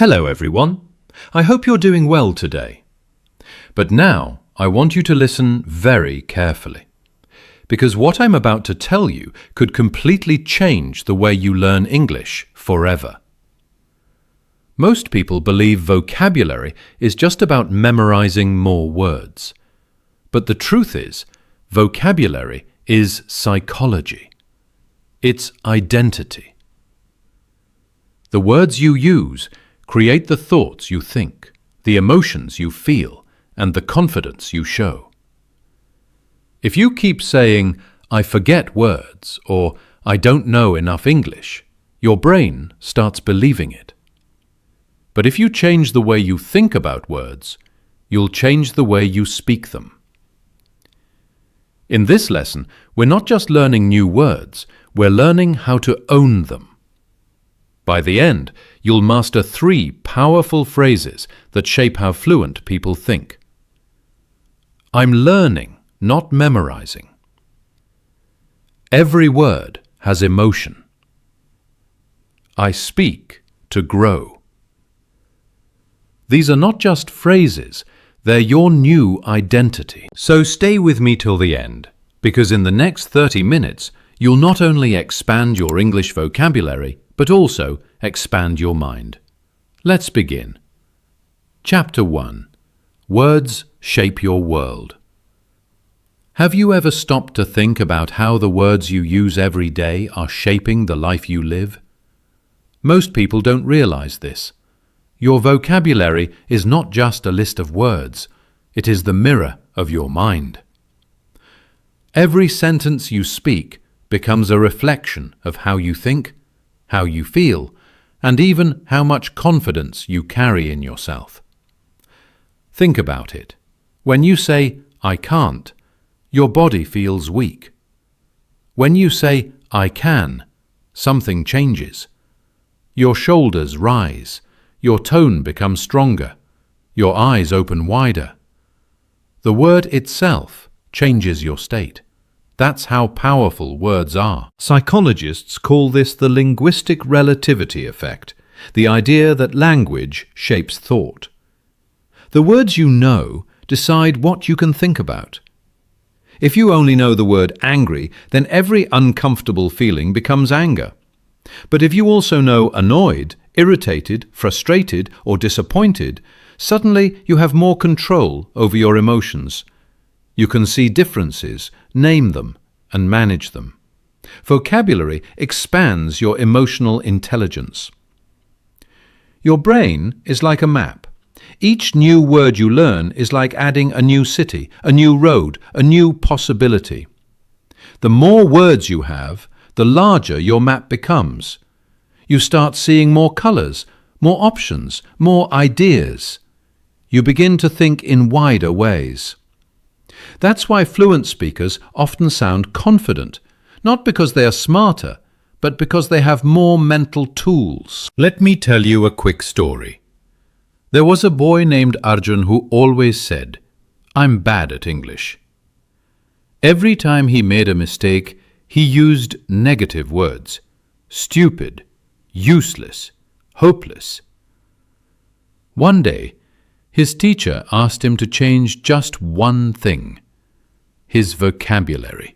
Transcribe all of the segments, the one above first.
Hello everyone. I hope you're doing well today. But now I want you to listen very carefully, because what I'm about to tell you could completely change the way you learn English forever. Most people believe vocabulary is just about memorizing more words. But the truth is, vocabulary is psychology. It's identity. The words you use create the thoughts you think, the emotions you feel, and the confidence you show. If you keep saying, "I forget words," or "I don't know enough English," your brain starts believing it. But if you change the way you think about words, you'll change the way you speak them. In this lesson, we're not just learning new words, we're learning how to own them. By the end, you'll master 3 powerful phrases that shape how fluent people think. I'm learning, not memorizing. Every word has emotion. I speak to grow. These are not just phrases, they're your new identity. So stay with me till the end, because in the next 30 minutes, you'll not only expand your English vocabulary, but also expand your mind. Let's begin. Chapter 1. Words shape your world. Have you ever stopped to think about how the words you use every day are shaping the life you live? Most people don't realize this. Your vocabulary is not just a list of words, it is the mirror of your mind. Every sentence you speak becomes a reflection of how you think, how you feel, and even how much confidence you carry in yourself. Think about it. When you say, "I can't," your body feels weak. When you say, "I can," something changes. Your shoulders rise, your tone becomes stronger, your eyes open wider. The word itself changes your state. That's how powerful words are. Psychologists call this the linguistic relativity effect, the idea that language shapes thought. The words you know decide what you can think about. If you only know the word angry, then every uncomfortable feeling becomes anger. But if you also know annoyed, irritated, frustrated, or disappointed, suddenly you have more control over your emotions. You can see differences, name them, and manage them. Vocabulary expands your emotional intelligence. Your brain is like a map. Each new word you learn is like adding a new city, a new road, a new possibility. The more words you have, the larger your map becomes. You start seeing more colors, more options, more ideas. You begin to think in wider ways. That's why fluent speakers often sound confident, not because they are smarter, but because they have more mental tools. Let me tell you a quick story. There was a boy named Arjun who always said, "I'm bad at English." Every time he made a mistake, he used negative words: stupid, useless, hopeless. One day, his teacher asked him to change just one thing: his vocabulary.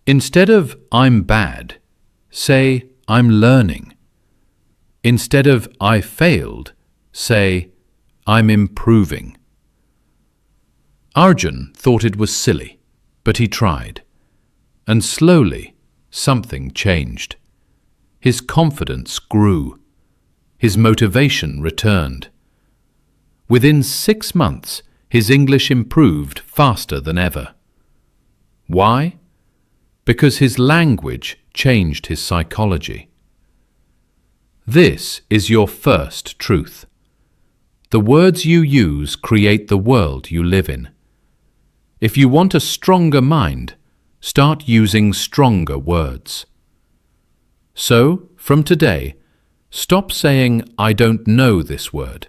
Instead of "I'm bad," say "I'm learning." Instead of "I failed," say "I'm improving." Arjun thought it was silly, but he tried. And slowly, something changed. His confidence grew. His motivation returned. Within 6 months, his English improved faster than ever. Why? Because his language changed his psychology. This is your first truth. The words you use create the world you live in. If you want a stronger mind, start using stronger words. So, from today, stop saying, "I don't know this word."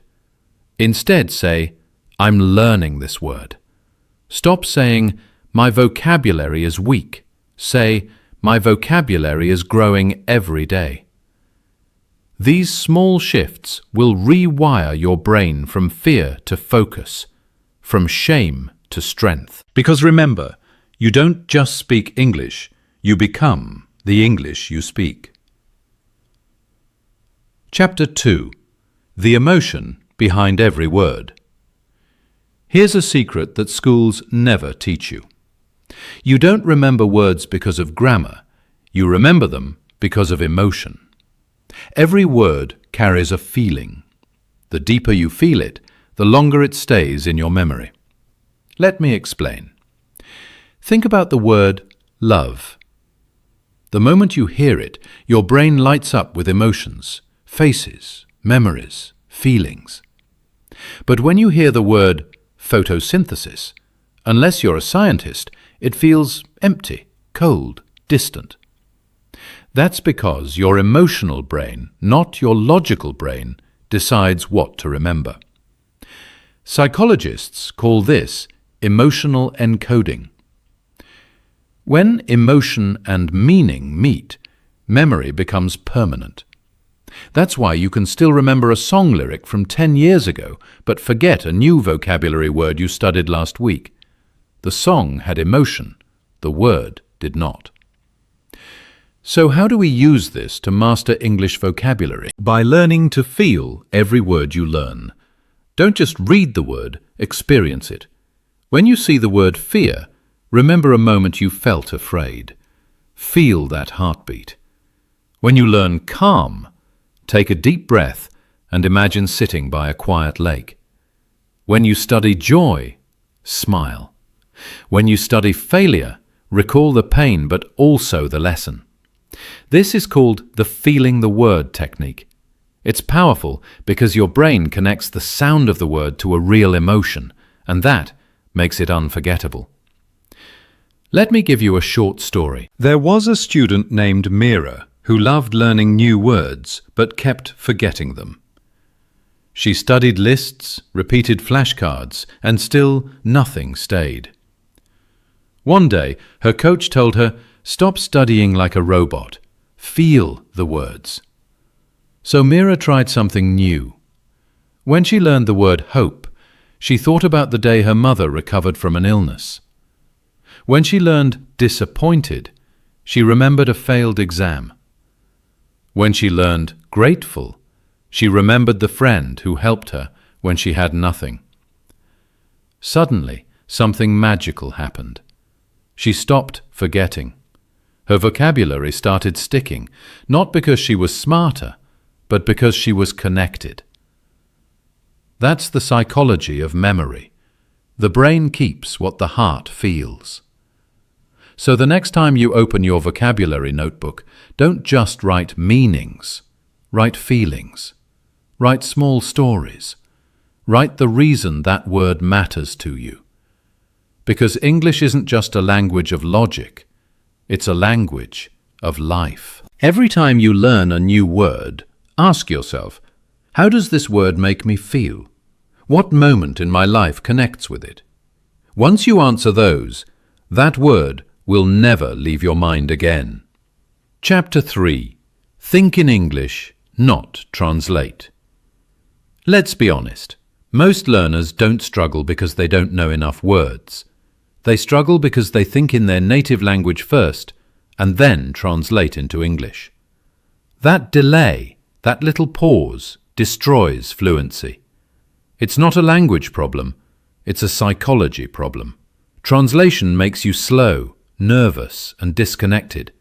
Instead say, "I'm learning this word." Stop saying, "My vocabulary is weak." Say, "My vocabulary is growing every day." These small shifts will rewire your brain from fear to focus, from shame to strength. Because remember, you don't just speak English, you become the English you speak. Chapter 2. The emotion behind every word. Here's a secret that schools never teach you. You don't remember words because of grammar, you remember them because of emotion. Every word carries a feeling. The deeper you feel it, the longer it stays in your memory. Let me explain. Think about the word love. The moment you hear it, your brain lights up with emotions, faces, memories, feelings. But when you hear the word photosynthesis, unless you're a scientist, it feels empty, cold, distant. That's because your emotional brain, not your logical brain, decides what to remember. Psychologists call this emotional encoding. When emotion and meaning meet, memory becomes permanent. That's why you can still remember a song lyric from 10 years ago, but forget a new vocabulary word you studied last week. The song had emotion, the word did not. So how do we use this to master English vocabulary? By learning to feel every word you learn. Don't just read the word, experience it. When you see the word fear, remember a moment you felt afraid. Feel that heartbeat. When you learn calm, take a deep breath and imagine sitting by a quiet lake. When you study joy, smile. When you study failure, recall the pain but also the lesson. This is called the feeling the word technique. It's powerful because your brain connects the sound of the word to a real emotion, and that makes it unforgettable. Let me give you a short story. There was a student named Mira who loved learning new words but kept forgetting them. She studied lists, repeated flashcards, and still nothing stayed. One day, her coach told her, "Stop studying like a robot. Feel the words." So Mira tried something new. When she learned the word hope, she thought about the day her mother recovered from an illness. When she learned disappointed, she remembered a failed exam. When she learned grateful, she remembered the friend who helped her when she had nothing. Suddenly, something magical happened. She stopped forgetting. Her vocabulary started sticking, not because she was smarter, but because she was connected. That's the psychology of memory. The brain keeps what the heart feels. So the next time you open your vocabulary notebook, don't just write meanings, write feelings, write small stories, write the reason that word matters to you. Because English isn't just a language of logic, it's a language of life. Every time you learn a new word, ask yourself, how does this word make me feel? What moment in my life connects with it? Once you answer those, that word will never leave your mind again. Chapter 3. Think in English, not translate. Let's be honest. Most learners don't struggle because they don't know enough words. They struggle because they think in their native language first and then translate into English. That delay, that little pause, destroys fluency. It's not a language problem, it's a psychology problem. Translation makes you slow, nervous, and disconnected.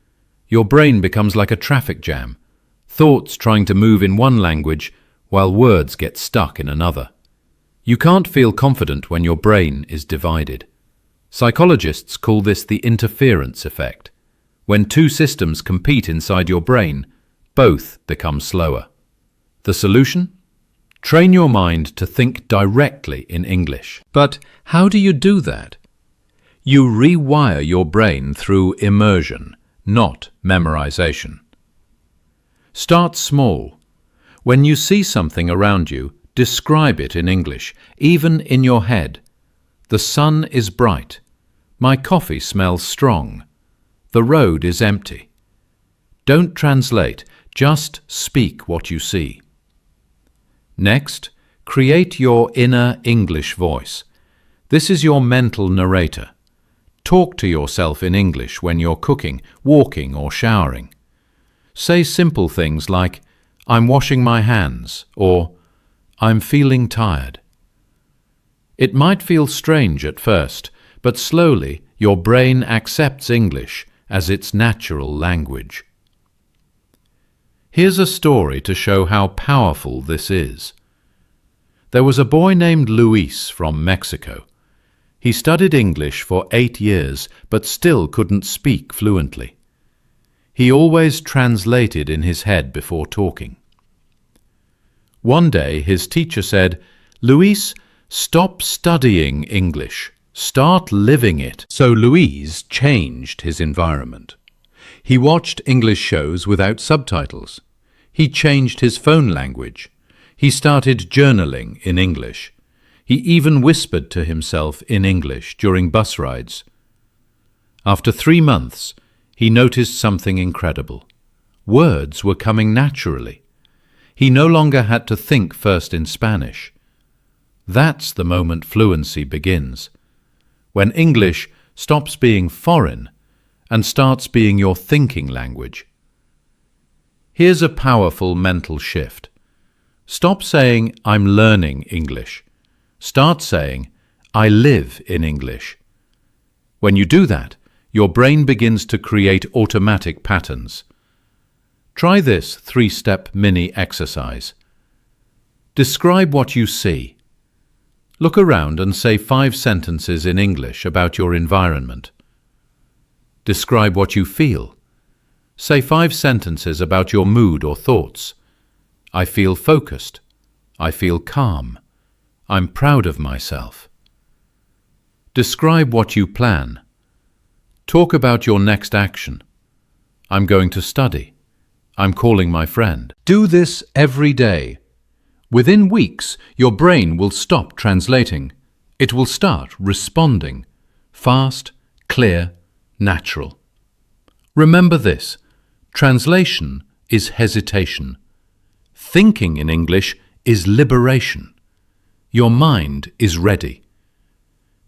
Your brain becomes like a traffic jam, thoughts trying to move in one language while words get stuck in another. You can't feel confident when your brain is divided. Psychologists call this the interference effect. When two systems compete inside your brain, both become slower. The solution? Train your mind to think directly in English. But how do you do that? You rewire your brain through immersion, not memorization. Start small. When you see something around you, describe it in English, even in your head. The sun is bright. My coffee smells strong. The road is empty. Don't translate, Just speak what you see. Next, create your inner English voice. This is your mental narrator. Talk to yourself in English when you're cooking, walking, or showering. Say simple things like, "I'm washing my hands," or "I'm feeling tired." It might feel strange at first, but slowly your brain accepts English as its natural language. Here's a story to show how powerful this is. There was a boy named Luis from Mexico. He studied English for 8 years, but still couldn't speak fluently. He always translated in his head before talking. One day his teacher said, "Luis, stop studying English. Start living it." So Luis changed his environment. He watched English shows without subtitles. He changed his phone language. He started journaling in English. He even whispered to himself in English during bus rides. After 3 months, he noticed something incredible. Words were coming naturally. He no longer had to think first in Spanish. That's the moment fluency begins, when English stops being foreign and starts being your thinking language. Here's a powerful mental shift. Stop saying, "I'm learning English." Start saying, "I live in English." When you do that, your brain begins to create automatic patterns. Try this 3-step mini exercise. Describe what you see. Look around and say 5 sentences in English about your environment. Describe what you feel. Say 5 sentences about your mood or thoughts. I feel focused. I feel calm. I'm proud of myself. Describe what you plan. Talk about your next action. I'm going to study. I'm calling my friend. Do this every day. Within weeks, your brain will stop translating. It will start responding. Fast, clear, natural. Remember this. Translation is hesitation. Thinking in English is liberation. Your mind is ready.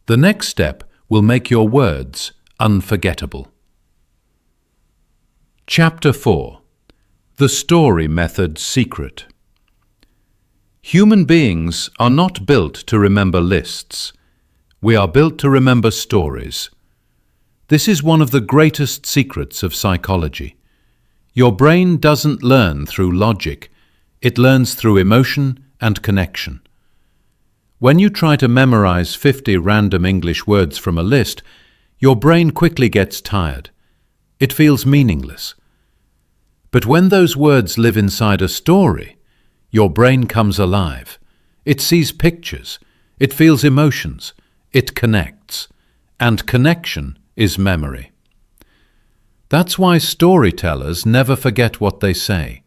The next step will make your words unforgettable. Chapter 4. The Story Method Secret. Human beings are not built to remember lists. We are built to remember stories. This is one of the greatest secrets of psychology. Your brain doesn't learn through logic. It learns through emotion and connection. When you try to memorize 50 random English words from a list, your brain quickly gets tired. It feels meaningless. But when those words live inside a story, your brain comes alive. It sees pictures. It feels emotions. It connects. And connection is memory. That's why storytellers never forget what they say.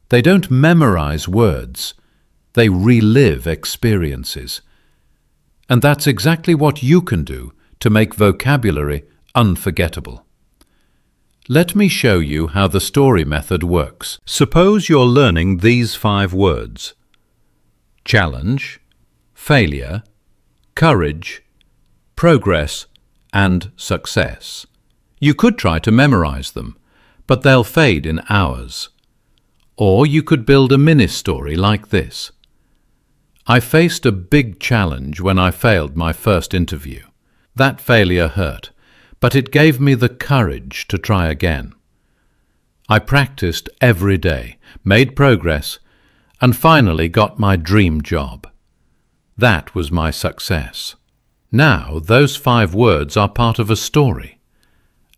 They don't memorize words. They relive experiences. And that's exactly what you can do to make vocabulary unforgettable. Let me show you how the story method works. Suppose you're learning these 5 words: challenge, failure, courage, progress, and success. You could try to memorize them, but they'll fade in hours. Or you could build a mini-story like this. I faced a big challenge when I failed my first interview. That failure hurt, but it gave me the courage to try again. I practiced every day, made progress, and finally got my dream job. That was my success. Now those 5 words are part of a story,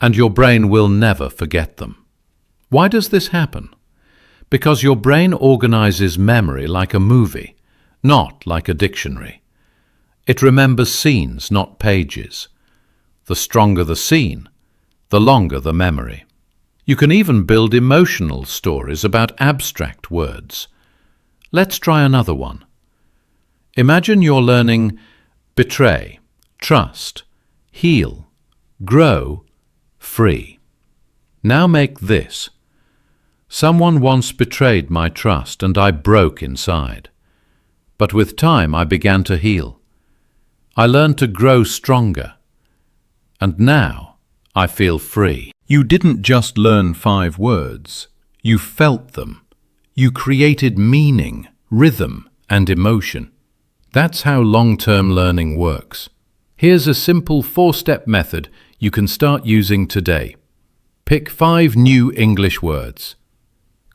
and your brain will never forget them. Why does this happen? Because your brain organizes memory like a movie, not like a dictionary. It remembers scenes, not pages. The stronger the scene, the longer the memory. You can even build emotional stories about abstract words. Let's try another one. Imagine you're learning betray, trust, heal, grow, free. Now make this. Someone once betrayed my trust and I broke inside. But with time I began to heal. I learned to grow stronger. And now I feel free. You didn't just learn 5 words. You felt them. You created meaning, rhythm, and emotion. That's how long-term learning works. Here's a simple 4-step method you can start using today. Pick 5 new English words.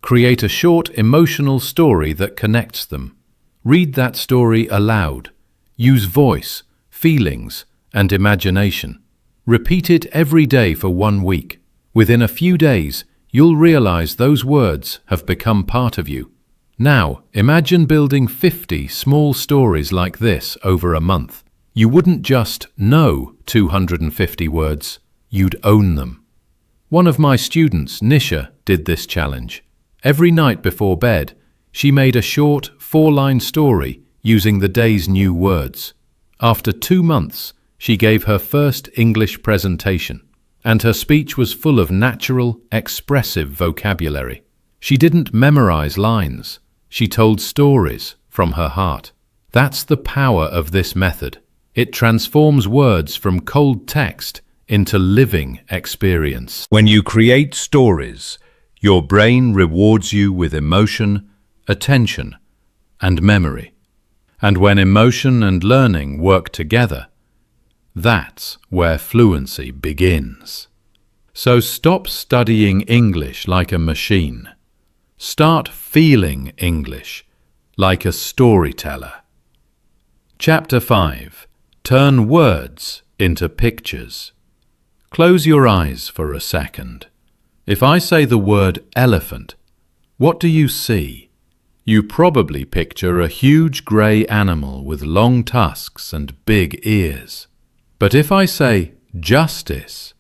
Create a short emotional story that connects them. Read that story aloud. Use voice, feelings, and imagination. Repeat it every day for 1 week. Within a few days, you'll realize those words have become part of you. Now, imagine building 50 small stories like this over a month. You wouldn't just know 250 words, you'd own them. One of my students, Nisha, did this challenge. Every night before bed, she made a short 4-line story using the day's new words. After 2 months, she gave her first English presentation, and her speech was full of natural, expressive vocabulary. She didn't memorize lines. She told stories from her heart. That's the power of this method. It transforms words from cold text into living experience. When you create stories, your brain rewards you with emotion, attention, and memory. And when emotion and learning work together, that's where fluency begins. So stop studying English like a machine. Start feeling English like a storyteller. Chapter 5. Turn words into pictures. Close your eyes for a second. If I say the word elephant, what do you see? You probably picture a huge grey animal with long tusks and big ears. But if I say justice,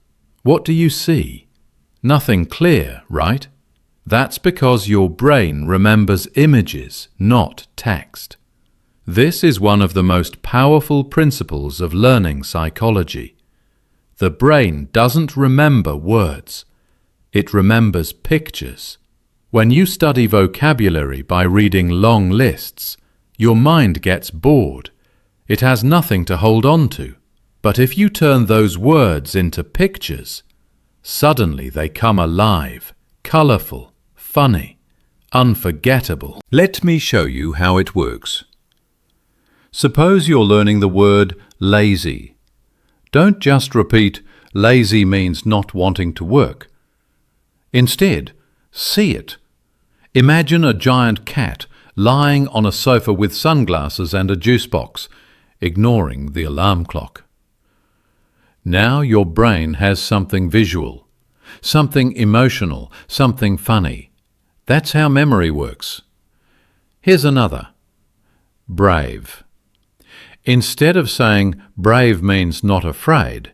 what do you see? Nothing clear, right? That's because your brain remembers images, not text. This is one of the most powerful principles of learning psychology. The brain doesn't remember words. It remembers pictures. When you study vocabulary by reading long lists, your mind gets bored. It has nothing to hold on to. But if you turn those words into pictures, suddenly they come alive, colorful, funny, unforgettable. Let me show you how it works. Suppose you're learning the word lazy. Don't just repeat, lazy means not wanting to work. Instead, see it. Imagine a giant cat lying on a sofa with sunglasses and a juice box, ignoring the alarm clock. Now your brain has something visual, something emotional, something funny. That's how memory works. Here's another. Brave. Instead of saying brave means not afraid,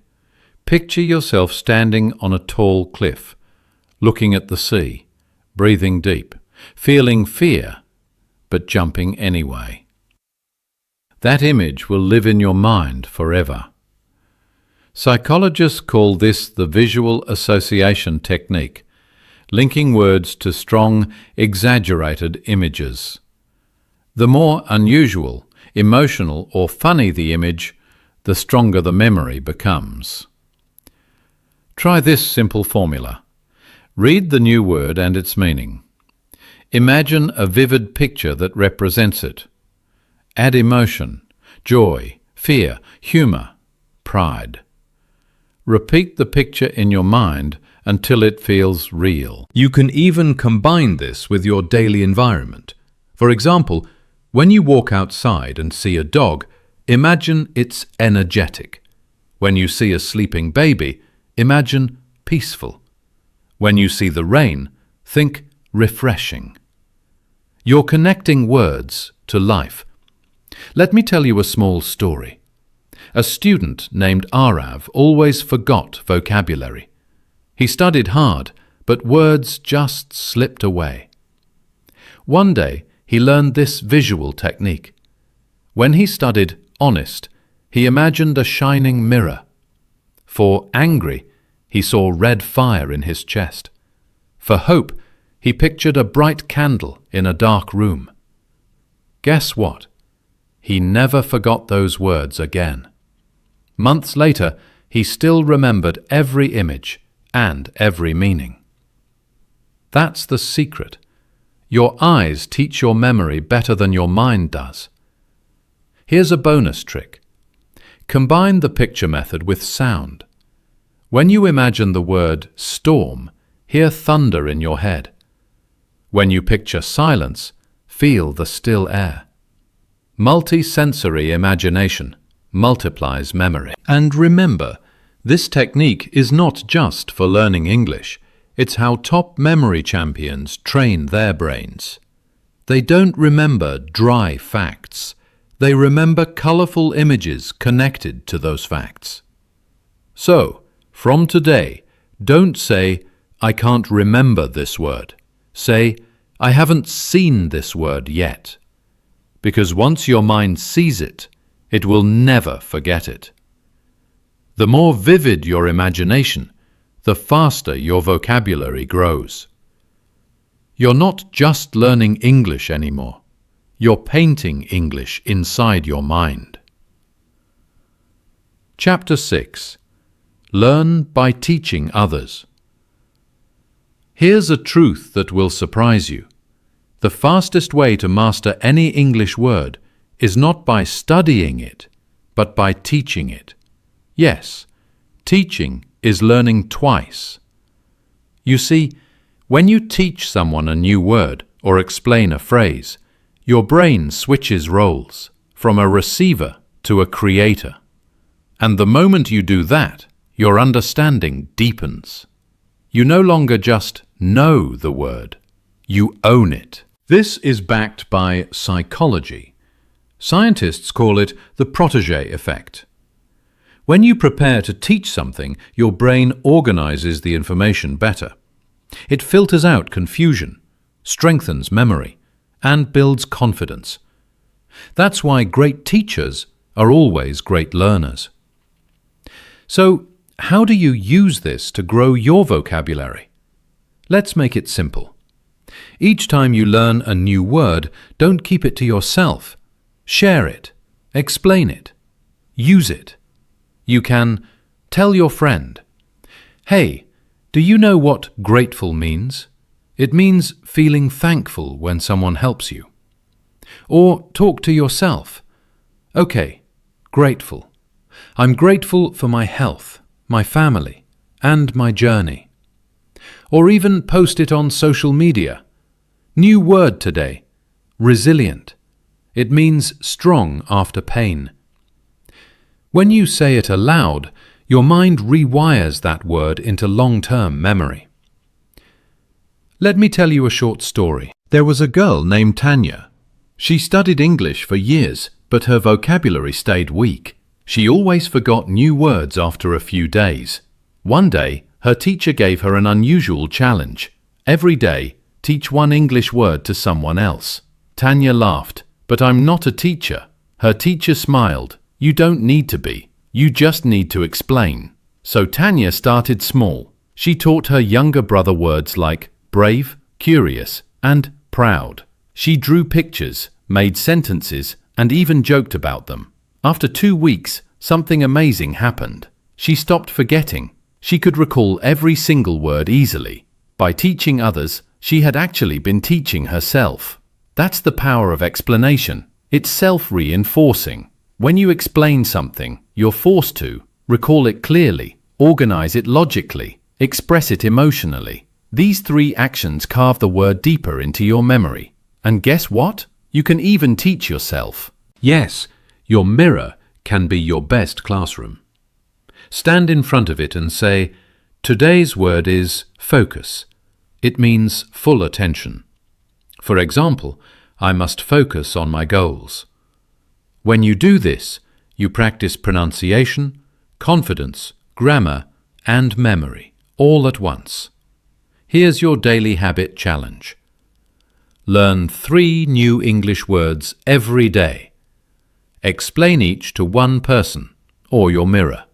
picture yourself standing on a tall cliff, looking at the sea, breathing deep, feeling fear, but jumping anyway. That image will live in your mind forever. Psychologists call this the visual association technique, linking words to strong, exaggerated images. The more unusual, emotional, or funny the image, the stronger the memory becomes. Try this simple formula. Read the new word and its meaning. Imagine a vivid picture that represents it. Add emotion, joy, fear, humor, pride. Repeat the picture in your mind until it feels real. You can even combine this with your daily environment. For example, when you walk outside and see a dog, imagine it's energetic. When you see a sleeping baby, imagine peaceful. When you see the rain, think refreshing. You're connecting words to life. Let me tell you a small story. A student named Arav always forgot vocabulary. He studied hard, but words just slipped away. One day, he learned this visual technique. When he studied honest, he imagined a shining mirror. For angry, he saw red fire in his chest. For hope, He pictured a bright candle in a dark room. Guess what? He never forgot those words again. Months later, he still remembered every image and every meaning. That's the secret. Your eyes teach your memory better than your mind does. Here's a bonus trick. Combine the picture method with sound. When you imagine the word storm, hear thunder in your head. When you picture silence, feel the still air. Multi-sensory imagination multiplies memory. And remember, this technique is not just for learning English. It's how top memory champions train their brains. They don't remember dry facts. They remember colorful images connected to those facts. So, from today, don't say, "I can't remember this word." Say, "I haven't seen this word yet." Because once your mind sees it, it will never forget it. The more vivid your imagination, the faster your vocabulary grows. You're not just learning English anymore. You're painting English inside your mind. Chapter 6. Learn by teaching others. Here's a truth that will surprise you. The fastest way to master any English word is not by studying it, but by teaching it. Yes, teaching is learning twice. You see, when you teach someone a new word or explain a phrase, your brain switches roles from a receiver to a creator. And the moment you do that, your understanding deepens. You no longer just know the word, you own it. This is backed by psychology. Scientists call it the protégé effect. When you prepare to teach something, your brain organizes the information better. It filters out confusion, strengthens memory, and builds confidence. That's why great teachers are always great learners. So, how do you use this to grow your vocabulary? Let's make it simple. Each time you learn a new word, don't keep it to yourself. Share it, explain it, use it. You can tell your friend, "Hey, do you know what grateful means? It means feeling thankful when someone helps you." Or talk to yourself. "Okay, grateful. I'm grateful for my health, my family, and my journey." Or even post it on social media. New word today, resilient. It means strong after pain. When you say it aloud, your mind rewires that word into long-term memory. Let me tell you a short story. There was a girl named Tanya. She studied English for years, but her vocabulary stayed weak. She always forgot new words after a few days. One day, her teacher gave her an unusual challenge. Every day, teach one English word to someone else. Tanya laughed, "But I'm not a teacher." Her teacher smiled. "You don't need to be. You just need to explain." So Tanya started small. She taught her younger brother words like brave, curious, and proud. She drew pictures, made sentences, and even joked about them. After 2 weeks, something amazing happened. She stopped forgetting. She could recall every single word easily. By teaching others, she had actually been teaching herself. That's the power of explanation. It's self-reinforcing. When you explain something, you're forced to recall it clearly, organize it logically, express it emotionally. These 3 actions carve the word deeper into your memory. And guess what? You can even teach yourself. Yes, your mirror can be your best classroom. Stand in front of it and say, "Today's word is focus." It means full attention. For example, "I must focus on my goals." When you do this, you practice pronunciation, confidence, grammar, and memory, all at once. Here's your daily habit challenge. Learn 3 new English words every day. Explain each to one person or your mirror.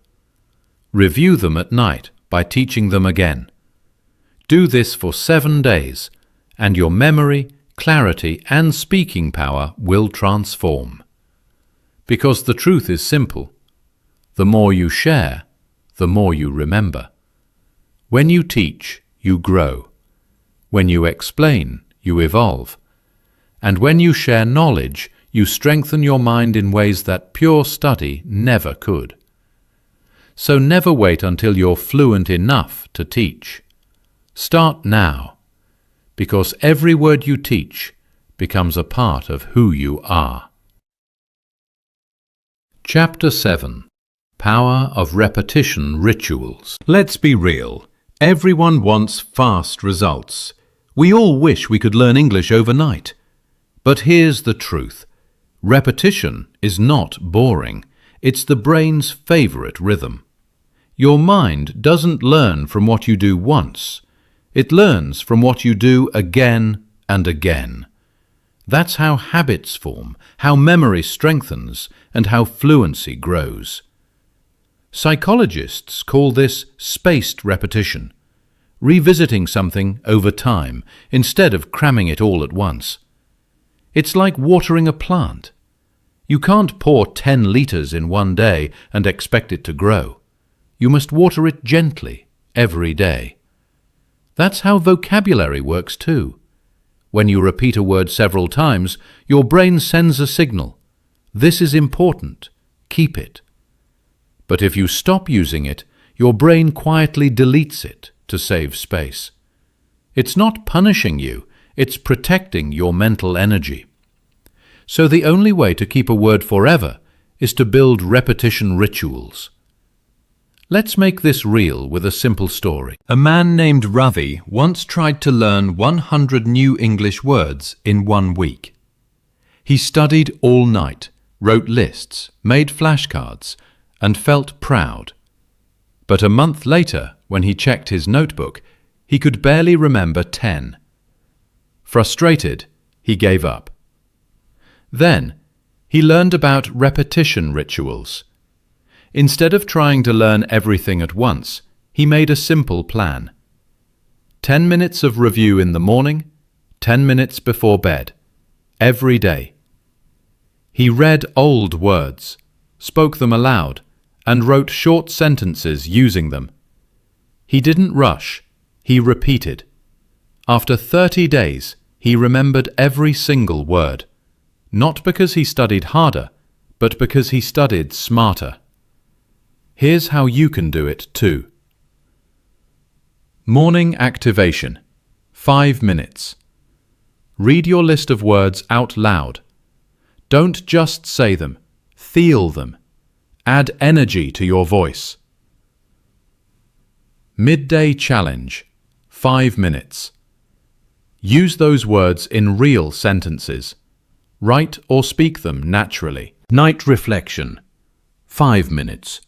Review them at night by teaching them again. Do this for 7 days, and your memory, clarity, and speaking power will transform. Because the truth is simple. The more you share, the more you remember. When you teach, you grow. When you explain, you evolve. And when you share knowledge, you strengthen your mind in ways that pure study never could. So never wait until you're fluent enough to teach. Start now, because every word you teach becomes a part of who you are. Chapter 7. Power of Repetition Rituals. Let's be real. Everyone wants fast results. We all wish we could learn English overnight. But here's the truth. Repetition is not boring. It's the brain's favorite rhythm. Your mind doesn't learn from what you do once. It learns from what you do again and again. That's how habits form, how memory strengthens, and how fluency grows. Psychologists call this spaced repetition, revisiting something over time instead of cramming it all at once. It's like watering a plant. You can't pour 10 liters in one day and expect it to grow. You must water it gently every day. That's how vocabulary works too. When you repeat a word several times, your brain sends a signal. This is important. Keep it. But if you stop using it, your brain quietly deletes it to save space. It's not punishing you, it's protecting your mental energy. So the only way to keep a word forever is to build repetition rituals. Let's make this real with a simple story. A man named Ravi once tried to learn 100 new English words in 1 week. He studied all night, wrote lists, made flashcards, and felt proud. But a month later, when he checked his notebook, he could barely remember 10. Frustrated, he gave up. Then, he learned about repetition rituals. Instead of trying to learn everything at once, he made a simple plan. 10 minutes of review in the morning, 10 minutes before bed, every day. He read old words, spoke them aloud, and wrote short sentences using them. He didn't rush, he repeated. After 30 days, he remembered every single word, not because he studied harder, but because he studied smarter. Here's how you can do it too. Morning activation. 5 minutes. Read your list of words out loud. Don't just say them, feel them. Add energy to your voice. Midday challenge. 5 minutes. Use those words in real sentences. Write or speak them naturally. Night reflection. 5 minutes.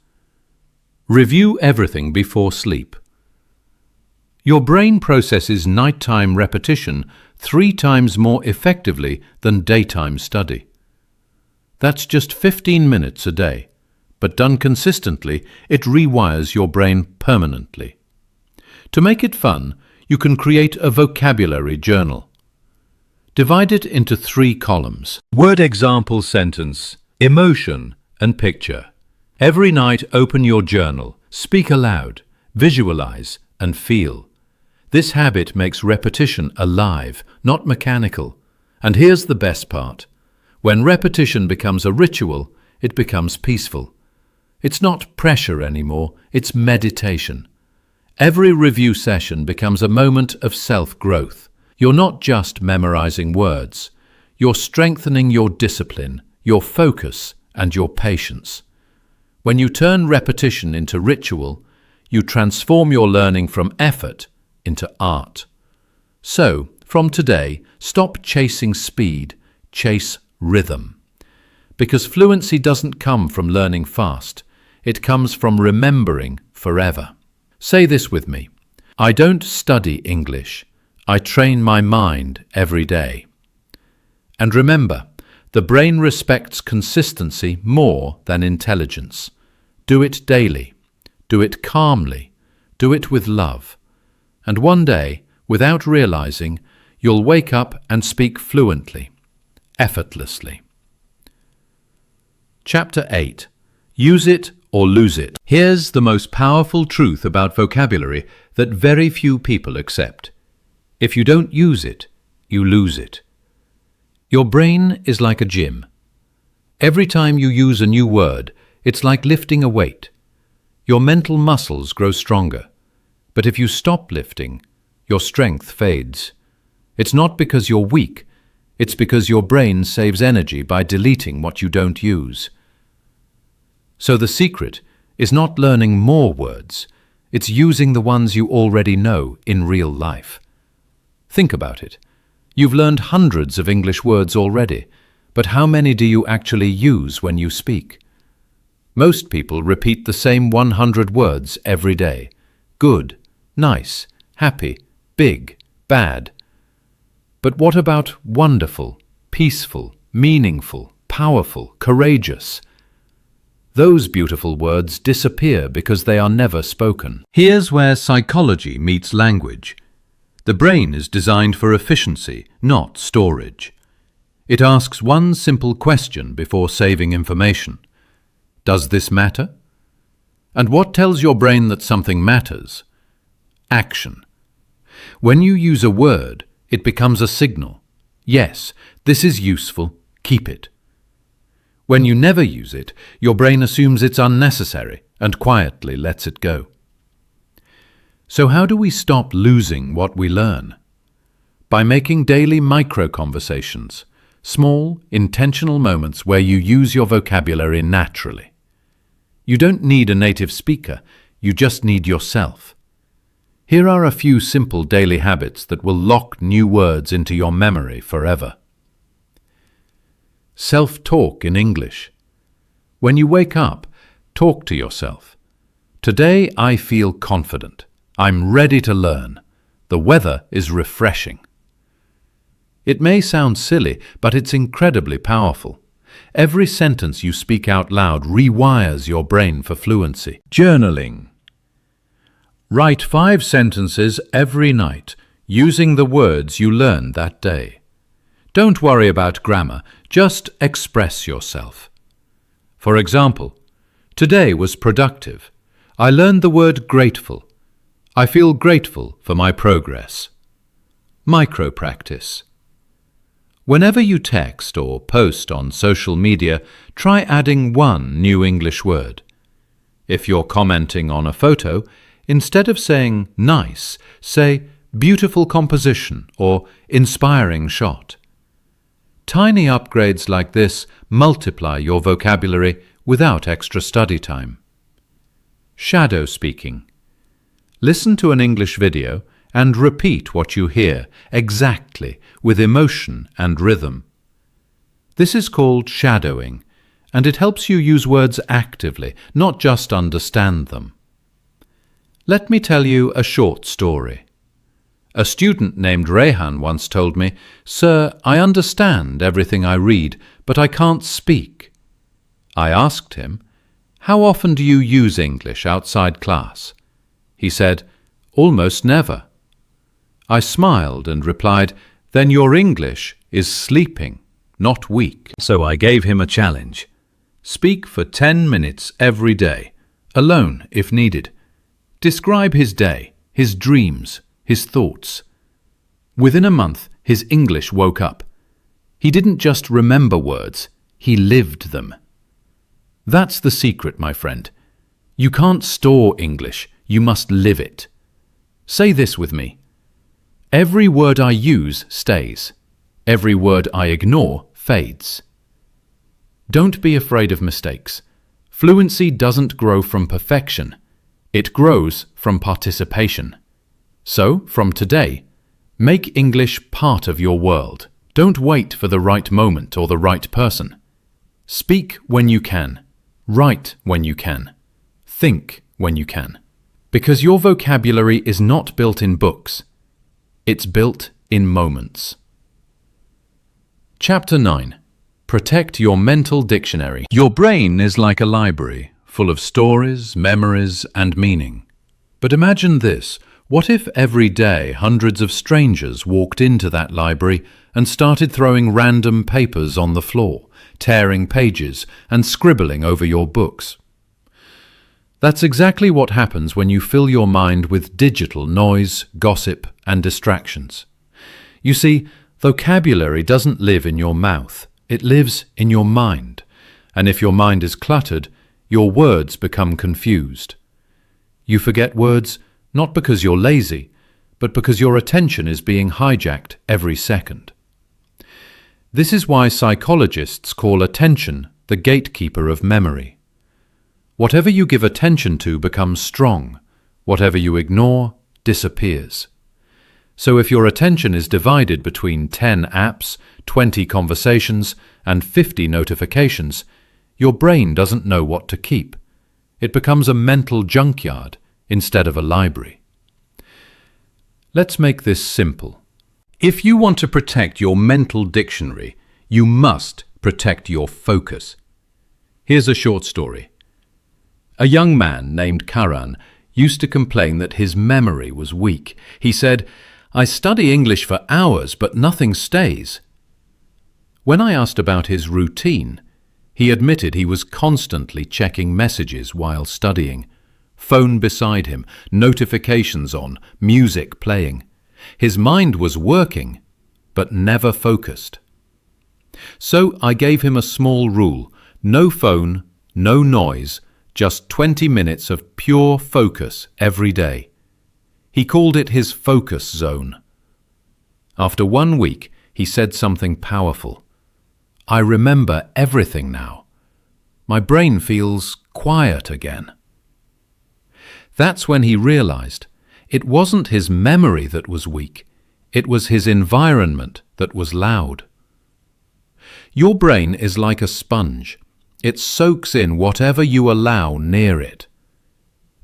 Review everything before sleep. Your brain processes nighttime repetition 3 times more effectively than daytime study. That's just 15 minutes a day, but done consistently, it rewires your brain permanently. To make it fun, you can create a vocabulary journal. Divide it into 3 columns: word example sentence, emotion, and picture. Every night open your journal, speak aloud, visualize, and feel. This habit makes repetition alive, not mechanical. And here's the best part. When repetition becomes a ritual, it becomes peaceful. It's not pressure anymore, it's meditation. Every review session becomes a moment of self-growth. You're not just memorizing words. You're strengthening your discipline, your focus, and your patience. When you turn repetition into ritual, you transform your learning from effort into art. So, from today, stop chasing speed, chase rhythm. Because fluency doesn't come from learning fast. It comes from remembering forever. Say this with me. I don't study English. I train my mind every day. And remember, the brain respects consistency more than intelligence. Do it daily. Do it calmly. Do it with love. And one day, without realizing, you'll wake up and speak fluently, effortlessly. Chapter 8. Use it or lose it. Here's the most powerful truth about vocabulary that very few people accept. If you don't use it, you lose it. Your brain is like a gym. Every time you use a new word, it's like lifting a weight. Your mental muscles grow stronger. But if you stop lifting, your strength fades. It's not because you're weak, it's because your brain saves energy by deleting what you don't use. So the secret is not learning more words, it's using the ones you already know in real life. Think about it. You've learned hundreds of English words already, but how many do you actually use when you speak? Most people repeat the same 100 words every day. Good, nice, happy, big, bad. But what about wonderful, peaceful, meaningful, powerful, courageous? Those beautiful words disappear because they are never spoken. Here's where psychology meets language. The brain is designed for efficiency, not storage. It asks one simple question before saving information. Does this matter? And what tells your brain that something matters? Action. When you use a word, it becomes a signal. Yes, this is useful, keep it. When you never use it, your brain assumes it's unnecessary and quietly lets it go. So how do we stop losing what we learn? By making daily micro-conversations, small, intentional moments where you use your vocabulary naturally. You don't need a native speaker, you just need yourself. Here are a few simple daily habits that will lock new words into your memory forever. Self-talk in English. When you wake up, talk to yourself. Today I feel confident. I'm ready to learn. The weather is refreshing. It may sound silly, but it's incredibly powerful. Every sentence you speak out loud rewires your brain for fluency. Journaling. Write 5 sentences every night using the words you learned that day. Don't worry about grammar, just express yourself. For example, today was productive. I learned the word grateful. I feel grateful for my progress. Micro-practice. Whenever you text or post on social media, try adding one new English word. If you're commenting on a photo, instead of saying nice, say beautiful composition or inspiring shot. Tiny upgrades like this multiply your vocabulary without extra study time. Shadow speaking. Listen to an English video and repeat what you hear exactly with emotion and rhythm. This is called shadowing, and it helps you use words actively, not just understand them. Let me tell you a short story. A student named Rehan once told me, "Sir, I understand everything I read, but I can't speak." I asked him, "How often do you use English outside class?" He said, "Almost never." I smiled and replied, "Then your English is sleeping, not weak." So I gave him a challenge. Speak for 10 minutes every day, alone if needed. Describe his day, his dreams, his thoughts. Within a month, his English woke up. He didn't just remember words, he lived them. That's the secret, my friend. You can't store English, you must live it. Say this with me. Every word I use stays. Every word I ignore fades. Don't be afraid of mistakes. Fluency doesn't grow from perfection. It grows from participation. So, from today, make English part of your world. Don't wait for the right moment or the right person. Speak when you can. Write when you can. Think when you can. Because your vocabulary is not built in books. It's built in moments. Chapter 9. Protect your mental dictionary. Your brain is like a library, full of stories, memories, and meaning. But imagine this. What if every day hundreds of strangers walked into that library and started throwing random papers on the floor, tearing pages and scribbling over your books? That's exactly what happens when you fill your mind with digital noise, gossip, and distractions. You see, vocabulary doesn't live in your mouth, it lives in your mind. And if your mind is cluttered, your words become confused. You forget words not because you're lazy, but because your attention is being hijacked every second. This is why psychologists call attention the gatekeeper of memory. Whatever you give attention to becomes strong. Whatever you ignore disappears. So if your attention is divided between 10 apps, 20 conversations, and 50 notifications, your brain doesn't know what to keep. It becomes a mental junkyard instead of a library. Let's make this simple. If you want to protect your mental dictionary, you must protect your focus. Here's a short story. A young man named Karan used to complain that his memory was weak. He said, "I study English for hours, but nothing stays." When I asked about his routine, he admitted he was constantly checking messages while studying. Phone beside him, notifications on, music playing. His mind was working, but never focused. So I gave him a small rule: no phone, no noise, just 20 minutes of pure focus every day. He called it his focus zone. After 1 week, he said something powerful. "I remember everything now. My brain feels quiet again." That's when he realized it wasn't his memory that was weak, it was his environment that was loud. Your brain is like a sponge. It soaks in whatever you allow near it.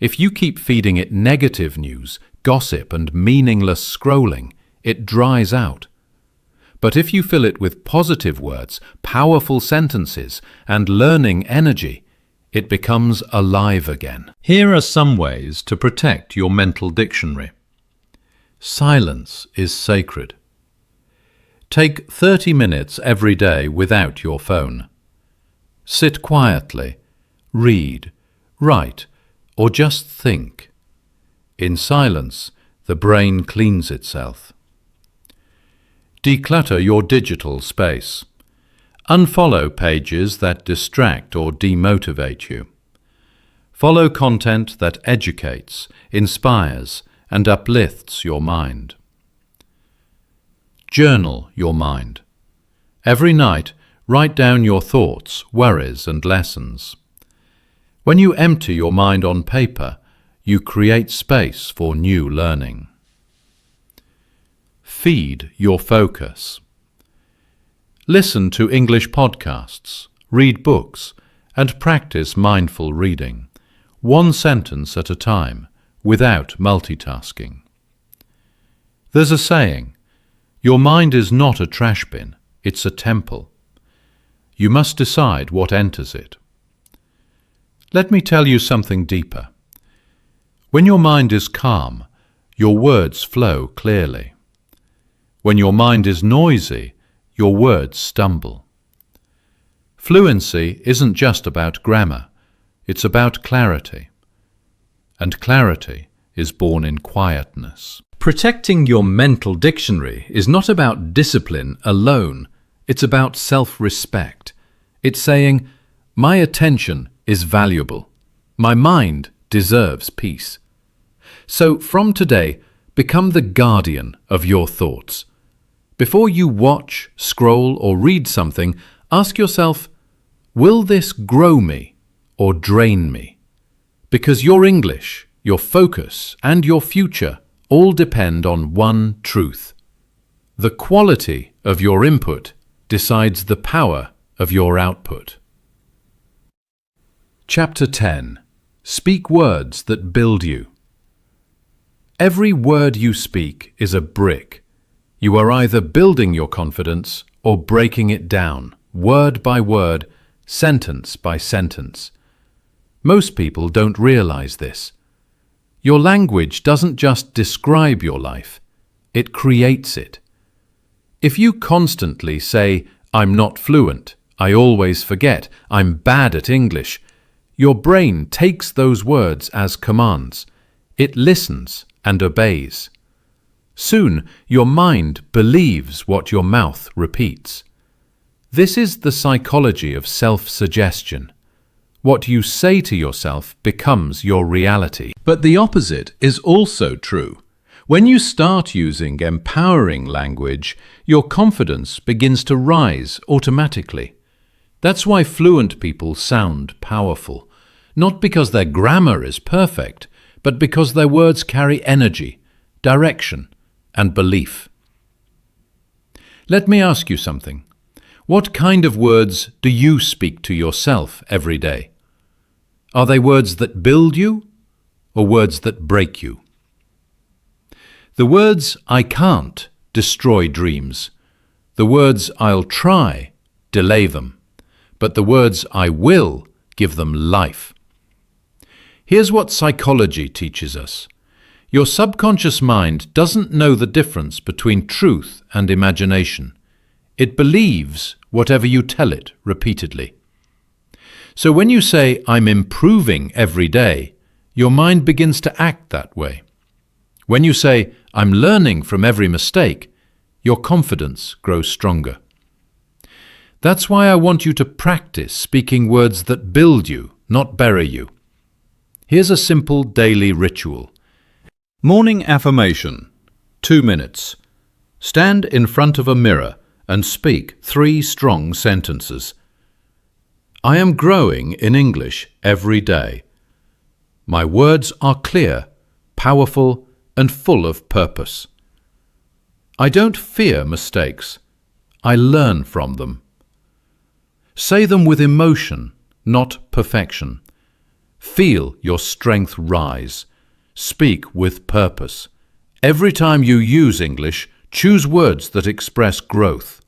If you keep feeding it negative news, gossip, and meaningless scrolling, it dries out. But if you fill it with positive words, powerful sentences, and learning energy, it becomes alive again. Here are some ways to protect your mental dictionary. Silence is sacred. Take 30 minutes every day without your phone. Sit quietly, read, write, or just think. In silence, the brain cleans itself. Declutter your digital space. Unfollow pages that distract or demotivate you. Follow content that educates, inspires, and uplifts your mind. Journal your mind. Every night, write down your thoughts, worries, and lessons. When you empty your mind on paper, you create space for new learning. Feed your focus. Listen to English podcasts, read books, and practice mindful reading, 1 sentence at a time, without multitasking. There's a saying, your mind is not a trash bin, it's a temple. You must decide what enters it. Let me tell you something deeper. When your mind is calm, your words flow clearly. When your mind is noisy, your words stumble. Fluency isn't just about grammar, it's about clarity. And clarity is born in quietness. Protecting your mental dictionary is not about discipline alone, it's about self-respect. It's saying, my attention is valuable. My mind deserves peace. So from today, become the guardian of your thoughts. Before you watch, scroll, or read something, ask yourself, will this grow me or drain me? Because your English, your focus, and your future all depend on one truth. The quality of your input decides the power of your output. Chapter 10. Speak words that build you. Every word you speak is a brick. You are either building your confidence or breaking it down, word by word, sentence by sentence. Most people don't realize this. Your language doesn't just describe your life, it creates it. If you constantly say, "I'm not fluent, I always forget, I'm bad at English," your brain takes those words as commands. It listens and obeys. Soon, your mind believes what your mouth repeats. This is the psychology of self-suggestion. What you say to yourself becomes your reality. But the opposite is also true. When you start using empowering language, your confidence begins to rise automatically. That's why fluent people sound powerful. Not because their grammar is perfect, but because their words carry energy, direction, and belief. Let me ask you something. What kind of words do you speak to yourself every day? Are they words that build you or words that break you? The words "I can't" destroy dreams. The words "I'll try" delay them. But the words "I will" give them life. Here's what psychology teaches us. Your subconscious mind doesn't know the difference between truth and imagination. It believes whatever you tell it repeatedly. So when you say, "I'm improving every day," your mind begins to act that way. When you say, "I'm learning from every mistake," your confidence grows stronger. That's why I want you to practice speaking words that build you, not bury you. Here's a simple daily ritual. Morning affirmation. 2 minutes. Stand in front of a mirror and speak 3 strong sentences. I am growing in English every day. My words are clear, powerful, and full of purpose. I don't fear mistakes. I learn from them. Say them with emotion, not perfection. Feel your strength rise. Speak with purpose. Every time you use English, choose words that express growth.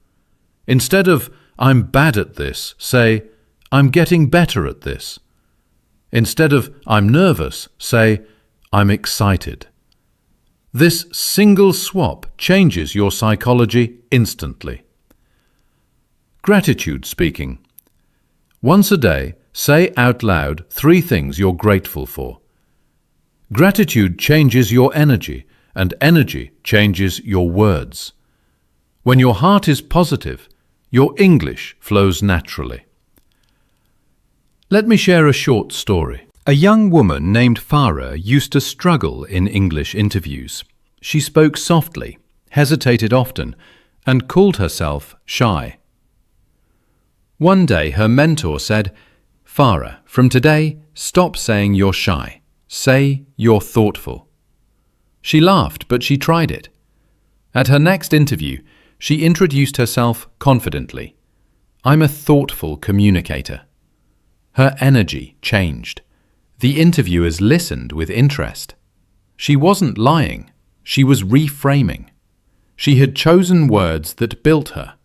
Instead of "I'm bad at this," say "I'm getting better at this." Instead of "I'm nervous," say "I'm excited." This single swap changes your psychology instantly. Gratitude speaking. Once a day, say out loud 3 things you're grateful for. Gratitude changes your energy, and energy changes your words. When your heart is positive, your English flows naturally. Let me share a short story. A young woman named Farah used to struggle in English interviews. She spoke softly, hesitated often, and called herself shy. One day her mentor said, "Farah, from today, stop saying you're shy. Say you're thoughtful." She laughed, but she tried it. At her next interview, she introduced herself confidently. "I'm a thoughtful communicator." Her energy changed. The interviewers listened with interest. She wasn't lying. She was reframing. She had chosen words that built her.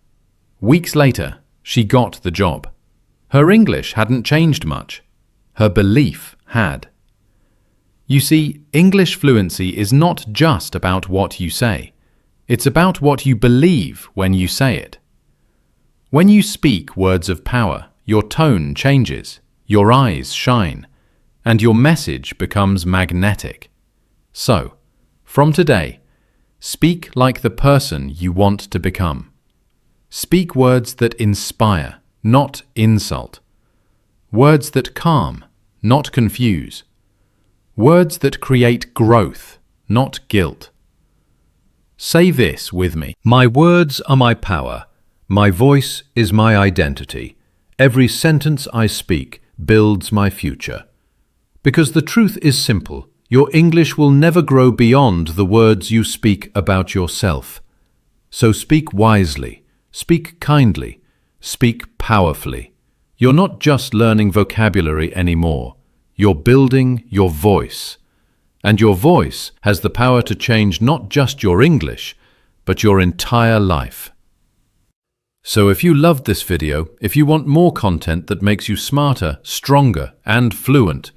Weeks later, she got the job. Her English hadn't changed much. Her belief had. You see, English fluency is not just about what you say. It's about what you believe when you say it. When you speak words of power, your tone changes, your eyes shine, and your message becomes magnetic. So, from today, speak like the person you want to become. Speak words that inspire, not insult. Words that calm, not confuse. Words that create growth, not guilt. Say this with me. My words are my power. My voice is my identity. Every sentence I speak builds my future. Because the truth is simple. Your English will never grow beyond the words you speak about yourself. So speak wisely, speak kindly, speak powerfully. You're not just learning vocabulary anymore. You're building your voice. And your voice has the power to change not just your English, but your entire life. So if you loved this video, if you want more content that makes you smarter, stronger, and fluent,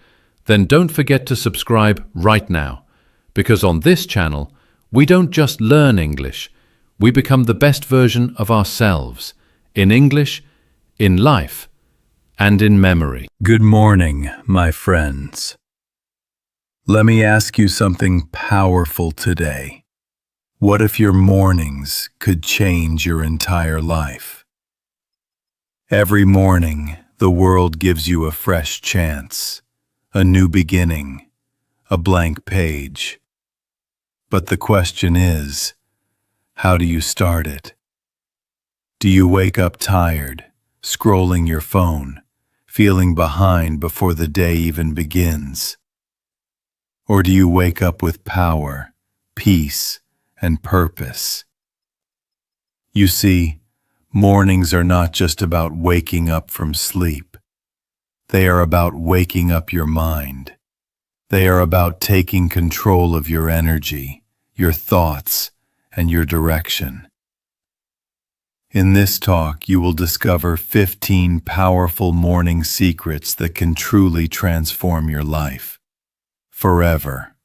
Then don't forget to subscribe right now, because on this channel, we don't just learn English, we become the best version of ourselves, in English, in life, and in memory. Good morning, my friends. Let me ask you something powerful today. What if your mornings could change your entire life? Every morning, the world gives you a fresh chance, a new beginning, a blank page. But the question is, how do you start it? Do you wake up tired, scrolling your phone, feeling behind before the day even begins? Or do you wake up with power, peace, and purpose? You see, mornings are not just about waking up from sleep. They are about waking up your mind. They are about taking control of your energy, your thoughts, and your direction. In this talk, you will discover 15 powerful morning secrets that can truly transform your life. Forever.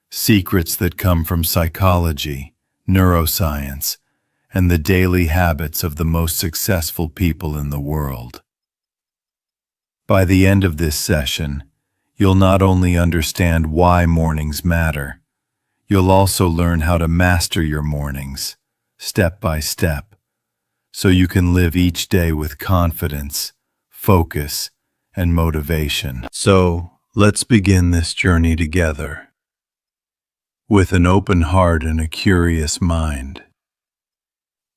Secrets that come from psychology, neuroscience, and the daily habits of the most successful people in the world. By the end of this session, you'll not only understand why mornings matter, you'll also learn how to master your mornings, step by step, so you can live each day with confidence, focus, and motivation. So, let's begin this journey together, with an open heart and a curious mind.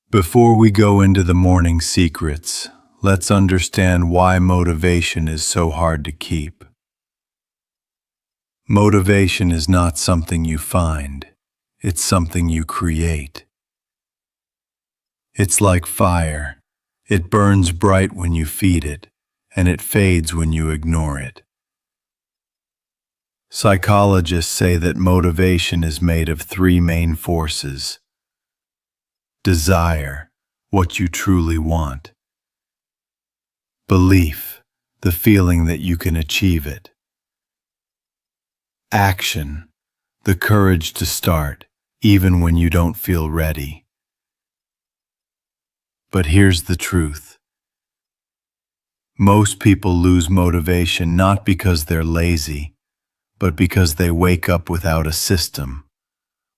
Before we go into the morning secrets, let's understand why motivation is so hard to keep. Motivation is not something you find, it's something you create. It's like fire. It burns bright when you feed it, and it fades when you ignore it. Psychologists say that motivation is made of three main forces. Desire, what you truly want. Belief, the feeling that you can achieve it. Action, the courage to start, even when you don't feel ready. But here's the truth. Most people lose motivation not because they're lazy, but because they wake up without a system,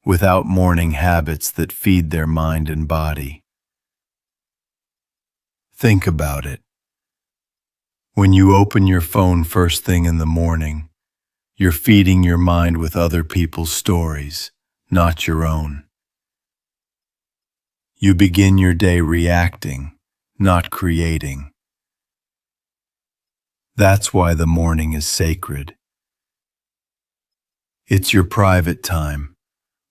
without morning habits that feed their mind and body. Think about it. When you open your phone first thing in the morning, you're feeding your mind with other people's stories, not your own. You begin your day reacting, not creating. That's why the morning is sacred. It's your private time,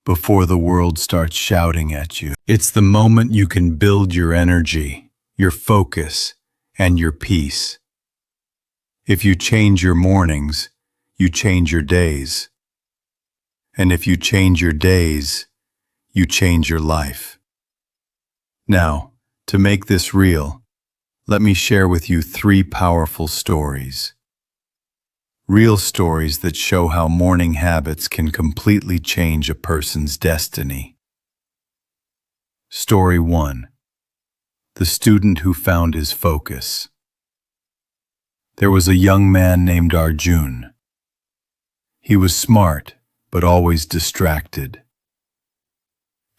before the world starts shouting at you. It's the moment you can build your energy, your focus, and your peace. If you change your mornings, you change your days. And if you change your days, you change your life. Now, to make this real, let me share with you 3 powerful stories. Real stories that show how morning habits can completely change a person's destiny. Story 1. The student who found his focus. There was a young man named Arjun. He was smart, but always distracted.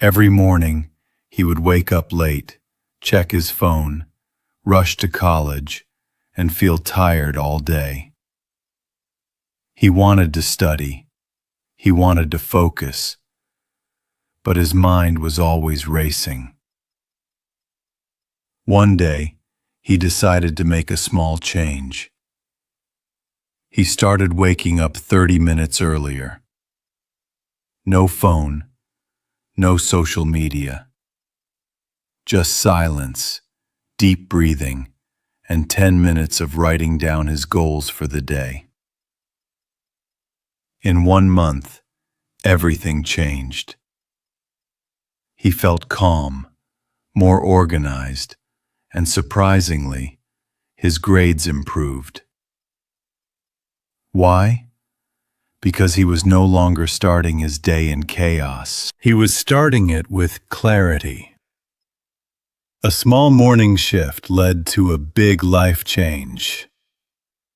Every morning, he would wake up late, check his phone, rush to college, and feel tired all day. He wanted to study. He wanted to focus. But his mind was always racing. One day, he decided to make a small change. He started waking up 30 minutes earlier. No phone, no social media. Just silence, deep breathing, and 10 minutes of writing down his goals for the day. In 1 month, everything changed. He felt calm, more organized, and surprisingly, his grades improved. Why? because he was no longer starting his day in chaos. He was starting it with clarity. A small morning shift led to a big life change.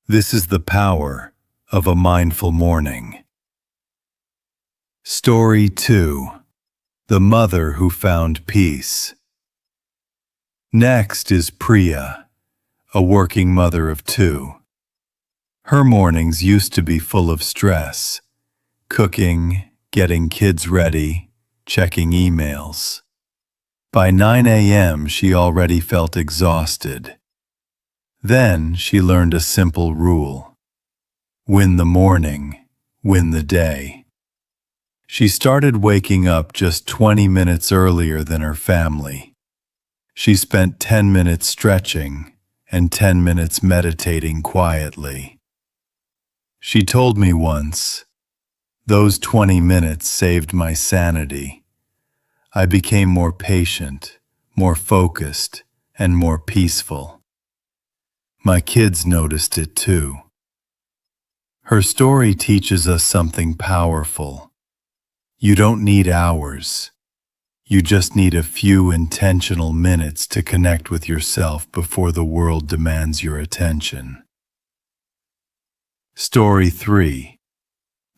This is the power of a mindful morning. Story 2. The Mother Who Found Peace. Next is Priya, a working mother of 2. Her mornings used to be full of stress: cooking, getting kids ready, checking emails. By 9 a.m. she already felt exhausted. Then she learned a simple rule: win the morning, win the day. She started waking up just 20 minutes earlier than her family. She spent 10 minutes stretching and 10 minutes meditating quietly. She told me once, "Those 20 minutes saved my sanity. I became more patient, more focused, and more peaceful." My kids noticed it too. Her story teaches us something powerful. You don't need hours. You just need a few intentional minutes to connect with yourself before the world demands your attention. Story 3.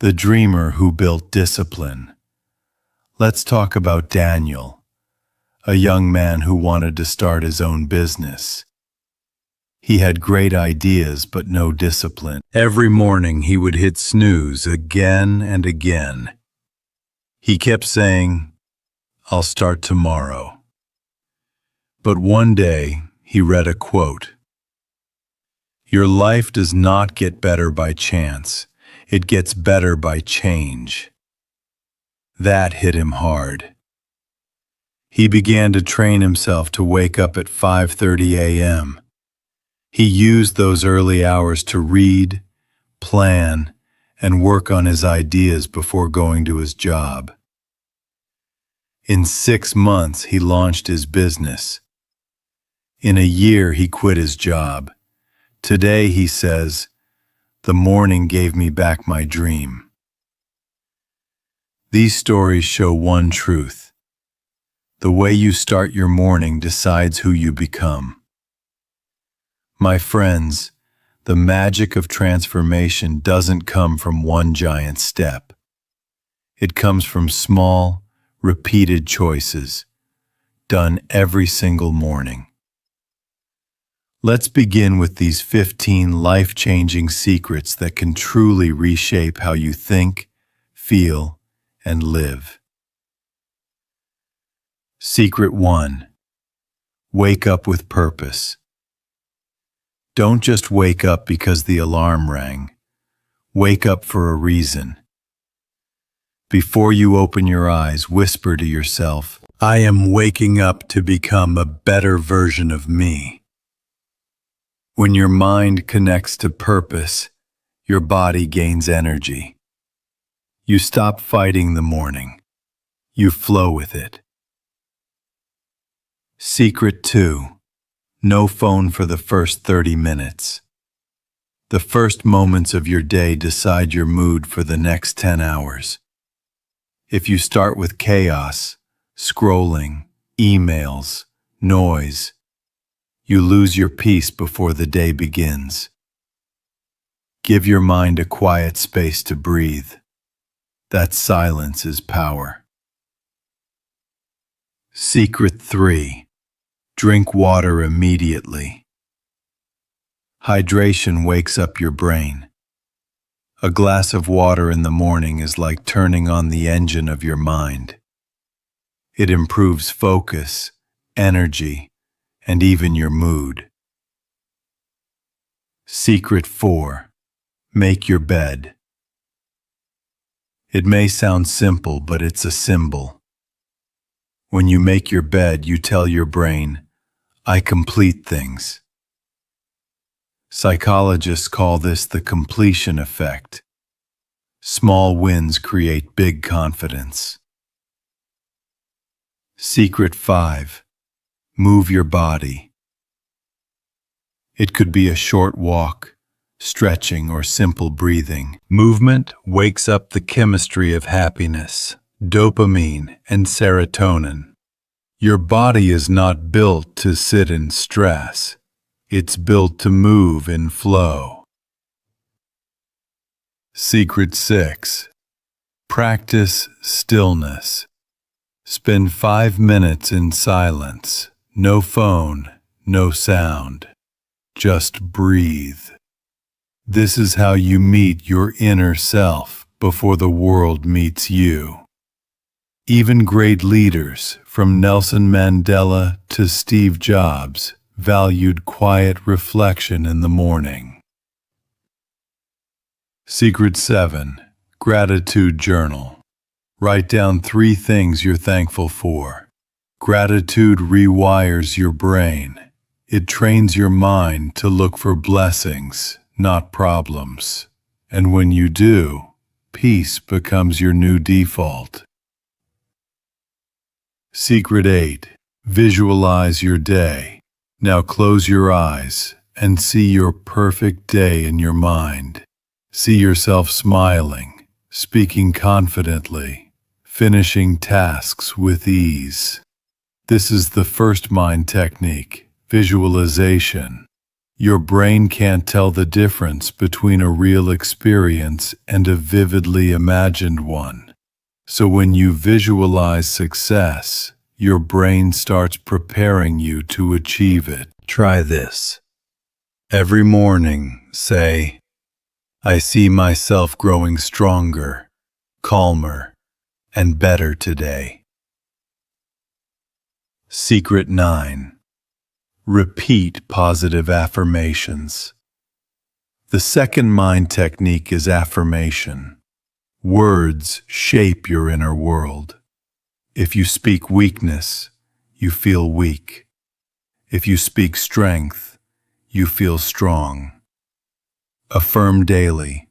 The Dreamer Who Built Discipline. Let's talk about Daniel, a young man who wanted to start his own business. He had great ideas but no discipline. Every morning he would hit snooze again and again. He kept saying, "I'll start tomorrow." But one day he read a quote: "Your life does not get better by chance. It gets better by change." That hit him hard. He began to train himself to wake up at 5:30 a.m. He used those early hours to read, plan, and work on his ideas before going to his job. In 6 months, he launched his business. In a year, he quit his job. Today, he says, "The morning gave me back my dream." These stories show one truth: the way you start your morning decides who you become. My friends, the magic of transformation doesn't come from one giant step. It comes from small, repeated choices, done every single morning. Let's begin with these 15 life-changing secrets that can truly reshape how you think, feel, and live. Secret 1. Wake up with purpose. Don't just wake up because the alarm rang. Wake up for a reason. Before you open your eyes, whisper to yourself, "I am waking up to become a better version of me." When your mind connects to purpose, your body gains energy. You stop fighting the morning. You flow with it. Secret 2. No phone for the first 30 minutes. The first moments of your day decide your mood for the next 10 hours. If you start with chaos, scrolling, emails, noise, you lose your peace before the day begins. Give your mind a quiet space to breathe. That silence is power. Secret 3. Drink water immediately. Hydration wakes up your brain. A glass of water in the morning is like turning on the engine of your mind. It improves focus, energy, and even your mood. Secret 4. Make your bed. It may sound simple, but it's a symbol. When you make your bed, you tell your brain, "I complete things." Psychologists call this the completion effect. Small wins create big confidence. Secret 5. Move your body. It could be a short walk, stretching, or simple breathing. Movement wakes up the chemistry of happiness, dopamine, and serotonin. Your body is not built to sit in stress. It's built to move in flow. Secret 6. Practice stillness. Spend 5 minutes in silence. No phone, no sound. Just breathe. This is how you meet your inner self before the world meets you. Even great leaders, from Nelson Mandela to Steve Jobs, valued quiet reflection in the morning. Secret 7. Gratitude journal. Write down 3 things you're thankful for. Gratitude rewires your brain. It trains your mind to look for blessings, not problems. And when you do, peace becomes your new default. Secret 8. Visualize your day. Now close your eyes and see your perfect day in your mind. See yourself smiling, speaking confidently, finishing tasks with ease. This is the first mind technique, visualization. Your brain can't tell the difference between a real experience and a vividly imagined one. So when you visualize success, your brain starts preparing you to achieve it. Try this. Every morning, say, I see myself growing stronger, calmer, and better today. Secret 9. Repeat positive affirmations. The second mind technique is affirmation. Words shape your inner world. If you speak weakness, you feel weak. If you speak strength, you feel strong. Affirm daily,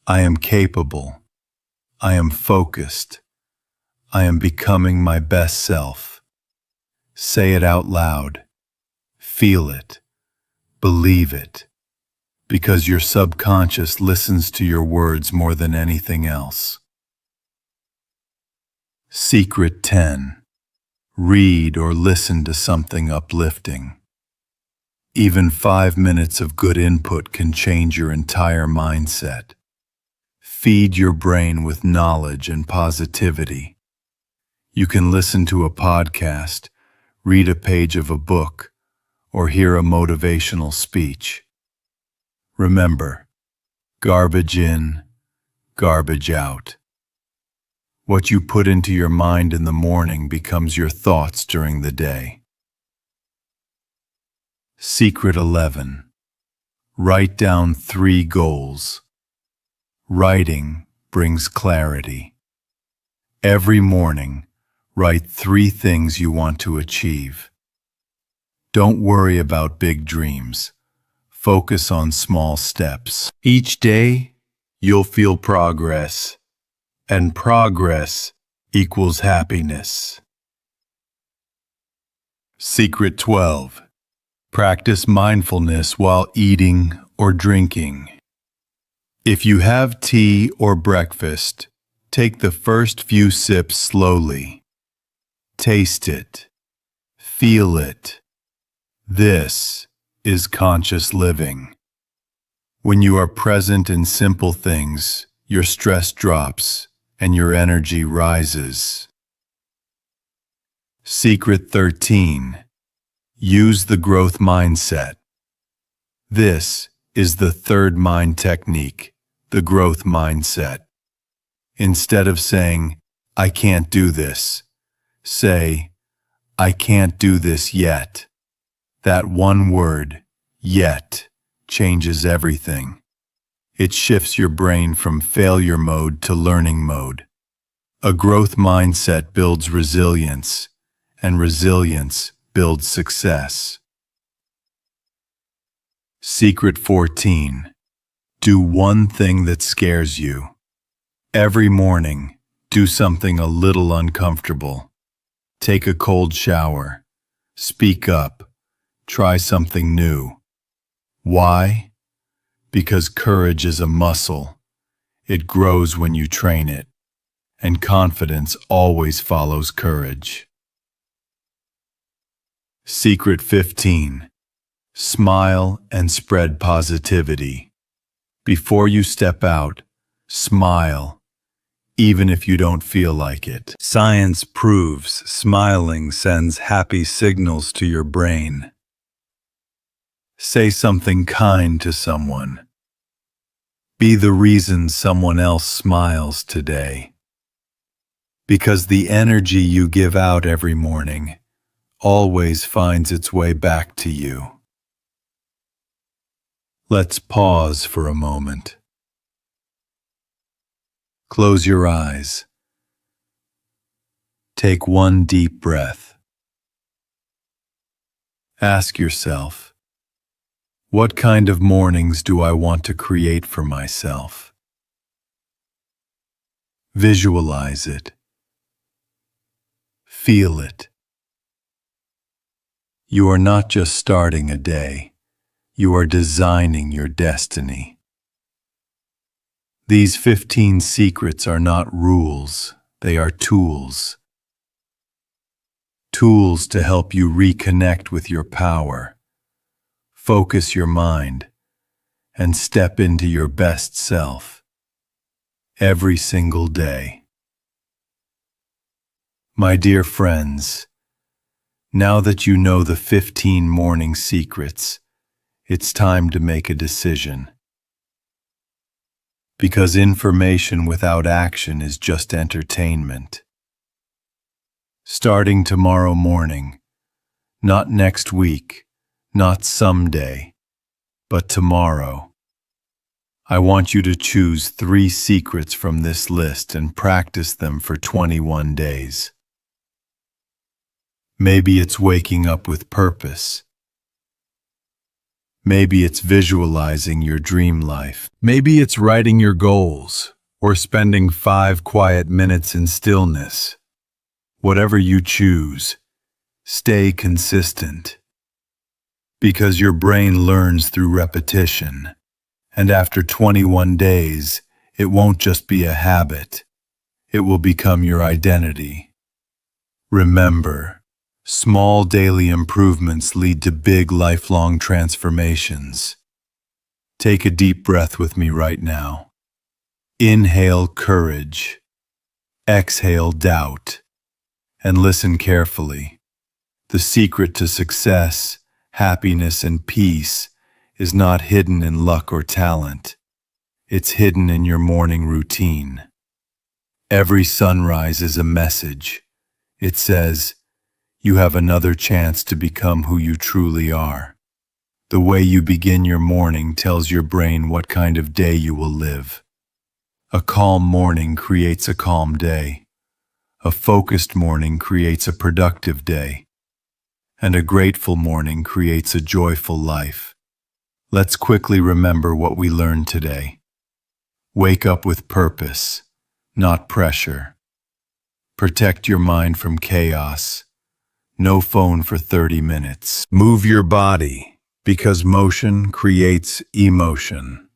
I am capable. I am focused. I am becoming my best self. Say it out loud. Feel it. Believe it. Because your subconscious listens to your words more than anything else. Secret 10. Read or listen to something uplifting. Even 5 minutes of good input can change your entire mindset. Feed your brain with knowledge and positivity. You can listen to a podcast, read a page of a book, or hear a motivational speech. Remember, garbage in, garbage out. What you put into your mind in the morning becomes your thoughts during the day. Secret 11. Write down 3 goals. Writing brings clarity. Every morning, write 3 things you want to achieve. Don't worry about big dreams. Focus on small steps. Each day, you'll feel progress, and progress equals happiness. Secret 12. Practice mindfulness while eating or drinking. If you have tea or breakfast, take the first few sips slowly. Taste it. Feel it. This is conscious living. When you are present in simple things, your stress drops and your energy rises. Secret 13. Use the growth mindset. This is the third mind technique, the growth mindset. Instead of saying, I can't do this, say, I can't do this yet. That one word, yet, changes everything. It shifts your brain from failure mode to learning mode. A growth mindset builds resilience, and resilience builds success. Secret 14. Do one thing that scares you. Every morning, do something a little uncomfortable. Take a cold shower. Speak up. Try something new. Why? because courage is a muscle. It grows when you train it, and confidence always follows courage. Secret 15. Smile and spread positivity. Before you step out, smile, even if you don't feel like it. Science proves smiling sends happy signals to your brain. Say something kind to someone. Be the reason someone else smiles today. Because the energy you give out every morning always finds its way back to you. Let's pause for a moment. Close your eyes. Take one deep breath. Ask yourself, what kind of mornings do I want to create for myself? Visualize it. Feel it. You are not just starting a day, you are designing your destiny. These 15 secrets are not rules, they are tools. Tools to help you reconnect with your power, focus your mind, and step into your best self every single day. My dear friends, now that you know the 15 morning secrets, it's time to make a decision. Because information without action is just entertainment. Starting tomorrow morning, not next week, not someday, but tomorrow, I want you to choose 3 secrets from this list and practice them for 21 days. Maybe it's waking up with purpose. Maybe it's visualizing your dream life. Maybe it's writing your goals or spending 5 quiet minutes in stillness. Whatever you choose, stay consistent. Because your brain learns through repetition, and after 21 days, it won't just be a habit. It will become your identity. Remember, small daily improvements lead to big lifelong transformations. Take a deep breath with me right now. Inhale courage. Exhale doubt. And listen carefully. The secret to success, happiness, and peace is not hidden in luck or talent. It's hidden in your morning routine. Every sunrise is a message. It says, you have another chance to become who you truly are. The way you begin your morning tells your brain what kind of day you will live. A calm morning creates a calm day. A focused morning creates a productive day. And a grateful morning creates a joyful life. Let's quickly remember what we learned today. Wake up with purpose, not pressure. Protect your mind from chaos. No phone for 30 minutes. Move your body, because motion creates emotion.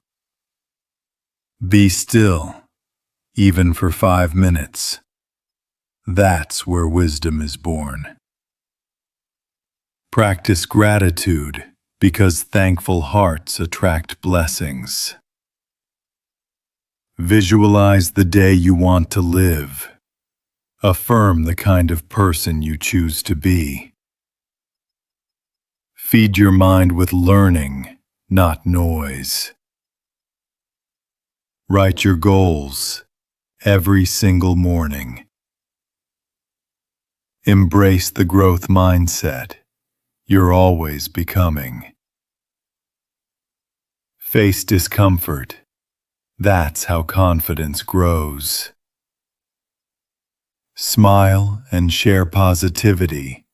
Be still, even for 5 minutes. That's where wisdom is born. Practice gratitude, because thankful hearts attract blessings. Visualize the day you want to live. Affirm the kind of person you choose to be. Feed your mind with learning, not noise. Write your goals every single morning. Embrace the growth mindset. You're always becoming. Face discomfort. That's how confidence grows. Smile and share positivity.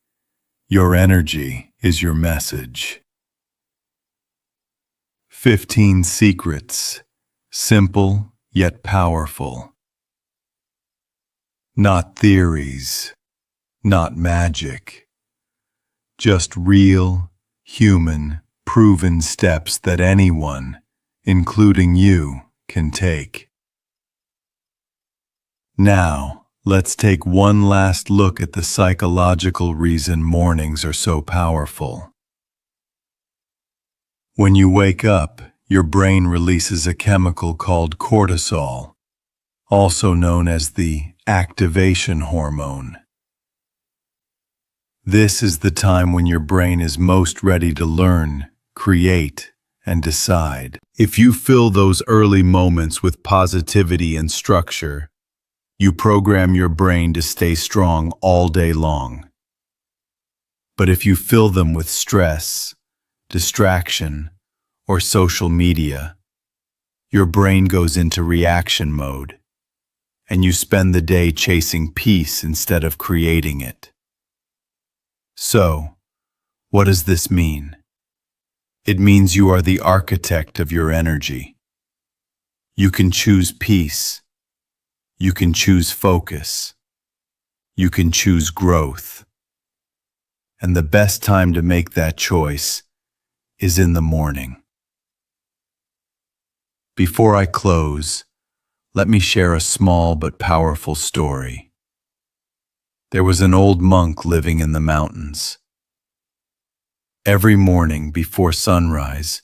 Your energy is your message. 15 secrets, simple yet powerful. Not theories, not magic. Just real, human, proven steps that anyone, including you, can take. Now, let's take one last look at the psychological reason mornings are so powerful. When you wake up, your brain releases a chemical called cortisol, also known as the activation hormone. This is the time when your brain is most ready to learn, create, and decide. If you fill those early moments with positivity and structure, you program your brain to stay strong all day long. But if you fill them with stress, distraction, or social media, your brain goes into reaction mode, and you spend the day chasing peace instead of creating it. So, what does this mean? It means you are the architect of your energy. You can choose peace. You can choose focus. You can choose growth. And the best time to make that choice is in the morning. Before I close, let me share a small but powerful story. There was an old monk living in the mountains. Every morning before sunrise,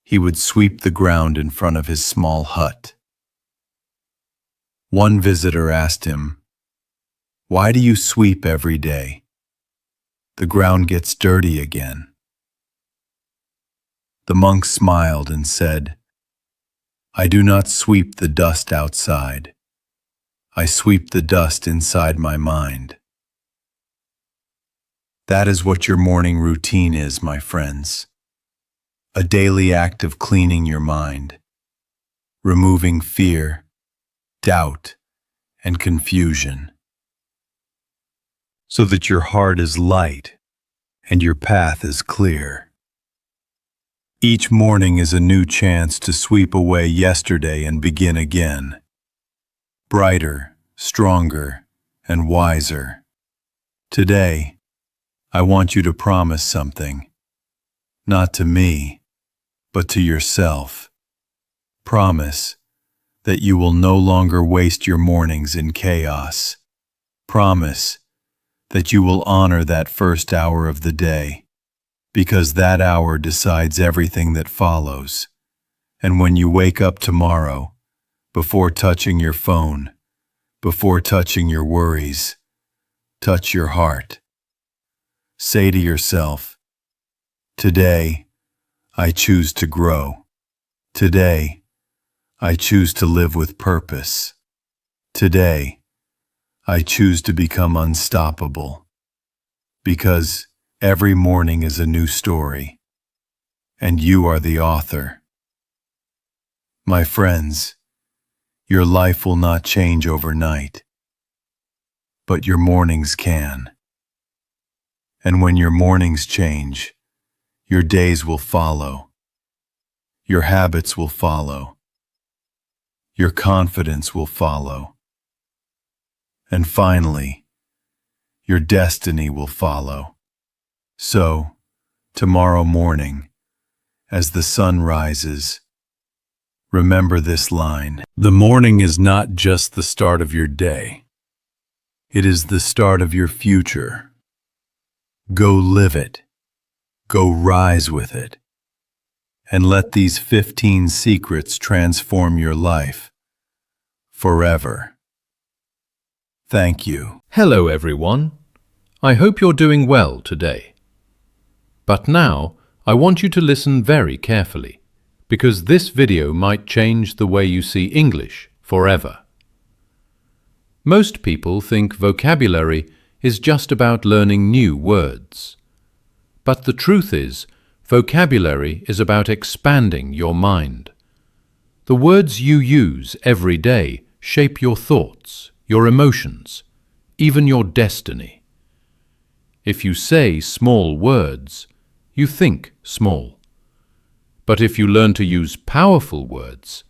he would sweep the ground in front of his small hut. One visitor asked him, "Why do you sweep every day? The ground gets dirty again." The monk smiled and said, "I do not sweep the dust outside. I sweep the dust inside my mind." That is what your morning routine is, my friends. A daily act of cleaning your mind, removing fear, doubt, and confusion, so that your heart is light and your path is clear. Each morning is a new chance to sweep away yesterday and begin again, brighter, stronger, and wiser. Today, I want you to promise something, not to me, but to yourself. Promise that you will no longer waste your mornings in chaos. Promise that you will honor that first hour of the day, because that hour decides everything that follows. And when you wake up tomorrow, before touching your phone, before touching your worries, touch your heart. Say to yourself, "Today, I choose to grow. Today, I choose to live with purpose. Today, I choose to become unstoppable." Because every morning is a new story, and you are the author. My friends, your life will not change overnight, but your mornings can. And when your mornings change, your days will follow. Your habits will follow. Your confidence will follow. And finally, your destiny will follow. So, tomorrow morning, as the sun rises, remember this line: the morning is not just the start of your day. It is the start of your future. Go live it. Go rise with it. And let these 15 secrets transform your life forever. Thank you. Hello everyone. I hope you're doing well today. But now I want you to listen very carefully, because this video might change the way you see English forever. Most people think vocabulary is just about learning new words. But the truth is, vocabulary is about expanding your mind. The words you use every day shape your thoughts, your emotions, even your destiny. If you say small words, you think small. But if you learn to use powerful words,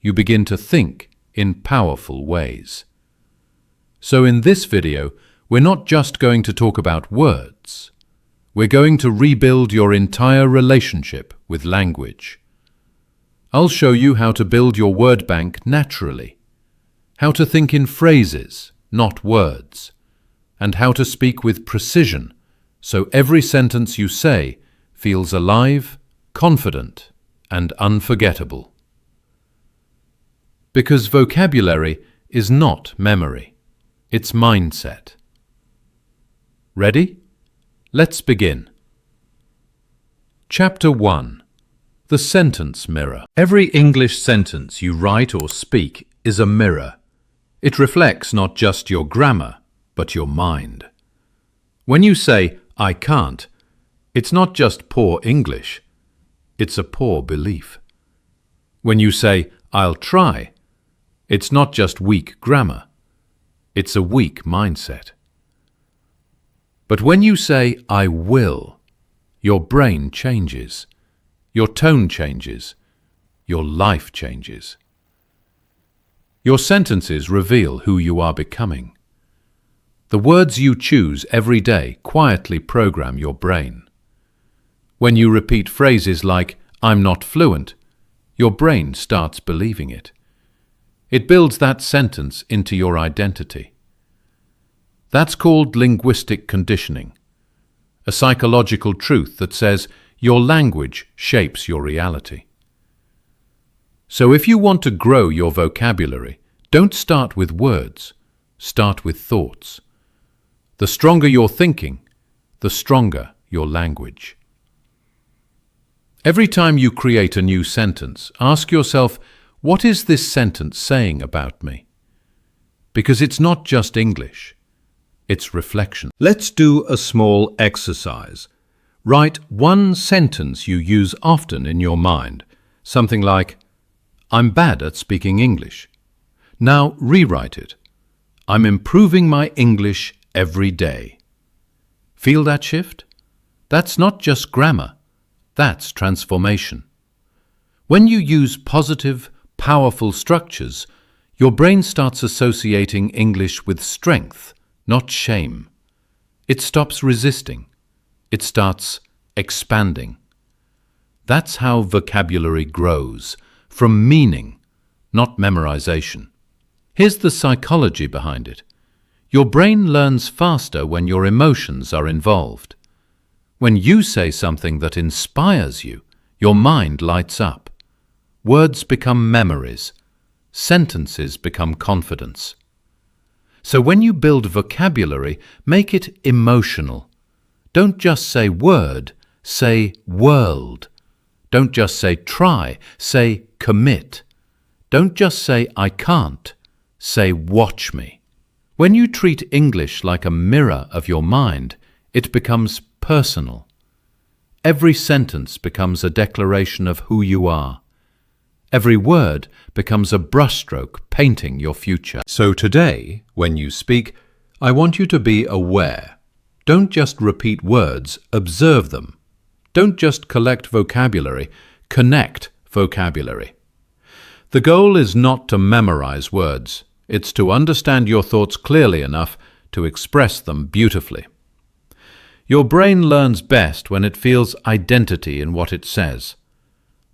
you begin to think in powerful ways. So in this video, we're not just going to talk about words. We're going to rebuild your entire relationship with language. I'll show you how to build your word bank naturally, how to think in phrases, not words, and how to speak with precision so every sentence you say feels alive, confident, and unforgettable. Because vocabulary is not memory, it's mindset. Ready? Let's begin. Chapter 1. The Sentence Mirror. Every English sentence you write or speak is a mirror. It reflects not just your grammar, but your mind. When you say, "I can't," it's not just poor English, it's a poor belief. When you say, "I'll try," it's not just weak grammar, it's a weak mindset. But when you say, "I will," your brain changes, your tone changes, your life changes. Your sentences reveal who you are becoming. The words you choose every day quietly program your brain. When you repeat phrases like, "I'm not fluent," your brain starts believing it. It builds that sentence into your identity. That's called linguistic conditioning, a psychological truth that says your language shapes your reality. So if you want to grow your vocabulary, don't start with words, start with thoughts. The stronger your thinking, the stronger your language. Every time you create a new sentence, ask yourself, what is this sentence saying about me? Because it's not just English, it's reflection. Let's do a small exercise. Write one sentence you use often in your mind, something like, "I'm bad at speaking English." Now rewrite it. "I'm improving my English every day." Feel that shift? That's not just grammar, that's transformation. When you use positive, powerful structures, your brain starts associating English with strength, not shame. It stops resisting. It starts expanding. That's how vocabulary grows, from meaning, not memorization. Here's the psychology behind it. Your brain learns faster when your emotions are involved. When you say something that inspires you, your mind lights up. Words become memories. Sentences become confidence. So when you build vocabulary, make it emotional. Don't just say word, say world. Don't just say try, say commit. Don't just say I can't, say watch me. When you treat English like a mirror of your mind, it becomes personal. Every sentence becomes a declaration of who you are. Every word becomes a brushstroke painting your future. So today, when you speak, I want you to be aware. Don't just repeat words, observe them. Don't just collect vocabulary, connect vocabulary. The goal is not to memorize words. It's to understand your thoughts clearly enough to express them beautifully. Your brain learns best when it feels identity in what it says.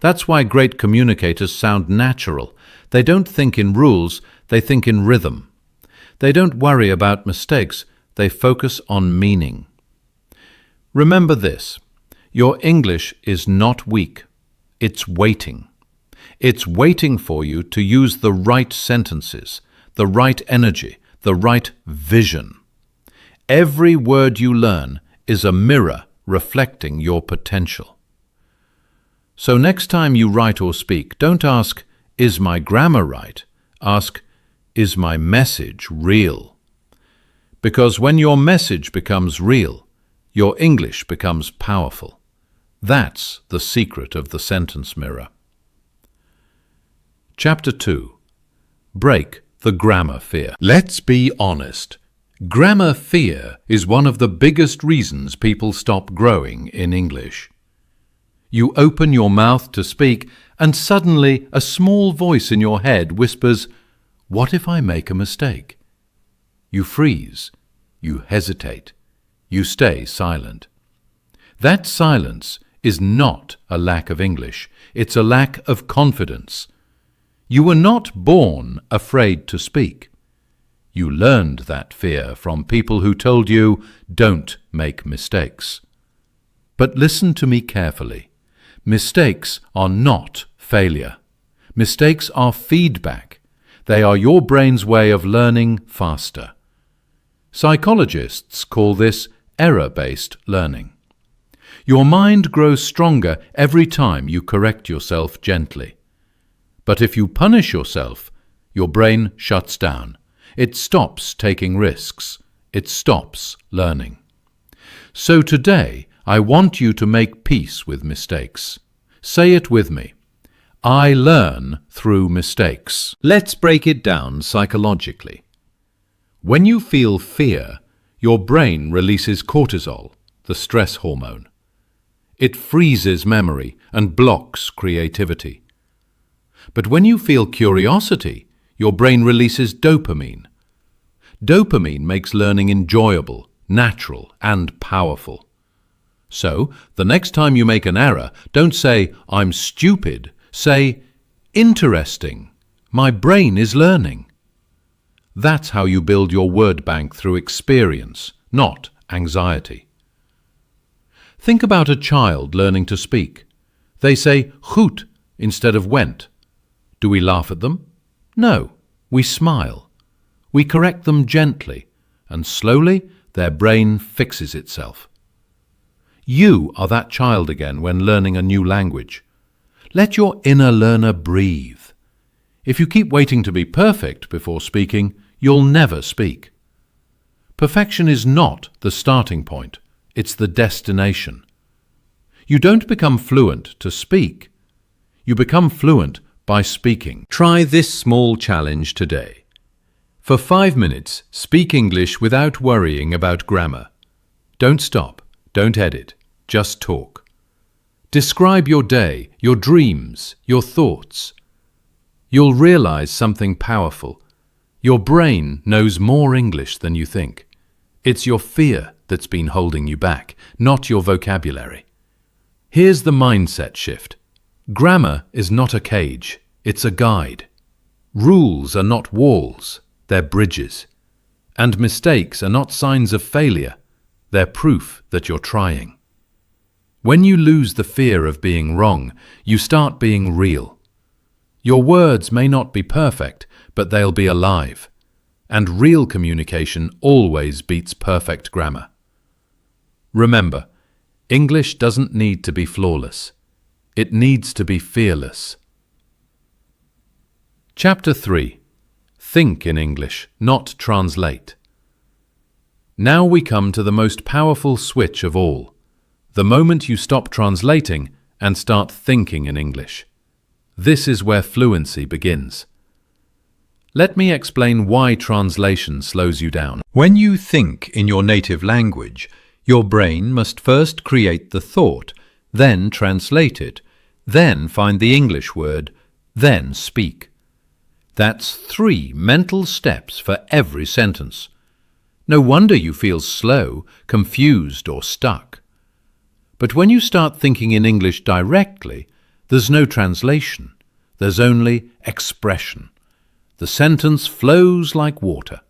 That's why great communicators sound natural. They don't think in rules, they think in rhythm. They don't worry about mistakes, they focus on meaning. Remember this, your English is not weak, it's waiting. It's waiting for you to use the right sentences, the right energy, the right vision. Every word you learn is a mirror reflecting your potential. So next time you write or speak, don't ask, "Is my grammar right?" Ask, "Is my message real?" Because when your message becomes real, your English becomes powerful. That's the secret of the sentence mirror. Chapter 2. Break the grammar fear. Let's be honest. Grammar fear is one of the biggest reasons people stop growing in English. You open your mouth to speak, and suddenly a small voice in your head whispers, "What if I make a mistake?" You freeze. You hesitate. You stay silent. That silence is not a lack of English. It's a lack of confidence. You were not born afraid to speak. You learned that fear from people who told you, don't make mistakes. But listen to me carefully. Mistakes are not failure. Mistakes are feedback. They are your brain's way of learning faster. Psychologists call this error-based learning. Your mind grows stronger every time you correct yourself gently. But if you punish yourself, your brain shuts down. It stops taking risks. It stops learning. So today, I want you to make peace with mistakes. Say it with me. I learn through mistakes. Let's break it down psychologically. When you feel fear, your brain releases cortisol, the stress hormone. It freezes memory and blocks creativity. But when you feel curiosity, your brain releases dopamine. Dopamine makes learning enjoyable, natural, and powerful. So, the next time you make an error, don't say, I'm stupid. Say, interesting. My brain is learning. That's how you build your word bank through experience, not anxiety. Think about a child learning to speak. They say goed instead of went. Do we laugh at them? No, we smile. We correct them gently, and slowly their brain fixes itself. You are that child again when learning a new language. Let your inner learner breathe. If you keep waiting to be perfect before speaking, you'll never speak. Perfection is not the starting point, it's the destination. You don't become fluent to speak. You become fluent by speaking. Try this small challenge today. For 5 minutes, speak English without worrying about grammar. Don't stop, don't edit, just talk. Describe your day, your dreams, your thoughts. You'll realize something powerful. Your brain knows more English than you think. It's your fear that's been holding you back, not your vocabulary. Here's the mindset shift. Grammar is not a cage, it's a guide. Rules are not walls, they're bridges. And mistakes are not signs of failure, they're proof that you're trying. When you lose the fear of being wrong, you start being real. Your words may not be perfect, but they'll be alive. And real communication always beats perfect grammar. Remember, English doesn't need to be flawless. It needs to be fearless. Chapter 3. Think in English, not translate. Now we come to the most powerful switch of all. The moment you stop translating and start thinking in English. This is where fluency begins. Let me explain why translation slows you down. When you think in your native language, your brain must first create the thought, then translate it, then find the English word, then speak. That's 3 mental steps for every sentence. No wonder you feel slow, confused, or stuck. But when you start thinking in English directly, there's no translation. There's only expression. The sentence flows like water.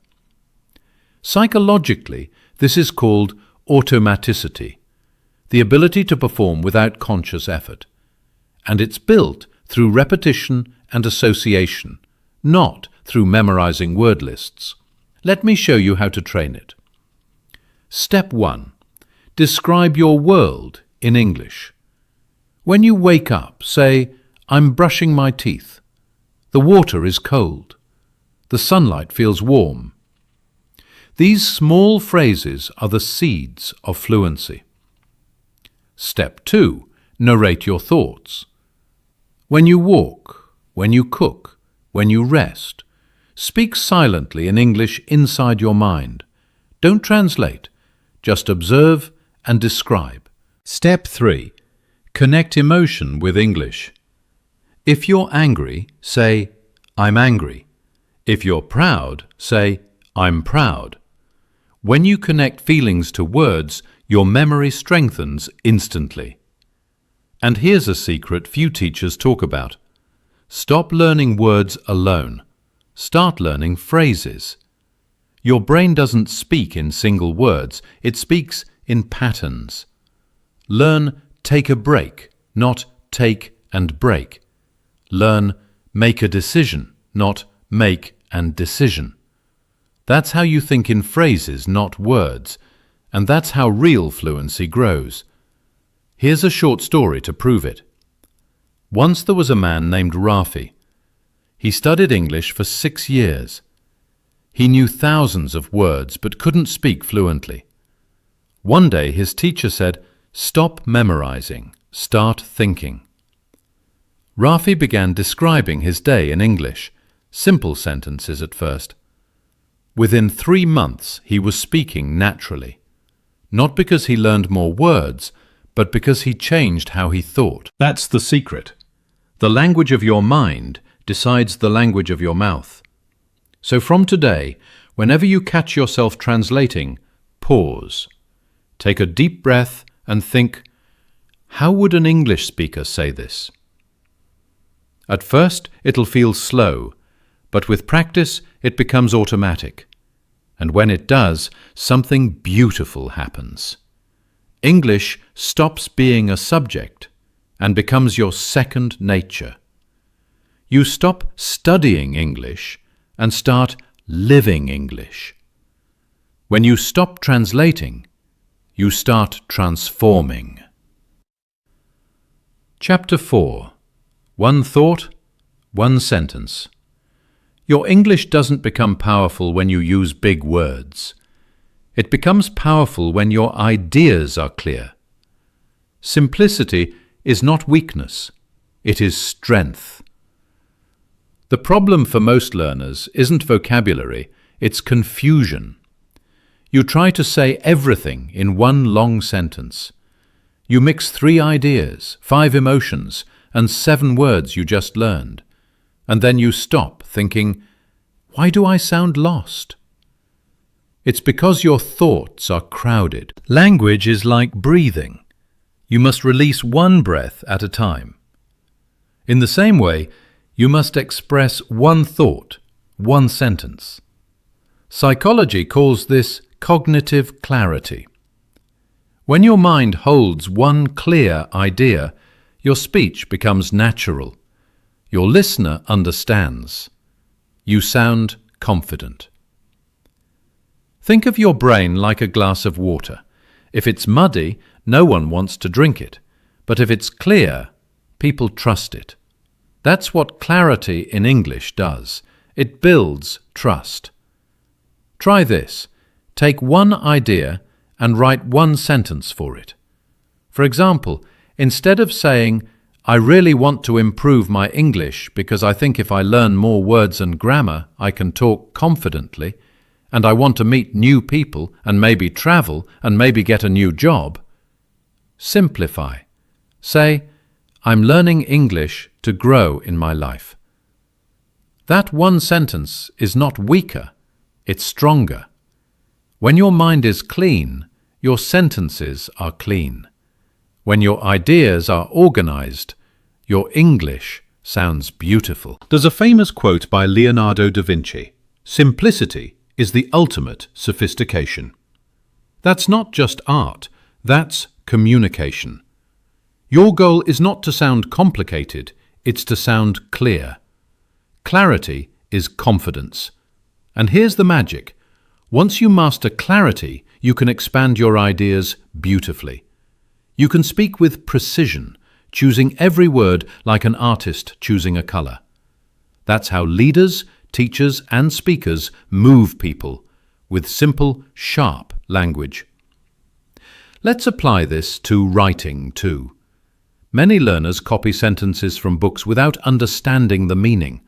Psychologically, this is called automaticity, the ability to perform without conscious effort. And it's built through repetition and association, not through memorizing word lists. Let me show you how to train it. Step 1. Describe your world in English. When you wake up, say, I'm brushing my teeth. The water is cold. The sunlight feels warm. These small phrases are the seeds of fluency. Step 2. Narrate your thoughts. When you walk, when you cook, when you rest, speak silently in English inside your mind. Don't translate, just observe and describe. Step 3. Connect emotion with English. If you're angry, say, I'm angry. If you're proud, say, I'm proud. When you connect feelings to words, your memory strengthens instantly. And here's a secret few teachers talk about. Stop learning words alone. Start learning phrases. Your brain doesn't speak in single words, it speaks in patterns. Learn take a break, not take and break. Learn make a decision, not make and decision. That's how you think in phrases, not words, and that's how real fluency grows. Here's a short story to prove it. Once there was a man named Rafi. He studied English for 6 years. He knew thousands of words but couldn't speak fluently. One day his teacher said, "Stop memorizing, start thinking." Rafi began describing his day in English, simple sentences at first. Within 3 months he was speaking naturally, not because he learned more words, but because he changed how he thought. That's the secret. The language of your mind decides the language of your mouth. So from today, whenever you catch yourself translating, pause. Take a deep breath and think, how would an English speaker say this? At first, it'll feel slow, but with practice, it becomes automatic. And when it does, something beautiful happens. English stops being a subject and becomes your second nature. You stop studying English and start living English. When you stop translating, you start transforming. Chapter 4. One thought, one sentence. Your English doesn't become powerful when you use big words. It becomes powerful when your ideas are clear. Simplicity is not weakness, it is strength. The problem for most learners isn't vocabulary, it's confusion. You try to say everything in one long sentence. You mix 3 ideas, 5 emotions, and 7 words you just learned. And then you stop thinking, why do I sound lost? It's because your thoughts are crowded. Language is like breathing. You must release one breath at a time. In the same way, you must express one thought, one sentence. Psychology calls this cognitive clarity. When your mind holds one clear idea, your speech becomes natural. Your listener understands. You sound confident. Think of your brain like a glass of water. If it's muddy, no one wants to drink it. But if it's clear, people trust it. That's what clarity in English does. It builds trust. Try this. Take one idea and write one sentence for it. For example, instead of saying, I really want to improve my English because I think if I learn more words and grammar, I can talk confidently, and I want to meet new people and maybe travel and maybe get a new job. Simplify. Say, I'm learning English to grow in my life. That one sentence is not weaker, it's stronger. When your mind is clean, your sentences are clean. When your ideas are organized, your English sounds beautiful. There's a famous quote by Leonardo da Vinci. Simplicity is the ultimate sophistication. That's not just art, that's communication. Your goal is not to sound complicated, it's to sound clear. Clarity is confidence. And here's the magic. Once you master clarity, you can expand your ideas beautifully. You can speak with precision, choosing every word like an artist choosing a color. That's how leaders, teachers, and speakers move people with simple, sharp language. Let's apply this to writing too. Many learners copy sentences from books without understanding the meaning.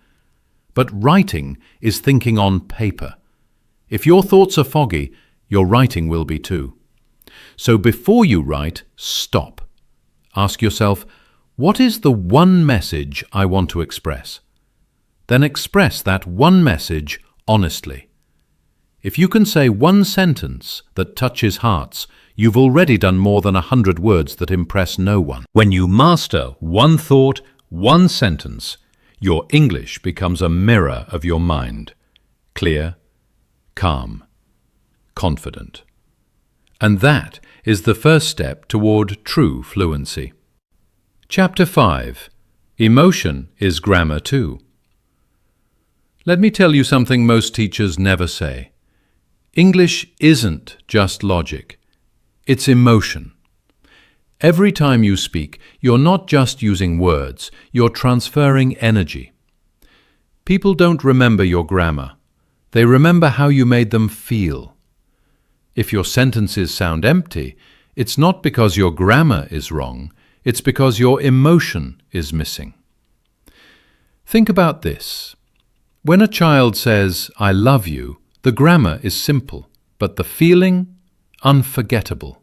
But writing is thinking on paper. If your thoughts are foggy, your writing will be too. So before you write, stop. Ask yourself, what is the one message I want to express? Then express that one message honestly. If you can say one sentence that touches hearts, you've already done more than 100 words that impress no one. When you master one thought, one sentence, your English becomes a mirror of your mind. Clear, calm, confident. And that is the first step toward true fluency. Chapter 5. Emotion is grammar too. Let me tell you something most teachers never say. English isn't just logic. It's emotion. Every time you speak, you're not just using words, you're transferring energy. People don't remember your grammar. They remember how you made them feel. If your sentences sound empty, it's not because your grammar is wrong, it's because your emotion is missing. Think about this. When a child says, "I love you," the grammar is simple, but the feeling, unforgettable.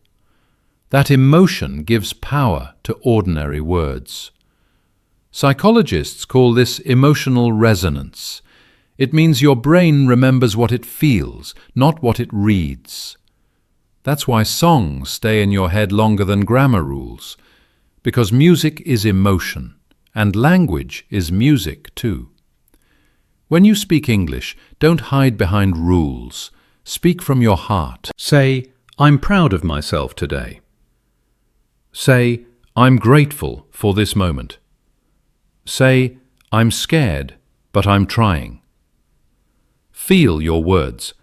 That emotion gives power to ordinary words. Psychologists call this emotional resonance. It means your brain remembers what it feels, not what it reads. That's why songs stay in your head longer than grammar rules, because music is emotion, and language is music too. When you speak English, don't hide behind rules. Speak from your heart. Say, "I'm proud of myself today." Say, "I'm grateful for this moment." Say, "I'm scared, but I'm trying." Feel your words.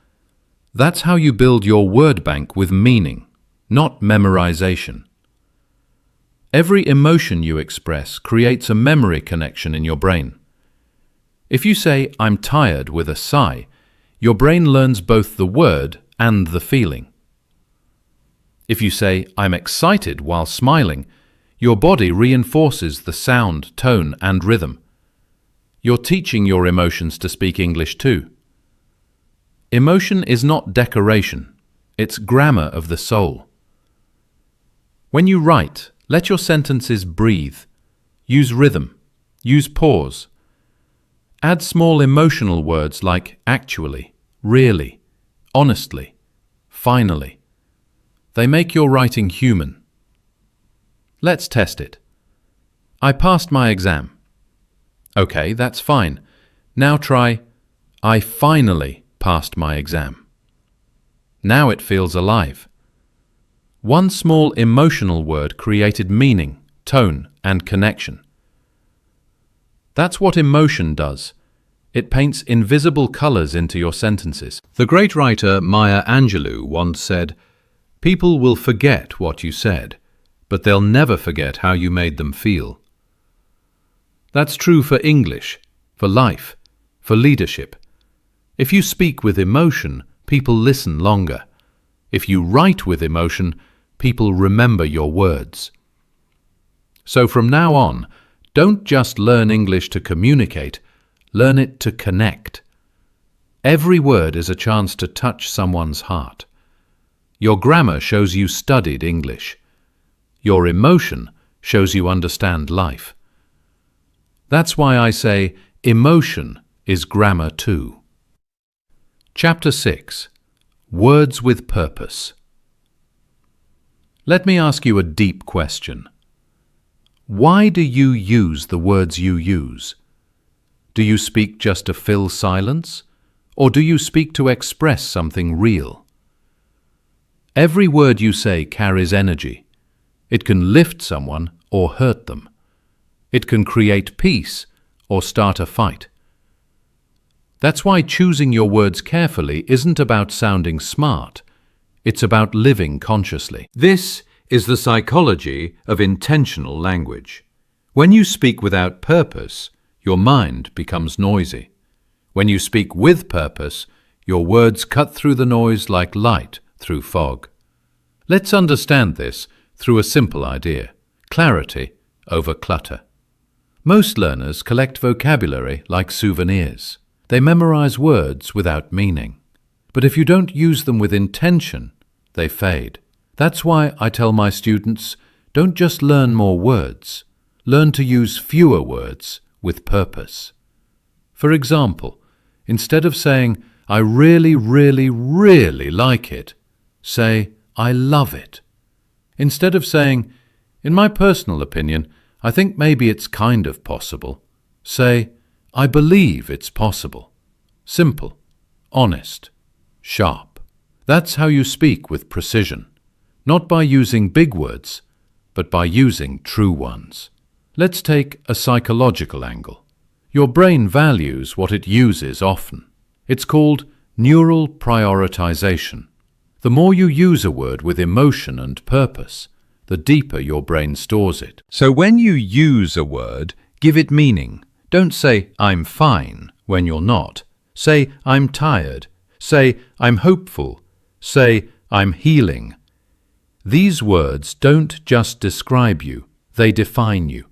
That's how you build your word bank with meaning, not memorization. Every emotion you express creates a memory connection in your brain. If you say, "I'm tired" with a sigh, your brain learns both the word and the feeling. If you say, "I'm excited" while smiling, your body reinforces the sound, tone, and rhythm. You're teaching your emotions to speak English too. Emotion is not decoration, it's grammar of the soul. When you write, let your sentences breathe. Use rhythm. Use pause. Add small emotional words like actually, really, honestly, finally. They make your writing human. Let's test it. I passed my exam. Okay, that's fine. Now try, I finally passed my exam. Now it feels alive. One small emotional word created meaning, tone, and connection. That's what emotion does. It paints invisible colors into your sentences. The great writer Maya Angelou once said, "People will forget what you said, but they'll never forget how you made them feel." That's true for English, for life, for leadership. If you speak with emotion, people listen longer. If you write with emotion, people remember your words. So from now on, don't just learn English to communicate, learn it to connect. Every word is a chance to touch someone's heart. Your grammar shows you studied English. Your emotion shows you understand life. That's why I say emotion is grammar too. Chapter 6. Words with Purpose. Let me ask you a deep question. Why do you use the words you use? Do you speak just to fill silence? Or do you speak to express something real? Every word you say carries energy. It can lift someone or hurt them. It can create peace or start a fight. That's why choosing your words carefully isn't about sounding smart. It's about living consciously. This is the psychology of intentional language. When you speak without purpose, your mind becomes noisy. When you speak with purpose, your words cut through the noise like light through fog. Let's understand this through a simple idea: clarity over clutter. Most learners collect vocabulary like souvenirs. They memorize words without meaning. But if you don't use them with intention, they fade. That's why I tell my students, don't just learn more words. Learn to use fewer words with purpose. For example, instead of saying, "I really, really, really like it," say, I love it. Instead of saying, in my personal opinion, I think maybe it's kind of possible, say, I believe it's possible. Simple, honest, sharp. That's how you speak with precision, not by using big words, but by using true ones. Let's take a psychological angle. Your brain values what it uses often. It's called neural prioritization. The more you use a word with emotion and purpose, the deeper your brain stores it. So when you use a word, give it meaning. Don't say, I'm fine, when you're not. Say, I'm tired. Say, I'm hopeful. Say, I'm healing. These words don't just describe you, they define you.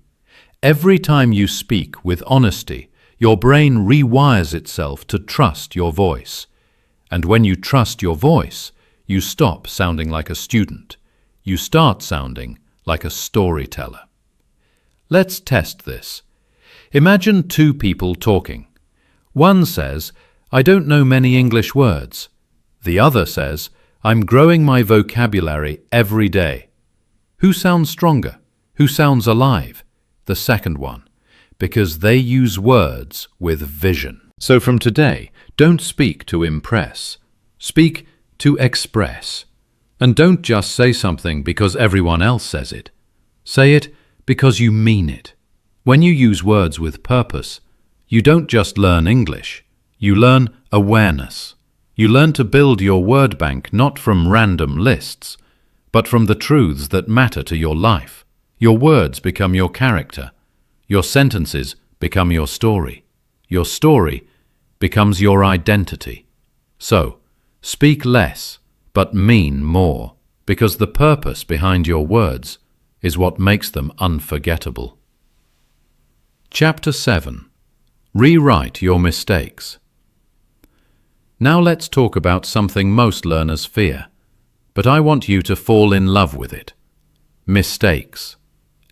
Every time you speak with honesty, your brain rewires itself to trust your voice. And when you trust your voice, you stop sounding like a student. You start sounding like a storyteller. Let's test this. Imagine two people talking. One says, I don't know many English words. The other says, I'm growing my vocabulary every day. Who sounds stronger? Who sounds alive? The second one, because they use words with vision. So from today, don't speak to impress. Speak to express. And don't just say something because everyone else says it. Say it because you mean it. When you use words with purpose, you don't just learn English, you learn awareness. You learn to build your word bank not from random lists, but from the truths that matter to your life. Your words become your character. Your sentences become your story. Your story becomes your identity. So, speak less, but mean more, because the purpose behind your words is what makes them unforgettable. Chapter 7. Rewrite your mistakes. Now let's talk about something most learners fear, but I want you to fall in love with it. Mistakes.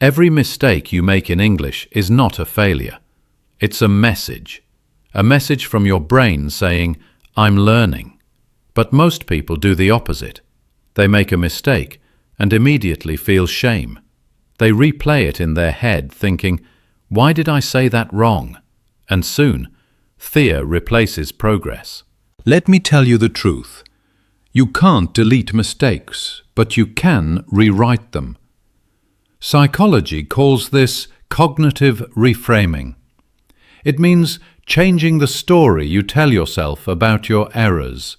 Every mistake you make in English is not a failure. It's a message from your brain saying, I'm learning. But most people do the opposite. They make a mistake and immediately feel shame. They replay it in their head thinking, why did I say that wrong? And soon, fear replaces progress. Let me tell you the truth. You can't delete mistakes, but you can rewrite them. Psychology calls this cognitive reframing. It means changing the story you tell yourself about your errors.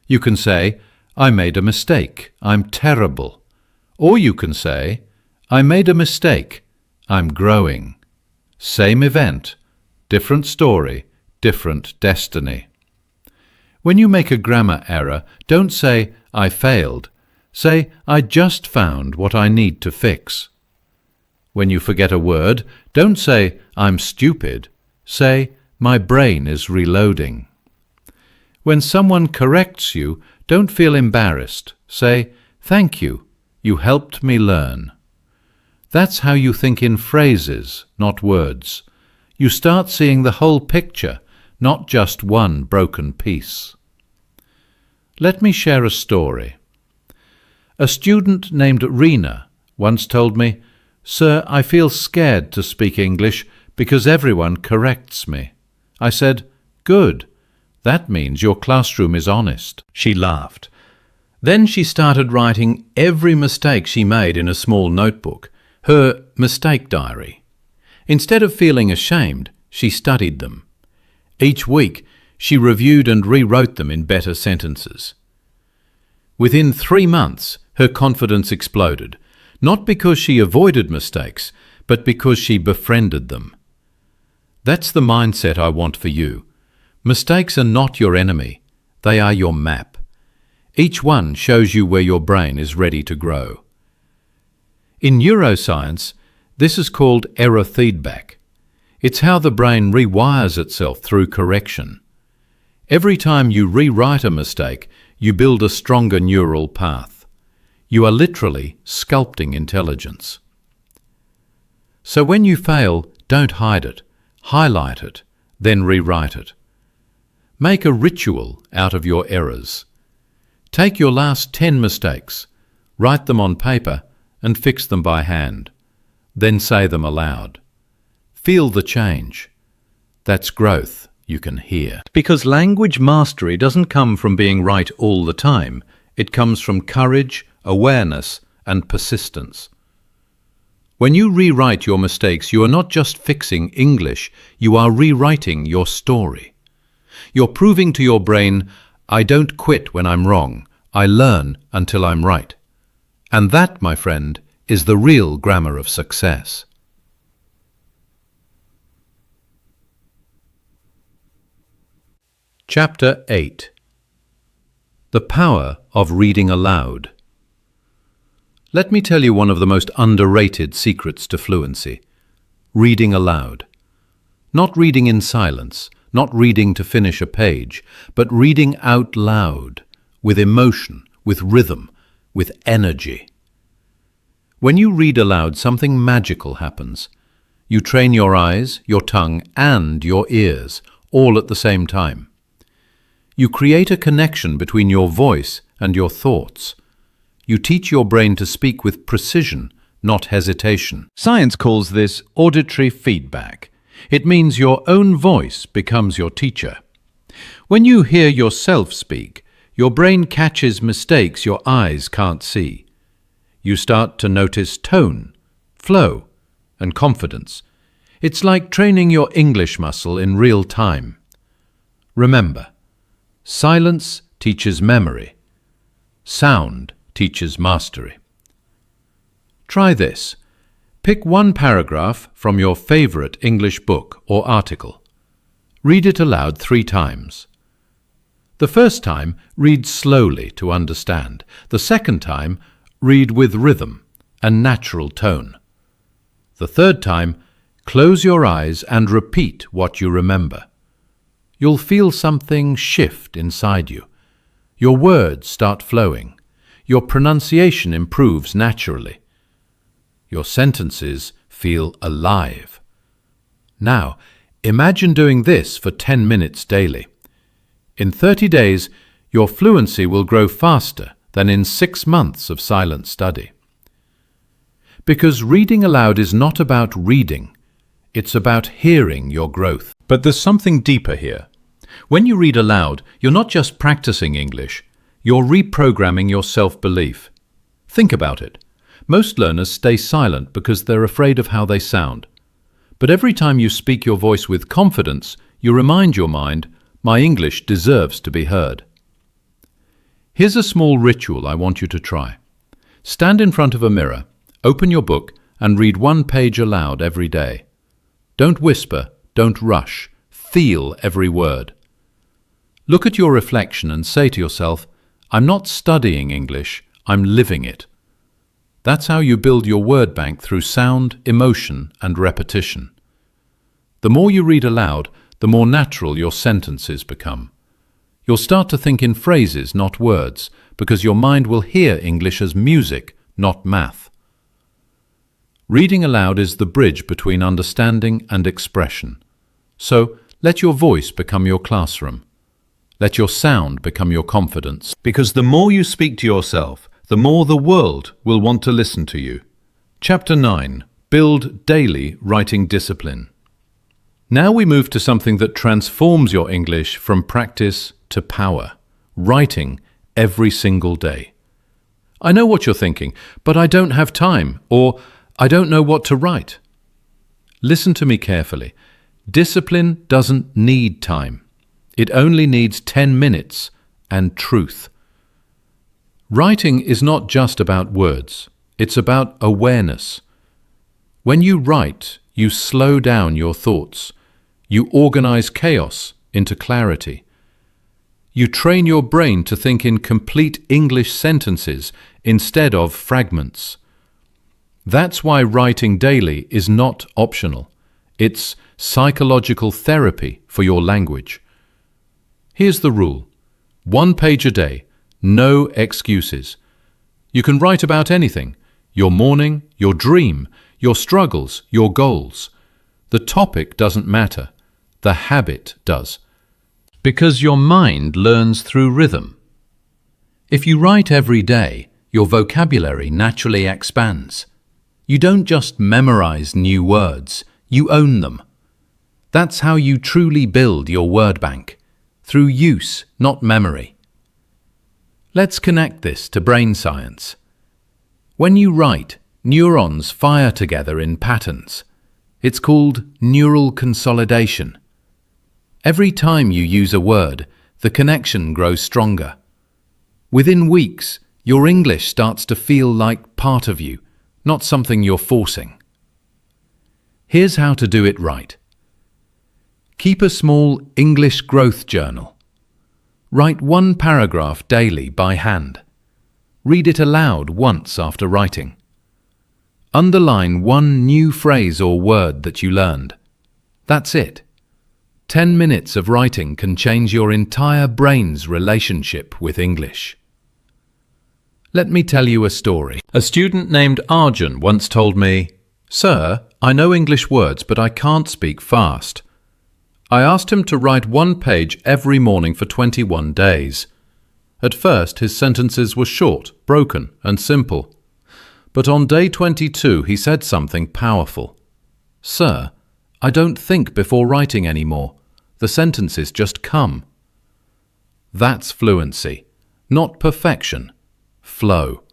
You can say, I made a mistake, I'm terrible. Or you can say, I made a mistake, I'm growing. Same event, different story, different destiny. When you make a grammar error, don't say, I failed. Say, I just found what I need to fix. When you forget a word, don't say, I'm stupid. Say, my brain is reloading. When someone corrects you, don't feel embarrassed. Say, thank you, you helped me learn. That's how you think in phrases, not words. You start seeing the whole picture, not just one broken piece. Let me share a story. A student named Rena once told me, Sir, I feel scared to speak English because everyone corrects me. I said, Good. That means your classroom is honest. She laughed. Then she started writing every mistake she made in a small notebook, her mistake diary. Instead of feeling ashamed, she studied them. Each week, she reviewed and rewrote them in better sentences. Within 3 months, her confidence exploded, not because she avoided mistakes, but because she befriended them. That's the mindset I want for you. Mistakes are not your enemy, they are your map. Each one shows you where your brain is ready to grow. In neuroscience, this is called error feedback. It's how the brain rewires itself through correction. Every time you rewrite a mistake, you build a stronger neural path. You are literally sculpting intelligence. So when you fail, don't hide it. Highlight it, then rewrite it. Make a ritual out of your errors. Take your last 10 mistakes, write them on paper, and fix them by hand. Then say them aloud. Feel the change. That's growth you can hear. Because language mastery doesn't come from being right all the time. It comes from courage, awareness, and persistence. When you rewrite your mistakes, you are not just fixing English, you are rewriting your story. You're proving to your brain, I don't quit when I'm wrong, I learn until I'm right. And that, my friend, is the real grammar of success. Chapter 8. The Power of Reading Aloud. Let me tell you one of the most underrated secrets to fluency. Reading aloud. Not reading in silence, not reading to finish a page, but reading out loud, with emotion, with rhythm, with energy. When you read aloud, something magical happens. You train your eyes, your tongue, and your ears, all at the same time. You create a connection between your voice and your thoughts. You teach your brain to speak with precision, not hesitation. Science calls this auditory feedback. It means your own voice becomes your teacher. When you hear yourself speak, your brain catches mistakes your eyes can't see. You start to notice tone, flow, and confidence. It's like training your English muscle in real time. Remember, silence teaches memory. Sound teaches mastery. Try this. Pick one paragraph from your favorite English book or article. Read it aloud 3 times. The first time, read slowly to understand. The second time, read with rhythm and natural tone. The third time, close your eyes and repeat what you remember. You'll feel something shift inside you. Your words start flowing. Your pronunciation improves naturally. Your sentences feel alive. Now, imagine doing this for 10 minutes daily. In 30 days, your fluency will grow faster than in 6 months of silent study. Because reading aloud is not about reading, it's about hearing your growth. But there's something deeper here. When you read aloud, you're not just practicing English, you're reprogramming your self-belief. Think about it. Most learners stay silent because they're afraid of how they sound. But every time you speak your voice with confidence, you remind your mind, my English deserves to be heard. Here's a small ritual I want you to try. Stand in front of a mirror, open your book, and read 1 page aloud every day. Don't whisper, don't rush, feel every word. Look at your reflection and say to yourself, I'm not studying English, I'm living it. That's how you build your word bank through sound, emotion, and repetition. The more you read aloud, the more natural your sentences become. You'll start to think in phrases, not words, because your mind will hear English as music, not math. Reading aloud is the bridge between understanding and expression. So, let your voice become your classroom. Let your sound become your confidence. Because the more you speak to yourself, the more the world will want to listen to you. Chapter 9. Build daily writing discipline. Now we move to something that transforms your English from practice to power. Writing every single day. I know what you're thinking, but I don't have time, or I don't know what to write. Listen to me carefully. Discipline doesn't need time. It only needs 10 minutes and truth. Writing is not just about words. It's about awareness. When you write, you slow down your thoughts. You organize chaos into clarity. You train your brain to think in complete English sentences instead of fragments. That's why writing daily is not optional. It's psychological therapy for your language. Here's the rule. 1 page a day. No excuses. You can write about anything. Your morning, your dream, your struggles, your goals. The topic doesn't matter. The habit does. Because your mind learns through rhythm. If you write every day, your vocabulary naturally expands. You don't just memorize new words, you own them. That's how you truly build your word bank, through use, not memory. Let's connect this to brain science. When you write, neurons fire together in patterns. It's called neural consolidation. Every time you use a word, the connection grows stronger. Within weeks, your English starts to feel like part of you, not something you're forcing. Here's how to do it right. Keep a small English growth journal. Write 1 paragraph daily by hand. Read it aloud once after writing. Underline 1 new phrase or word that you learned. That's it. 10 minutes of writing can change your entire brain's relationship with English. Let me tell you a story. A student named Arjun once told me, "Sir, I know English words, but I can't speak fast." I asked him to write 1 page every morning for 21 days. At first, his sentences were short, broken, and simple. But on day 22, he said something powerful. "Sir, I don't think before writing anymore. The sentences just come." That's fluency, not perfection. Flow.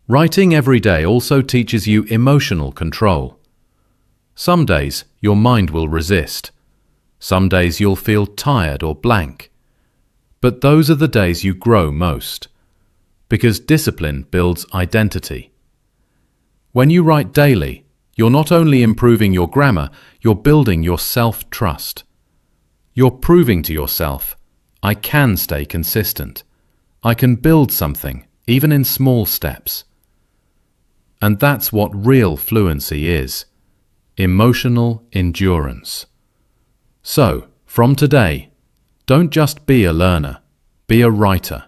Writing every day also teaches you emotional control. Some days your mind will resist. Some days you'll feel tired or blank. But those are the days you grow most, because discipline builds identity. When you write daily, you're not only improving your grammar, you're building your self-trust. You're proving to yourself, I can stay consistent. I can build something, even in small steps. And that's what real fluency is. Emotional endurance. So, from today, don't just be a learner, be a writer.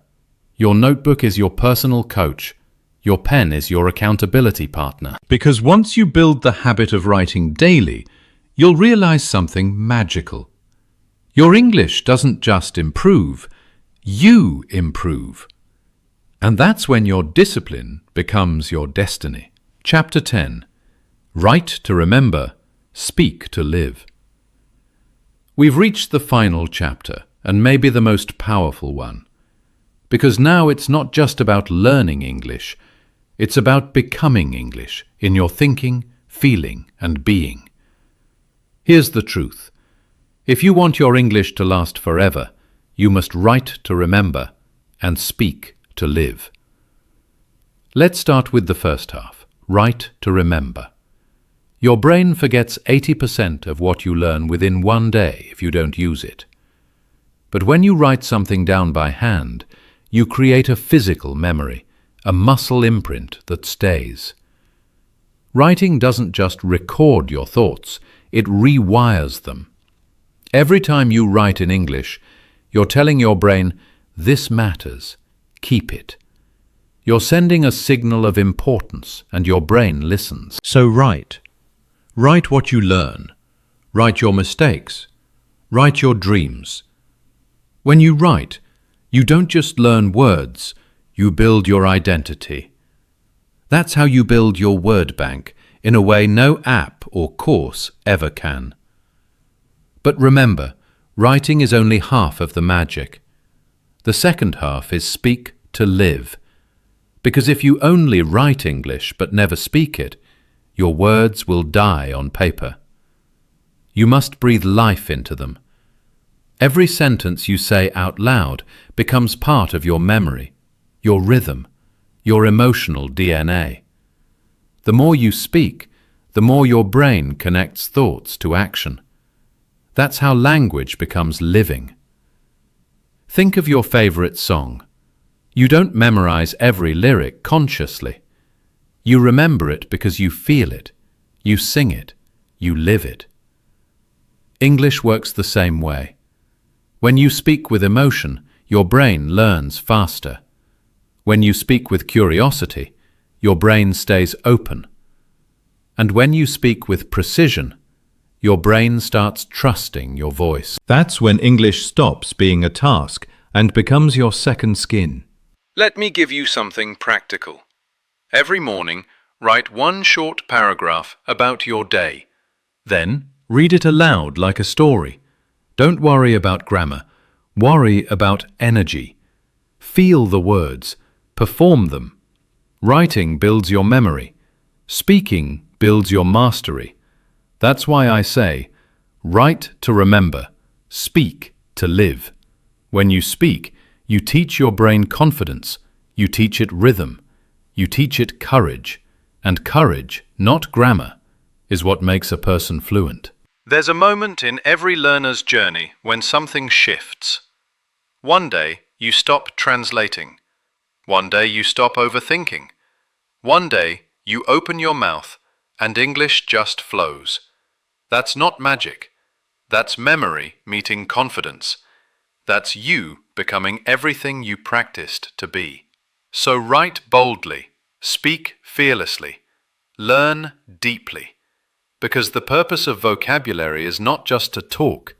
Your notebook is your personal coach. Your pen is your accountability partner. Because once you build the habit of writing daily, you'll realize something magical. Your English doesn't just improve, you improve. And that's when your discipline becomes your destiny. Chapter 10. Write to remember, speak to live. We've reached the final chapter, and maybe the most powerful one. Because now it's not just about learning English, it's about becoming English in your thinking, feeling, and being. Here's the truth. If you want your English to last forever, you must write to remember and speak to live. Let's start with the first half. Write to remember. Your brain forgets 80% of what you learn within 1 day if you don't use it. But when you write something down by hand, you create a physical memory, a muscle imprint that stays. Writing doesn't just record your thoughts, it rewires them. Every time you write in English, you're telling your brain, this matters, keep it. You're sending a signal of importance, and your brain listens. So write. Write what you learn. Write your mistakes. Write your dreams. When you write, you don't just learn words, you build your identity. That's how you build your word bank, in a way no app or course ever can. But remember, writing is only half of the magic. The second half is speak to live. Because if you only write English but never speak it, your words will die on paper. You must breathe life into them. Every sentence you say out loud becomes part of your memory, your rhythm, your emotional DNA. The more you speak, the more your brain connects thoughts to action. That's how language becomes living. Think of your favorite song. You don't memorize every lyric consciously. You remember it because you feel it, you sing it, you live it. English works the same way. When you speak with emotion, your brain learns faster. When you speak with curiosity, your brain stays open. And when you speak with precision, your brain starts trusting your voice. That's when English stops being a task and becomes your second skin. Let me give you something practical. Every morning, write one short paragraph about your day. Then, read it aloud like a story. Don't worry about grammar. Worry about energy. Feel the words. Perform them. Writing builds your memory. Speaking builds your mastery. That's why I say, write to remember, speak to live. When you speak, you teach your brain confidence, you teach it rhythm, you teach it courage, and courage, not grammar, is what makes a person fluent. There's a moment in every learner's journey when something shifts. One day, you stop translating. One day, you stop overthinking. One day, you open your mouth, and English just flows. That's not magic. That's memory meeting confidence. That's you becoming everything you practiced to be. So write boldly, speak fearlessly, learn deeply. Because the purpose of vocabulary is not just to talk,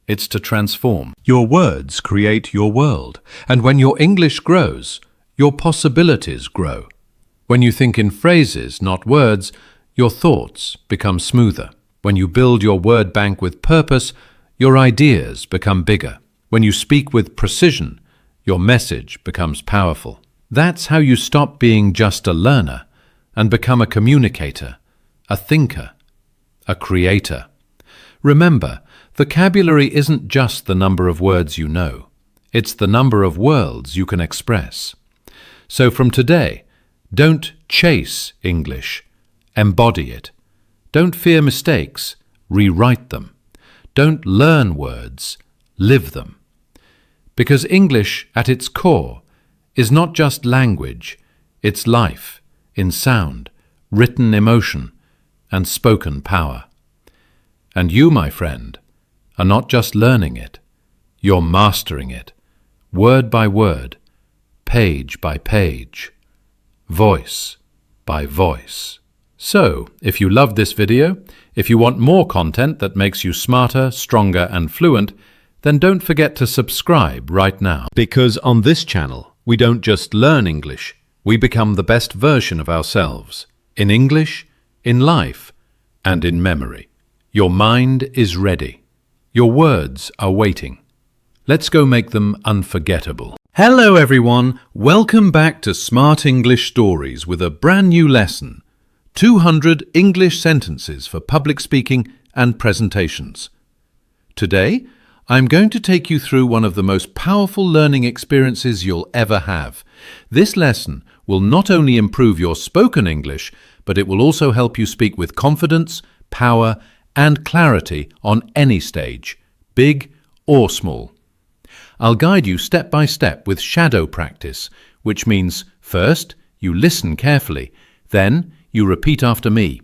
it's to transform. Your words create your world, and when your English grows, your possibilities grow. When you think in phrases, not words, your thoughts become smoother. When you build your word bank with purpose, your ideas become bigger. When you speak with precision, your message becomes powerful. That's how you stop being just a learner and become a communicator, a thinker, a creator. Remember, vocabulary isn't just the number of words you know. It's the number of worlds you can express. So from today, don't chase English, embody it. Don't fear mistakes, rewrite them. Don't learn words, live them. Because English, at its core, is not just language, it's life, in sound, written emotion, and spoken power. And you, my friend, are not just learning it, you're mastering it, word by word, page by page, voice by voice. So, if you loved this video, if you want more content that makes you smarter, stronger, and fluent, then don't forget to subscribe right now. Because on this channel, we don't just learn English, we become the best version of ourselves. In English, in life, and in memory. Your mind is ready. Your words are waiting. Let's go make them unforgettable. Hello everyone, welcome back to Smart English Stories with a brand new lesson. 200 English sentences for public speaking and presentations. Today, I'm going to take you through one of the most powerful learning experiences you'll ever have. This lesson will not only improve your spoken English, but it will also help you speak with confidence, power, and clarity on any stage, big or small. I'll guide you step by step with shadow practice, which means first you listen carefully, then you repeat after me.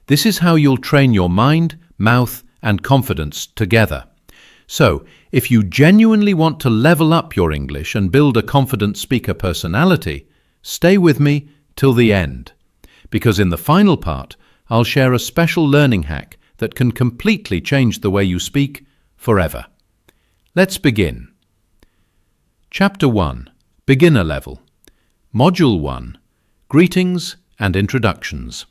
This is how you'll train your mind, mouth, and confidence together. So, if you genuinely want to level up your English and build a confident speaker personality, stay with me till the end. Because in the final part, I'll share a special learning hack that can completely change the way you speak forever. Let's begin. Chapter 1, Beginner Level. Module 1, Greetings and Introductions.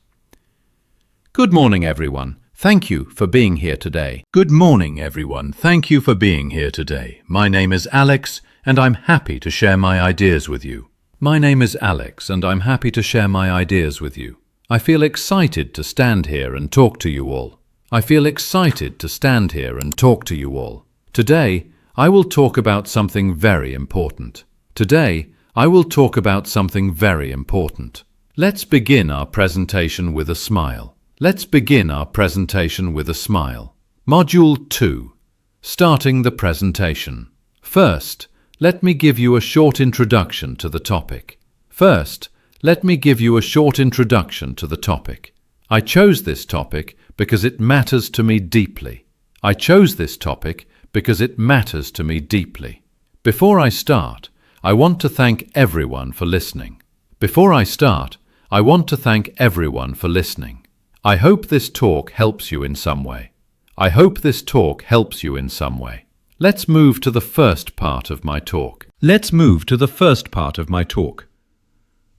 Good morning, everyone. Thank you for being here today. Good morning, everyone. Thank you for being here today. My name is Alex, and I'm happy to share my ideas with you. My name is Alex, and I'm happy to share my ideas with you. I feel excited to stand here and talk to you all. I feel excited to stand here and talk to you all. Today, I will talk about something very important. Today, I will talk about something very important. Let's begin our presentation with a smile. Let's begin our presentation with a smile. Module 2. Starting the presentation. First, let me give you a short introduction to the topic. First, let me give you a short introduction to the topic. I chose this topic because it matters to me deeply. I chose this topic because it matters to me deeply. Before I start, I want to thank everyone for listening. Before I start, I want to thank everyone for listening. I hope this talk helps you in some way. I hope this talk helps you in some way. Let's move to the first part of my talk. Let's move to the first part of my talk.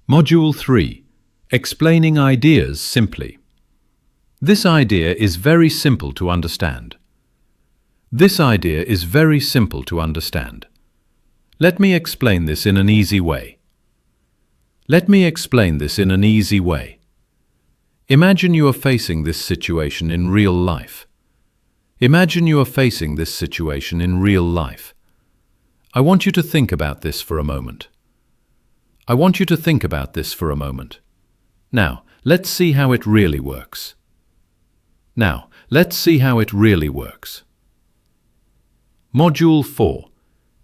Module 3. Explaining ideas simply. This idea is very simple to understand. This idea is very simple to understand. Let me explain this in an easy way. Let me explain this in an easy way. Imagine you are facing this situation in real life. Imagine you are facing this situation in real life. I want you to think about this for a moment. I want you to think about this for a moment. Now, let's see how it really works. Now, let's see how it really works. Module 4.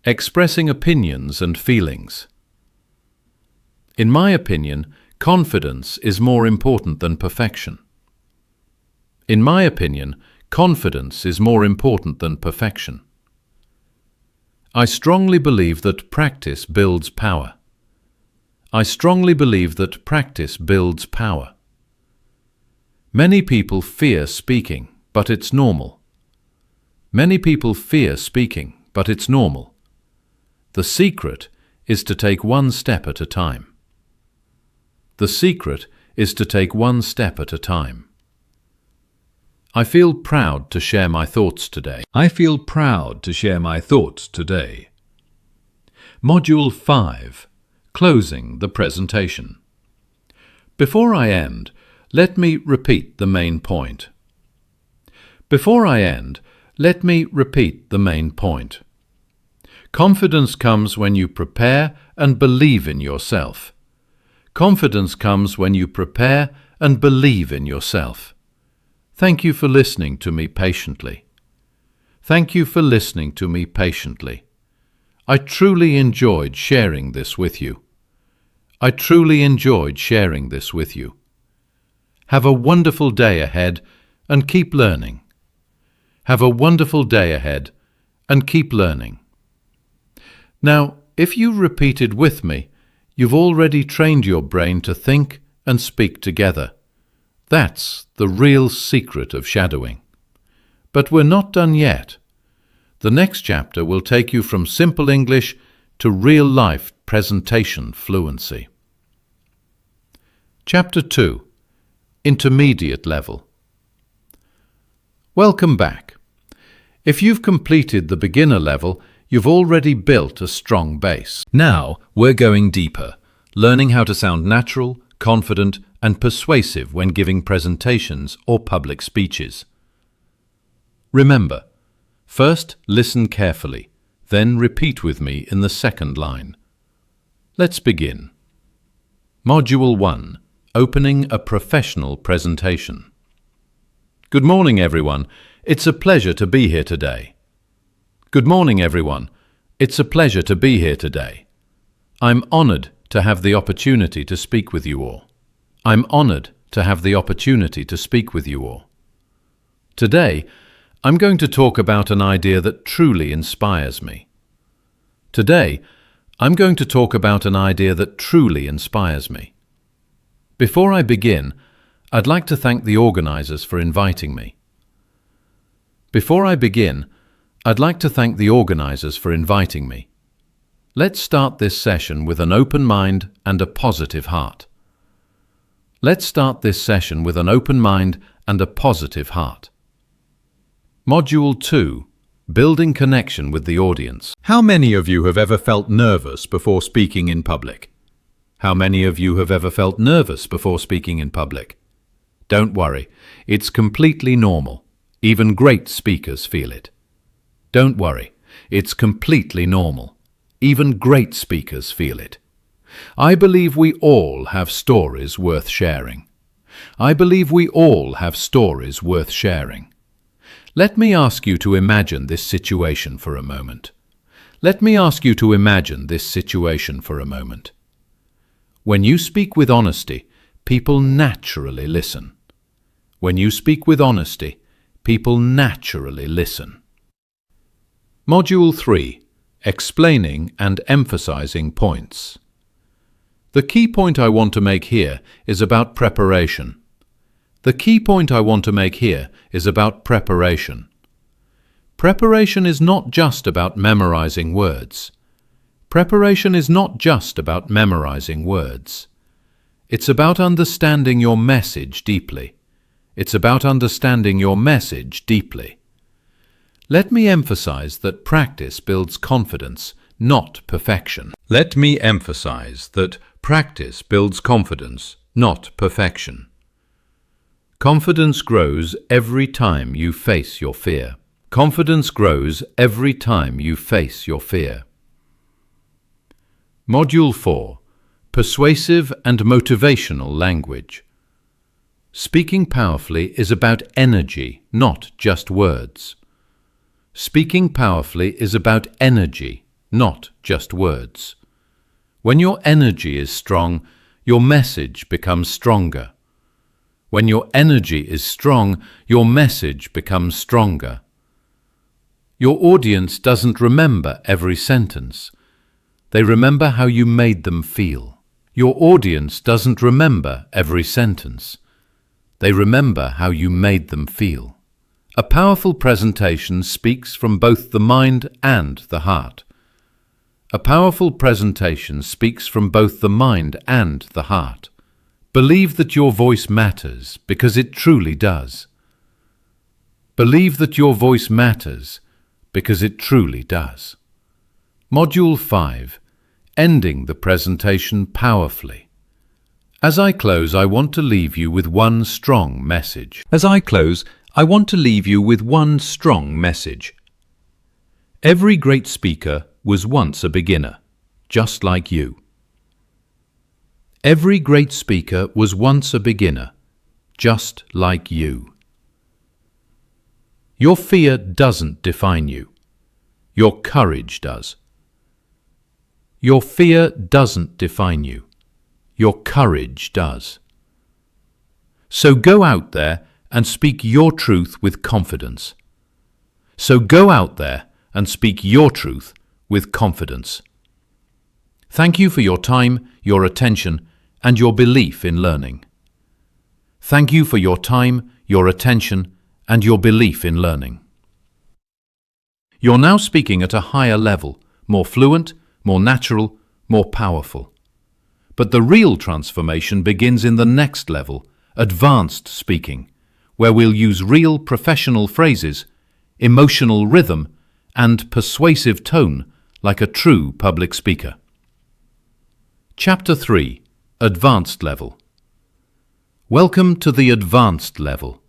Expressing opinions and feelings. In my opinion, confidence is more important than perfection. In my opinion, confidence is more important than perfection. I strongly believe that practice builds power. I strongly believe that practice builds power. Many people fear speaking, but it's normal. Many people fear speaking, but it's normal. The secret is to take one step at a time. The secret is to take one step at a time. I feel proud to share my thoughts today. I feel proud to share my thoughts today. Module 5. Closing the presentation. Before I end, let me repeat the main point. Before I end, let me repeat the main point. Confidence comes when you prepare and believe in yourself. Confidence comes when you prepare and believe in yourself. Thank you for listening to me patiently. Thank you for listening to me patiently. I truly enjoyed sharing this with you. I truly enjoyed sharing this with you. Have a wonderful day ahead and keep learning. Have a wonderful day ahead and keep learning. Now, if you repeated with me, you've already trained your brain to think and speak together. That's the real secret of shadowing. But we're not done yet. The next chapter will take you from simple English to real-life presentation fluency. Chapter 2. Intermediate level. Welcome back. If you've completed the beginner level, you've already built a strong base. Now we're going deeper, learning how to sound natural, confident, and persuasive when giving presentations or public speeches. Remember, first listen carefully, then repeat with me in the second line. Let's begin. Module 1. Opening a professional presentation. Good morning, everyone. It's a pleasure to be here today. Good morning, everyone. It's a pleasure to be here today. I'm honored to have the opportunity to speak with you all. I'm honored to have the opportunity to speak with you all. Today, I'm going to talk about an idea that truly inspires me. Today, I'm going to talk about an idea that truly inspires me. Before I begin, I'd like to thank the organizers for inviting me. Before I begin, I'd like to thank the organizers for inviting me. Let's start this session with an open mind and a positive heart. Let's start this session with an open mind and a positive heart. Module 2. Building connection with the audience. How many of you have ever felt nervous before speaking in public? How many of you have ever felt nervous before speaking in public? Don't worry, it's completely normal. Even great speakers feel it. Don't worry, it's completely normal. Even great speakers feel it. I believe we all have stories worth sharing. I believe we all have stories worth sharing. Let me ask you to imagine this situation for a moment. Let me ask you to imagine this situation for a moment. When you speak with honesty, people naturally listen. When you speak with honesty, people naturally listen. Module 3. Explaining and emphasizing points. The key point I want to make here is about preparation. The key point I want to make here is about preparation. Preparation is not just about memorizing words. Preparation is not just about memorizing words. It's about understanding your message deeply. It's about understanding your message deeply. Let me emphasize that practice builds confidence, not perfection. Let me emphasize that practice builds confidence, not perfection. Confidence grows every time you face your fear. Confidence grows every time you face your fear. Module 4. Persuasive and motivational language. Speaking powerfully is about energy, not just words. Speaking powerfully is about energy, not just words. When your energy is strong, your message becomes stronger. When your energy is strong, your message becomes stronger. Your audience doesn't remember every sentence. They remember how you made them feel. Your audience doesn't remember every sentence. They remember how you made them feel. A powerful presentation speaks from both the mind and the heart. A powerful presentation speaks from both the mind and the heart. Believe that your voice matters because it truly does. Believe that your voice matters because it truly does. Module 5. Ending the presentation powerfully. As I close, I want to leave you with one strong message. As I close, I want to leave you with one strong message. Every great speaker was once a beginner, just like you. Every great speaker was once a beginner, just like you. Your fear doesn't define you. Your courage does. Your fear doesn't define you. Your courage does. So go out there and speak your truth with confidence. So go out there and speak your truth with confidence. Thank you for your time, your attention, and your belief in learning. Thank you for your time, your attention, and your belief in learning. You're now speaking at a higher level, more fluent, more natural, more powerful. But the real transformation begins in the next level, advanced speaking, where we'll use real professional phrases, emotional rhythm, and persuasive tone like a true public speaker. Chapter 3. Advanced Level. Welcome to the advanced level,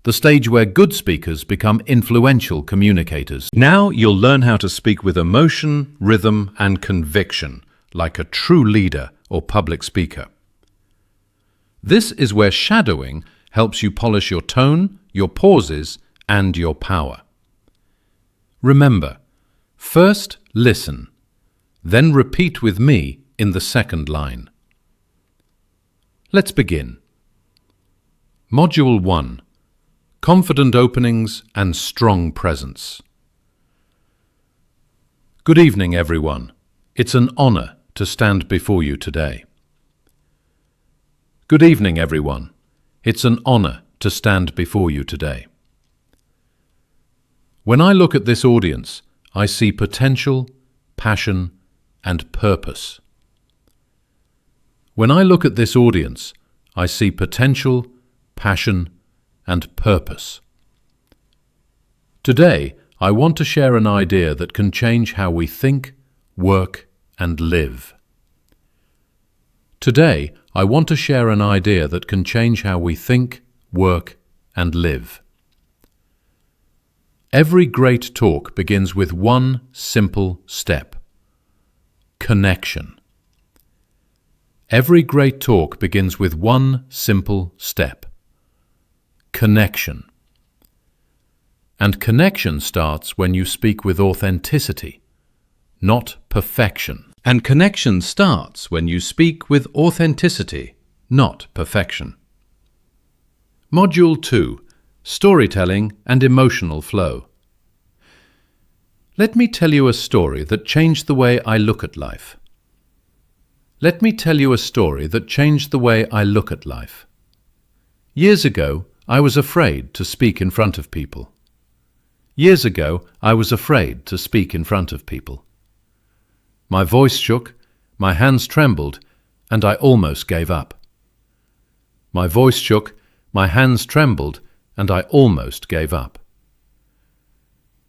the stage where good speakers become influential communicators. Now you'll learn how to speak with emotion, rhythm, and conviction, like a true leader or public speaker. This is where shadowing helps you polish your tone, your pauses, and your power. Remember, first listen, then repeat with me in the second line. Let's begin. Module 1. Confident openings and strong presence. Good evening, everyone. It's an honor to stand before you today. Good evening, everyone. It's an honor to stand before you today. When I look at this audience, I see potential, passion, and purpose. When I look at this audience, I see potential, passion, and purpose. Today, I want to share an idea that can change how we think, work, and live. Today, I want to share an idea that can change how we think, work, and live. Every great talk begins with one simple step: connection. Every great talk begins with one simple step: connection. And connection starts when you speak with authenticity, not perfection. And connection starts when you speak with authenticity, not perfection. Module 2. Storytelling and emotional flow. Let me tell you a story that changed the way I look at life. Let me tell you a story that changed the way I look at life. Years ago, I was afraid to speak in front of people. Years ago, I was afraid to speak in front of people. My voice shook, my hands trembled, and I almost gave up. My voice shook, my hands trembled, and I almost gave up.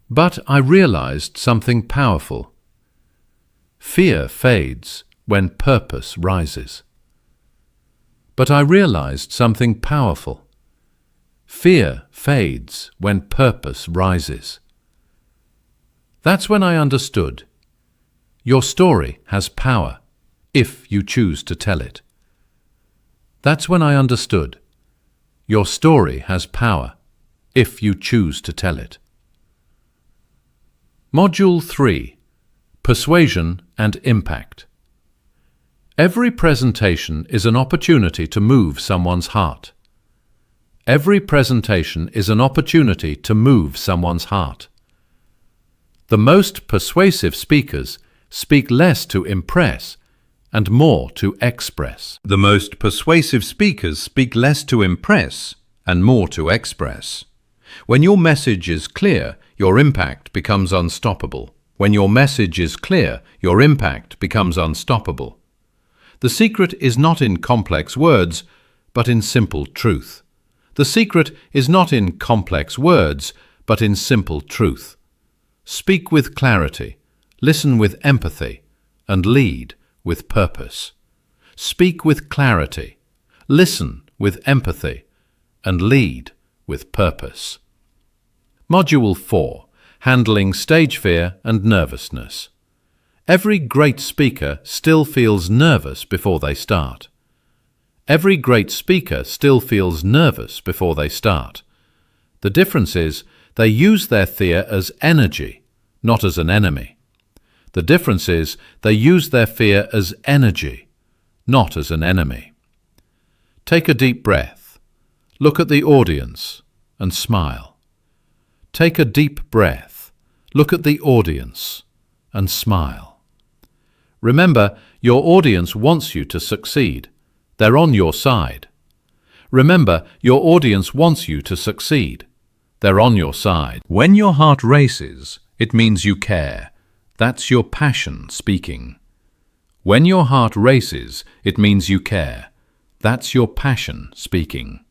But I realized something powerful. Fear fades when purpose rises. But I realized something powerful. Fear fades when purpose rises. That's when I understood. Your story has power, if you choose to tell it. That's when I understood. Your story has power, if you choose to tell it. Module 3. Persuasion and Impact. Every presentation is an opportunity to move someone's heart. Every presentation is an opportunity to move someone's heart. The most persuasive speakers speak less to impress and more to express. The most persuasive speakers speak less to impress and more to express. When your message is clear, your impact becomes unstoppable. When your message is clear, your impact becomes unstoppable. The secret is not in complex words, but in simple truth. The secret is not in complex words, but in simple truth. Speak with clarity, listen with empathy, and lead with purpose. Speak with clarity, listen with empathy, and lead with purpose. Module 4. Handling stage fear and nervousness. Every great speaker still feels nervous before they start. Every great speaker still feels nervous before they start. The difference is they use their fear as energy, not as an enemy. The difference is they use their fear as energy, not as an enemy. Take a deep breath. Look at the audience and smile. Take a deep breath. Look at the audience and smile. Remember, your audience wants you to succeed. They're on your side. Remember, your audience wants you to succeed. They're on your side. When your heart races, it means you care. That's your passion speaking. When your heart races, it means you care. That's your passion speaking.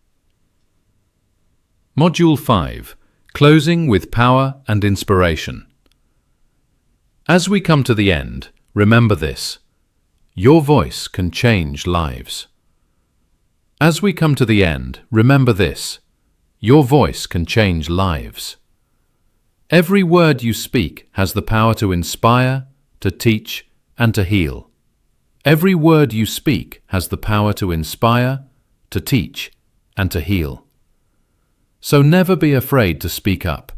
Module 5. Closing with Power and Inspiration. As we come to the end, remember this. Your voice can change lives. As we come to the end, remember this. Your voice can change lives. Every word you speak has the power to inspire, to teach, and to heal. Every word you speak has the power to inspire, to teach, and to heal. So never be afraid to speak up,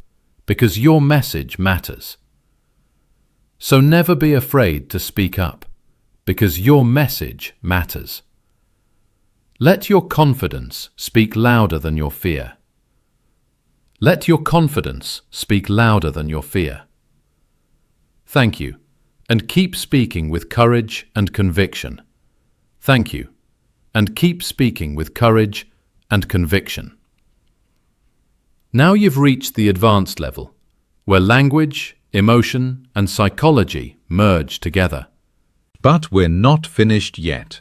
because your message matters. So never be afraid to speak up, because your message matters. Let your confidence speak louder than your fear. Let your confidence speak louder than your fear. Thank you, and keep speaking with courage and conviction. Thank you, and keep speaking with courage and conviction. Now you've reached the advanced level, where language, emotion, and psychology merge together. But we're not finished yet.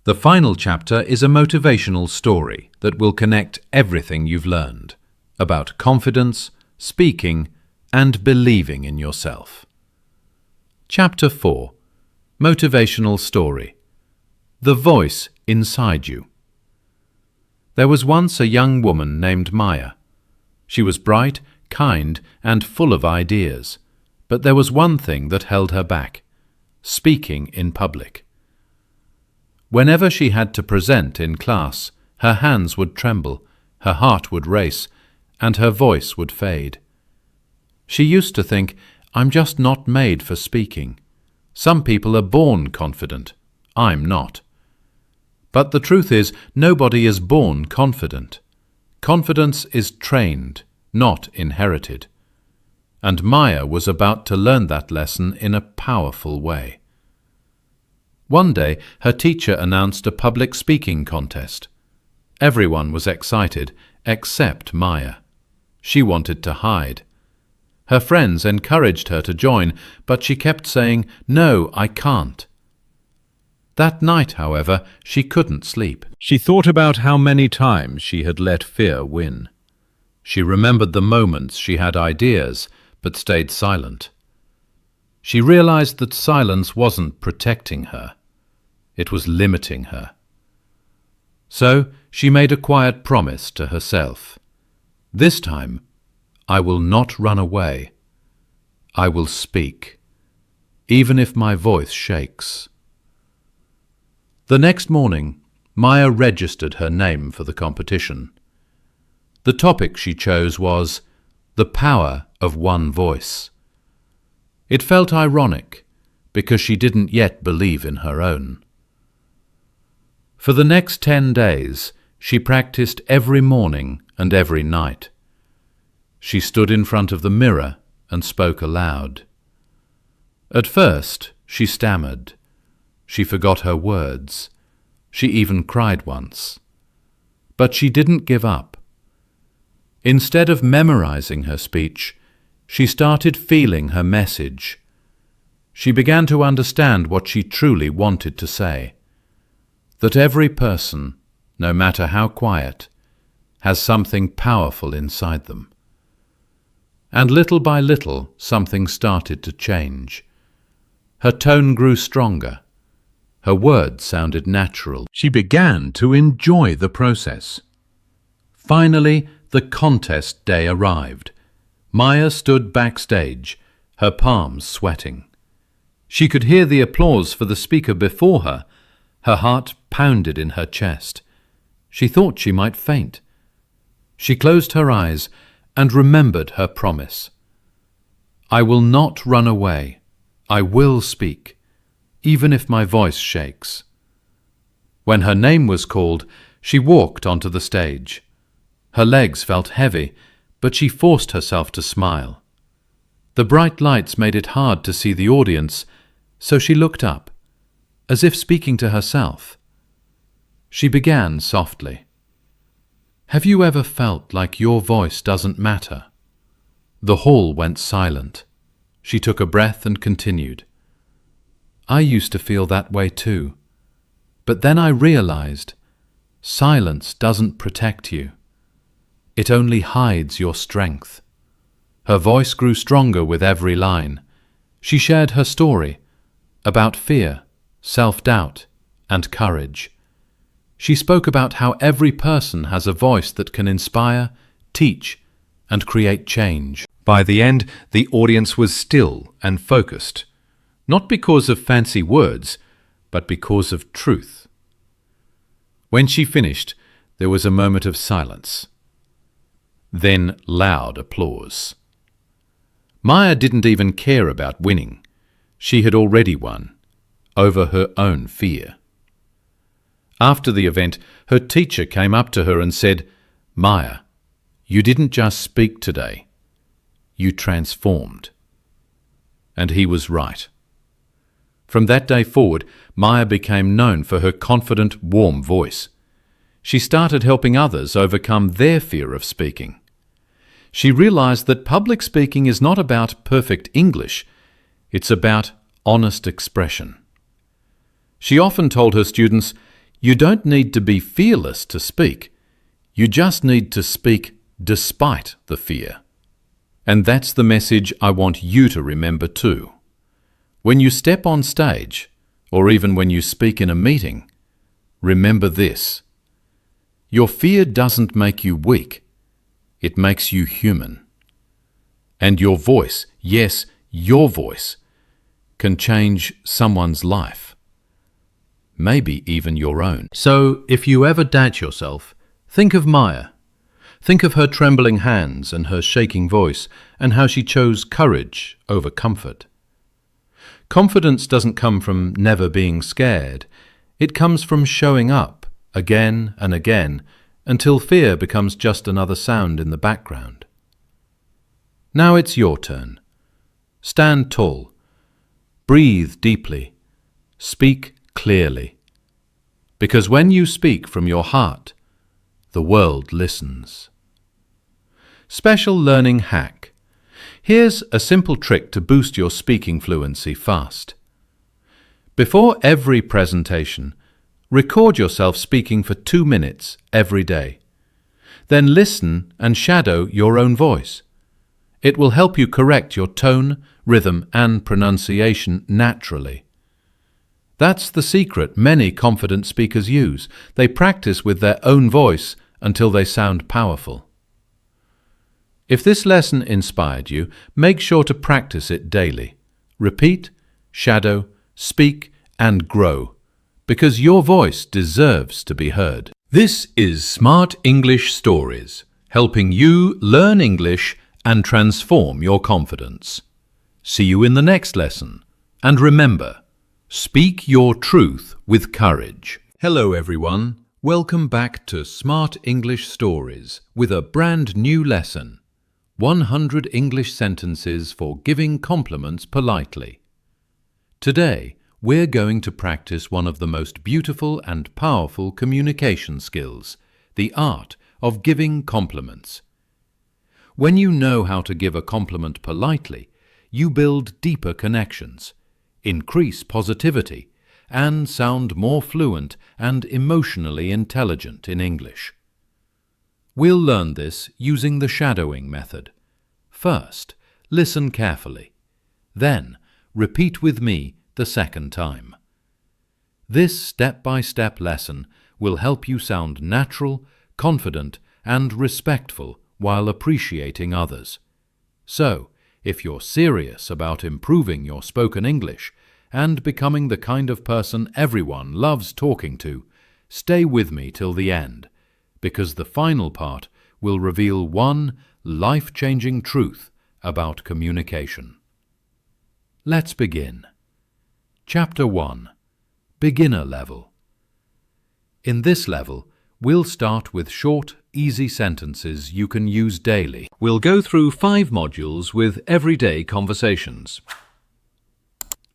The final chapter is a motivational story that will connect everything you've learned about confidence, speaking, and believing in yourself. Chapter 4. Motivational Story. The Voice Inside You. There was once a young woman named Maya. She was bright, kind, and full of ideas, but there was one thing that held her back: speaking in public. Whenever she had to present in class, her hands would tremble, her heart would race, and her voice would fade. She used to think, I'm just not made for speaking. Some people are born confident. I'm not. But the truth is, nobody is born confident. Confidence is trained, not inherited. And Maya was about to learn that lesson in a powerful way. One day, her teacher announced a public speaking contest. Everyone was excited, except Maya. She wanted to hide. Her friends encouraged her to join, but she kept saying, "No, I can't." That night, however, she couldn't sleep. She thought about how many times she had let fear win. She remembered the moments she had ideas, but stayed silent. She realized that silence wasn't protecting her. It was limiting her. So she made a quiet promise to herself. This time, I will not run away. I will speak, even if my voice shakes. The next morning, Maya registered her name for the competition. The topic she chose was the power of one voice. It felt ironic because she didn't yet believe in her own. For the next 10 days, she practiced every morning and every night. She stood in front of the mirror and spoke aloud. At first, she stammered. She forgot her words. She even cried once. But she didn't give up. Instead of memorizing her speech, she started feeling her message. She began to understand what she truly wanted to say. That every person, no matter how quiet, has something powerful inside them. And little by little, something started to change. Her tone grew stronger. Her words sounded natural. She began to enjoy the process. Finally, the contest day arrived. Maya stood backstage, her palms sweating. She could hear the applause for the speaker before her. Her heart pounded in her chest. She thought she might faint. She closed her eyes and remembered her promise. I will not run away. I will speak, even if my voice shakes. When her name was called, she walked onto the stage. Her legs felt heavy, but she forced herself to smile. The bright lights made it hard to see the audience, so she looked up, as if speaking to herself. She began softly. Have you ever felt like your voice doesn't matter? The hall went silent. She took a breath and continued. I used to feel that way too. But then I realized silence doesn't protect you. It only hides your strength. Her voice grew stronger with every line. She shared her story about fear, self-doubt, and courage. She spoke about how every person has a voice that can inspire, teach, and create change. By the end, the audience was still and focused, not because of fancy words, but because of truth. When she finished, there was a moment of silence. Then loud applause. Maya didn't even care about winning. She had already won, over her own fear. After the event, her teacher came up to her and said, Maya, you didn't just speak today. You transformed. And he was right. From that day forward, Maya became known for her confident, warm voice. She started helping others overcome their fear of speaking. She realized that public speaking is not about perfect English. It's about honest expression. She often told her students, you don't need to be fearless to speak. You just need to speak despite the fear. And that's the message I want you to remember too. When you step on stage, or even when you speak in a meeting, remember this. Your fear doesn't make you weak. It makes you human. And your voice, yes, your voice, can change someone's life. Maybe even your own. So, if you ever doubt yourself, think of Maya. Think of her trembling hands and her shaking voice, and how she chose courage over comfort. Confidence doesn't come from never being scared. It comes from showing up again and again until fear becomes just another sound in the background. Now it's your turn. Stand tall. Breathe deeply. Speak clearly. Because when you speak from your heart, the world listens. Special learning hack. Here's a simple trick to boost your speaking fluency fast. Before every presentation, record yourself speaking for 2 minutes every day. Then listen and shadow your own voice. It will help you correct your tone, rhythm, and pronunciation naturally. That's the secret many confident speakers use. They practice with their own voice until they sound powerful. If this lesson inspired you, make sure to practice it daily. Repeat, shadow, speak, and grow, because your voice deserves to be heard. This is Smart English Stories, helping you learn English and transform your confidence. See you in the next lesson. And remember, speak your truth with courage. Hello everyone, welcome back to Smart English Stories with a brand new lesson. 100 English sentences for giving compliments politely. Today, we're going to practice one of the most beautiful and powerful communication skills, the art of giving compliments. When you know how to give a compliment politely, you build deeper connections, increase positivity, and sound more fluent and emotionally intelligent in English. We'll learn this using the shadowing method. First, listen carefully. Then, repeat with me the second time. This step-by-step lesson will help you sound natural, confident, and respectful while appreciating others. So, if you're serious about improving your spoken English and becoming the kind of person everyone loves talking to, stay with me till the end, because the final part will reveal one life-changing truth about communication. Let's begin. Chapter 1. Beginner Level. In this level, we'll start with short, easy sentences you can use daily. We'll go through 5 modules with everyday conversations.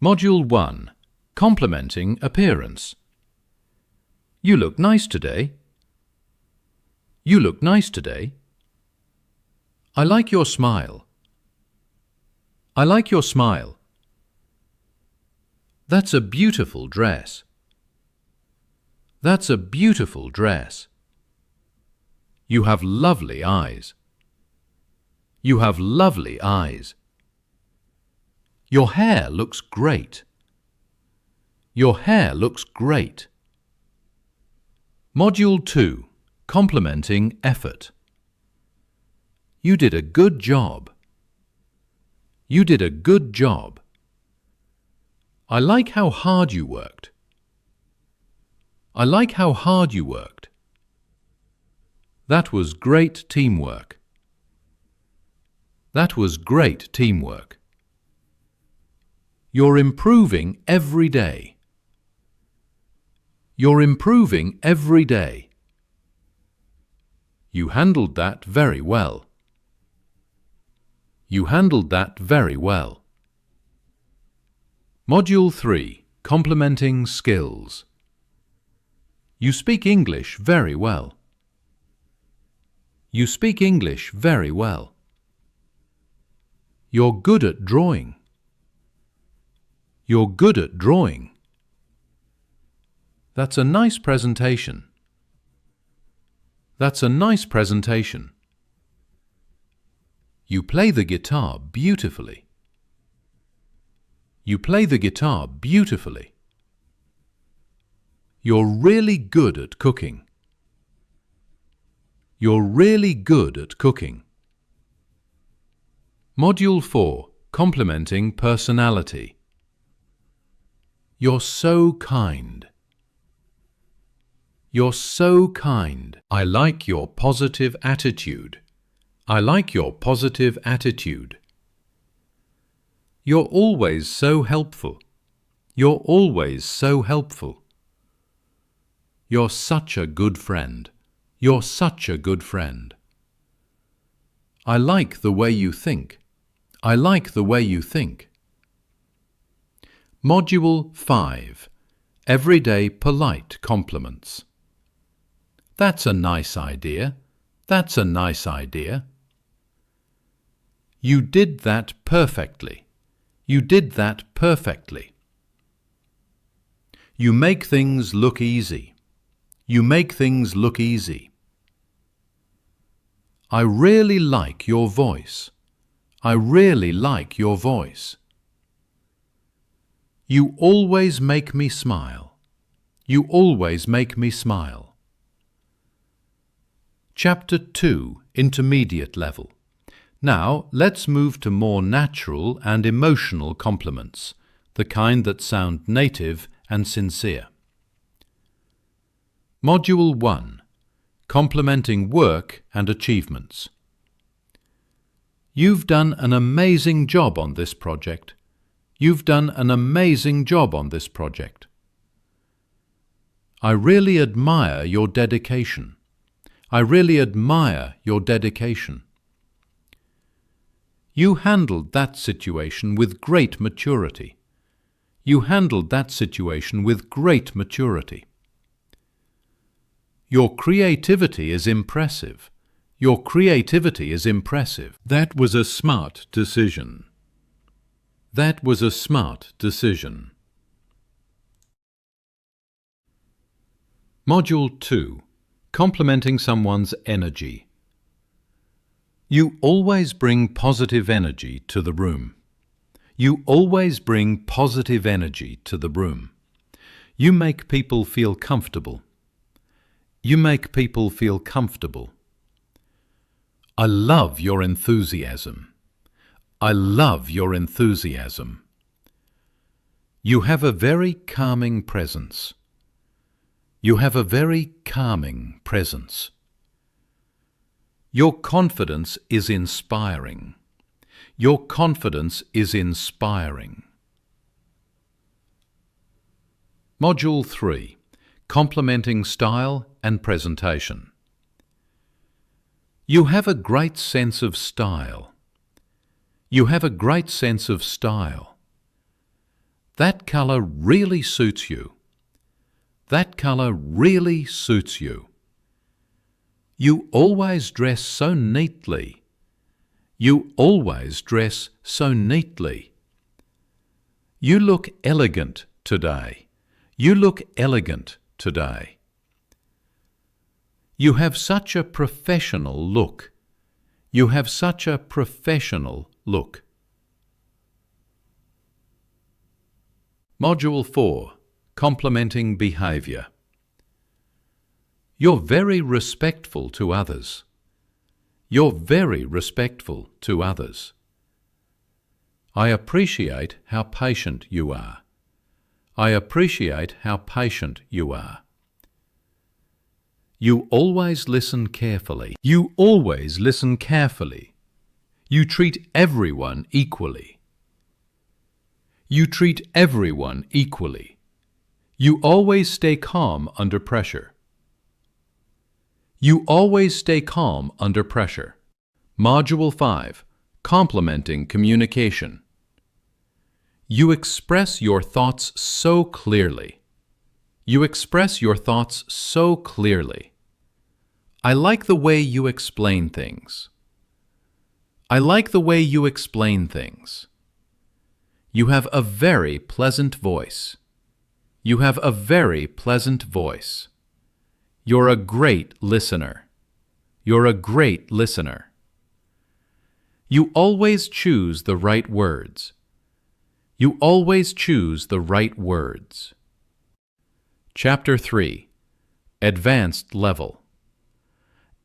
Module 1. Complimenting appearance. You look nice today. You look nice today. I like your smile. I like your smile. That's a beautiful dress. That's a beautiful dress. You have lovely eyes. You have lovely eyes. Your hair looks great. Your hair looks great. Module 2. Complimenting effort. You did a good job. You did a good job. I like how hard you worked. I like how hard you worked. That was great teamwork. That was great teamwork. You're improving every day. You're improving every day. You handled that very well. You handled that very well. Module 3. Complimenting skills. You speak English very well. You speak English very well. You're good at drawing. You're good at drawing. That's a nice presentation. That's a nice presentation. You play the guitar beautifully. You play the guitar beautifully. You're really good at cooking. You're really good at cooking. Module 4. Complimenting personality. You're so kind. You're so kind. I like your positive attitude. I like your positive attitude. You're always so helpful. You're always so helpful. You're such a good friend. You're such a good friend. I like the way you think. I like the way you think. Module 5. Everyday polite compliments. That's a nice idea. That's a nice idea. You did that perfectly. You did that perfectly. You make things look easy. You make things look easy. I really like your voice. I really like your voice. You always make me smile. You always make me smile. Chapter 2, Intermediate Level. Now, let's move to more natural and emotional compliments, the kind that sound native and sincere. Module 1. Complimenting Work and Achievements. You've done an amazing job on this project. You've done an amazing job on this project. I really admire your dedication. I really admire your dedication. You handled that situation with great maturity. You handled that situation with great maturity. Your creativity is impressive. Your creativity is impressive. That was a smart decision. That was a smart decision. Module 2. Complimenting someone's energy. You always bring positive energy to the room. You always bring positive energy to the room. You make people feel comfortable. You make people feel comfortable. I love your enthusiasm. I love your enthusiasm. You have a very calming presence. You have a very calming presence. Your confidence is inspiring. Your confidence is inspiring. Module 3. Complimenting Style and Presentation. You have a great sense of style. You have a great sense of style. That colour really suits you. That colour really suits you. You always dress so neatly. You always dress so neatly. You look elegant today. You look elegant today. You have such a professional look. You have such a professional look. Module 4. Complimenting Behaviour. You're very respectful to others. You're very respectful to others. I appreciate how patient you are. I appreciate how patient you are. You always listen carefully. You always listen carefully. You treat everyone equally. You treat everyone equally. You always stay calm under pressure. You always stay calm under pressure. Module 5. Complementing Communication. You express your thoughts so clearly. You express your thoughts so clearly. I like the way you explain things. I like the way you explain things. You have a very pleasant voice. You have a very pleasant voice. You're a great listener. You're a great listener. You always choose the right words. You always choose the right words. Chapter 3. Advanced Level.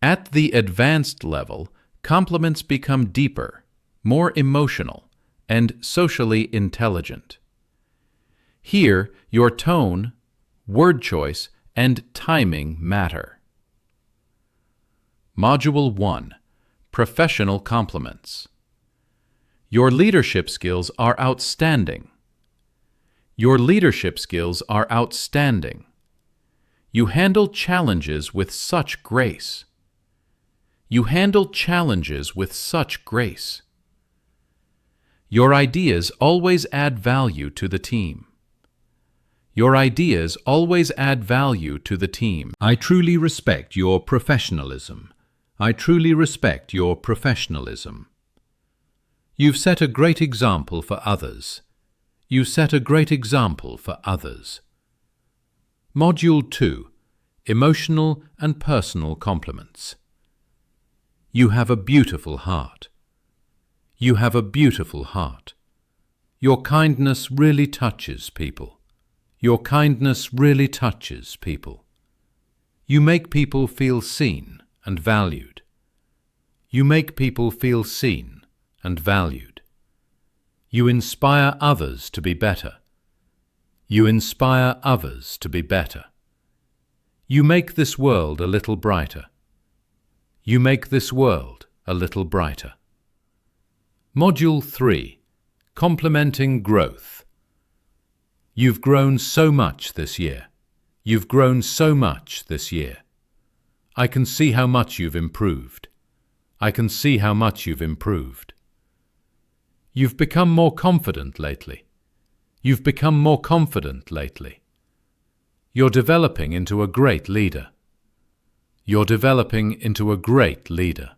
At the advanced level, compliments become deeper, more emotional, and socially intelligent. Here, your tone, word choice, and timing matter. Module 1. Professional Compliments. Your leadership skills are outstanding. Your leadership skills are outstanding. You handle challenges with such grace. You handle challenges with such grace. Your ideas always add value to the team. Your ideas always add value to the team. I truly respect your professionalism. I truly respect your professionalism. You've set a great example for others. You set a great example for others. Module 2. Emotional and personal compliments. You have a beautiful heart. You have a beautiful heart. Your kindness really touches people. Your kindness really touches people. You make people feel seen and valued. You make people feel seen and valued. You inspire others to be better. You inspire others to be better. You make this world a little brighter. You make this world a little brighter. Module 3. Complementing growth. You've grown so much this year. You've grown so much this year. I can see how much you've improved. I can see how much you've improved. You've become more confident lately. You've become more confident lately. You're developing into a great leader. You're developing into a great leader.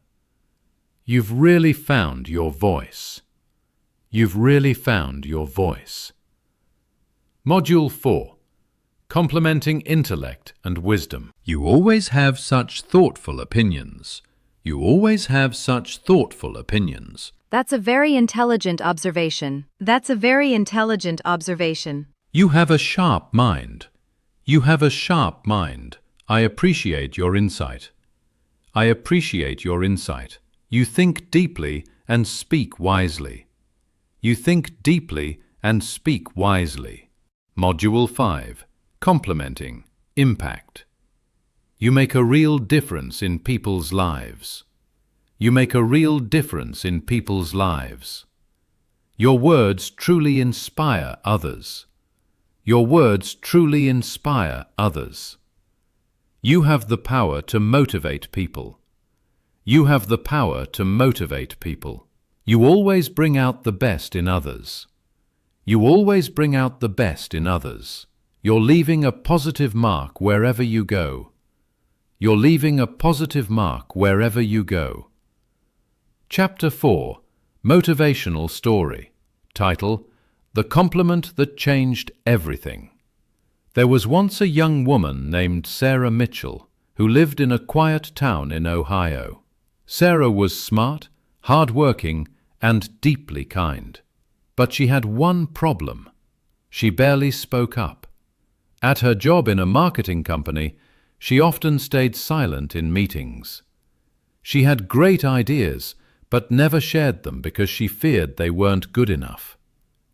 You've really found your voice. You've really found your voice. Module 4. Complementing intellect and wisdom. You always have such thoughtful opinions. You always have such thoughtful opinions. That's a very intelligent observation. That's a very intelligent observation. You have a sharp mind. You have a sharp mind. I appreciate your insight. I appreciate your insight. You think deeply and speak wisely. You think deeply and speak wisely. Module 5. Complementing impact. You make a real difference in people's lives. You make a real difference in people's lives. Your words truly inspire others. Your words truly inspire others. You have the power to motivate people. You have the power to motivate people. You always bring out the best in others. You always bring out the best in others. You're leaving a positive mark wherever you go. You're leaving a positive mark wherever you go. Chapter 4. Motivational Story. Title: The Compliment That Changed Everything. There was once a young woman named Sarah Mitchell who lived in a quiet town in Ohio. Sarah was smart, hard-working, and deeply kind. But she had one problem. She barely spoke up. At her job in a marketing company, she often stayed silent in meetings. She had great ideas, but never shared them because she feared they weren't good enough.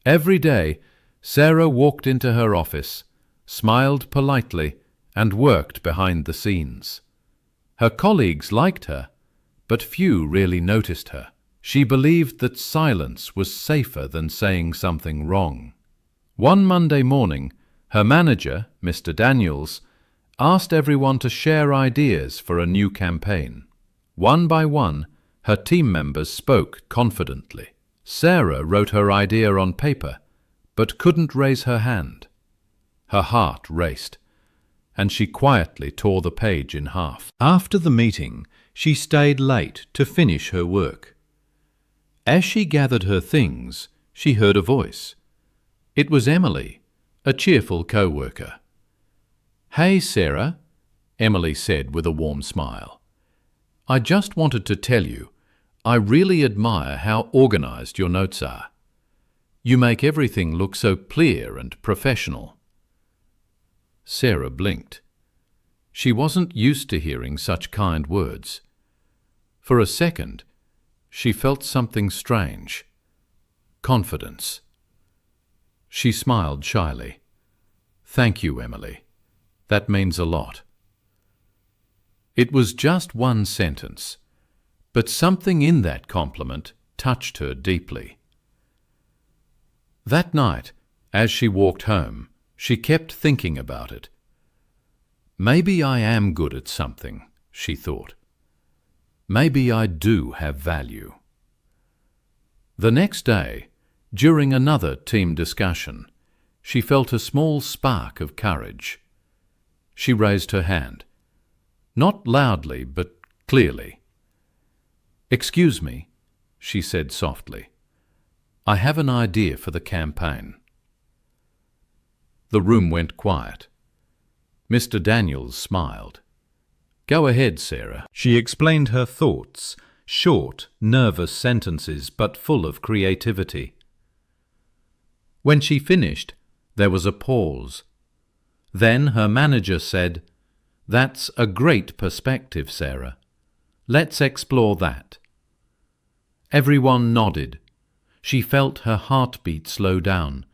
Every day, Sarah walked into her office, smiled politely, and worked behind the scenes. Her colleagues liked her, but few really noticed her. She believed that silence was safer than saying something wrong. One Monday morning, her manager, Mr. Daniels, asked everyone to share ideas for a new campaign. One by one, her team members spoke confidently. Sarah wrote her idea on paper, but couldn't raise her hand. Her heart raced, and she quietly tore the page in half. After the meeting, she stayed late to finish her work. As she gathered her things, she heard a voice. It was Emily, a cheerful co-worker. "Hey, Sarah," Emily said with a warm smile. "I just wanted to tell you, I really admire how organized your notes are. You make everything look so clear and professional." Sarah blinked. She wasn't used to hearing such kind words. For a second, she felt something strange. Confidence. She smiled shyly. "Thank you, Emily. That means a lot." It was just one sentence, but something in that compliment touched her deeply. That night, as she walked home, she kept thinking about it. Maybe I am good at something, she thought. Maybe I do have value. The next day, during another team discussion, she felt a small spark of courage. She raised her hand. Not loudly, but clearly. "Excuse me," she said softly. I have an idea for the campaign. The room went quiet. Mr. Daniels smiled. Go ahead, Sarah. She explained her thoughts, short, nervous sentences, but full of creativity. When she finished, there was a pause. Then her manager said, That's a great perspective, Sarah. Let's explore that. Everyone nodded. She felt her heartbeat slow down,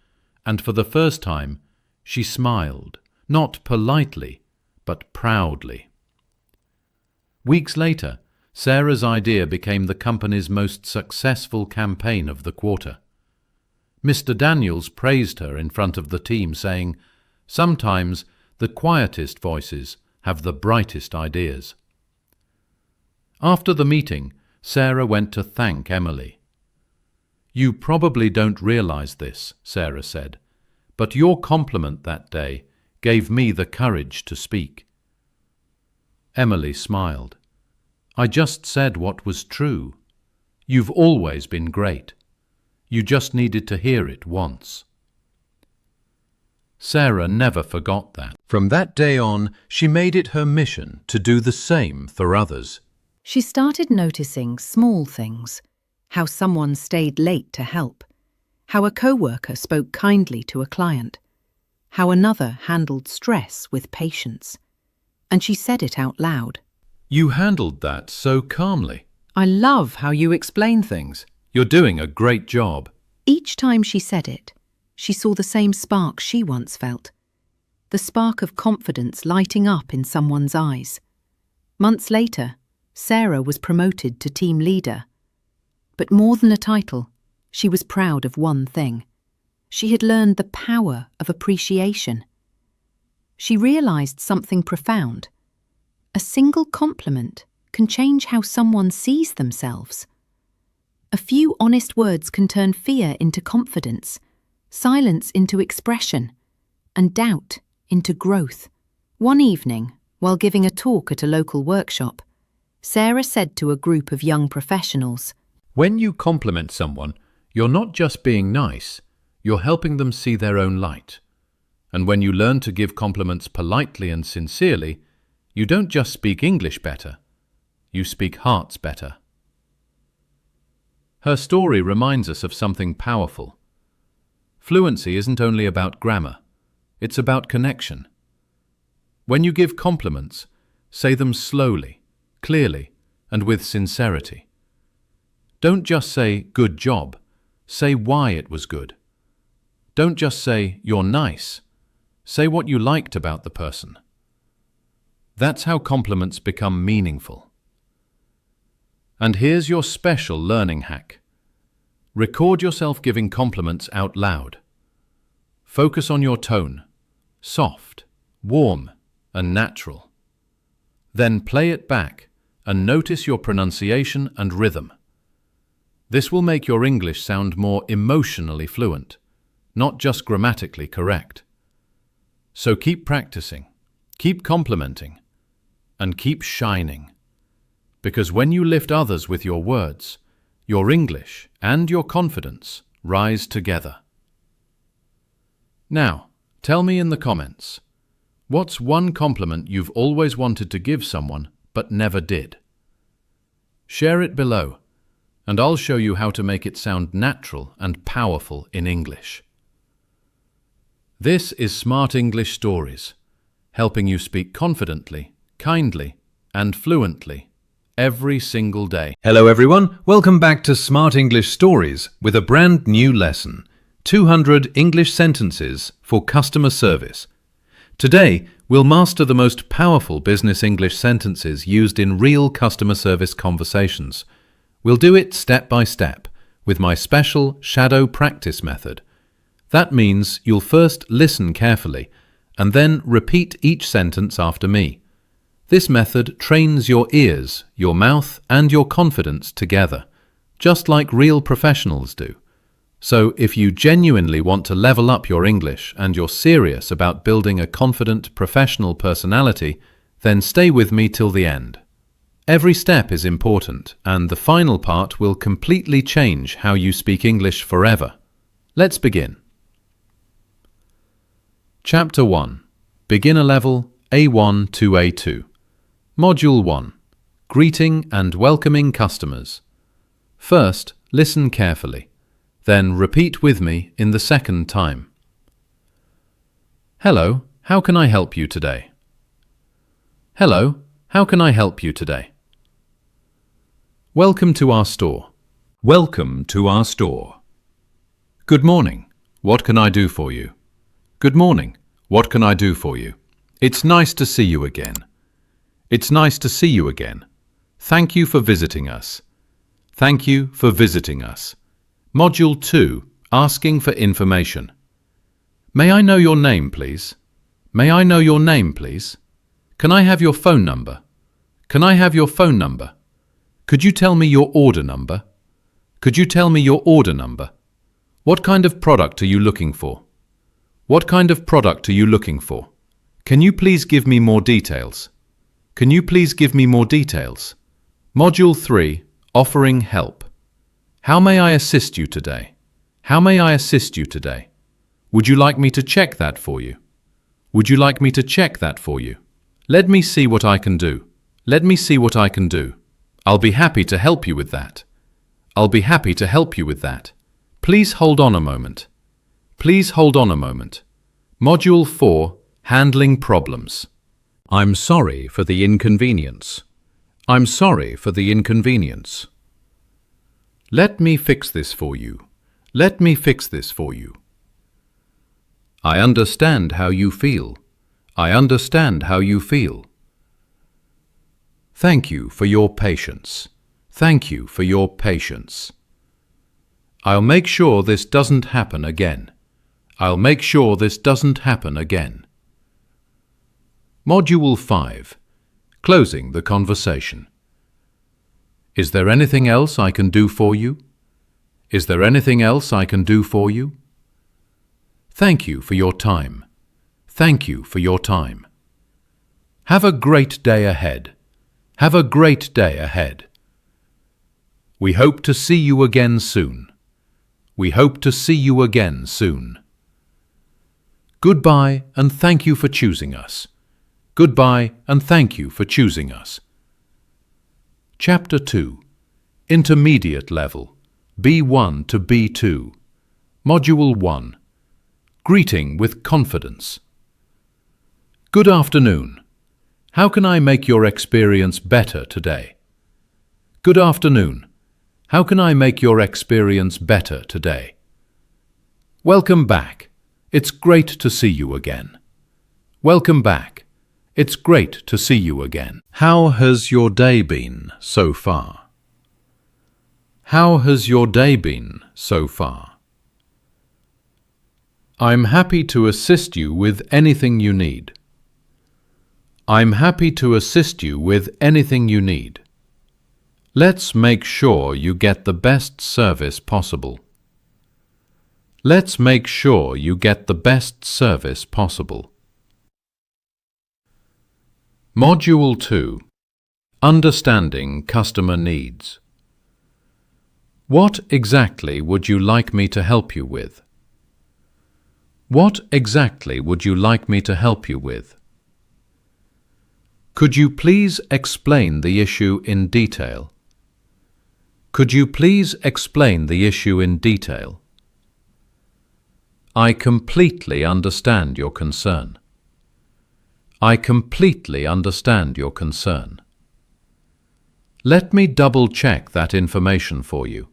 and for the first time, she smiled, not politely, but proudly. Weeks later, Sarah's idea became the company's most successful campaign of the quarter. Mr. Daniels praised her in front of the team, saying, Sometimes the quietest voices have the brightest ideas. After the meeting, Sarah went to thank Emily. You probably don't realize this, Sarah said, but your compliment that day gave me the courage to speak. Emily smiled. I just said what was true. You've always been great. You just needed to hear it once. Sarah never forgot that. From that day on, she made it her mission to do the same for others. She started noticing small things, how someone stayed late to help, how a co-worker spoke kindly to a client, how another handled stress with patience. And she said it out loud. You handled that so calmly. I love how you explain things. You're doing a great job. Each time she said it, she saw the same spark she once felt, the spark of confidence lighting up in someone's eyes. Months later, Sarah was promoted to team leader. But more than a title, she was proud of one thing. She had learned the power of appreciation. She realized something profound. A single compliment can change how someone sees themselves. A few honest words can turn fear into confidence, silence into expression, and doubt into growth. One evening, while giving a talk at a local workshop, Sarah said to a group of young professionals, When you compliment someone, you're not just being nice, you're helping them see their own light. And when you learn to give compliments politely and sincerely, you don't just speak English better, you speak hearts better. Her story reminds us of something powerful. Fluency isn't only about grammar, it's about connection. When you give compliments, say them slowly, clearly, and with sincerity. Don't just say, good job, say why it was good. Don't just say, you're nice, say what you liked about the person. That's how compliments become meaningful. And here's your special learning hack. Record yourself giving compliments out loud. Focus on your tone, soft, warm, and natural. Then play it back and notice your pronunciation and rhythm. This will make your English sound more emotionally fluent, not just grammatically correct. So keep practicing, keep complimenting, and keep shining. Because when you lift others with your words, your English and your confidence rise together. Now, tell me in the comments, what's one compliment you've always wanted to give someone but never did? Share it below, and I'll show you how to make it sound natural and powerful in English. This is Smart English Stories, helping you speak confidently, kindly, and fluently every single day. Hello everyone, welcome back to Smart English Stories with a brand new lesson, 200 English sentences for customer service. Today, we'll master the most powerful business English sentences used in real customer service conversations. We'll do it step by step with my special shadow practice method. That means you'll first listen carefully and then repeat each sentence after me. This method trains your ears, your mouth, and your confidence together, just like real professionals do. So if you genuinely want to level up your English and you're serious about building a confident professional personality, then stay with me till the end. Every step is important, and the final part will completely change how you speak English forever. Let's begin. Chapter 1. Beginner Level A1 to A2. Module 1. Greeting and welcoming customers. First, listen carefully. Then repeat with me in the second time. Hello, how can I help you today? Hello, how can I help you today? Welcome to our store. Welcome to our store. Good morning. What can I do for you? Good morning. What can I do for you? It's nice to see you again. It's nice to see you again. Thank you for visiting us. Thank you for visiting us. Module 2. Asking for information. May I know your name, please? May I know your name, please? Can I have your phone number? Can I have your phone number? Could you tell me your order number? Could you tell me your order number? What kind of product are you looking for? What kind of product are you looking for? Can you please give me more details? Can you please give me more details? Module 3. Offering help. How may I assist you today? How may I assist you today? Would you like me to check that for you? Would you like me to check that for you? Let me see what I can do. Let me see what I can do. I'll be happy to help you with that. I'll be happy to help you with that. Please hold on a moment. Please hold on a moment. Module 4. Handling problems. I'm sorry for the inconvenience. I'm sorry for the inconvenience. Let me fix this for you. Let me fix this for you. I understand how you feel. I understand how you feel. Thank you for your patience. Thank you for your patience. I'll make sure this doesn't happen again. I'll make sure this doesn't happen again. Module 5. Closing the conversation. Is there anything else I can do for you? Is there anything else I can do for you? Thank you for your time. Thank you for your time. Have a great day ahead. Have a great day ahead. We hope to see you again soon. We hope to see you again soon. Goodbye and thank you for choosing us. Goodbye and thank you for choosing us. Chapter 2. Intermediate Level, B1 to B2. Module 1. Greeting with confidence. Good afternoon. How can I make your experience better today? Good afternoon. How can I make your experience better today? Welcome back. It's great to see you again. Welcome back. It's great to see you again. How has your day been so far? How has your day been so far? I'm happy to assist you with anything you need. I'm happy to assist you with anything you need. Let's make sure you get the best service possible. Let's make sure you get the best service possible. Module 2. Understanding customer needs. What exactly would you like me to help you with? What exactly would you like me to help you with? Could you please explain the issue in detail? Could you please explain the issue in detail? I completely understand your concern. I completely understand your concern. Let me double-check that information for you.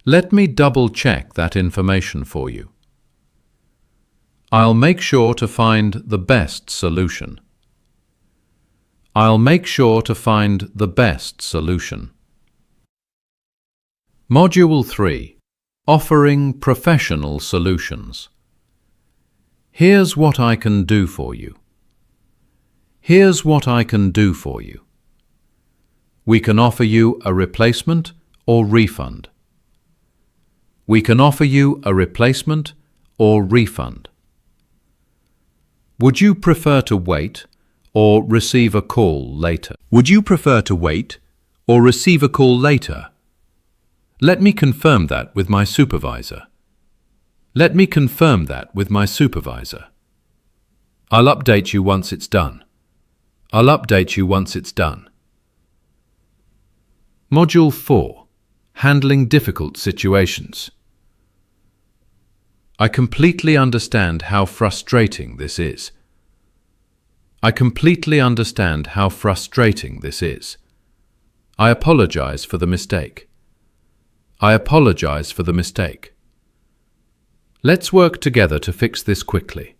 Let me double-check that information for you. I'll make sure to find the best solution. I'll make sure to find the best solution. Module 3. Offering professional solutions. Here's what I can do for you. Here's what I can do for you. We can offer you a replacement or refund. We can offer you a replacement or refund. Would you prefer to wait or receive a call later? Would you prefer to wait or receive a call later? Let me confirm that with my supervisor. Let me confirm that with my supervisor. I'll update you once it's done. I'll update you once it's done. Module 4. Handling difficult situations. I completely understand how frustrating this is. I completely understand how frustrating this is. I apologize for the mistake. I apologize for the mistake. Let's work together to fix this quickly.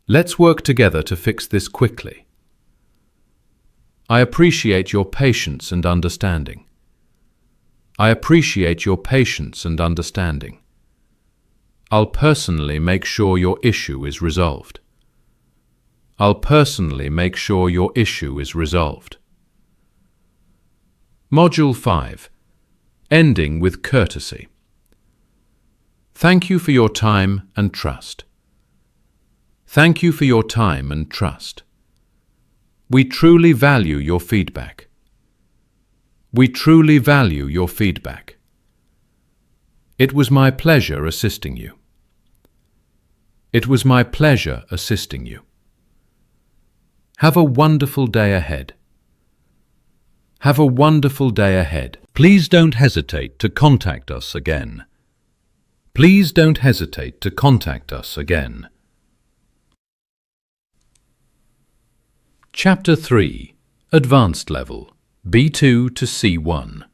Let's work together to fix this quickly. I appreciate your patience and understanding. I appreciate your patience and understanding. I'll personally make sure your issue is resolved. I'll personally make sure your issue is resolved. Module 5. Ending with courtesy. Thank you for your time and trust. Thank you for your time and trust. We truly value your feedback. We truly value your feedback. It was my pleasure assisting you. It was my pleasure assisting you. Have a wonderful day ahead. Have a wonderful day ahead. Please don't hesitate to contact us again. Please don't hesitate to contact us again. Chapter 3. Advanced Level, B2 to C1.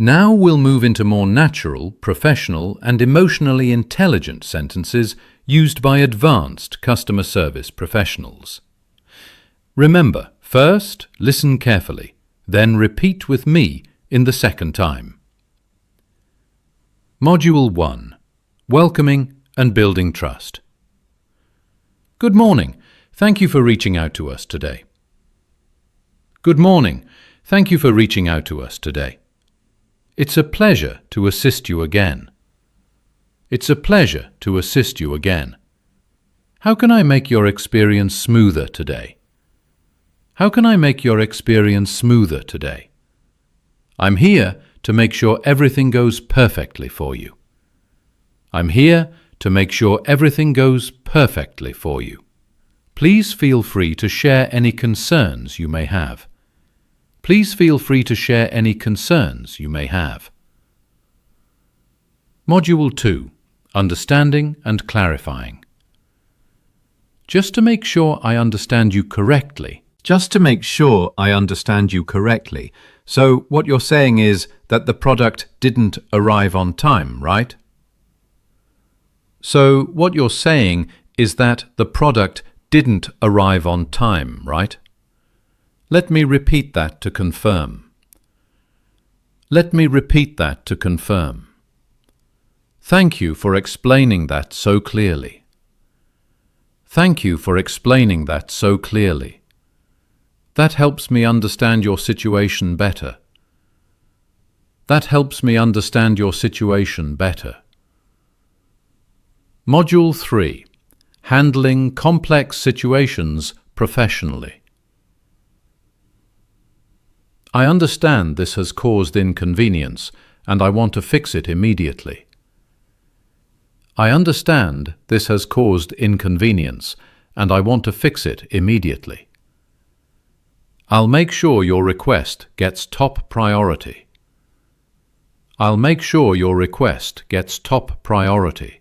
Now we'll move into more natural, professional, and emotionally intelligent sentences used by advanced customer service professionals. Remember, first, listen carefully, then repeat with me in the second time. Module 1. Welcoming and Building Trust. Good morning. Thank you for reaching out to us today. Good morning. Thank you for reaching out to us today. It's a pleasure to assist you again. It's a pleasure to assist you again. How can I make your experience smoother today? How can I make your experience smoother today? I'm here to make sure everything goes perfectly for you. I'm here to make sure everything goes perfectly for you. Please feel free to share any concerns you may have. Please feel free to share any concerns you may have. Module 2. Understanding and Clarifying. Just to make sure I understand you correctly. Just to make sure I understand you correctly. So what you're saying is that the product didn't arrive on time, right? So what you're saying is that the product didn't arrive on time, right? Let me repeat that to confirm. Let me repeat that to confirm. Thank you for explaining that so clearly. Thank you for explaining that so clearly. That helps me understand your situation better. That helps me understand your situation better. Module 3. Handling complex situations professionally. I understand this has caused inconvenience, and I want to fix it immediately. I understand this has caused inconvenience, and I want to fix it immediately. I'll make sure your request gets top priority. I'll make sure your request gets top priority.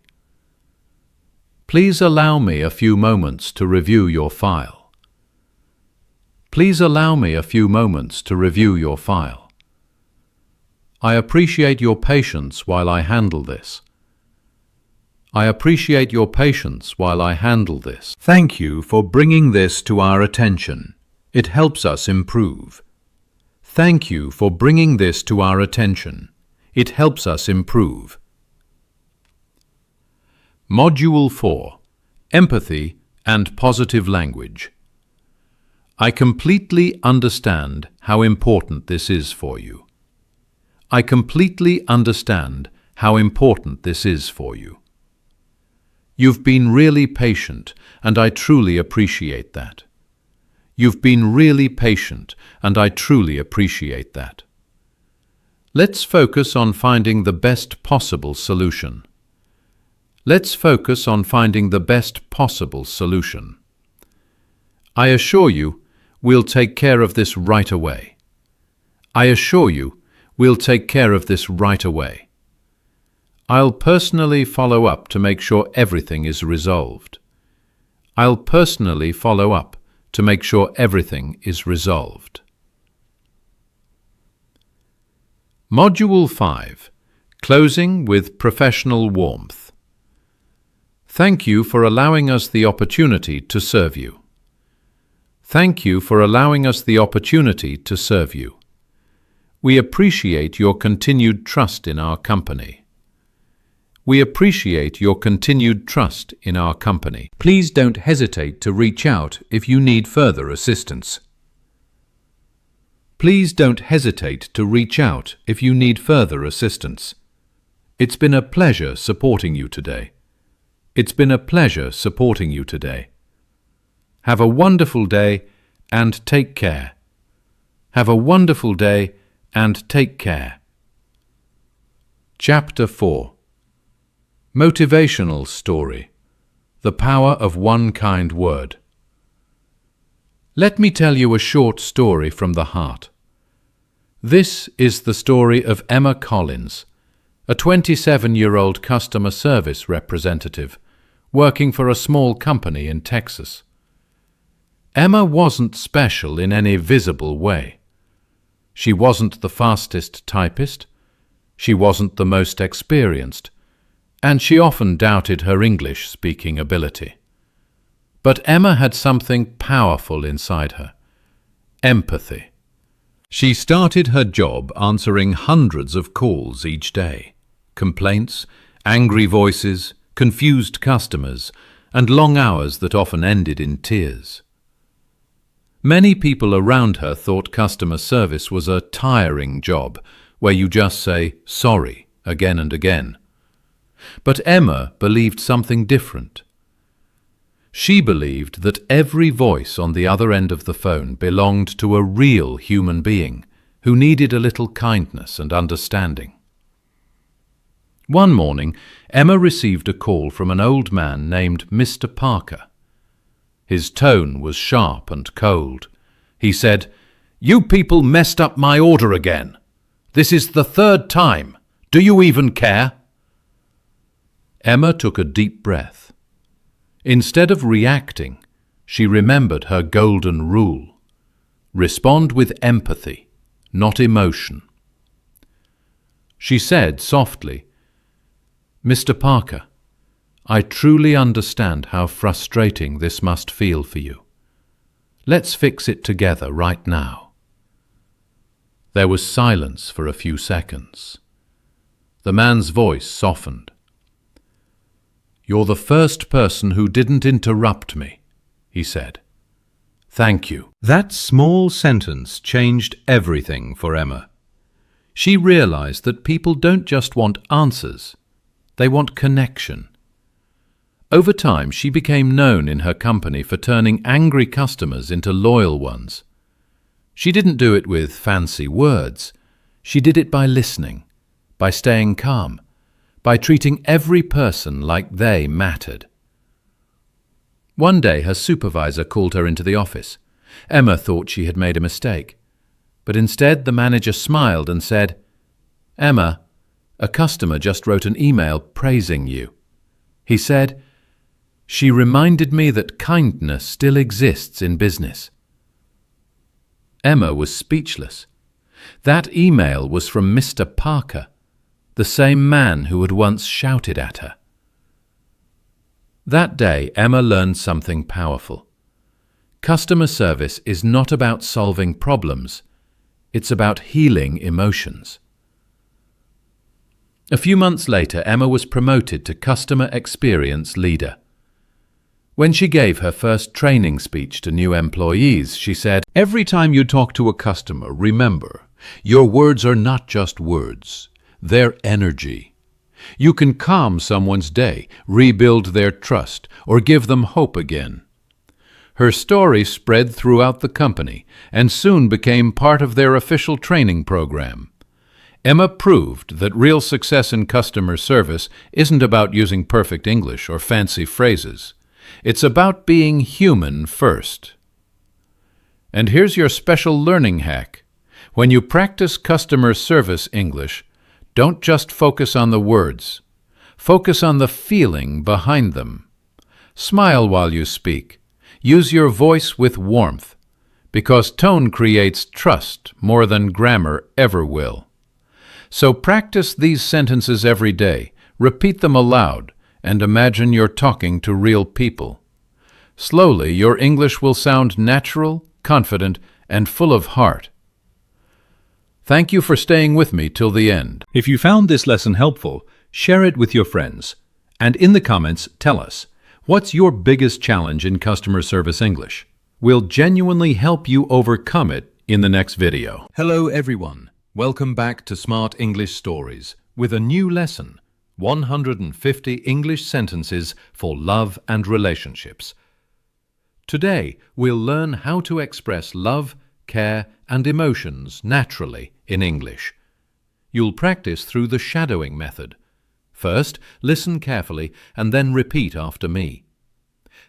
Please allow me a few moments to review your file. Please allow me a few moments to review your file. I appreciate your patience while I handle this. I appreciate your patience while I handle this. Thank you for bringing this to our attention. It helps us improve. Thank you for bringing this to our attention. It helps us improve. Module 4. Empathy and Positive Language. I completely understand how important this is for you. I completely understand how important this is for you. You've been really patient, and I truly appreciate that. You've been really patient, and I truly appreciate that. Let's focus on finding the best possible solution. Let's focus on finding the best possible solution. I assure you, we'll take care of this right away. I assure you, we'll take care of this right away. I'll personally follow up to make sure everything is resolved. I'll personally follow up to make sure everything is resolved. Module 5. Closing with professional warmth. Thank you for allowing us the opportunity to serve you. Thank you for allowing us the opportunity to serve you. We appreciate your continued trust in our company. We appreciate your continued trust in our company. Please don't hesitate to reach out if you need further assistance. Please don't hesitate to reach out if you need further assistance. It's been a pleasure supporting you today. It's been a pleasure supporting you today. Have a wonderful day and take care. Have a wonderful day and take care. Chapter 4. Motivational Story. The Power of One Kind Word. Let me tell you a short story from the heart. This is the story of Emma Collins, a 27-year-old customer service representative working for a small company in Texas. Emma wasn't special in any visible way. She wasn't the fastest typist, she wasn't the most experienced, and she often doubted her English-speaking ability. But Emma had something powerful inside her: empathy. She started her job answering hundreds of calls each day: complaints, angry voices, confused customers, and long hours that often ended in tears. Many people around her thought customer service was a tiring job where you just say sorry again and again. But Emma believed something different. She believed that every voice on the other end of the phone belonged to a real human being who needed a little kindness and understanding. One morning, Emma received a call from an old man named Mr. Parker. His tone was sharp and cold. He said, "You people messed up my order again. This is the third time. Do you even care?" Emma took a deep breath. Instead of reacting, she remembered her golden rule: respond with empathy, not emotion. She said softly, "Mr. Parker, I truly understand how frustrating this must feel for you. Let's fix it together right now." There was silence for a few seconds. The man's voice softened. "You're the first person who didn't interrupt me," he said. "Thank you." That small sentence changed everything for Emma. She realized that people don't just want answers, they want connection. Over time, she became known in her company for turning angry customers into loyal ones. She didn't do it with fancy words. She did it by listening, by staying calm, by treating every person like they mattered. One day, her supervisor called her into the office. Emma thought she had made a mistake, but instead the manager smiled and said, "Emma, a customer just wrote an email praising you." He said, "She reminded me that kindness still exists in business." Emma was speechless. That email was from Mr. Parker, the same man who had once shouted at her. That day, Emma learned something powerful. Customer service is not about solving problems, it's about healing emotions. A few months later, Emma was promoted to Customer Experience Leader. When she gave her first training speech to new employees, she said, "Every time you talk to a customer, remember, your words are not just words, they're energy. You can calm someone's day, rebuild their trust, or give them hope again. Her story spread throughout the company and soon became part of their official training program. Emma proved that real success in customer service isn't about using perfect English or fancy phrases. It's about being human first. And here's your special learning hack. When you practice customer service English, don't just focus on the words. Focus on the feeling behind them. Smile while you speak. Use your voice with warmth, because tone creates trust more than grammar ever will. So practice these sentences every day, repeat them aloud, and imagine you're talking to real people. Slowly, your English will sound natural, confident, and full of heart. Thank you for staying with me till the end. If you found this lesson helpful, share it with your friends. And in the comments, tell us, what's your biggest challenge in customer service English? We'll genuinely help you overcome it in the next video. Hello everyone. Welcome back to Smart English Stories with a new lesson, 150 English sentences for love and relationships. Today, we'll learn how to express love, care, and emotions naturally in English. You'll practice through the shadowing method. First, listen carefully and then repeat after me.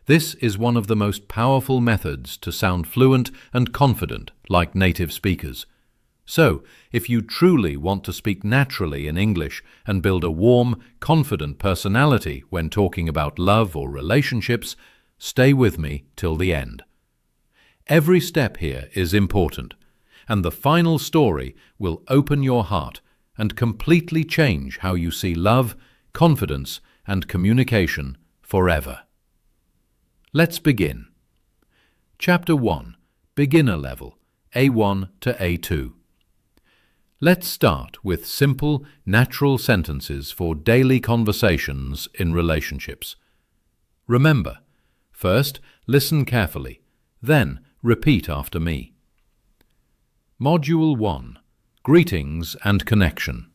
This is one of the most powerful methods to sound fluent and confident like native speakers. So, if you truly want to speak naturally in English and build a warm, confident personality when talking about love or relationships, stay with me till the end. Every step here is important, and the final story will open your heart and completely change how you see love, confidence, and communication forever. Let's begin. Chapter 1. Beginner Level, A1 to A2. Let's start with simple, natural sentences for daily conversations in relationships. Remember, first, listen carefully, then repeat after me. Module 1. Greetings and Connection.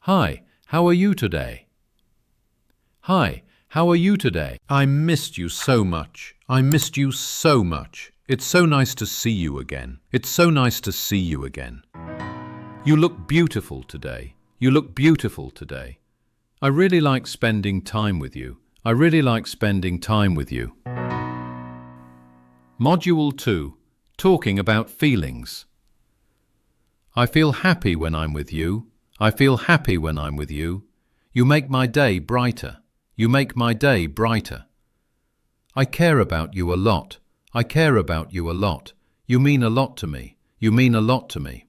Hi, how are you today? Hi, how are you today? I missed you so much. I missed you so much. It's so nice to see you again. It's so nice to see you again. You look beautiful today. You look beautiful today. I really like spending time with you. I really like spending time with you. Module 2. Talking about feelings. I feel happy when I'm with you. I feel happy when I'm with you. You make my day brighter. You make my day brighter. I care about you a lot. I care about you a lot. You mean a lot to me. You mean a lot to me.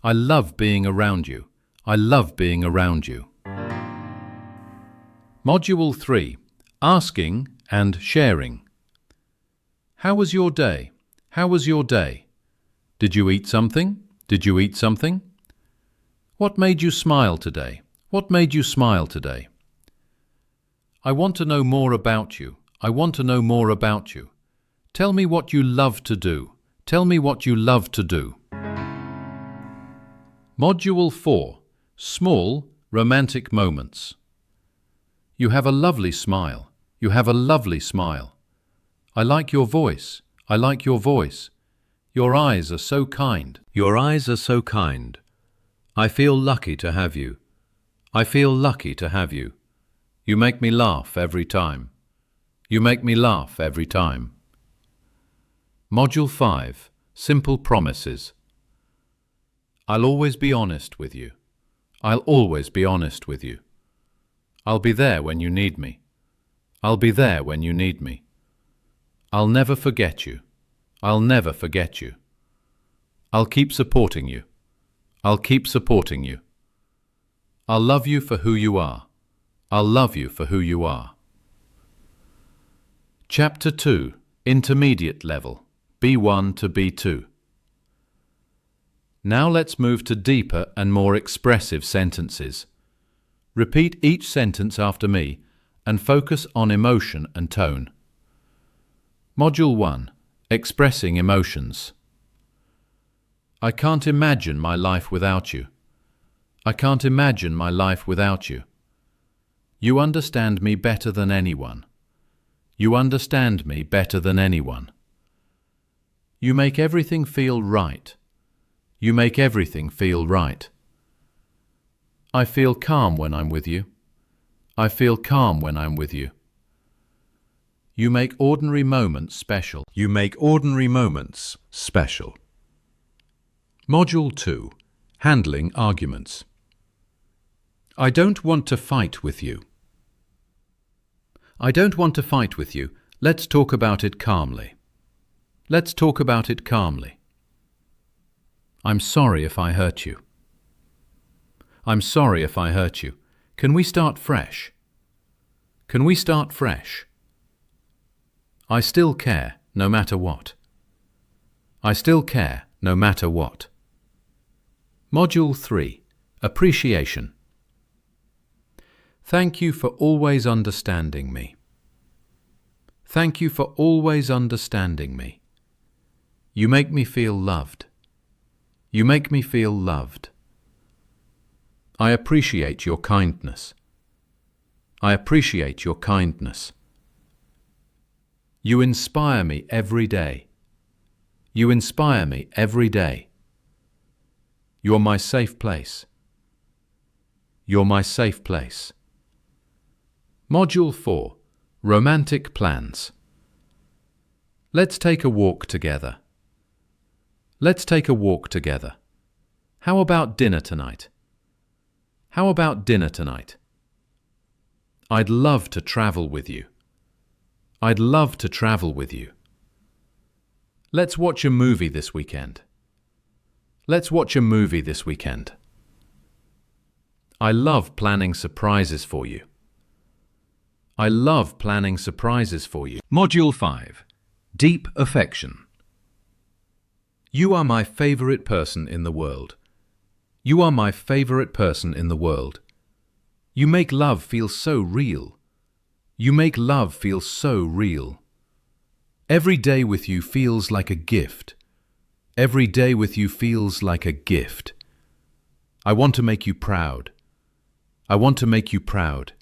I love being around you. I love being around you. Module 3. Asking and sharing. How was your day? How was your day? Did you eat something? Did you eat something? What made you smile today? What made you smile today? I want to know more about you. I want to know more about you. Tell me what you love to do. Tell me what you love to do. Module 4. Small, romantic moments. You have a lovely smile. You have a lovely smile. I like your voice. I like your voice. Your eyes are so kind. Your eyes are so kind. I feel lucky to have you. I feel lucky to have you. You make me laugh every time. You make me laugh every time. Module 5. Simple promises. I'll always be honest with you. I'll always be honest with you. I'll be there when you need me. I'll be there when you need me. I'll never forget you. I'll never forget you. I'll keep supporting you. I'll keep supporting you. I'll love you for who you are. I'll love you for who you are. Chapter 2. Intermediate Level, B1 to B2. Now let's move to deeper and more expressive sentences. Repeat each sentence after me and focus on emotion and tone. Module 1. Expressing emotions. I can't imagine my life without you. I can't imagine my life without you. You understand me better than anyone. You understand me better than anyone. You make everything feel right. You make everything feel right. I feel calm when I'm with you. I feel calm when I'm with you. You make ordinary moments special. You make ordinary moments special. Module 2. Handling arguments. I don't want to fight with you. I don't want to fight with you. Let's talk about it calmly. Let's talk about it calmly. I'm sorry if I hurt you. I'm sorry if I hurt you. Can we start fresh? Can we start fresh? I still care, no matter what. I still care, no matter what. Module 3. Appreciation. Thank you for always understanding me. Thank you for always understanding me. You make me feel loved. You make me feel loved. I appreciate your kindness. I appreciate your kindness. You inspire me every day. You inspire me every day. You're my safe place. You're my safe place. Module 4. Romantic plans. Let's take a walk together. Let's take a walk together. How about dinner tonight? How about dinner tonight? I'd love to travel with you. I'd love to travel with you. Let's watch a movie this weekend. Let's watch a movie this weekend. I love planning surprises for you. I love planning surprises for you. Module 5. Deep affection. You are my favorite person in the world. You are my favorite person in the world. You make love feel so real. You make love feel so real. Every day with you feels like a gift. Every day with you feels like a gift. I want to make you proud. I want to make you proud.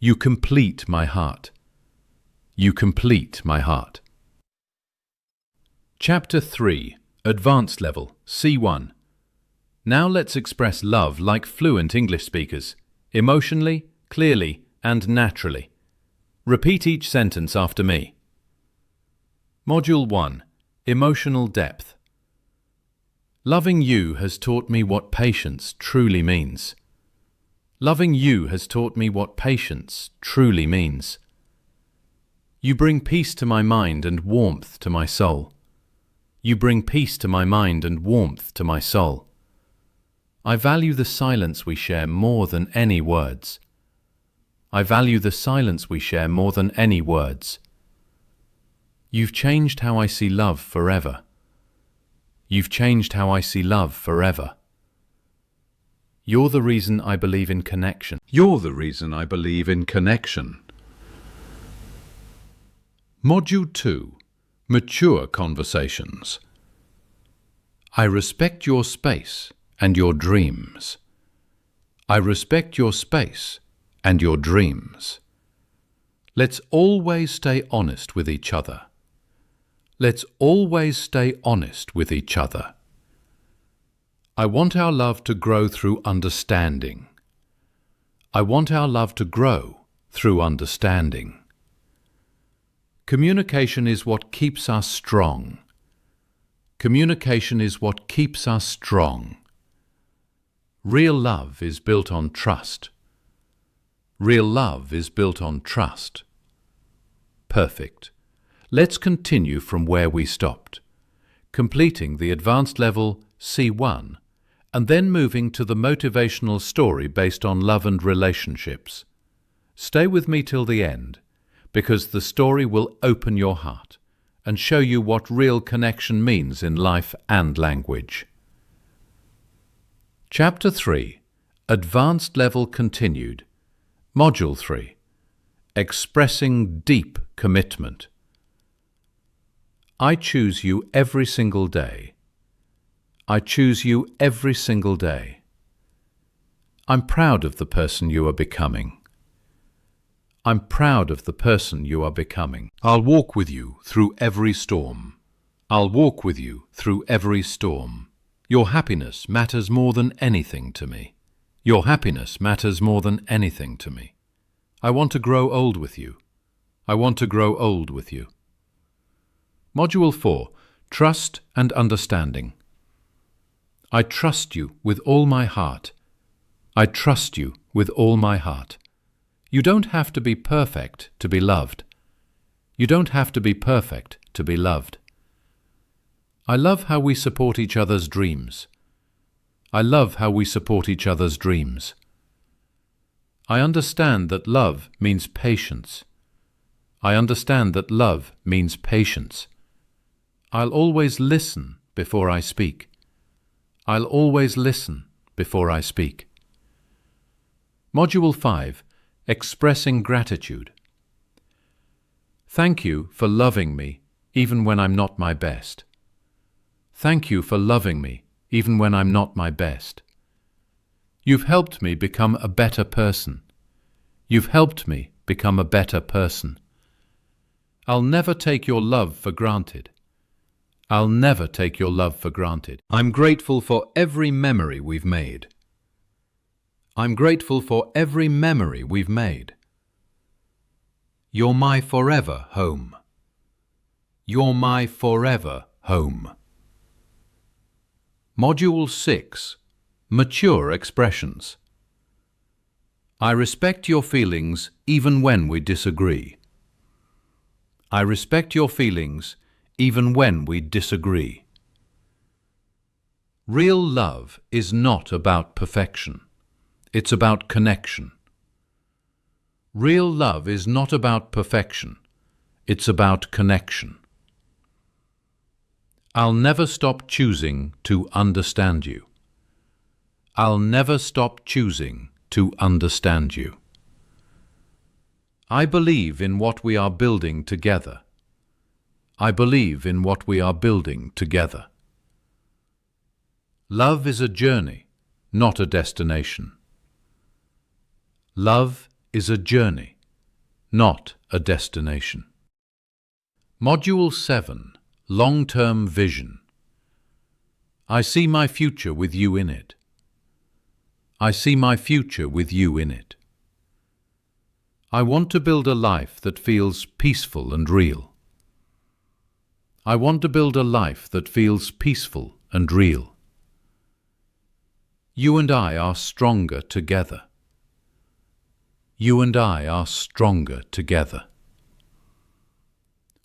You complete my heart. You complete my heart. Chapter 3. Advanced Level, C1. Now let's express love like fluent English speakers, emotionally, clearly, and naturally. Repeat each sentence after me. Module 1. Emotional Depth. Loving you has taught me what patience truly means. Loving you has taught me what patience truly means. You bring peace to my mind and warmth to my soul. You bring peace to my mind and warmth to my soul. I value the silence we share more than any words. I value the silence we share more than any words. You've changed how I see love forever. You've changed how I see love forever. You're the reason I believe in connection. You're the reason I believe in connection. Module 2. Mature conversations. I respect your space and your dreams. I respect your space and your dreams. Let's always stay honest with each other. Let's always stay honest with each other. I want our love to grow through understanding. I want our love to grow through understanding. Communication is what keeps us strong. Communication is what keeps us strong. Real love is built on trust. Real love is built on trust. Perfect. Let's continue from where we stopped, completing the advanced level C1 and then moving to the motivational story based on love and relationships. Stay with me till the end, because the story will open your heart and show you what real connection means in life and language. Chapter 3. Advanced Level Continued. Module 3. Expressing Deep Commitment. I choose you every single day. I choose you every single day. I'm proud of the person you are becoming. I'm proud of the person you are becoming. I'll walk with you through every storm. I'll walk with you through every storm. Your happiness matters more than anything to me. Your happiness matters more than anything to me. I want to grow old with you. I want to grow old with you. Module 4. Trust and Understanding. I trust you with all my heart. I trust you with all my heart. You don't have to be perfect to be loved. You don't have to be perfect to be loved. I love how we support each other's dreams. I love how we support each other's dreams. I understand that love means patience. I understand that love means patience. I'll always listen before I speak. I'll always listen before I speak. Module 5. Expressing Gratitude. Thank you for loving me even when I'm not my best. Thank you for loving me even when I'm not my best. You've helped me become a better person. You've helped me become a better person. I'll never take your love for granted. I'll never take your love for granted. I'm grateful for every memory we've made. I'm grateful for every memory we've made. You're my forever home. You're my forever home. Module 6. Mature Expressions. I respect your feelings even when we disagree. I respect your feelings even when we disagree. Real love is not about perfection. It's about connection. Real love is not about perfection. It's about connection. I'll never stop choosing to understand you. I'll never stop choosing to understand you. I believe in what we are building together. I believe in what we are building together. Love is a journey, not a destination. Love is a journey, not a destination. Module 7. Long-term Vision. I see my future with you in it. I see my future with you in it. I want to build a life that feels peaceful and real. I want to build a life that feels peaceful and real. You and I are stronger together. You and I are stronger together.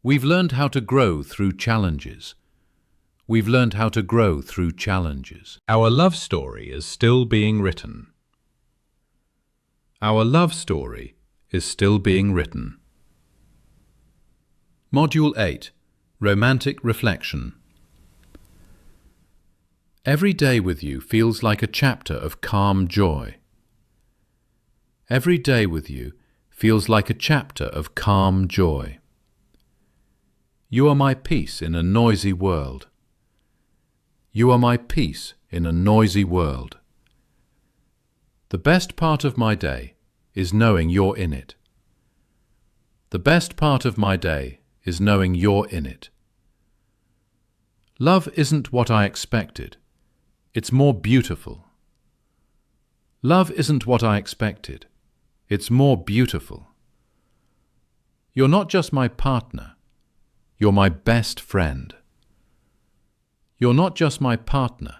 We've learned how to grow through challenges. We've learned how to grow through challenges. Our love story is still being written. Our love story is still being written. Module 8. Romantic Reflection. Every day with you feels like a chapter of calm joy. Every day with you feels like a chapter of calm joy. You are my peace in a noisy world. You are my peace in a noisy world. The best part of my day is knowing you're in it. The best part of my day is knowing you're in it. Love isn't what I expected. It's more beautiful. Love isn't what I expected. It's more beautiful. You're not just my partner. You're my best friend. You're not just my partner.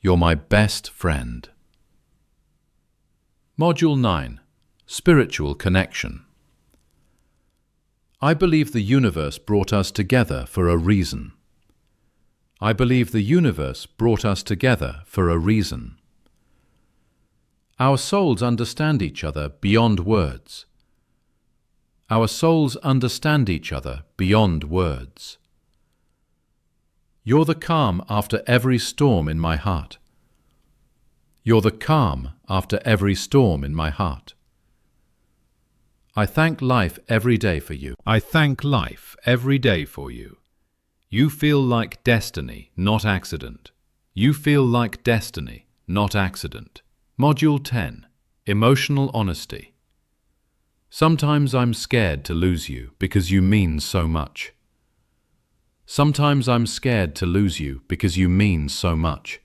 You're my best friend. Module 9. Spiritual Connection. I believe the universe brought us together for a reason. I believe the universe brought us together for a reason. Our souls understand each other beyond words. Our souls understand each other beyond words. You're the calm after every storm in my heart. You're the calm after every storm in my heart. I thank life every day for you. I thank life every day for you. You feel like destiny, not accident. You feel like destiny, not accident. Module 10. Emotional Honesty. Sometimes I'm scared to lose you because you mean so much. Sometimes I'm scared to lose you because you mean so much.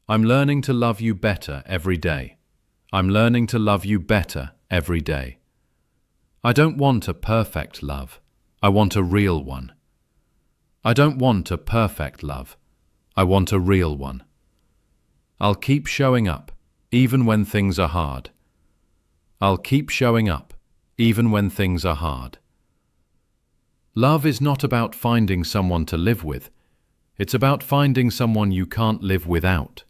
I'm learning to love you better every day. I'm learning to love you better every day. I don't want a perfect love. I want a real one. I don't want a perfect love. I want a real one. I'll keep showing up, even when things are hard. I'll keep showing up, even when things are hard. Love is not about finding someone to live with. It's about finding someone you can't live without.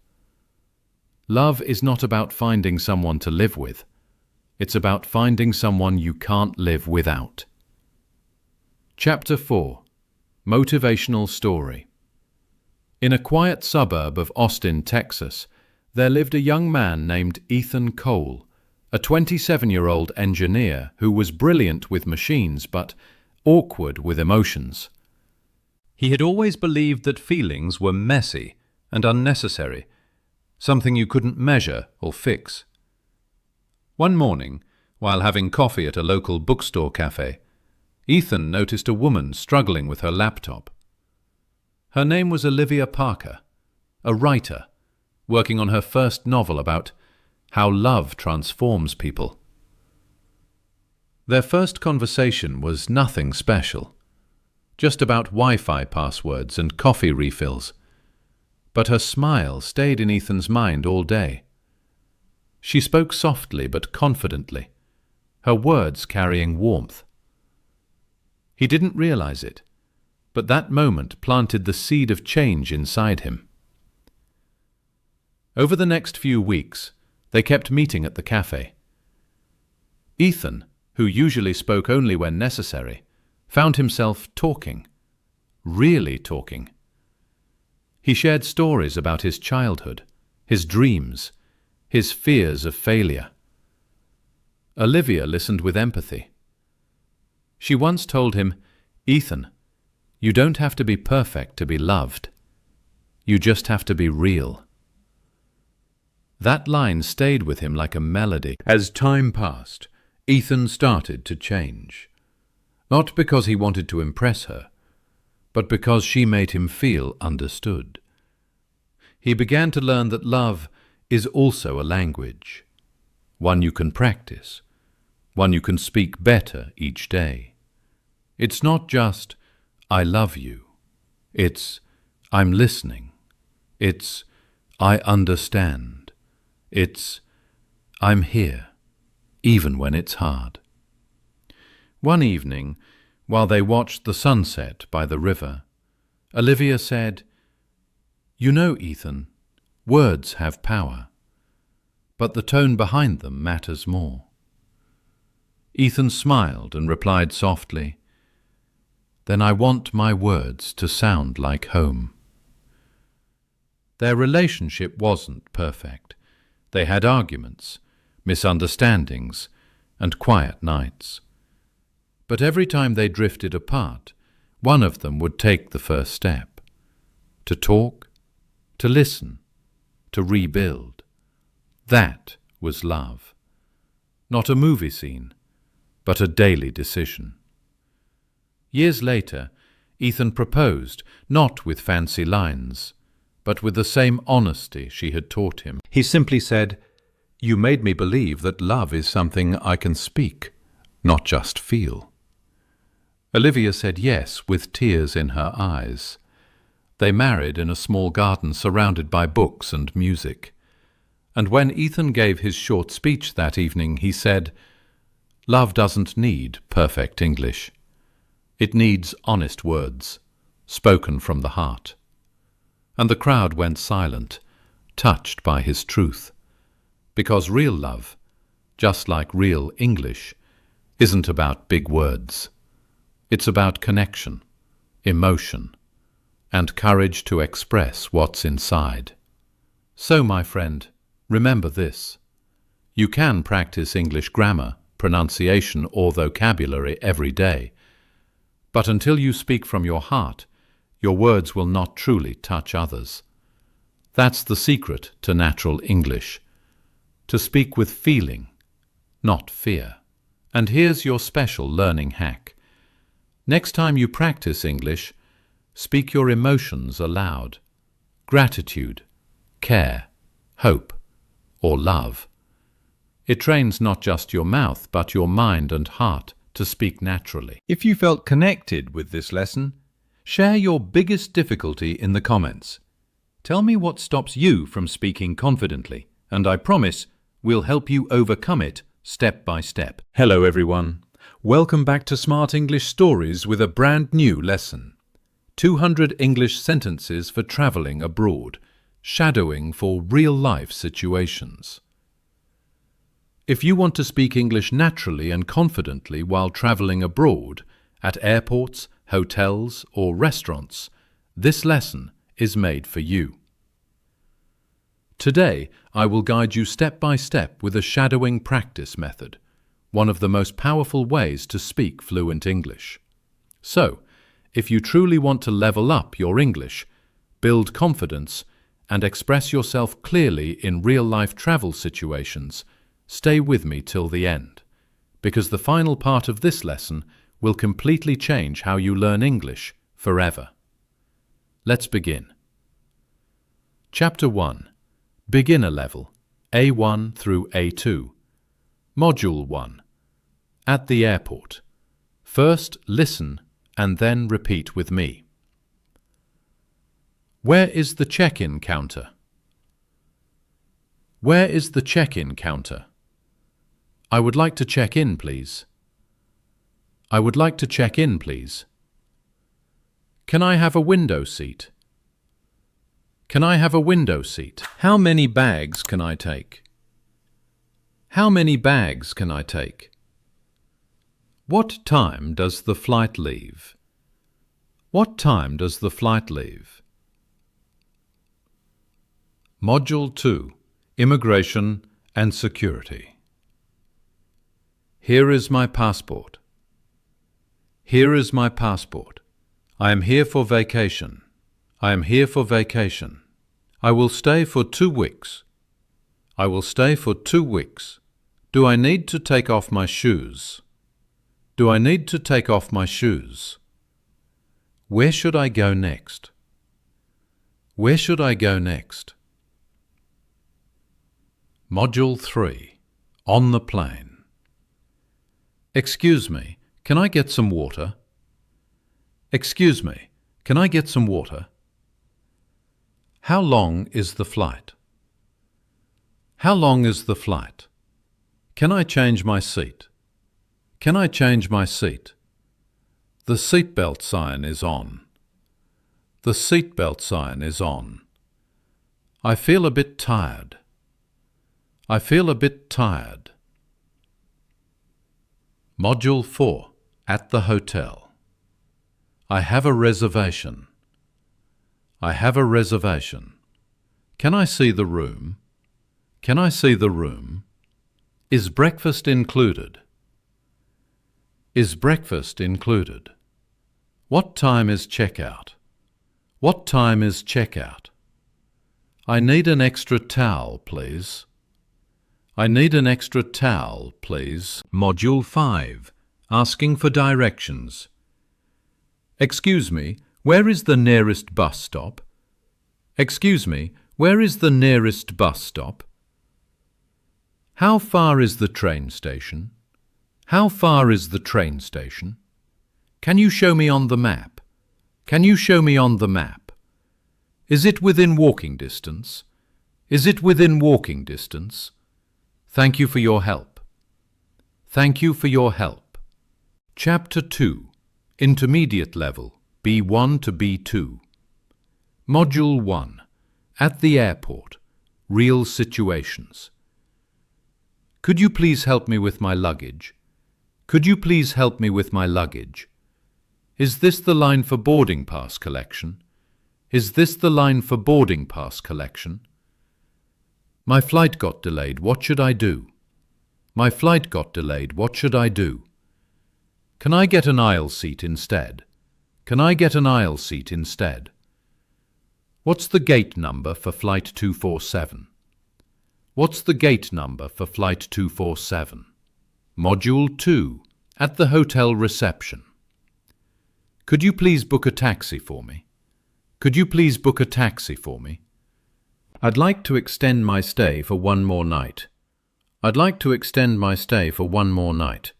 Love is not about finding someone to live with. It's about finding someone you can't live without. Chapter 4. Motivational Story. In a quiet suburb of Austin, Texas, there lived a young man named Ethan Cole, a 27-year-old engineer who was brilliant with machines but awkward with emotions. He had always believed that feelings were messy and unnecessary, something you couldn't measure or fix. One morning, while having coffee at a local bookstore cafe, Ethan noticed a woman struggling with her laptop. Her name was Olivia Parker, a writer, working on her first novel about how love transforms people. Their first conversation was nothing special, just about Wi-Fi passwords and coffee refills. But her smile stayed in Ethan's mind all day. She spoke softly but confidently, her words carrying warmth. He didn't realize it, but that moment planted the seed of change inside him. Over the next few weeks, they kept meeting at the cafe. Ethan, who usually spoke only when necessary, found himself talking, really talking. He shared stories about his childhood, his dreams, his fears of failure. Olivia listened with empathy. She once told him, "Ethan, you don't have to be perfect to be loved. You just have to be real." That line stayed with him like a melody. As time passed, Ethan started to change. Not because he wanted to impress her, but because she made him feel understood. He began to learn that love is also a language, one you can practice, one you can speak better each day. It's not just, "I love you." It's, "I'm listening." It's, "I understand." It's, "I'm here, even when it's hard." One evening, while they watched the sunset by the river, Olivia said, "You know, Ethan, words have power, but the tone behind them matters more." Ethan smiled and replied softly, "Then I want my words to sound like home." Their relationship wasn't perfect. They had arguments, misunderstandings, and quiet nights. But every time they drifted apart, one of them would take the first step. To talk, to listen, to rebuild. That was love. Not a movie scene, but a daily decision. Years later, Ethan proposed, not with fancy lines, but with the same honesty she had taught him. He simply said, "You made me believe that love is something I can speak, not just feel." Olivia said yes with tears in her eyes. They married in a small garden surrounded by books and music. And when Ethan gave his short speech that evening, he said, "Love doesn't need perfect English. It needs honest words, spoken from the heart." And the crowd went silent, touched by his truth. Because real love, just like real English, isn't about big words. It's about connection, emotion, and courage to express what's inside. So, my friend, remember this. You can practice English grammar, pronunciation, or vocabulary every day. But until you speak from your heart, your words will not truly touch others. That's the secret to natural English. to speak with feeling, not fear. And here's your special learning hack. Next time you practice English, speak your emotions aloud. Gratitude, care, hope, or love. It trains not just your mouth, but your mind and heart to speak naturally. If you felt connected with this lesson, share your biggest difficulty in the comments. Tell me what stops you from speaking confidently, and I promise we'll help you overcome it step by step. Hello everyone. Welcome back to Smart English Stories with a brand new lesson. 200 English sentences for traveling abroad, shadowing for real-life situations. If you want to speak English naturally and confidently while traveling abroad, at airports, hotels, or restaurants, this lesson is made for you. Today, I will guide you step by step with a shadowing practice method, one of the most powerful ways to speak fluent English. So, if you truly want to level up your English, build confidence, and express yourself clearly in real-life travel situations, stay with me till the end, because the final part of this lesson will completely change how you learn English forever. Let's begin. Chapter 1. Beginner Level, A1 through A2. Module 1. At the airport. First listen and then repeat with me. Where is the check-in counter? Where is the check-in counter? I would like to check in, please. I would like to check in, please. Can I have a window seat? Can I have a window seat? How many bags can I take? How many bags can I take? What time does the flight leave? What time does the flight leave? Module 2. Immigration and Security. Here is my passport. Here is my passport. I am here for vacation. I am here for vacation. I will stay for 2 weeks. I will stay for 2 weeks. Do I need to take off my shoes? Do I need to take off my shoes? Where should I go next? Where should I go next? Module 3. On the plane. Excuse me, can I get some water? Excuse me, can I get some water? How long is the flight? How long is the flight? Can I change my seat? Can I change my seat? The seatbelt sign is on. The seatbelt sign is on. I feel a bit tired. I feel a bit tired. Module 4. At the hotel. I have a reservation. I have a reservation. Can I see the room? Can I see the room? Is breakfast included? Is breakfast included? What time is checkout? What time is checkout? I need an extra towel, please. I need an extra towel, please. Module 5. Asking for directions. Excuse me, where is the nearest bus stop? Excuse me, where is the nearest bus stop? How far is the train station? How far is the train station? Can you show me on the map? Can you show me on the map? Is it within walking distance? Is it within walking distance? Thank you for your help. Thank you for your help. Chapter 2. Intermediate Level, B1 to B2. Module 1. At the airport. Real situations. Could you please help me with my luggage? Could you please help me with my luggage? Is this the line for boarding pass collection? Is this the line for boarding pass collection? My flight got delayed. What should I do? My flight got delayed. What should I do? Can I get an aisle seat instead? Can I get an aisle seat instead? What's the gate number for flight 247? What's the gate number for flight 247? Module 2, at the hotel reception. Could you please book a taxi for me? Could you please book a taxi for me? I'd like to extend my stay for one more night. I'd like to extend my stay for one more night.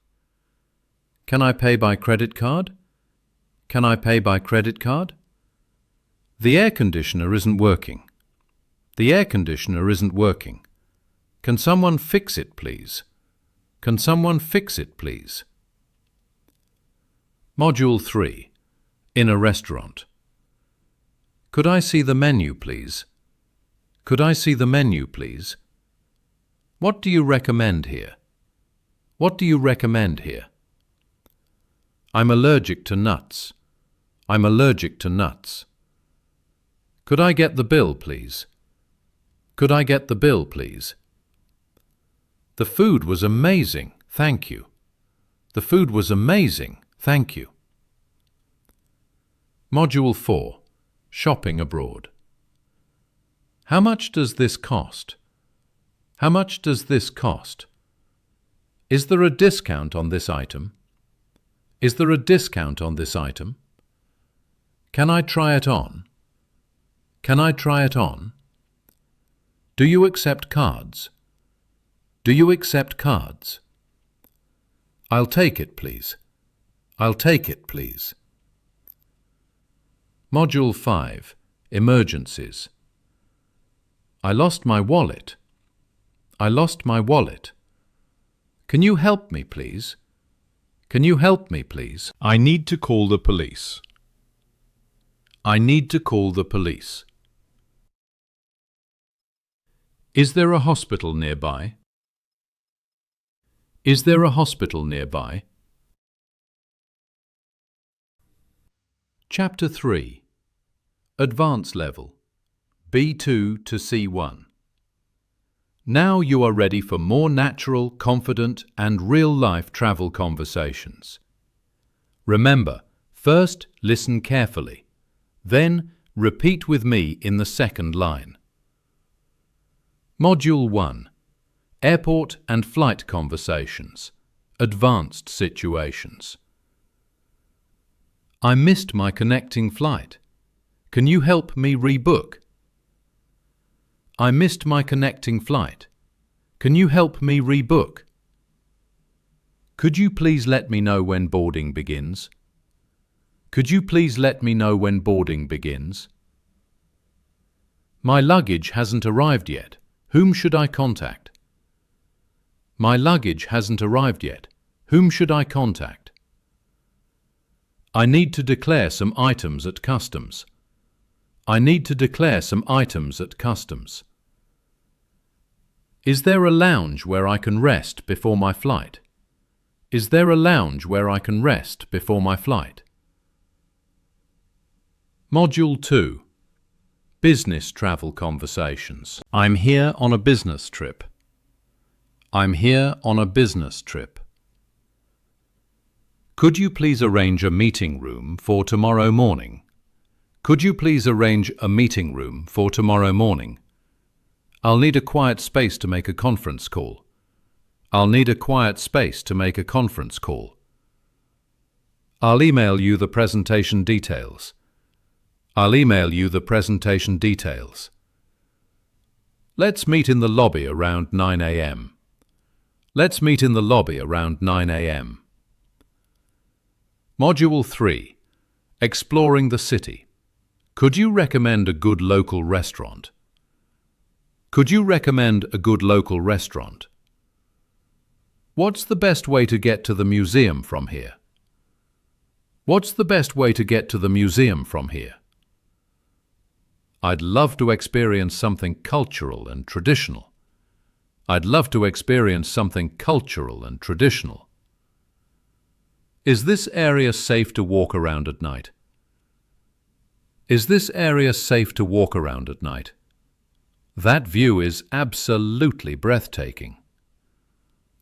Can I pay by credit card? Can I pay by credit card? The air conditioner isn't working. The air conditioner isn't working. Can someone fix it, please? Can someone fix it, please? Module 3. In a restaurant. Could I see the menu, please? Could I see the menu, please? What do you recommend here? What do you recommend here? I'm allergic to nuts. I'm allergic to nuts. Could I get the bill, please? Could I get the bill, please? The food was amazing, thank you. The food was amazing, thank you. Module 4. Shopping abroad. How much does this cost? How much does this cost? Is there a discount on this item? Is there a discount on this item? Can I try it on? Can I try it on? Do you accept cards? Do you accept cards? I'll take it, please. I'll take it, please. Module 5. Emergencies. I lost my wallet. I lost my wallet. Can you help me, please? Can you help me, please? I need to call the police. I need to call the police. Is there a hospital nearby? Is there a hospital nearby? Chapter 3. Advanced Level, B2 to C1. Now you are ready for more natural, confident and real-life travel conversations. Remember, first listen carefully, then repeat with me in the second line. Module 1. Airport and flight conversations, advanced situations. I missed my connecting flight. Can you help me rebook? I missed my connecting flight. Can you help me rebook? Could you please let me know when boarding begins? Could you please let me know when boarding begins? My luggage hasn't arrived yet. Whom should I contact? My luggage hasn't arrived yet. Whom should I contact? I need to declare some items at customs. I need to declare some items at customs. Is there a lounge where I can rest before my flight? Is there a lounge where I can rest before my flight? Module 2. Business travel conversations. I'm here on a business trip. I'm here on a business trip. Could you please arrange a meeting room for tomorrow morning? Could you please arrange a meeting room for tomorrow morning? I'll need a quiet space to make a conference call. I'll need a quiet space to make a conference call. I'll email you the presentation details. I'll email you the presentation details. Let's meet in the lobby around 9 a.m. Let's meet in the lobby around 9 a.m. Module 3. Exploring the city. Could you recommend a good local restaurant? Could you recommend a good local restaurant? What's the best way to get to the museum from here? What's the best way to get to the museum from here? I'd love to experience something cultural and traditional. I'd love to experience something cultural and traditional. Is this area safe to walk around at night? Is this area safe to walk around at night? That view is absolutely breathtaking.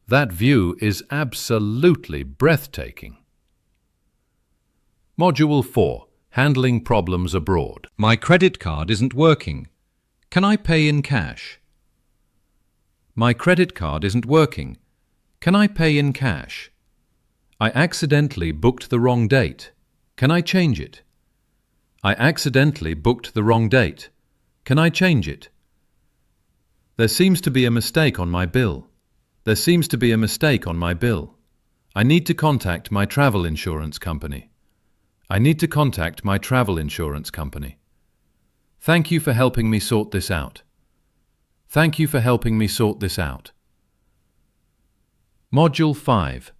That view is absolutely breathtaking. Module 4. Handling problems abroad. My credit card isn't working. Can I pay in cash? My credit card isn't working. Can I pay in cash? I accidentally booked the wrong date. Can I change it? I accidentally booked the wrong date. Can I change it? There seems to be a mistake on my bill. There seems to be a mistake on my bill. I need to contact my travel insurance company. I need to contact my travel insurance company. Thank you for helping me sort this out. Thank you for helping me sort this out. Module 5.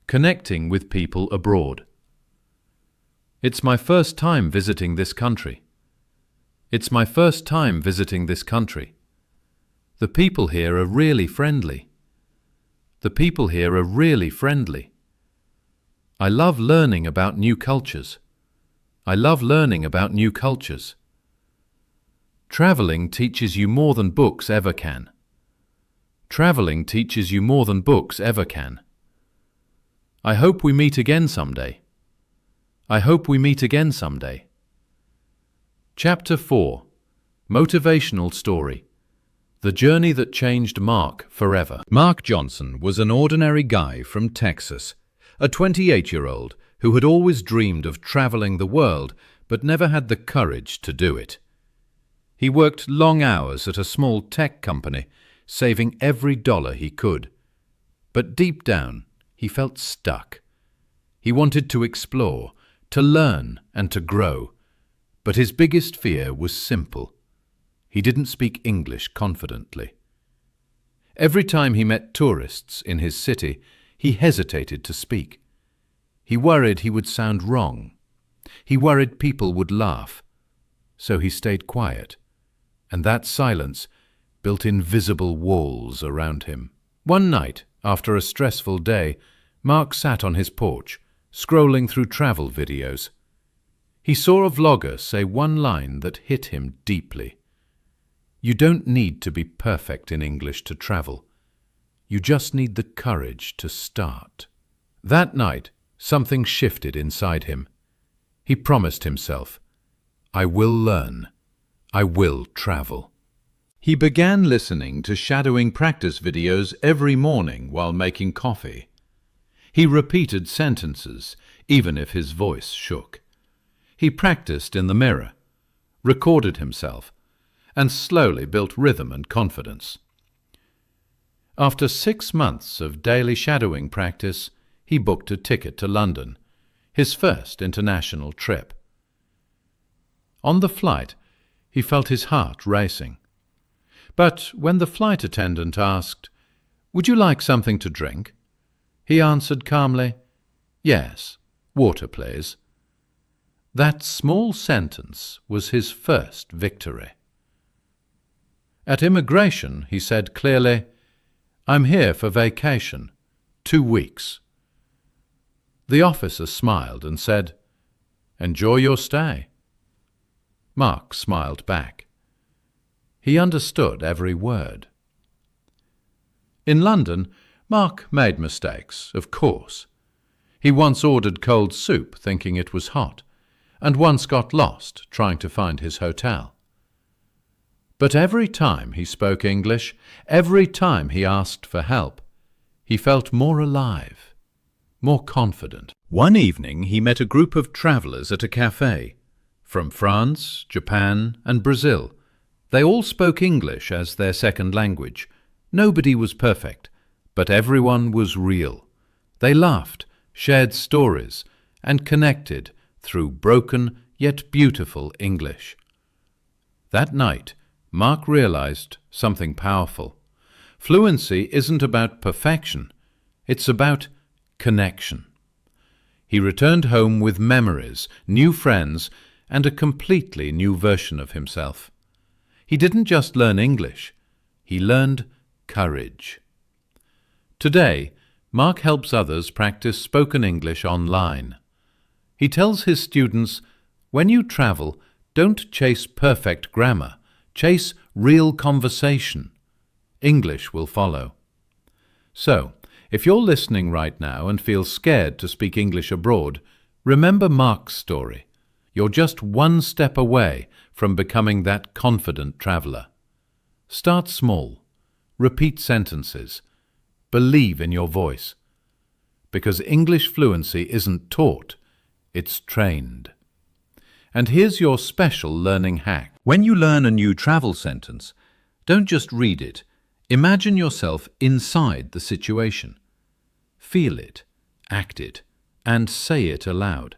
Connecting with people abroad. It's my first time visiting this country. It's my first time visiting this country. The people here are really friendly. The people here are really friendly. I love learning about new cultures. I love learning about new cultures. Traveling teaches you more than books ever can. Traveling teaches you more than books ever can. I hope we meet again someday. I hope we meet again someday. Chapter 4. Motivational Story. The Journey That Changed Mark Forever. Mark Johnson was an ordinary guy from Texas, a 28-year-old who had always dreamed of traveling the world but never had the courage to do it. He worked long hours at a small tech company, saving every dollar he could. But deep down, he felt stuck. He wanted to explore, to learn and to grow. But his biggest fear was simple. He didn't speak English confidently. Every time he met tourists in his city, he hesitated to speak. He worried he would sound wrong. He worried people would laugh. So he stayed quiet, and that silence built invisible walls around him. One night, after a stressful day, Mark sat on his porch, scrolling through travel videos. He saw a vlogger say one line that hit him deeply. You don't need to be perfect in English to travel. You just need the courage to start. That night, something shifted inside him. He promised himself, I will learn. I will travel. He began listening to shadowing practice videos every morning while making coffee. He repeated sentences, even if his voice shook. He practiced in the mirror, recorded himself, and slowly built rhythm and confidence. After 6 months of daily shadowing practice, he booked a ticket to London, his first international trip. On the flight, he felt his heart racing. But when the flight attendant asked, "Would you like something to drink?" he answered calmly, "Yes, water, please." That small sentence was his first victory. At immigration, he said clearly, "I'm here for vacation, 2 weeks." The officer smiled and said, "Enjoy your stay." Mark smiled back. He understood every word. In London, Mark made mistakes, of course. He once ordered cold soup thinking it was hot, and once got lost trying to find his hotel. But every time he spoke English, every time he asked for help, he felt more alive, more confident. One evening he met a group of travellers at a cafe, from France, Japan, and Brazil. They all spoke English as their second language. Nobody was perfect, but everyone was real. They laughed, shared stories, and connected through broken yet beautiful English. That night, Mark realized something powerful. Fluency isn't about perfection, it's about connection. He returned home with memories, new friends, and a completely new version of himself. He didn't just learn English, he learned courage. Today, Mark helps others practice spoken English online. He tells his students, when you travel, don't chase perfect grammar, chase real conversation. English will follow. So, if you're listening right now and feel scared to speak English abroad, remember Mark's story. You're just one step away from becoming that confident traveller. Start small. repeat sentences. Believe in your voice. Because English fluency isn't taught, it's trained. And here's your special learning hack. When you learn a new travel sentence, don't just read it. Imagine yourself inside the situation. Feel it, act it, and say it aloud.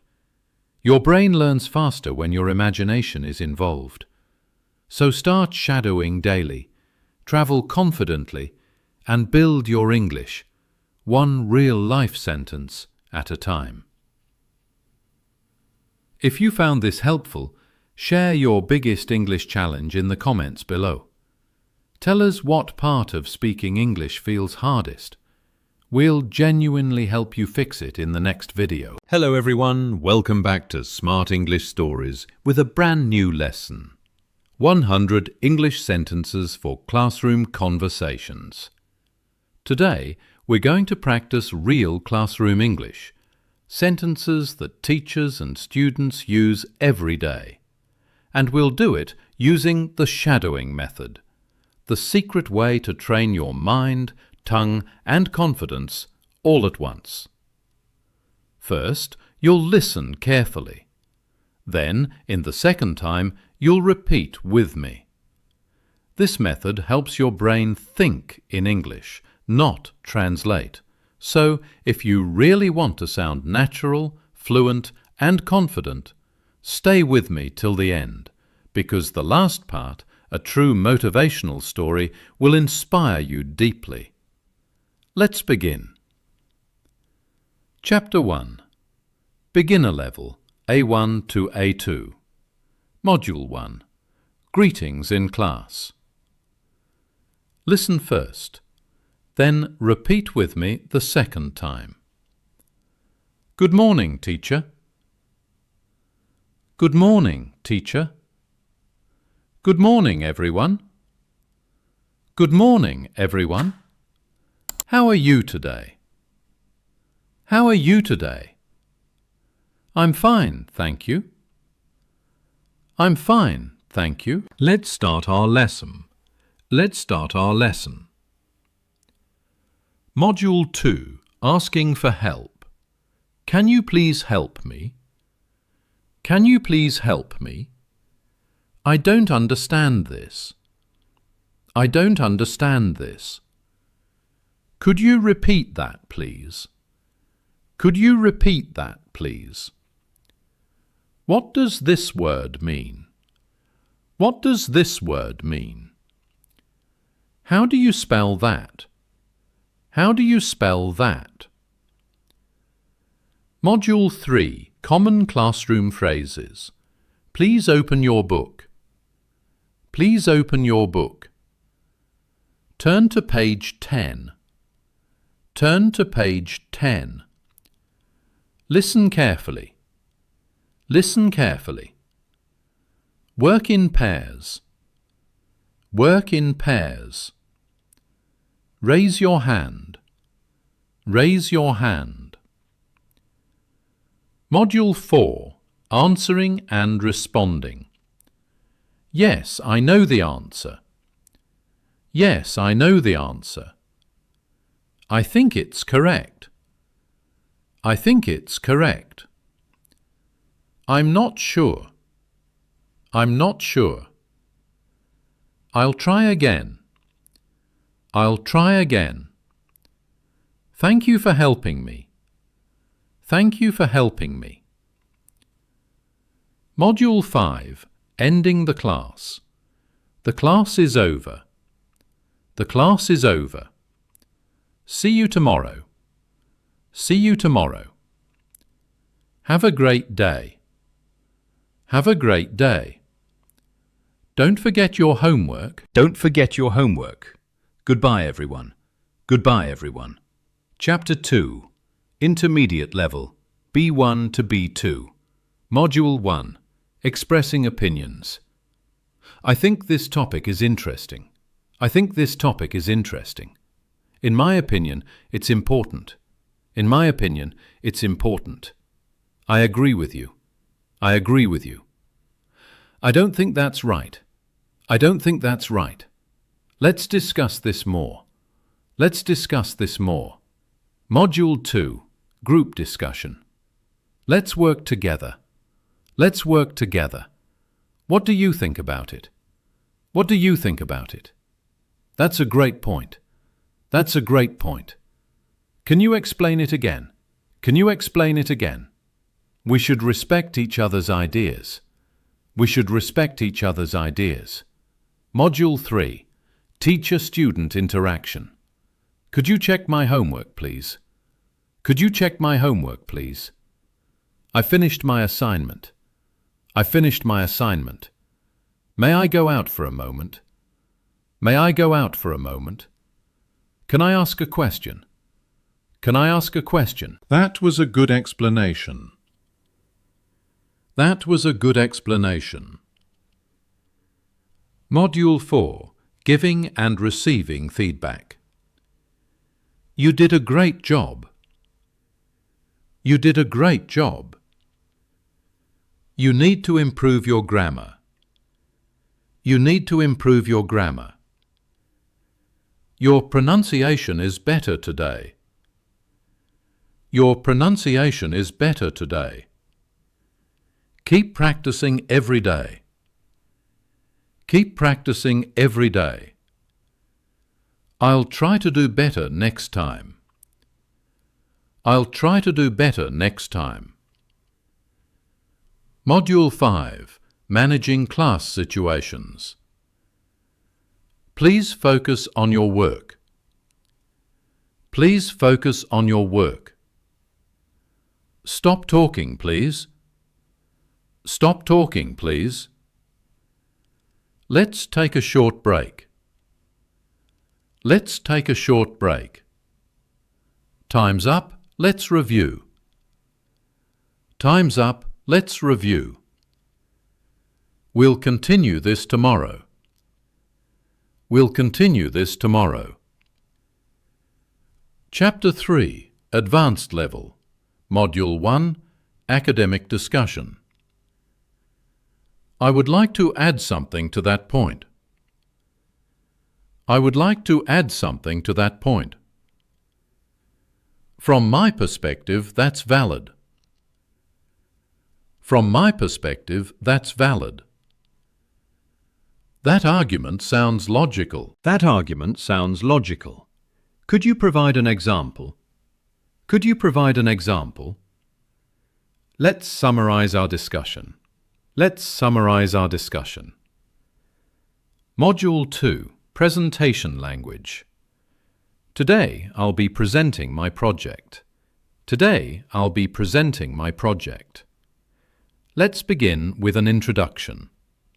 Your brain learns faster when your imagination is involved. So start shadowing daily, travel confidently, and build your English, one real-life sentence at a time. If you found this helpful, share your biggest English challenge in the comments below. Tell us what part of speaking English feels hardest. We'll genuinely help you fix it in the next video. Hello everyone, welcome back to Smart English Stories with a brand new lesson. 100 English Sentences for Classroom Conversations. Today, we're going to practice real classroom English, sentences that teachers and students use every day. And we'll do it using the shadowing method, the secret way to train your mind, tongue, and confidence all at once. First, you'll listen carefully. Then, in the second time, you'll repeat with me. This method helps your brain think in English, not translate. So, if you really want to sound natural, fluent, and confident, stay with me till the end, because the last part, a true motivational story, will inspire you deeply. Let's begin. Chapter 1. Beginner Level, A1 to A2. Module 1. Greetings in Class. Listen first. Then repeat with me the second time. Good morning, teacher. Good morning, teacher. Good morning, everyone. Good morning, everyone. How are you today? How are you today? I'm fine, thank you. I'm fine, thank you. Let's start our lesson. Let's start our lesson. Module 2. Asking for help. Can you please help me? Can you please help me? I don't understand this. I don't understand this. Could you repeat that, please? Could you repeat that, please? What does this word mean? What does this word mean? How do you spell that? How do you spell that? Module 3. Common Classroom Phrases. Please open your book. Please open your book. Turn to page 10. Turn to page 10. Listen carefully. Listen carefully. Work in pairs. Work in pairs. Raise your hand. Raise your hand. Module 4. Answering and responding. Yes, I know the answer. Yes, I know the answer. I think it's correct. I think it's correct. I'm not sure. I'm not sure. I'll try again. I'll try again. Thank you for helping me. Thank you for helping me. Module 5. Ending the class. The class is over. The class is over. See you tomorrow. See you tomorrow. Have a great day. Have a great day. Don't forget your homework. Don't forget your homework. Goodbye, everyone. Goodbye, everyone. Chapter 2. Intermediate Level, B1 to B2. Module 1. Expressing Opinions. I think this topic is interesting. I think this topic is interesting. In my opinion, it's important. In my opinion, it's important. I agree with you. I agree with you. I don't think that's right. I don't think that's right. Let's discuss this more. Let's discuss this more. Module 2. Group discussion. Let's work together. Let's work together. What do you think about it? What do you think about it? That's a great point. That's a great point. Can you explain it again? Can you explain it again? We should respect each other's ideas. We should respect each other's ideas. Module 3. Teacher-student interaction. Could you check my homework, please? Could you check my homework, please? I finished my assignment. I finished my assignment. May I go out for a moment? May I go out for a moment? Can I ask a question? Can I ask a question? That was a good explanation. That was a good explanation. Module 4. Giving and receiving feedback. You did a great job. You did a great job. You need to improve your grammar. You need to improve your grammar. Your pronunciation is better today. Your pronunciation is better today. Keep practicing every day. Keep practicing every day. I'll try to do better next time. I'll try to do better next time. Module 5. Managing class situations. Please focus on your work. Please focus on your work. Stop talking, please. Stop talking, please. Let's take a short break. Let's take a short break. Time's up, let's review. Time's up, let's review. We'll continue this tomorrow. We'll continue this tomorrow. Chapter 3. Advanced Level. Module 1. Academic Discussion. I would like to add something to that point. I would like to add something to that point. From my perspective, that's valid. From my perspective, that's valid. That argument sounds logical. That argument sounds logical. Could you provide an example? Could you provide an example? Let's summarize our discussion. Let's summarize our discussion. Module 2. Presentation language. Today, I'll be presenting my project. Today, I'll be presenting my project. Let's begin with an introduction.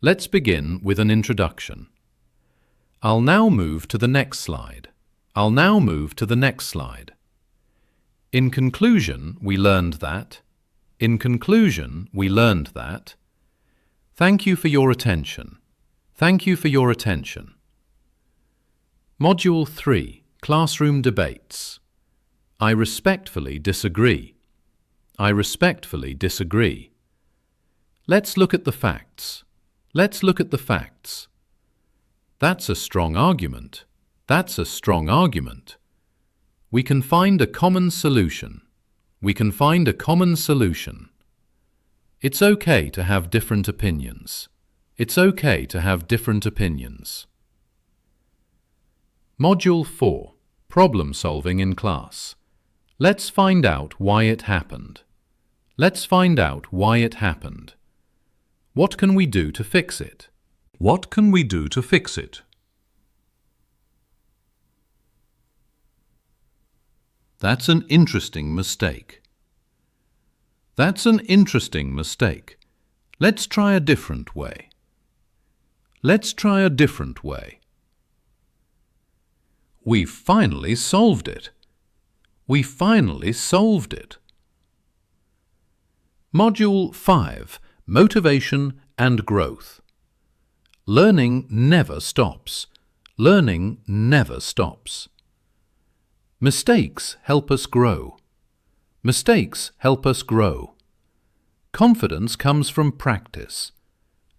Let's begin with an introduction. I'll now move to the next slide. I'll now move to the next slide. In conclusion, we learned that. In conclusion, we learned that. Thank you for your attention. Thank you for your attention. Module 3. Classroom debates. I respectfully disagree. I respectfully disagree. Let's look at the facts. Let's look at the facts. That's a strong argument. That's a strong argument. We can find a common solution. We can find a common solution. It's okay to have different opinions. It's okay to have different opinions. Module 4. Problem solving in class. Let's find out why it happened. Let's find out why it happened. What can we do to fix it? What can we do to fix it? That's an interesting mistake. That's an interesting mistake. Let's try a different way. Let's try a different way. We finally solved it. We finally solved it. Module 5. Motivation and growth. Learning never stops. Learning never stops. Mistakes help us grow. Mistakes help us grow. Confidence comes from practice.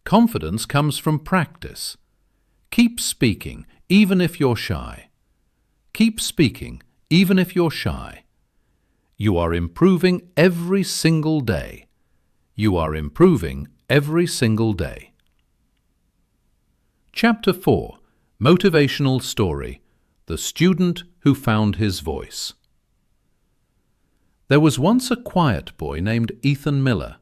Confidence comes from practice. Keep speaking, even if you're shy. Keep speaking, even if you're shy. You are improving every single day. You are improving every single day. Chapter 4. Motivational Story. The Student Who Found His Voice. There was once a quiet boy named Ethan Miller,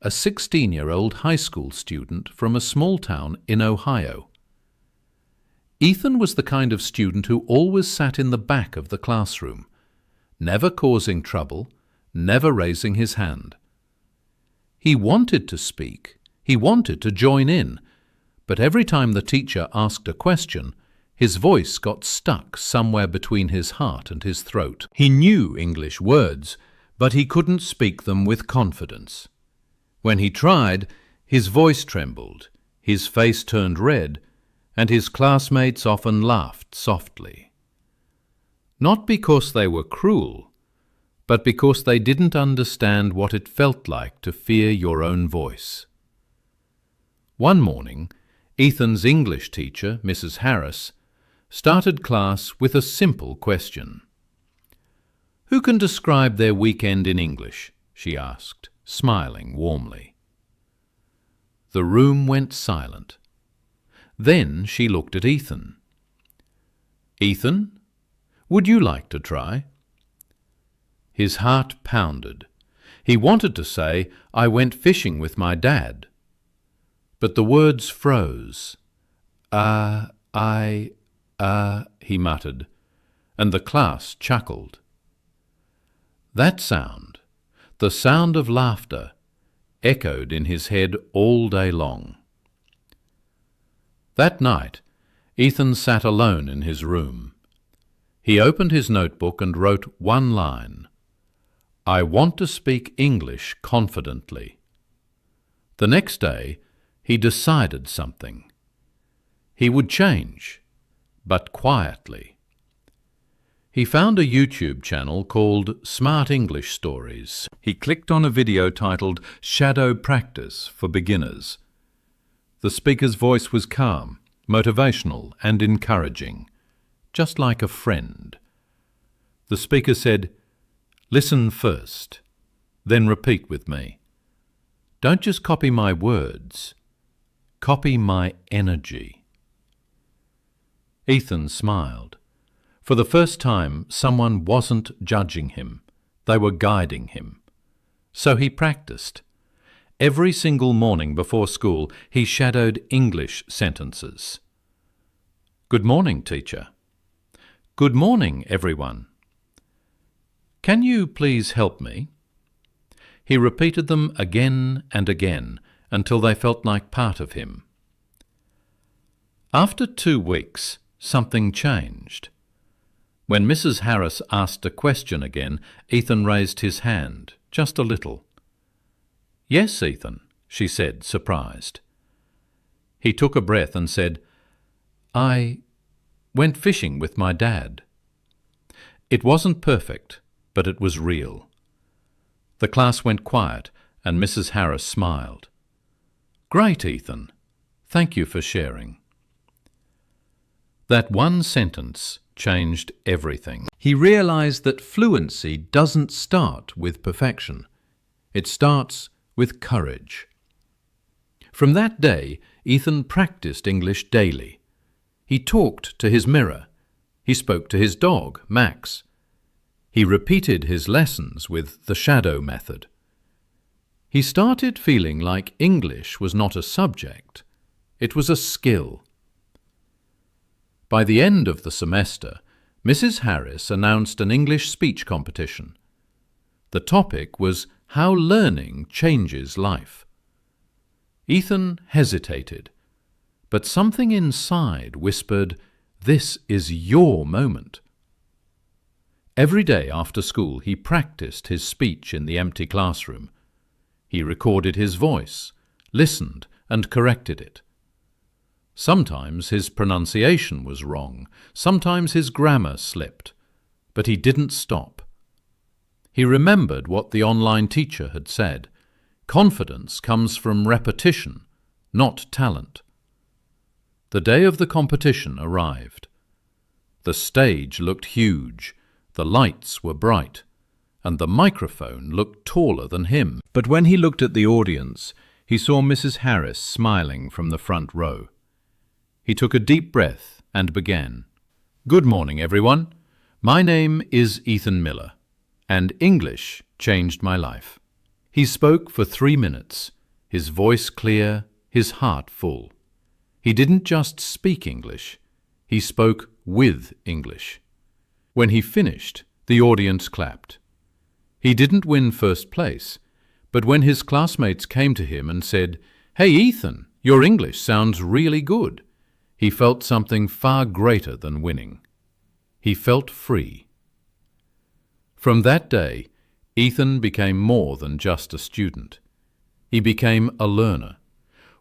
a 16-year-old high school student from a small town in Ohio. Ethan was the kind of student who always sat in the back of the classroom, never causing trouble, never raising his hand. He wanted to speak, he wanted to join in, but every time the teacher asked a question, his voice got stuck somewhere between his heart and his throat. He knew English words, but he couldn't speak them with confidence. When he tried, his voice trembled, his face turned red, and his classmates often laughed softly. Not because they were cruel, but because they didn't understand what it felt like to fear your own voice. One morning, Ethan's English teacher, Mrs. Harris, started class with a simple question. "Who can describe their weekend in English?" she asked, smiling warmly. The room went silent. Then she looked at Ethan. "Ethan, would you like to try?" His heart pounded. He wanted to say, "I went fishing with my dad." But the words froze. He muttered, and the class chuckled. That sound, the sound of laughter, echoed in his head all day long. That night, Ethan sat alone in his room. He opened his notebook and wrote one line. "I want to speak English confidently." The next day, he decided something. He would change, but quietly. He found a YouTube channel called Smart English Stories. He clicked on a video titled Shadow Practice for Beginners. The speaker's voice was calm, motivational, and encouraging, just like a friend. The speaker said, "Listen first, then repeat with me. Don't just copy my words, copy my energy." Ethan smiled. For the first time, someone wasn't judging him. They were guiding him. So he practiced. Every single morning before school, he shadowed English sentences. "Good morning, teacher." "Good morning, everyone." "Can you please help me?" He repeated them again and again until they felt like part of him. After 2 weeks, something changed. When Mrs. Harris asked a question again, Ethan raised his hand, just a little. "Yes, Ethan," she said, surprised. He took a breath and said, "I went fishing with my dad." It wasn't perfect, but it was real. The class went quiet, and Mrs. Harris smiled. "Great, Ethan. Thank you for sharing." That one sentence changed everything. He realized that fluency doesn't start with perfection. It starts with courage. From that day, Ethan practiced English daily. He talked to his mirror. He spoke to his dog, Max. He repeated his lessons with the shadow method. He started feeling like English was not a subject. It was a skill. By the end of the semester, Mrs. Harris announced an English speech competition. The topic was how learning changes life. Ethan hesitated, but something inside whispered, "This is your moment." Every day after school, he practiced his speech in the empty classroom. He recorded his voice, listened, and corrected it. Sometimes his pronunciation was wrong, sometimes his grammar slipped, but he didn't stop. He remembered what the online teacher had said. Confidence comes from repetition, not talent. The day of the competition arrived. The stage looked huge, the lights were bright, and the microphone looked taller than him. But when he looked at the audience, he saw Mrs. Harris smiling from the front row. He took a deep breath and began. Good morning, everyone. My name is Ethan Miller, and English changed my life. He spoke for 3 minutes, his voice clear, his heart full. He didn't just speak English, he spoke with English. When he finished, the audience clapped. He didn't win first place, but when his classmates came to him and said, "Hey, Ethan, your English sounds really good," he felt something far greater than winning. He felt free. From that day, Ethan became more than just a student. He became a learner,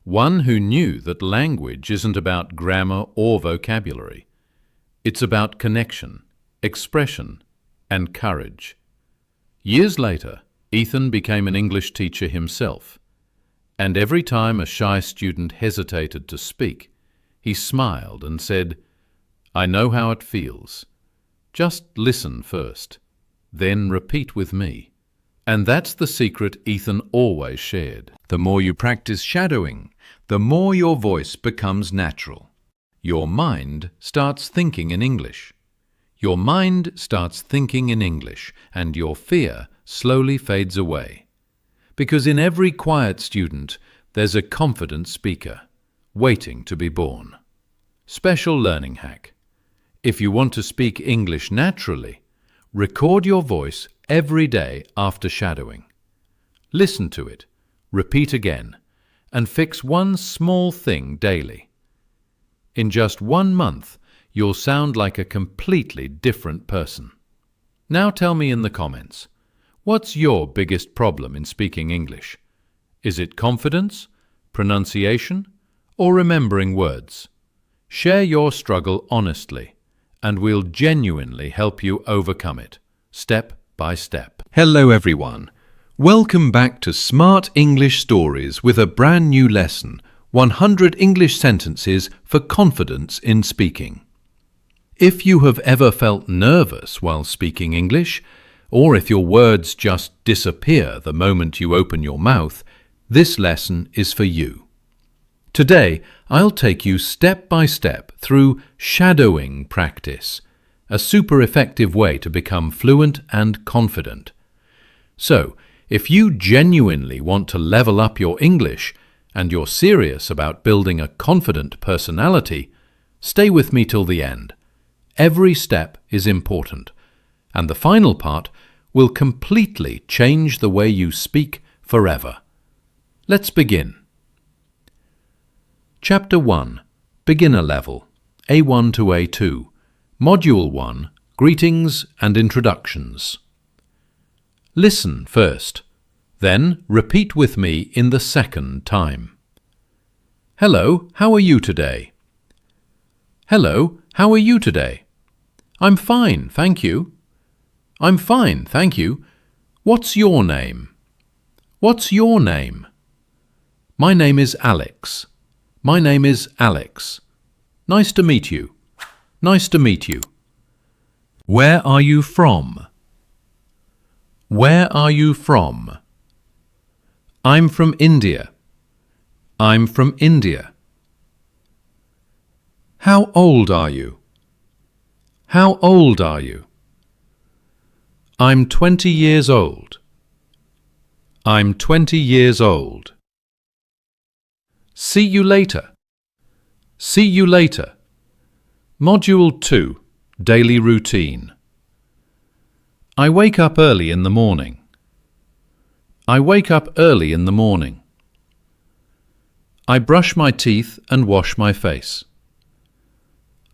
one who knew that language isn't about grammar or vocabulary. It's about connection, expression, and courage. Years later, Ethan became an English teacher himself, and every time a shy student hesitated to speak, he smiled and said, "I know how it feels. Just listen first, then repeat with me." And that's the secret Ethan always shared. The more you practice shadowing, the more your voice becomes natural. Your mind starts thinking in English. Your mind starts thinking in English, and your fear slowly fades away. Because in every quiet student, there's a confident speaker, waiting to be born. Special learning hack. If you want to speak English naturally, record your voice every day after shadowing. Listen to it, repeat again, and fix one small thing daily. In just 1 month, you'll sound like a completely different person. Now tell me in the comments, what's your biggest problem in speaking English? Is it confidence, pronunciation, or remembering words? Share your struggle honestly, and we'll genuinely help you overcome it, step by step. Hello everyone. Welcome back to Smart English Stories with a brand new lesson, 100 English sentences for confidence in speaking. If you have ever felt nervous while speaking English, or if your words just disappear the moment you open your mouth, this lesson is for you. Today, I'll take you step by step through shadowing practice, a super effective way to become fluent and confident. So, if you genuinely want to level up your English and you're serious about building a confident personality, stay with me till the end. Every step is important, and the final part will completely change the way you speak forever. Let's begin. Chapter 1, Beginner Level, A1 to A2, Module 1, Greetings and Introductions. Listen first, then repeat with me in the second time. Hello, how are you today? Hello, how are you today? I'm fine, thank you. I'm fine, thank you. What's your name? What's your name? My name is Alex. My name is Alex. Nice to meet you. Nice to meet you. Where are you from? Where are you from? I'm from India. I'm from India. How old are you? How old are you? I'm 20 years old. I'm 20 years old. See you later. See you later. Module 2, Daily Routine. I wake up early in the morning. I wake up early in the morning. I brush my teeth and wash my face.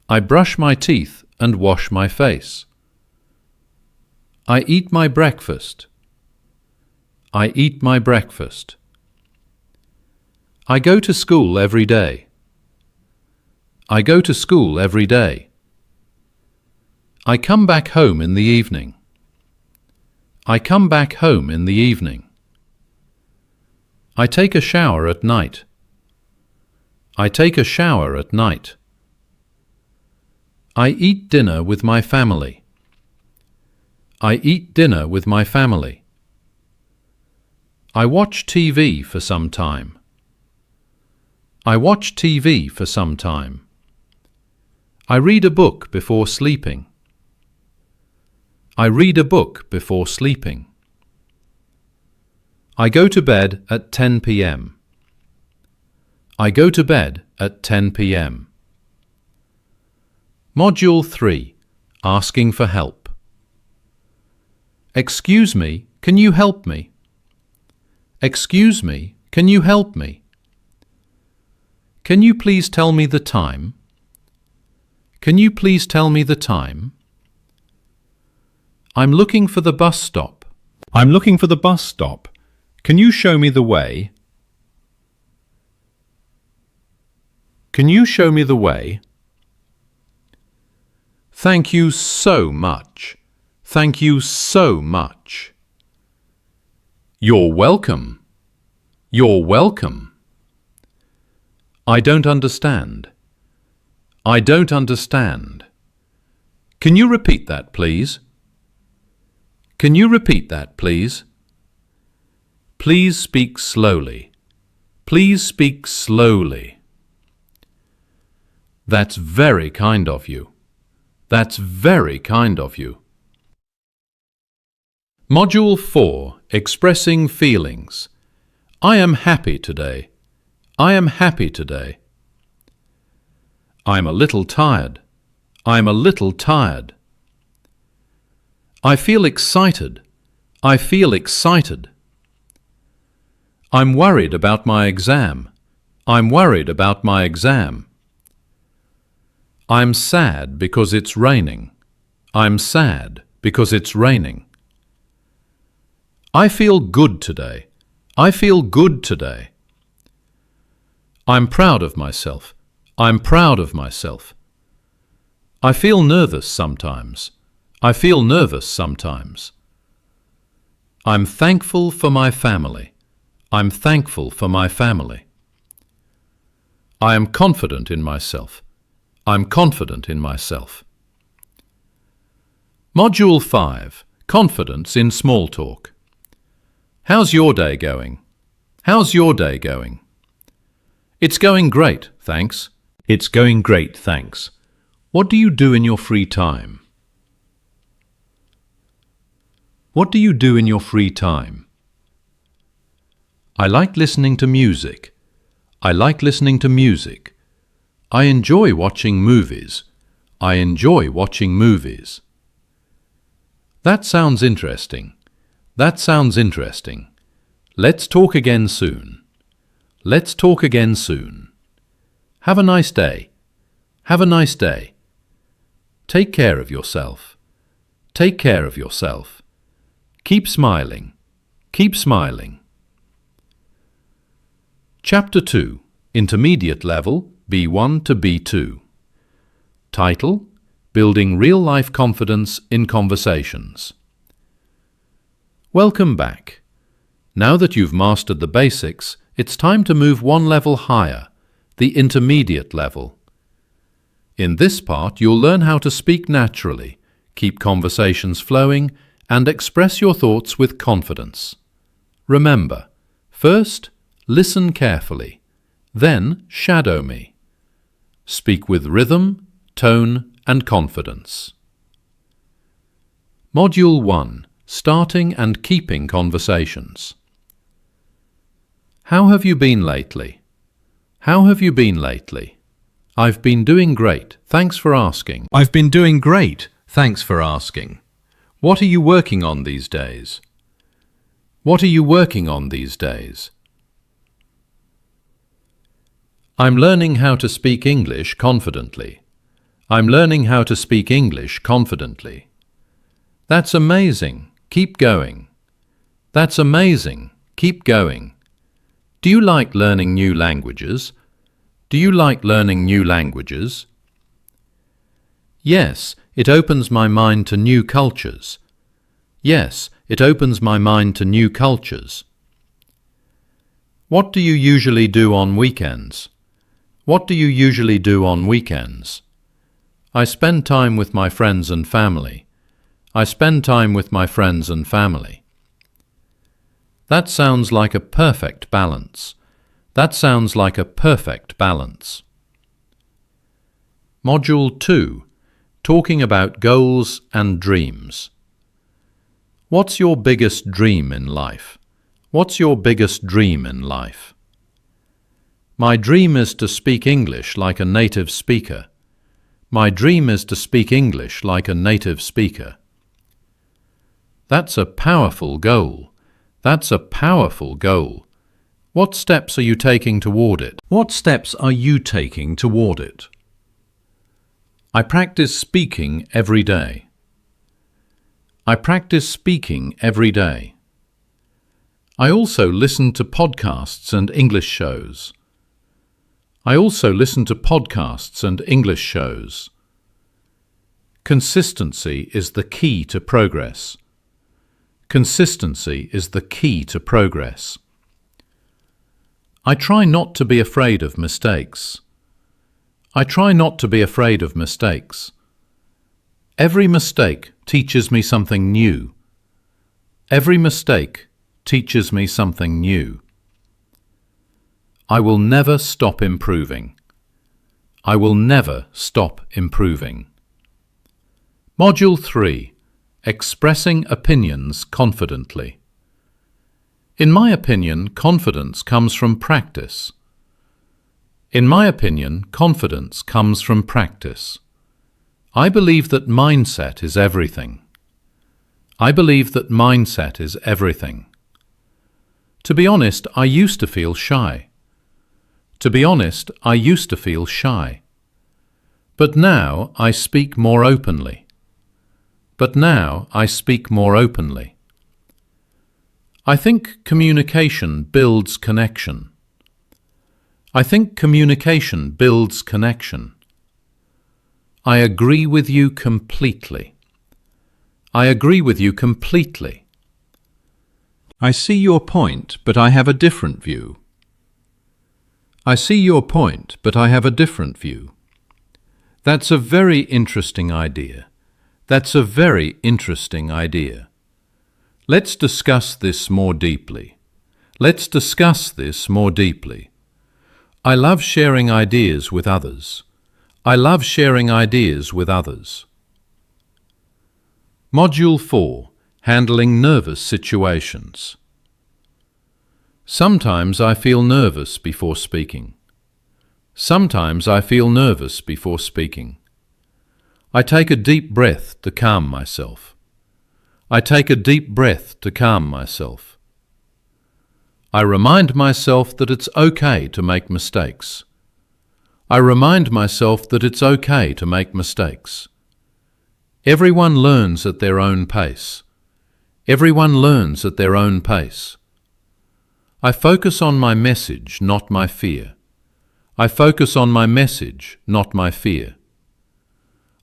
I brush my teeth and wash my face. I eat my breakfast. I eat my breakfast. I go to school every day. I go to school every day. I come back home in the evening. I come back home in the evening. I take a shower at night. I take a shower at night. I eat dinner with my family. I eat dinner with my family. I watch TV for some time. I watch TV for some time. I read a book before sleeping. I read a book before sleeping. I go to bed at 10 p.m. I go to bed at 10 p.m. Module 3. Asking for help. Excuse me, can you help me? Excuse me, can you help me? Can you please tell me the time? Can you please tell me the time? I'm looking for the bus stop. I'm looking for the bus stop. Can you show me the way? Can you show me the way? Thank you so much. Thank you so much. You're welcome. You're welcome. I don't understand. I don't understand. Can you repeat that, please? Can you repeat that, please? Please speak slowly. Please speak slowly. That's very kind of you. That's very kind of you. Module 4. Expressing feelings. I am happy today. I am happy today. I'm a little tired. I'm a little tired. I feel excited. I feel excited. I'm worried about my exam. I'm worried about my exam. I'm sad because it's raining. I'm sad because it's raining. I feel good today. I feel good today. I'm proud of myself. I'm proud of myself. I feel nervous sometimes. I feel nervous sometimes. I'm thankful for my family. I'm thankful for my family. I am confident in myself. I'm confident in myself. Module 5. Confidence in small talk. How's your day going? How's your day going? It's going great, thanks. It's going great, thanks. What do you do in your free time? What do you do in your free time? I like listening to music. I like listening to music. I enjoy watching movies. I enjoy watching movies. That sounds interesting. That sounds interesting. Let's talk again soon. Let's talk again soon. Have a nice day. Have a nice day. Take care of yourself. Take care of yourself. Keep smiling. Keep smiling. Chapter 2. Intermediate level, B1 to B2. Title: Building Real-Life Confidence in Conversations. Welcome back. Now that you've mastered the basics, it's time to move one level higher, the intermediate level. In this part, you'll learn how to speak naturally, keep conversations flowing, and express your thoughts with confidence. Remember, first, listen carefully, then shadow me. Speak with rhythm, tone, and confidence. Module 1. Starting and keeping conversations. How have you been lately? How have you been lately? I've been doing great, thanks for asking. I've been doing great. Thanks for asking. What are you working on these days? What are you working on these days? I'm learning how to speak English confidently. I'm learning how to speak English confidently. That's amazing. Keep going. That's amazing. Keep going. Do you like learning new languages? Do you like learning new languages? Yes, it opens my mind to new cultures. Yes, it opens my mind to new cultures. What do you usually do on weekends? What do you usually do on weekends? I spend time with my friends and family. I spend time with my friends and family. That sounds like a perfect balance. That sounds like a perfect balance. Module 2. Talking about goals and dreams. What's your biggest dream in life? What's your biggest dream in life? My dream is to speak English like a native speaker. My dream is to speak English like a native speaker. That's a powerful goal. That's a powerful goal. What steps are you taking toward it? What steps are you taking toward it? I practice speaking every day. I practice speaking every day. I also listen to podcasts and English shows. I also listen to podcasts and English shows. Consistency is the key to progress. Consistency is the key to progress. I try not to be afraid of mistakes. I try not to be afraid of mistakes. Every mistake teaches me something new. Every mistake teaches me something new. I will never stop improving. I will never stop improving. Module 3. Expressing opinions confidently. In my opinion, confidence comes from practice. In my opinion, confidence comes from practice. I believe that mindset is everything. I believe that mindset is everything. To be honest, I used to feel shy. To be honest, I used to feel shy. But now I speak more openly. But now I speak more openly. I think communication builds connection. I think communication builds connection. I agree with you completely. I agree with you completely. I see your point, but I have a different view. I see your point, but I have a different view. That's a very interesting idea. That's a very interesting idea. Let's discuss this more deeply. Let's discuss this more deeply. I love sharing ideas with others. I love sharing ideas with others. Module 4. Handling nervous situations. Sometimes I feel nervous before speaking. Sometimes I feel nervous before speaking. I take a deep breath to calm myself. I take a deep breath to calm myself. I remind myself that it's okay to make mistakes. I remind myself that it's okay to make mistakes. Everyone learns at their own pace. Everyone learns at their own pace. I focus on my message, not my fear. I focus on my message, not my fear.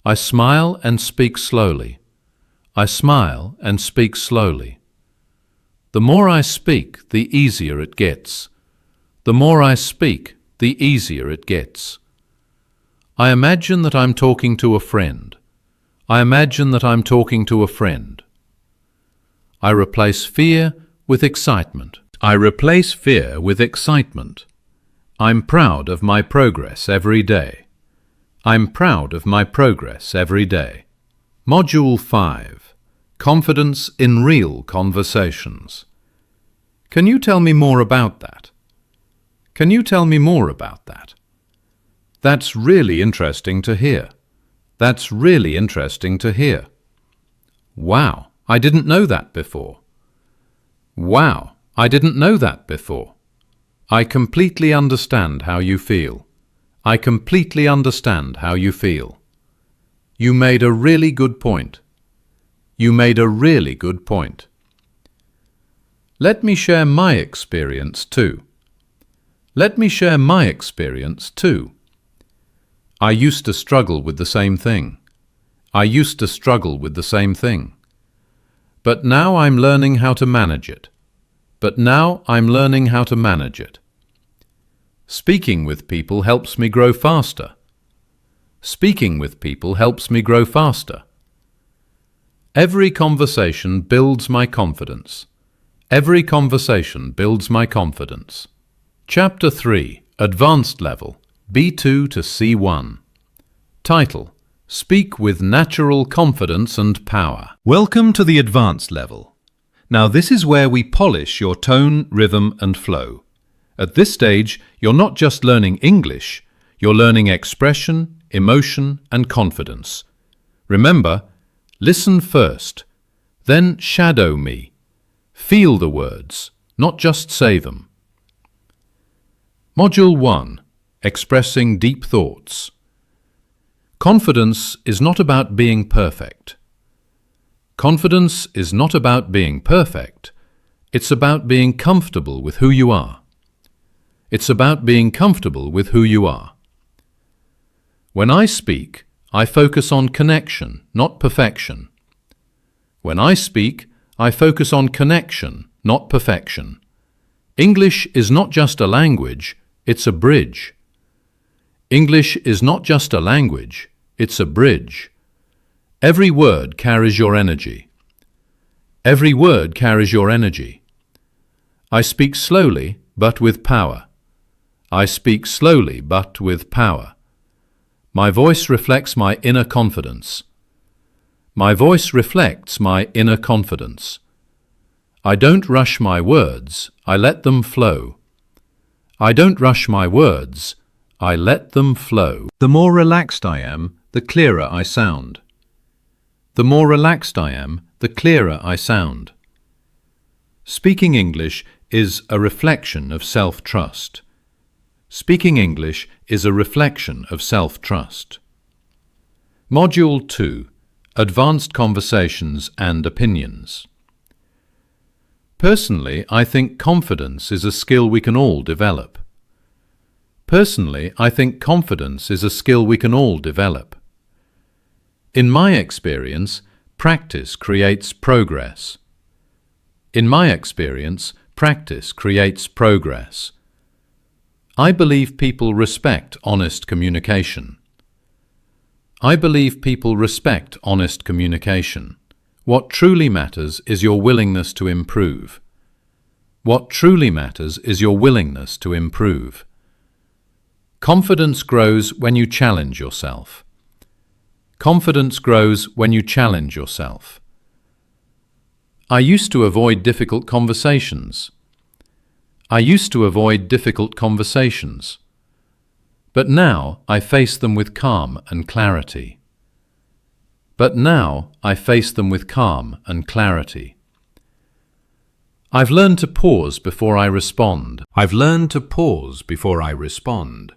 I smile and speak slowly. I smile and speak slowly. The more I speak, the easier it gets. The more I speak, the easier it gets. I imagine that I'm talking to a friend. I imagine that I'm talking to a friend. I replace fear with excitement. I replace fear with excitement. I'm proud of my progress every day. I'm proud of my progress every day. Module 5. Confidence in real conversations. Can you tell me more about that? Can you tell me more about that? That's really interesting to hear. That's really interesting to hear. Wow, I didn't know that before. Wow, I didn't know that before. I completely understand how you feel. I completely understand how you feel. You made a really good point. You made a really good point. Let me share my experience too. Let me share my experience too. I used to struggle with the same thing. I used to struggle with the same thing. But now I'm learning how to manage it. But now I'm learning how to manage it. Speaking with people helps me grow faster. Speaking with people helps me grow faster. Every conversation builds my confidence. Every conversation builds my confidence. Chapter 3, Advanced Level, B2 to C1. Title: Speak with natural confidence and power. Welcome to the advanced level. Now this is where we polish your tone, rhythm and flow. At this stage, you're not just learning English, you're learning expression, emotion and confidence. Remember, listen first, then shadow me. Feel the words, not just say them. Module 1. Expressing Deep Thoughts. Confidence is not about being perfect. Confidence is not about being perfect. It's about being comfortable with who you are. It's about being comfortable with who you are. When I speak, I focus on connection, not perfection. When I speak, I focus on connection, not perfection. English is not just a language, it's a bridge. English is not just a language, it's a bridge. Every word carries your energy. Every word carries your energy. I speak slowly, but with power. I speak slowly, but with power. My voice reflects my inner confidence. My voice reflects my inner confidence. I don't rush my words, I let them flow. I don't rush my words, I let them flow. The more relaxed I am, the clearer I sound. The more relaxed I am, the clearer I sound. Speaking English is a reflection of self-trust. Speaking English is a reflection of self-trust. Module 2. Advanced Conversations and Opinions. Personally, I think confidence is a skill we can all develop. Personally, I think confidence is a skill we can all develop. In my experience, practice creates progress. In my experience, practice creates progress. I believe people respect honest communication. I believe people respect honest communication. What truly matters is your willingness to improve. What truly matters is your willingness to improve. Confidence grows when you challenge yourself. Confidence grows when you challenge yourself. I used to avoid difficult conversations. I used to avoid difficult conversations. But now I face them with calm and clarity. But now I face them with calm and clarity. I've learned to pause before I respond. I've learned to pause before I respond.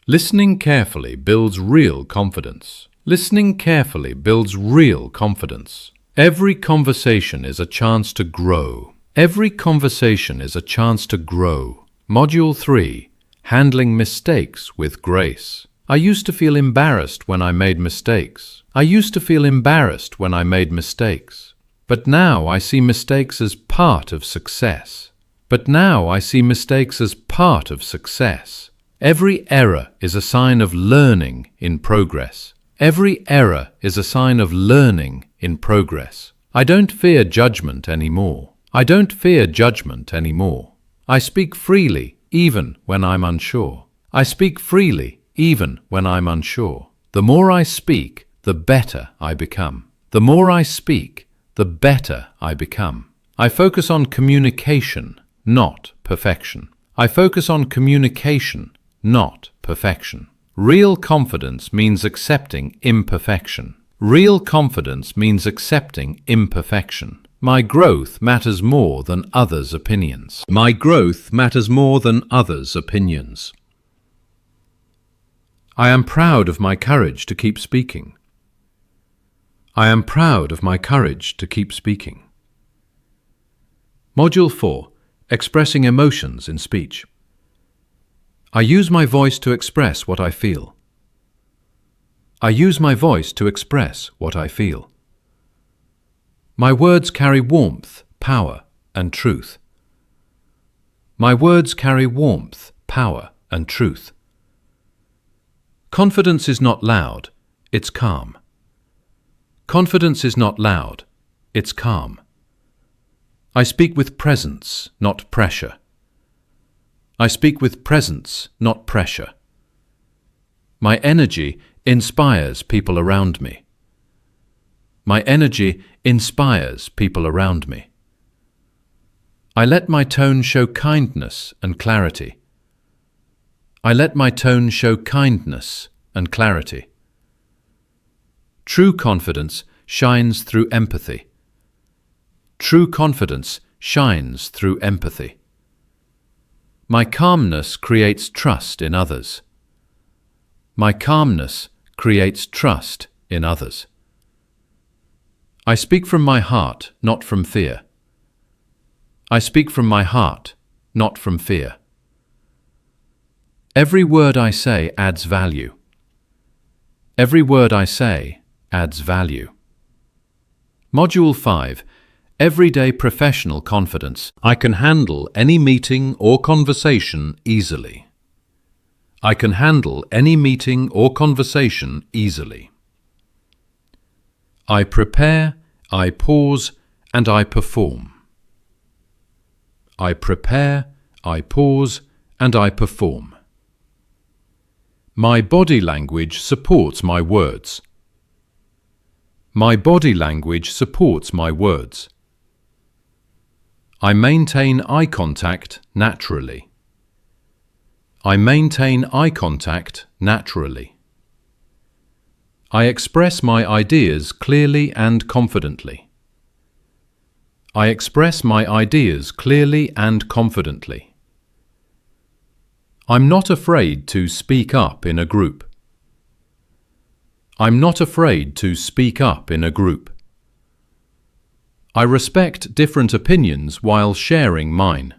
Listening carefully builds real confidence. Listening carefully builds real confidence. Every conversation is a chance to grow. Every conversation is a chance to grow. Module 3. Handling mistakes with grace. I used to feel embarrassed when I made mistakes. I used to feel embarrassed when I made mistakes. But now I see mistakes as part of success. But now I see mistakes as part of success. Every error is a sign of learning in progress. Every error is a sign of learning in progress. I don't fear judgment anymore. I don't fear judgment anymore. I speak freely even when I'm unsure. I speak freely even when I'm unsure. The more I speak, the better I become. The more I speak, the better I become. I focus on communication, not perfection. I focus on communication, not perfection. Real confidence means accepting imperfection. Real confidence means accepting imperfection. My growth matters more than others' opinions. My growth matters more than others' opinions. I am proud of my courage to keep speaking. I am proud of my courage to keep speaking. Module 4. Expressing emotions in speech. I use my voice to express what I feel. I use my voice to express what I feel. My words carry warmth, power, and truth. My words carry warmth, power and truth. Confidence is not loud, it's calm. Confidence is not loud, it's calm. I speak with presence, not pressure. I speak with presence, not pressure. My energy inspires people around me. My energy inspires people around me. I let my tone show kindness and clarity. I let my tone show kindness and clarity. True confidence shines through empathy. True confidence shines through empathy. My calmness creates trust in others. My calmness creates trust in others. I speak from my heart, not from fear. I speak from my heart, not from fear. Every word I say adds value. Every word I say adds value. Module 5. Everyday professional confidence. I can handle any meeting or conversation easily. I can handle any meeting or conversation easily. I prepare, I pause, and I perform. I prepare, I pause, and I perform. My body language supports my words. My body language supports my words. I maintain eye contact naturally. I maintain eye contact naturally. I express my ideas clearly and confidently. I express my ideas clearly and confidently. I'm not afraid to speak up in a group. I'm not afraid to speak up in a group. I respect different opinions while sharing mine.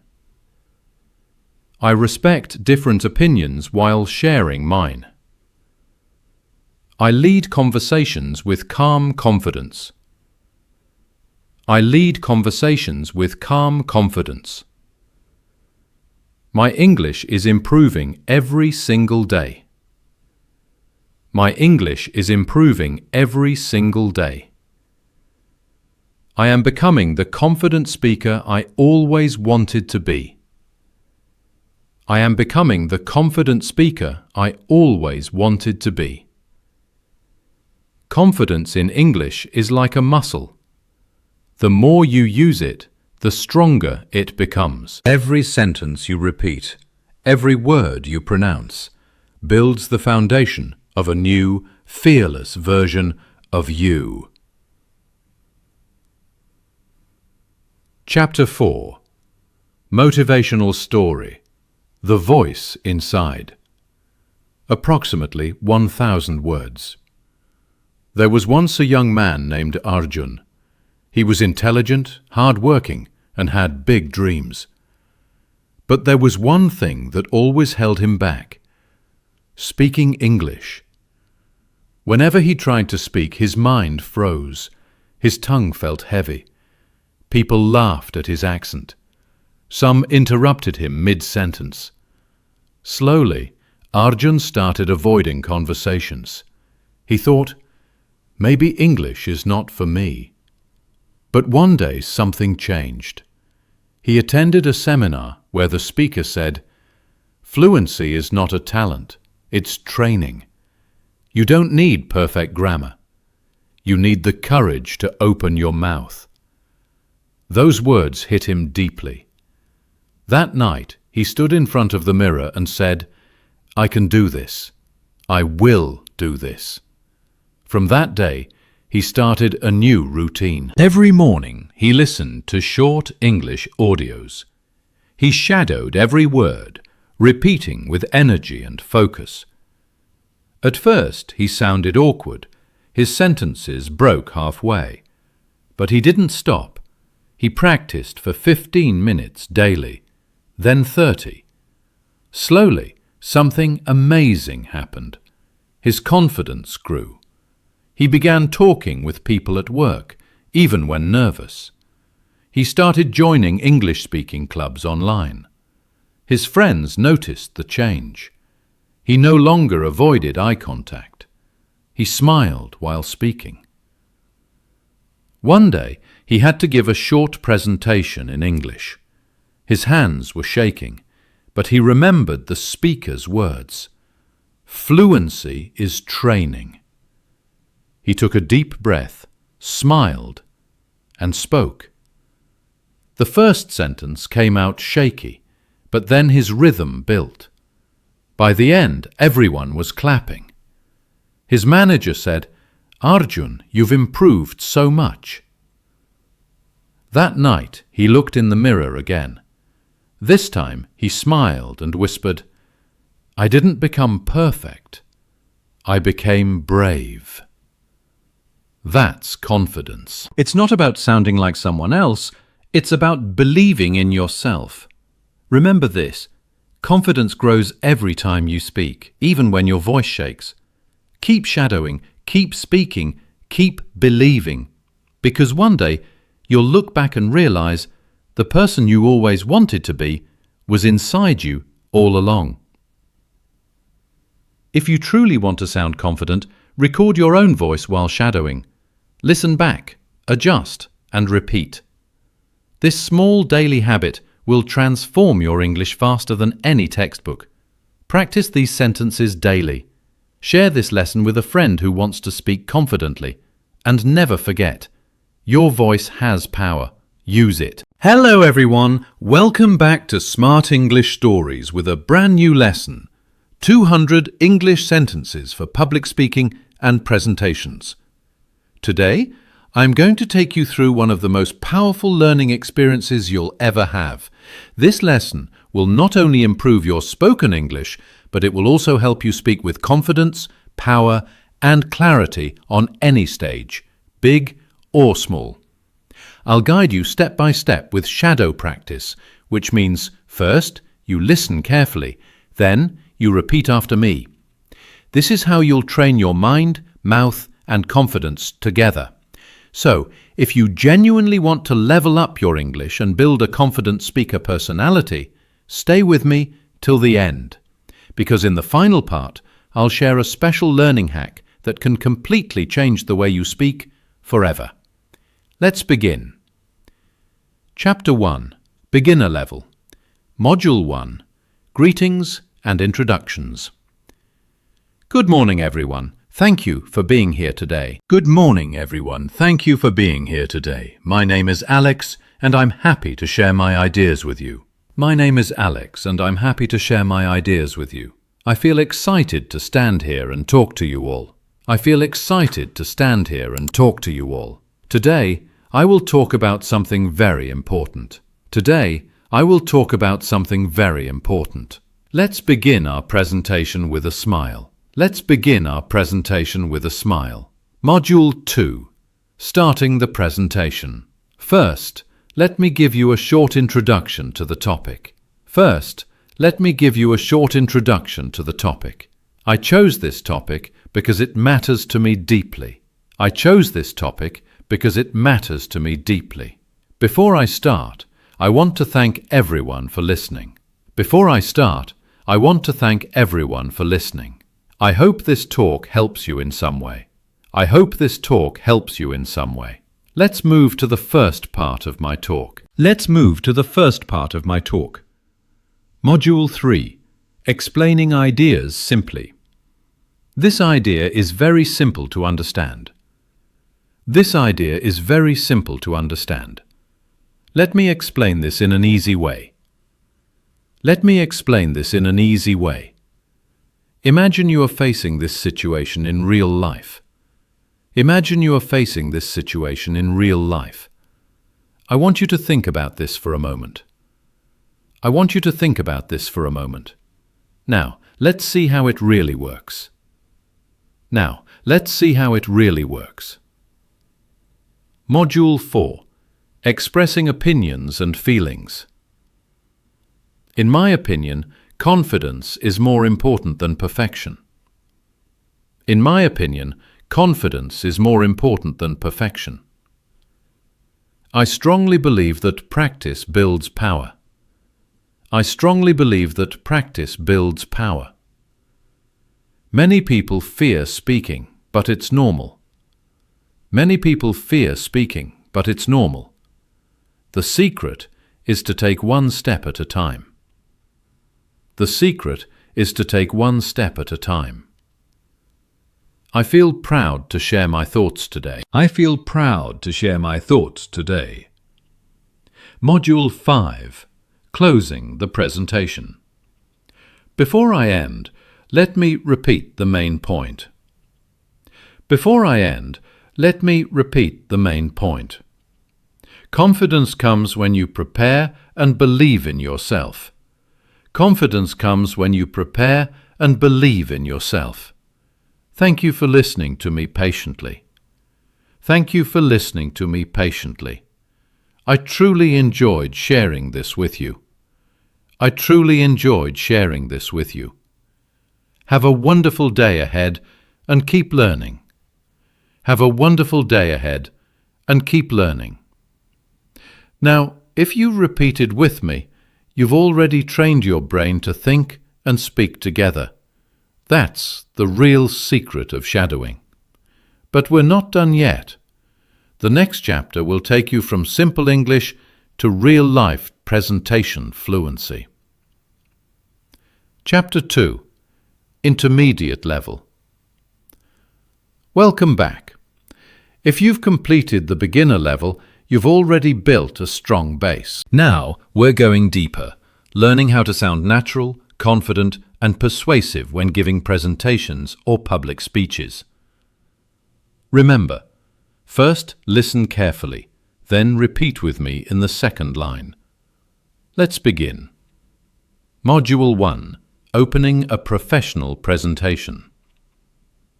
I respect different opinions while sharing mine. I lead conversations with calm confidence. I lead conversations with calm confidence. My English is improving every single day. My English is improving every single day. I am becoming the confident speaker I always wanted to be. I am becoming the confident speaker I always wanted to be. Confidence in English is like a muscle. The more you use it, the stronger it becomes. Every sentence you repeat, every word you pronounce, builds the foundation of a new, fearless version of you. Chapter 4. Motivational Story. The Voice Inside. Approximately 1,000 words. There was once a young man named Arjun. He was intelligent, hard-working, and had big dreams. But there was one thing that always held him back: speaking English. Whenever he tried to speak, his mind froze. His tongue felt heavy. People laughed at his accent. Some interrupted him mid-sentence. Slowly, Arjun started avoiding conversations. He thought, maybe English is not for me. But one day something changed. He attended a seminar where the speaker said, "Fluency is not a talent, it's training. You don't need perfect grammar. You need the courage to open your mouth." Those words hit him deeply. That night, he stood in front of the mirror and said, "I can do this. I will do this." From that day, he started a new routine. Every morning, he listened to short English audios. He shadowed every word, repeating with energy and focus. At first, he sounded awkward. His sentences broke halfway. But he didn't stop. He practiced for 15 minutes daily, then 30. Slowly, something amazing happened. His confidence grew. He began talking with people at work, even when nervous. He started joining English-speaking clubs online. His friends noticed the change. He no longer avoided eye contact. He smiled while speaking. One day, he had to give a short presentation in English. His hands were shaking, but he remembered the speaker's words. Fluency is training. He took a deep breath, smiled, and spoke. The first sentence came out shaky, but then his rhythm built. By the end, everyone was clapping. His manager said, "Arjun, you've improved so much." That night, he looked in the mirror again. This time, he smiled and whispered, "I didn't become perfect. I became brave." That's confidence. It's not about sounding like someone else. It's about believing in yourself. Remember this. Confidence grows every time you speak, even when your voice shakes. Keep shadowing, keep speaking, keep believing. Because one day, you'll look back and realize the person you always wanted to be was inside you all along. If you truly want to sound confident, record your own voice while shadowing. Listen back, adjust, and repeat. This small daily habit will transform your English faster than any textbook. Practice these sentences daily. Share this lesson with a friend who wants to speak confidently. And never forget, your voice has power. Use it. Hello everyone, welcome back to Smart English Stories with a brand new lesson. 200 English sentences for public speaking and presentations. Today, I'm going to take you through one of the most powerful learning experiences you'll ever have. This lesson will not only improve your spoken English, but it will also help you speak with confidence, power, and clarity on any stage, big or small. I'll guide you step by step with shadow practice, which means first, you listen carefully, then you repeat after me. This is how you'll train your mind, mouth, and confidence together. So, if you genuinely want to level up your English and build a confident speaker personality, stay with me till the end. Because in the final part, I'll share a special learning hack that can completely change the way you speak forever. Let's begin. Chapter 1, Beginner Level. Module 1, Greetings and Introductions. Good morning, everyone. Thank you for being here today. Good morning, everyone. Thank you for being here today. My name is Alex, and I'm happy to share my ideas with you. My name is Alex, and I'm happy to share my ideas with you. I feel excited to stand here and talk to you all. I feel excited to stand here and talk to you all. Today, I will talk about something very important. Today, I will talk about something very important. Let's begin our presentation with a smile. Let's begin our presentation with a smile. Module 2. Starting the presentation. First, let me give you a short introduction to the topic. I chose this topic because it matters to me deeply. Before I start, I want to thank everyone for listening. I hope this talk helps you in some way. Let's move to the first part of my talk. Module 3. Explaining ideas simply. This idea is very simple to understand. Let me explain this in an easy way. Imagine you are facing this situation in real life. I want you to think about this for a moment. Now, let's see how it really works. Module 4. Expressing opinions and feelings. In my opinion, confidence is more important than perfection. I strongly believe that practice builds power. I strongly believe that practice builds power. Many people fear speaking, but it's normal. Many people fear speaking, but it's normal. The secret is to take one step at a time. The secret is to take one step at a time. I feel proud to share my thoughts today. I feel proud to share my thoughts today. Module 5. Closing the presentation. Before I end, let me repeat the main point. Before I end, let me repeat the main point. Confidence comes when you prepare and believe in yourself. Confidence comes when you prepare and believe in yourself. Thank you for listening to me patiently. Thank you for listening to me patiently. I truly enjoyed sharing this with you. I truly enjoyed sharing this with you. Have a wonderful day ahead and keep learning. Have a wonderful day ahead and keep learning. Now, if you repeated with me, you've already trained your brain to think and speak together. That's the real secret of shadowing. But we're not done yet. The next chapter will take you from simple English to real-life presentation fluency. Chapter 2. Intermediate level. Welcome back. If you've completed the beginner level, you've already built a strong base. Now we're going deeper, learning how to sound natural, confident, and persuasive when giving presentations or public speeches. Remember, first listen carefully, then repeat with me in the second line. Let's begin. Module 1. Opening a professional presentation.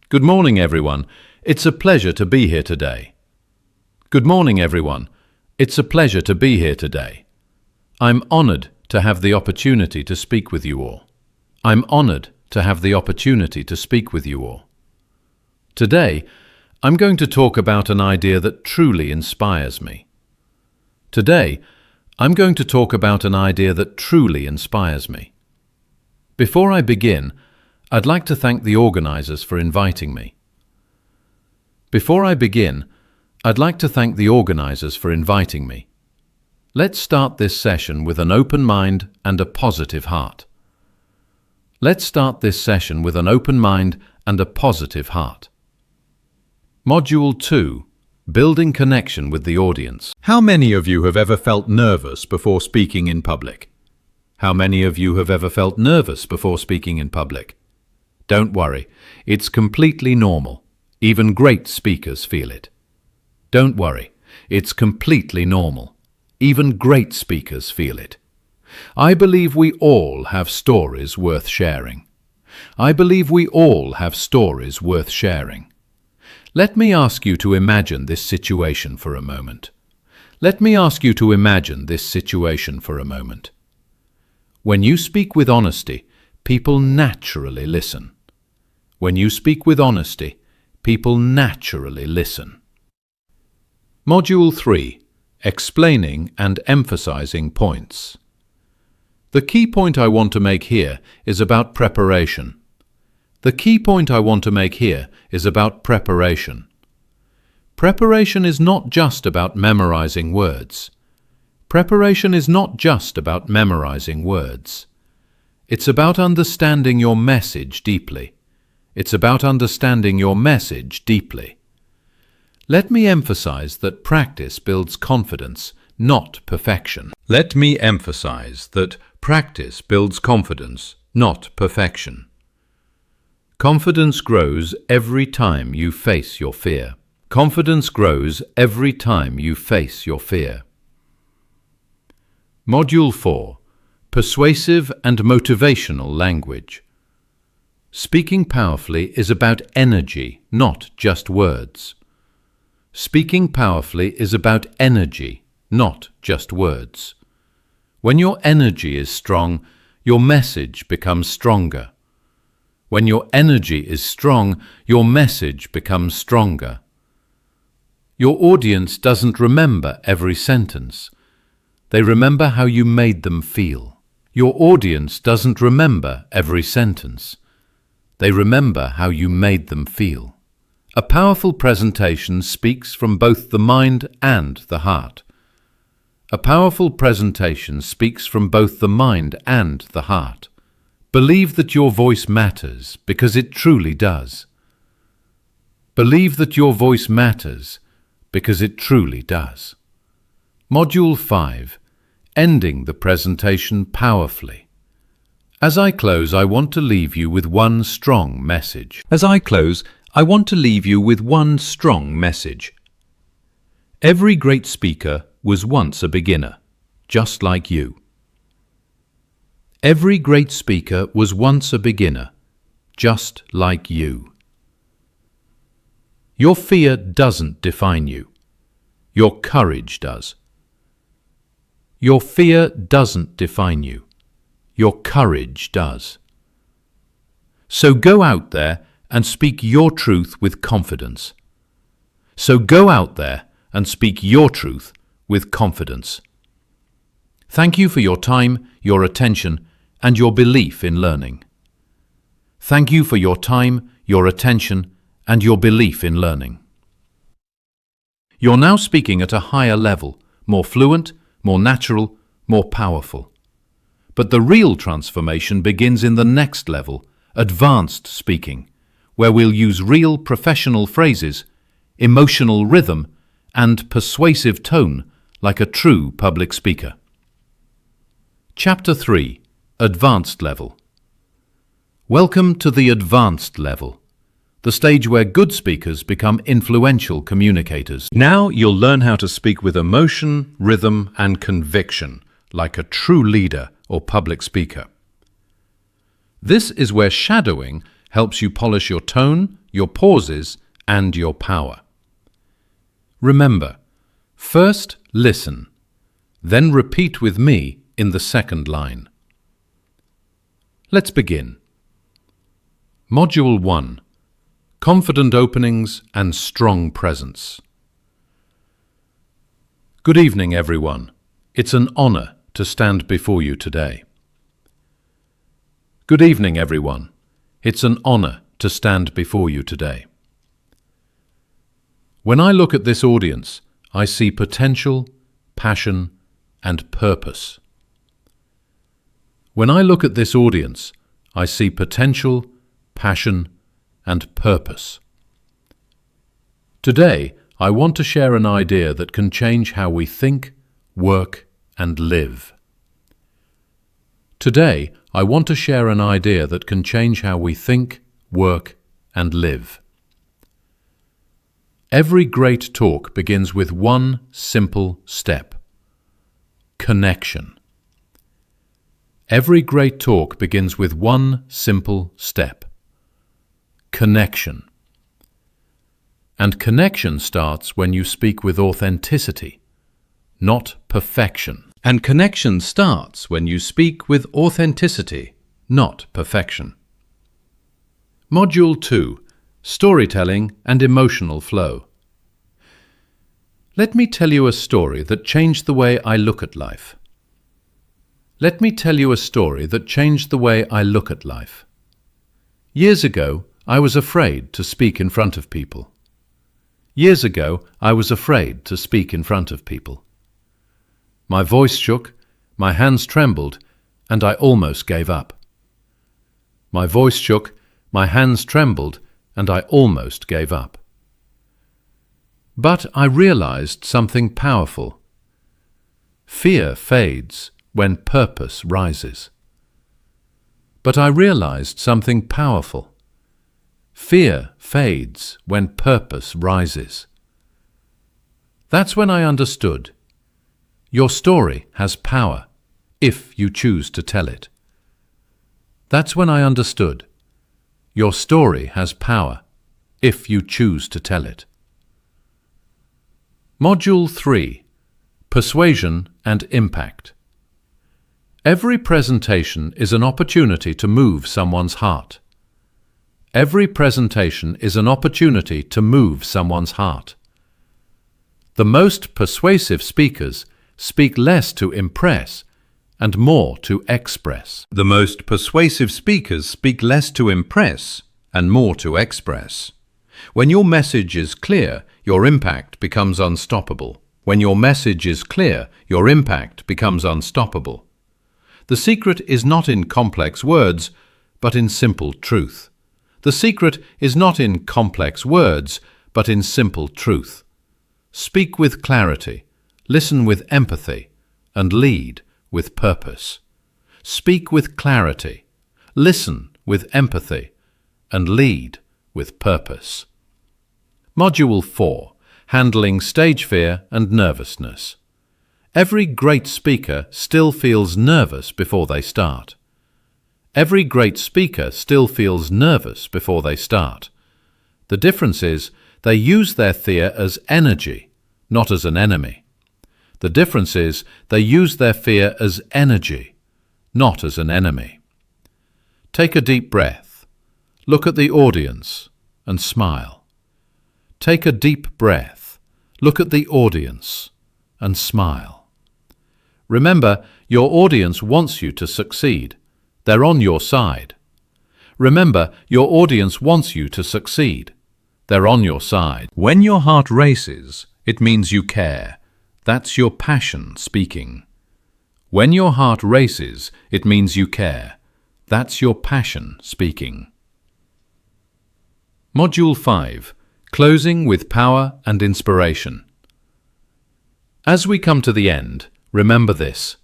Good morning, everyone. It's a pleasure to be here today. Good morning, everyone. It's a pleasure to be here today. I'm honored to have the opportunity to speak with you all. I'm honored to have the opportunity to speak with you all. Today, I'm going to talk about an idea that truly inspires me. Today, I'm going to talk about an idea that truly inspires me. Before I begin, I'd like to thank the organizers for inviting me. Before I begin, I'd like to thank the organizers for inviting me. Let's start this session with an open mind and a positive heart. Let's start this session with an open mind and a positive heart. Module 2. Building connection with the audience. How many of you have ever felt nervous before speaking in public? How many of you have ever felt nervous before speaking in public? Don't worry, it's completely normal. Even great speakers feel it. Don't worry, it's completely normal. Even great speakers feel it. I believe we all have stories worth sharing. I believe we all have stories worth sharing. Let me ask you to imagine this situation for a moment. Let me ask you to imagine this situation for a moment. When you speak with honesty, people naturally listen. When you speak with honesty, people naturally listen. Module 3. Explaining and emphasizing points. The key point I want to make here is about preparation. The key point I want to make here is about preparation. Preparation is not just about memorizing words. Preparation is not just about memorizing words. It's about understanding your message deeply. It's about understanding your message deeply. Let me emphasize that practice builds confidence, not perfection. Let me emphasize that practice builds confidence, not perfection. Confidence grows every time you face your fear. Confidence grows every time you face your fear. Module 4. Persuasive and motivational language. Speaking powerfully is about energy, not just words. Speaking powerfully is about energy, not just words. When your energy is strong, your message becomes stronger. When your energy is strong, your message becomes stronger. Your audience doesn't remember every sentence. They remember how you made them feel. Your audience doesn't remember every sentence. They remember how you made them feel. A powerful presentation speaks from both the mind and the heart. A powerful presentation speaks from both the mind and the heart. Believe that your voice matters because it truly does. Believe that your voice matters because it truly does. Module 5. Ending the presentation powerfully. As I close, I want to leave you with one strong message. As I close, I want to leave you with one strong message. Every great speaker was once a beginner, just like you. Every great speaker was once a beginner, just like you. Your fear doesn't define you. Your courage does. Your fear doesn't define you. Your courage does. So go out there and speak your truth with confidence. So go out there and speak your truth with confidence. Thank you for your time, your attention, and your belief in learning. Thank you for your time, your attention, and your belief in learning. You're now speaking at a higher level, more fluent, more natural, more powerful. But the real transformation begins in the next level, advanced speaking, where we'll use real professional phrases, emotional rhythm, and persuasive tone like a true public speaker. Chapter 3. Advanced Level. Welcome to the advanced level, the stage where good speakers become influential communicators. Now you'll learn how to speak with emotion, rhythm, and conviction, like a true leader or public speaker. This is where shadowing helps you polish your tone, your pauses, and your power. Remember, first listen, then repeat with me in the second line. Let's begin. Module 1. Confident openings and strong presence. Good evening, everyone. It's an honor to stand before you today. Good evening, everyone. It's an honor to stand before you today. When I look at this audience, I see potential, passion, and purpose. When I look at this audience, I see potential, passion, and purpose. Today, I want to share an idea that can change how we think, work, and live. Today, I want to share an idea that can change how we think, work, and live. Every great talk begins with one simple step: connection. Every great talk begins with one simple step: connection. And connection starts when you speak with authenticity, not perfection. And connection starts when you speak with authenticity, not perfection. Module 2. Storytelling and emotional flow. Let me tell you a story that changed the way I look at life. Let me tell you a story that changed the way I look at life. Years ago, I was afraid to speak in front of people. Years ago, I was afraid to speak in front of people. My voice shook, my hands trembled, and I almost gave up. My voice shook, my hands trembled, and I almost gave up. But I realized something powerful. Fear fades when purpose rises. But I realized something powerful. Fear fades when purpose rises. That's when I understood. Your story has power, if you choose to tell it. That's when I understood. Your story has power, if you choose to tell it. Module 3. Persuasion and Impact. Every presentation is an opportunity to move someone's heart. Every presentation is an opportunity to move someone's heart. The most persuasive speakers speak less to impress and more to express. The most persuasive speakers speak less to impress and more to express. When your message is clear, your impact becomes unstoppable. When your message is clear, your impact becomes unstoppable. The secret is not in complex words, but in simple truth. The secret is not in complex words, but in simple truth. Speak with clarity, listen with empathy, and lead with purpose. Speak with clarity, listen with empathy, and lead with purpose. Module 4. Handling stage fear and nervousness. Every great speaker still feels nervous before they start. Every great speaker still feels nervous before they start. The difference is they use their fear as energy, not as an enemy. The difference is they use their fear as energy, not as an enemy. Take a deep breath. Look at the audience and smile. Take a deep breath. Look at the audience and smile. Remember, your audience wants you to succeed. They're on your side. Remember, your audience wants you to succeed. They're on your side. When your heart races, it means you care. That's your passion speaking. When your heart races, it means you care. That's your passion speaking. Module 5. Closing with Power and Inspiration. As we come to the end, remember this.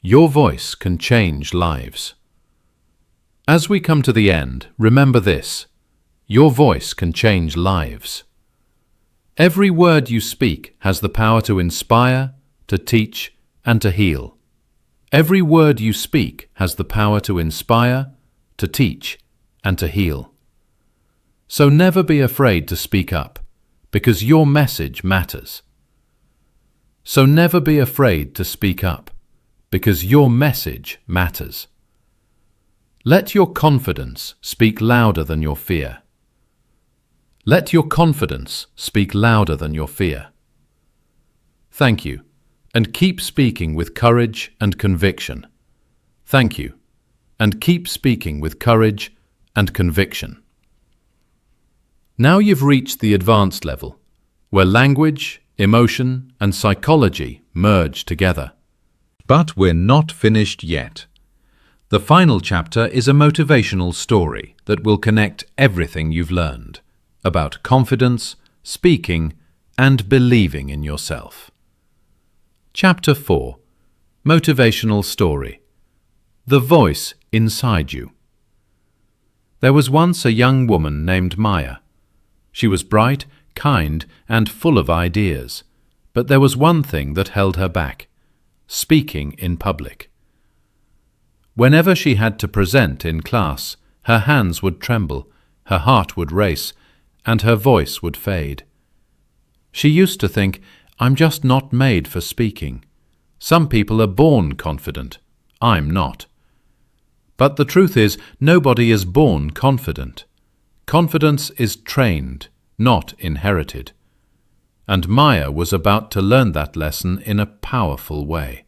Your voice can change lives. As we come to the end, remember this. Your voice can change lives. Every word you speak has the power to inspire, to teach, and to heal. Every word you speak has the power to inspire, to teach, and to heal. So never be afraid to speak up, because your message matters. So never be afraid to speak up, because your message matters. Let your confidence speak louder than your fear. Let your confidence speak louder than your fear. Thank you, and keep speaking with courage and conviction. Thank you, and keep speaking with courage and conviction. Now you've reached the advanced level, where language, emotion, and psychology merge together. But we're not finished yet. The final chapter is a motivational story that will connect everything you've learned about confidence, speaking, and believing in yourself. Chapter 4. Motivational Story. The Voice Inside You. There was once a young woman named Maya. She was bright, kind, and full of ideas, but there was one thing that held her back: speaking in public. Whenever she had to present in class, her hands would tremble, her heart would race, and her voice would fade. She used to think, I'm just not made for speaking. Some people are born confident. I'm not. But the truth is, nobody is born confident. Confidence is trained, not inherited. And Maya was about to learn that lesson in a powerful way.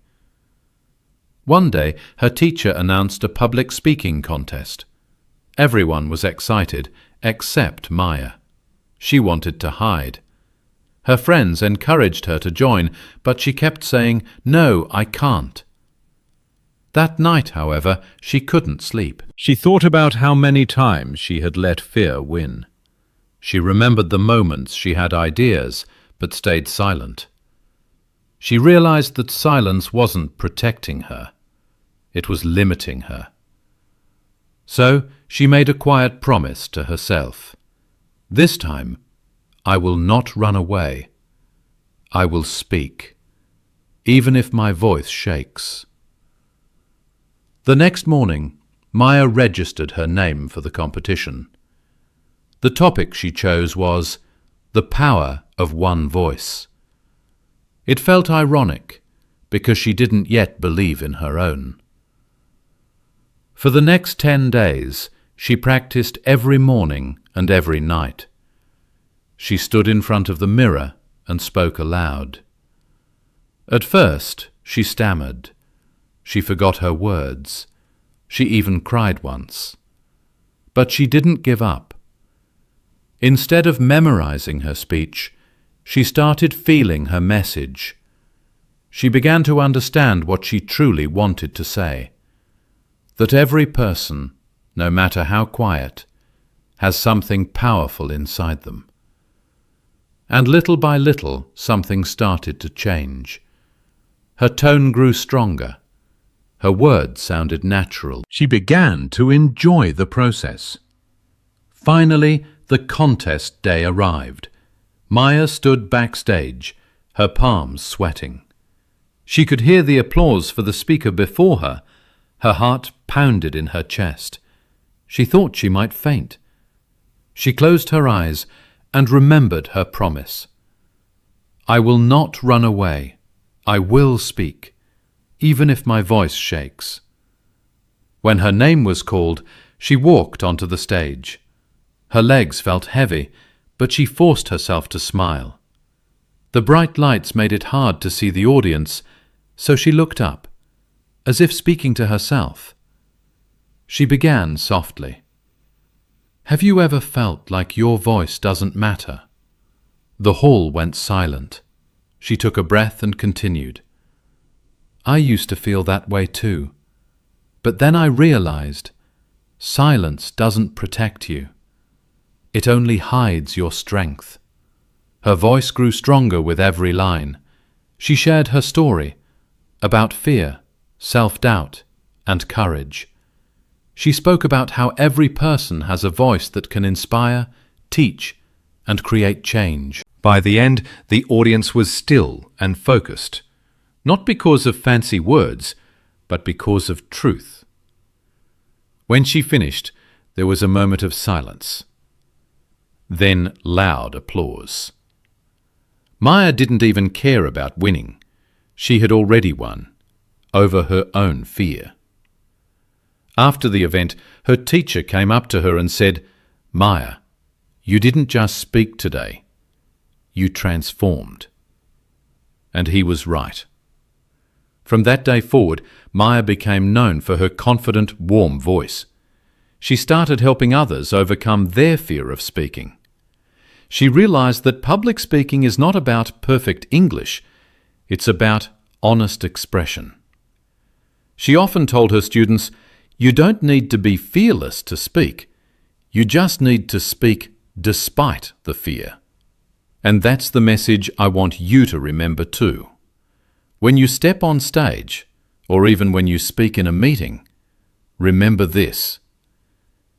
One day, her teacher announced a public speaking contest. Everyone was excited, except Maya. She wanted to hide. Her friends encouraged her to join, but she kept saying, "No, I can't." That night, however, she couldn't sleep. She thought about how many times she had let fear win. She remembered the moments she had ideas, but stayed silent. She realized that silence wasn't protecting her. It was limiting her. So she made a quiet promise to herself. This time, I will not run away. I will speak, even if my voice shakes. The next morning, Maya registered her name for the competition. The topic she chose was the power of one voice. It felt ironic, because she didn't yet believe in her own. For the next 10 days, she practiced every morning and every night. She stood in front of the mirror and spoke aloud. At first, she stammered. She forgot her words. She even cried once. But she didn't give up. Instead of memorizing her speech, she started feeling her message. She began to understand what she truly wanted to say. That every person, no matter how quiet, has something powerful inside them. And little by little, something started to change. Her tone grew stronger. Her words sounded natural. She began to enjoy the process. Finally, the contest day arrived. Maya stood backstage, her palms sweating. She could hear the applause for the speaker before her. Her heart pounded in her chest. She thought she might faint. She closed her eyes and remembered her promise. I will not run away. I will speak, even if my voice shakes. When her name was called, she walked onto the stage. Her legs felt heavy, but she forced herself to smile. The bright lights made it hard to see the audience, so she looked up, as if speaking to herself. She began softly. Have you ever felt like your voice doesn't matter? The hall went silent. She took a breath and continued. I used to feel that way too. But then I realized silence doesn't protect you. It only hides your strength. Her voice grew stronger with every line. She shared her story about fear, self-doubt, and courage. She spoke about how every person has a voice that can inspire, teach, and create change. By the end, the audience was still and focused, not because of fancy words, but because of truth. When she finished, there was a moment of silence. Then loud applause. Maya didn't even care about winning. She had already won, over her own fear. After the event, her teacher came up to her and said, Maya, you didn't just speak today. You transformed. And he was right. From that day forward, Maya became known for her confident, warm voice. She started helping others overcome their fear of speaking. She realized that public speaking is not about perfect English, it's about honest expression. She often told her students, you don't need to be fearless to speak. You just need to speak despite the fear. And that's the message I want you to remember too. When you step on stage, or even when you speak in a meeting, remember this.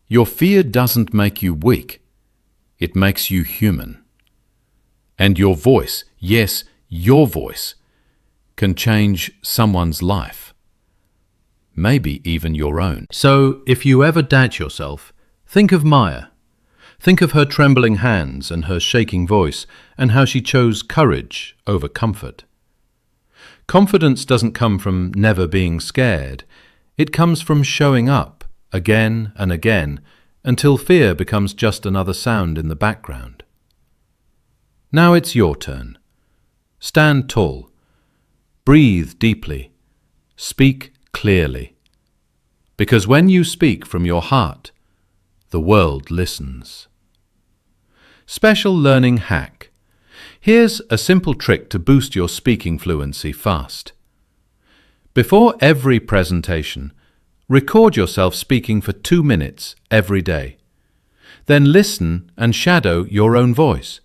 Your fear doesn't make you weak. It makes you human. And your voice, yes, your voice, can change someone's life. Maybe even your own. So, if you ever doubt yourself, think of Maya. Think of her trembling hands and her shaking voice, and how she chose courage over comfort. Confidence doesn't come from never being scared. It comes from showing up again and again until fear becomes just another sound in the background. Now it's your turn. Stand tall. Breathe deeply. Speak clearly. Because when you speak from your heart, the world listens. Special learning hack. Here's a simple trick to boost your speaking fluency fast. Before every presentation, record yourself speaking for 2 minutes every day. Then listen and shadow your own voice.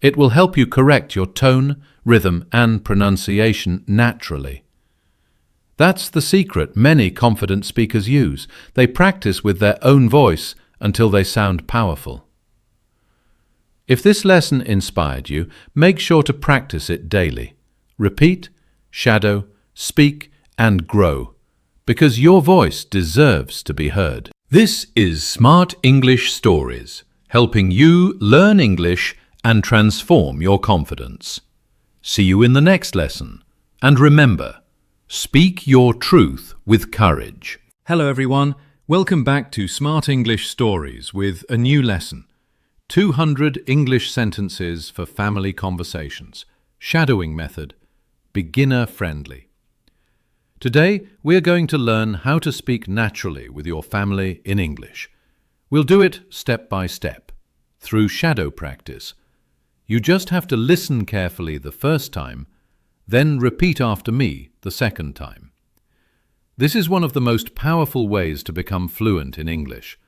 It will help you correct your tone, rhythm, and pronunciation naturally. That's the secret many confident speakers use. They practice with their own voice until they sound powerful. If this lesson inspired you, make sure to practice it daily. Repeat, shadow, speak, and grow, because your voice deserves to be heard. This is Smart English Stories, helping you learn English and transform your confidence. See you in the next lesson. And remember, speak your truth with courage. Hello everyone, welcome back to Smart English Stories with a new lesson. 200 English sentences for family conversations. Shadowing method. Beginner friendly. Today, we're going to learn how to speak naturally with your family in English. We'll do it step by step, through shadow practice. You just have to listen carefully the first time, then repeat after me the second time. This is one of the most powerful ways to become fluent in English.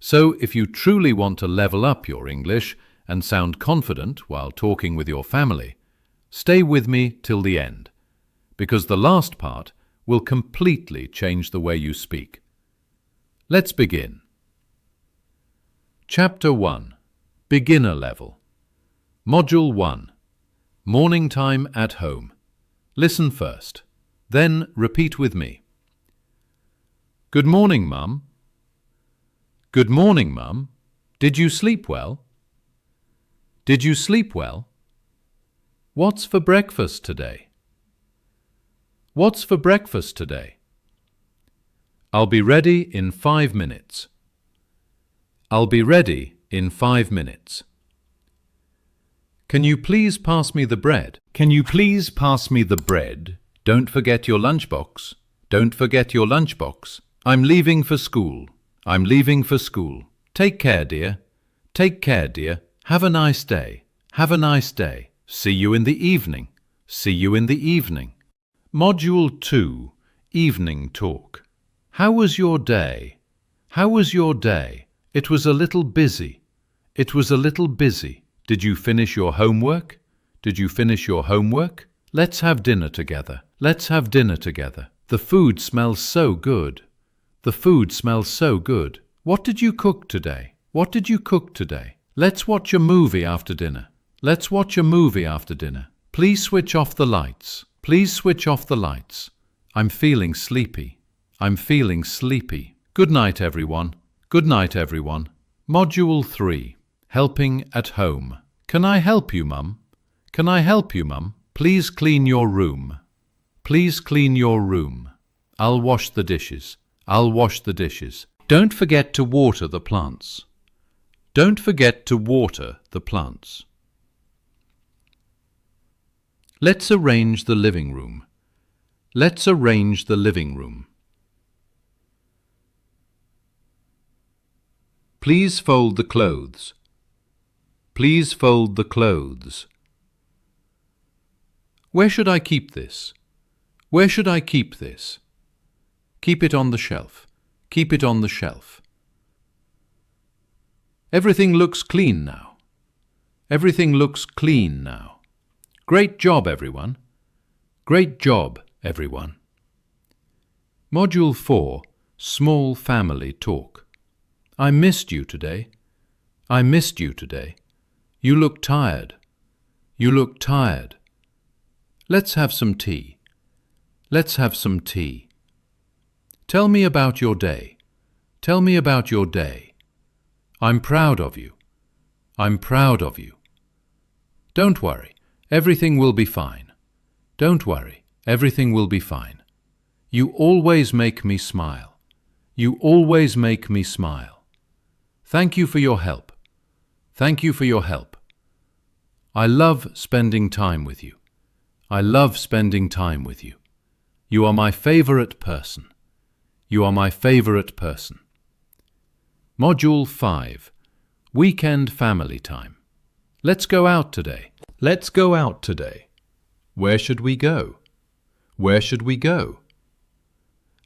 So, if you truly want to level up your English and sound confident while talking with your family, stay with me till the end, because the last part will completely change the way you speak. Let's begin. Chapter 1. Beginner Level. Module 1. Morning time at home. Listen first, then repeat with me. Good morning, Mum. Good morning, Mum. Did you sleep well? Did you sleep well? What's for breakfast today? What's for breakfast today? I'll be ready in 5 minutes. I'll be ready in 5 minutes. Can you please pass me the bread? Can you please pass me the bread? Don't forget your lunchbox. Don't forget your lunchbox. I'm leaving for school. I'm leaving for school. Take care, dear. Take care, dear. Have a nice day. Have a nice day. See you in the evening. See you in the evening. Module 2. Evening Talk. How was your day? How was your day? It was a little busy. It was a little busy. Did you finish your homework? Did you finish your homework? Let's have dinner together. Let's have dinner together. The food smells so good. The food smells so good. What did you cook today? What did you cook today? Let's watch a movie after dinner. Let's watch a movie after dinner. Please switch off the lights. Please switch off the lights. I'm feeling sleepy. I'm feeling sleepy. Good night, everyone. Good night, everyone. Module 3. Helping at home. Can I help you, Mum? Can I help you, Mum? Please clean your room. Please clean your room. I'll wash the dishes. I'll wash the dishes. Don't forget to water the plants. Don't forget to water the plants. Let's arrange the living room. Let's arrange the living room. Please fold the clothes. Please fold the clothes. Where should I keep this? Where should I keep this? Keep it on the shelf. Keep it on the shelf. Everything looks clean now. Everything looks clean now. Great job, everyone. Great job, everyone. Module 4. Small Family Talk. I missed you today. I missed you today. You look tired. You look tired. Let's have some tea. Let's have some tea. Tell me about your day. Tell me about your day. I'm proud of you. I'm proud of you. Don't worry. Everything will be fine. Don't worry. Everything will be fine. You always make me smile. You always make me smile. Thank you for your help. Thank you for your help. I love spending time with you. I love spending time with you. You are my favorite person. You are my favorite person. Module 5. Weekend Family Time. Let's go out today. Let's go out today. Where should we go? Where should we go?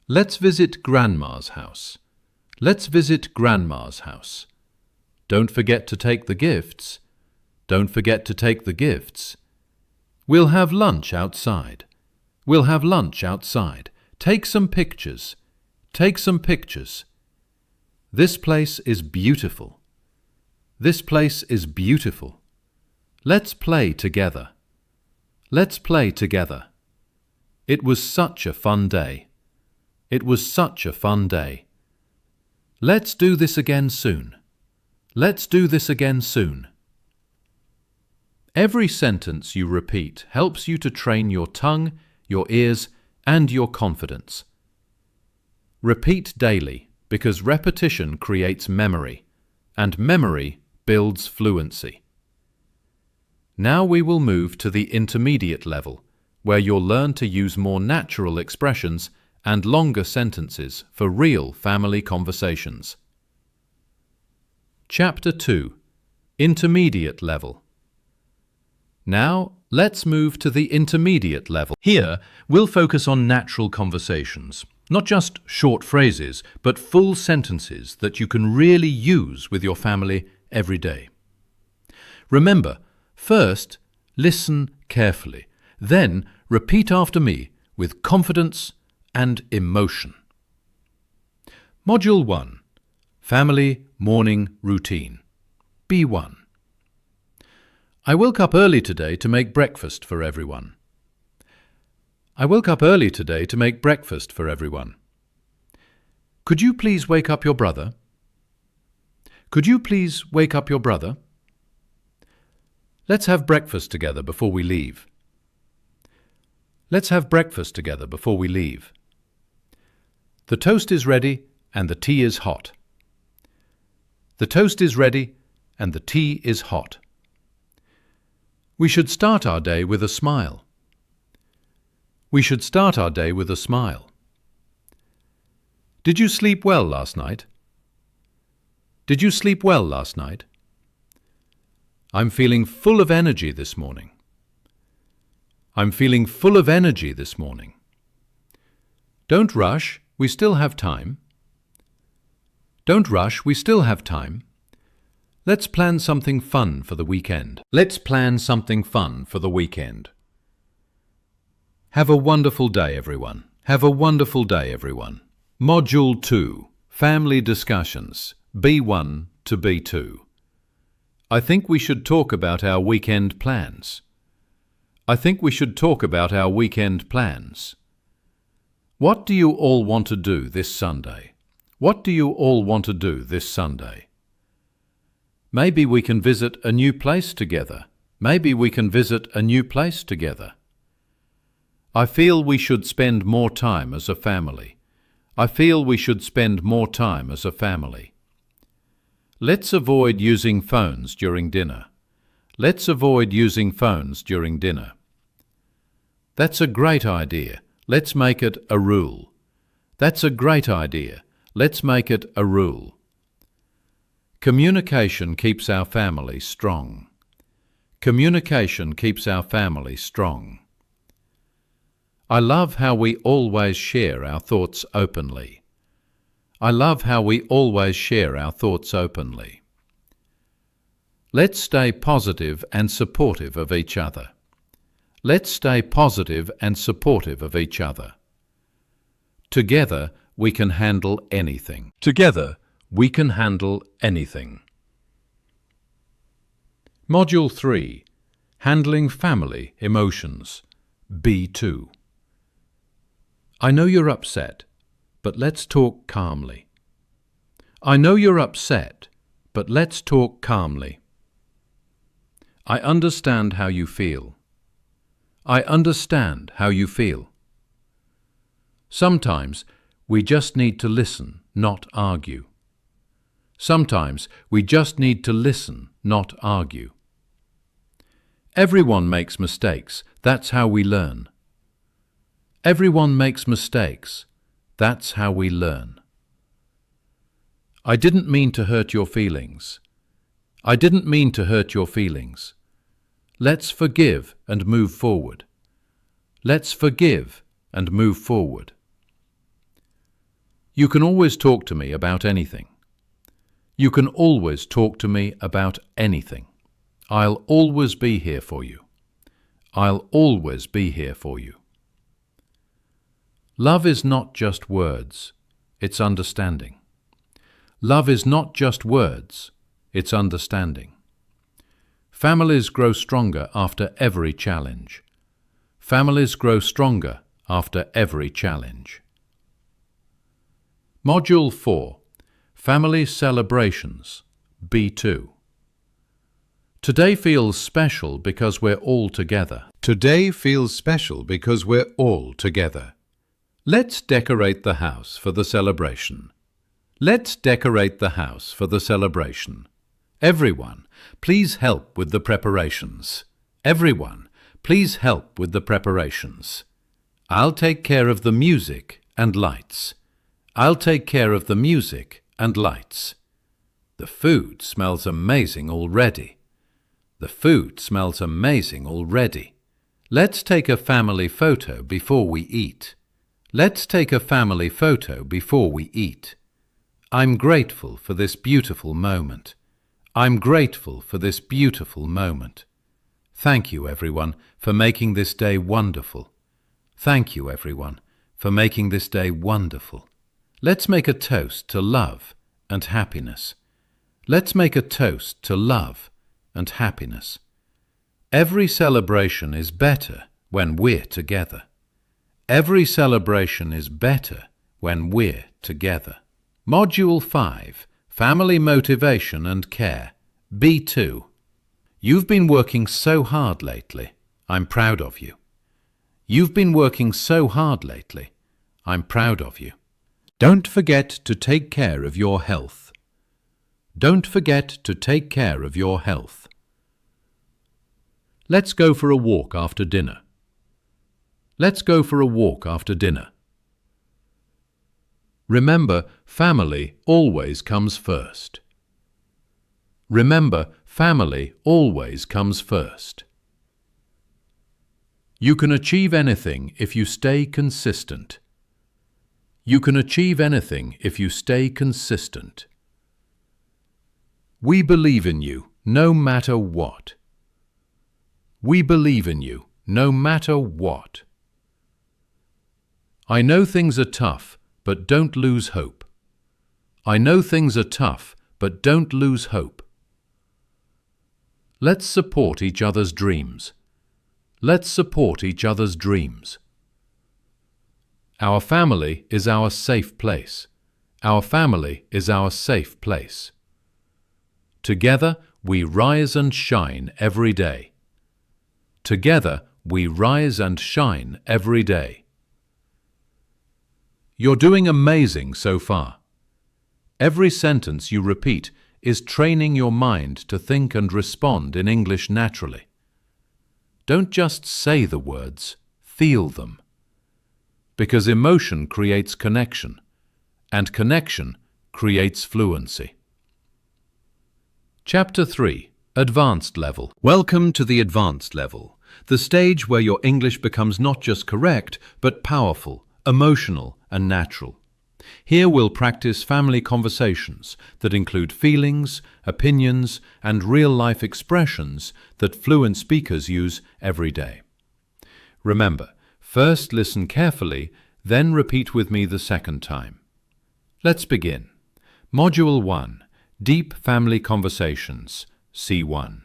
Let's visit Grandma's house. Let's visit Grandma's house. Don't forget to take the gifts. Don't forget to take the gifts. We'll have lunch outside. We'll have lunch outside. Take some pictures. Take some pictures. This place is beautiful. This place is beautiful. Let's play together. Let's play together. It was such a fun day. It was such a fun day. Let's do this again soon. Let's do this again soon. Every sentence you repeat helps you to train your tongue, your ears, and your confidence. Repeat daily because repetition creates memory, and memory builds fluency. Now we will move to the intermediate level, where you'll learn to use more natural expressions and longer sentences for real family conversations. Chapter 2. Intermediate level. Now, let's move to the intermediate level. Here, we'll focus on natural conversations, not just short phrases, but full sentences that you can really use with your family every day. Remember, first, listen carefully, then repeat after me with confidence and emotion. Module 1. Family Morning Routine. B1. I woke up early today to make breakfast for everyone. I woke up early today to make breakfast for everyone. Could you please wake up your brother? Could you please wake up your brother? Let's have breakfast together before we leave. Let's have breakfast together before we leave. The toast is ready and the tea is hot. The toast is ready and the tea is hot. We should start our day with a smile. We should start our day with a smile. Did you sleep well last night? Did you sleep well last night? I'm feeling full of energy this morning. I'm feeling full of energy this morning. Don't rush, we still have time. Don't rush, we still have time. Let's plan something fun for the weekend. Let's plan something fun for the weekend. Have a wonderful day, everyone. Have a wonderful day, everyone. Module 2. Family Discussions. B1 to B2. I think we should talk about our weekend plans. I think we should talk about our weekend plans. What do you all want to do this Sunday? What do you all want to do this Sunday? Maybe we can visit a new place together. Maybe we can visit a new place together. I feel we should spend more time as a family. I feel we should spend more time as a family. Let's avoid using phones during dinner. Let's avoid using phones during dinner. That's a great idea. Let's make it a rule. That's a great idea. Let's make it a rule. Communication keeps our family strong. Communication keeps our family strong. I love how we always share our thoughts openly. I love how we always share our thoughts openly. Let's stay positive and supportive of each other. Let's stay positive and supportive of each other. Together, we can handle anything. Together, we can handle anything. Module 3. Handling Family Emotions. B2. I know you're upset, but let's talk calmly. I know you're upset, but let's talk calmly. I understand how you feel. I understand how you feel. Sometimes we just need to listen, not argue. Sometimes we just need to listen, not argue. Everyone makes mistakes. That's how we learn. Everyone makes mistakes. That's how we learn. I didn't mean to hurt your feelings. I didn't mean to hurt your feelings. Let's forgive and move forward. Let's forgive and move forward. You can always talk to me about anything. You can always talk to me about anything. I'll always be here for you. I'll always be here for you. Love is not just words, it's understanding. Love is not just words, it's understanding. Families grow stronger after every challenge. Families grow stronger after every challenge. Module 4. Family Celebrations. B2. Today feels special because we're all together. Today feels special because we're all together. Let's decorate the house for the celebration. Let's decorate the house for the celebration. Everyone, please help with the preparations. Everyone, Please help with the preparations. I'll take care of the music and lights. I'll take care of the music and lights. The food smells amazing already. The food smells amazing already. Let's take a family photo before we eat. Let's take a family photo before we eat. I'm grateful for this beautiful moment. I'm grateful for this beautiful moment. Thank you, everyone, for making this day wonderful. Thank you, everyone, for making this day wonderful. Let's make a toast to love and happiness. Let's make a toast to love and happiness. Every celebration is better when we're together. Every celebration is better when we're together. Module 5, Family Motivation and Care, B2. You've been working so hard lately. I'm proud of you. You've been working so hard lately. I'm proud of you. Don't forget to take care of your health. Don't forget to take care of your health. Let's go for a walk after dinner. Let's go for a walk after dinner. Remember, family always comes first. Remember, family always comes first. You can achieve anything if you stay consistent. You can achieve anything if you stay consistent. We believe in you no matter what. We believe in you no matter what. I know things are tough, but don't lose hope. I know things are tough, but don't lose hope. Let's support each other's dreams. Let's support each other's dreams. Our family is our safe place. Our family is our safe place. Together we rise and shine every day. Together we rise and shine every day. You're doing amazing so far. Every sentence you repeat is training your mind to think and respond in English naturally. Don't just say the words, feel them. Because emotion creates connection, and connection creates fluency. Chapter 3, Advanced Level. Welcome to the Advanced Level, the stage where your English becomes not just correct, but powerful, emotional, and natural. Here we'll practice family conversations that include feelings, opinions, and real-life expressions that fluent speakers use every day. Remember, first listen carefully, then repeat with me the second time. Let's begin. Module 1, Deep Family Conversations, C1.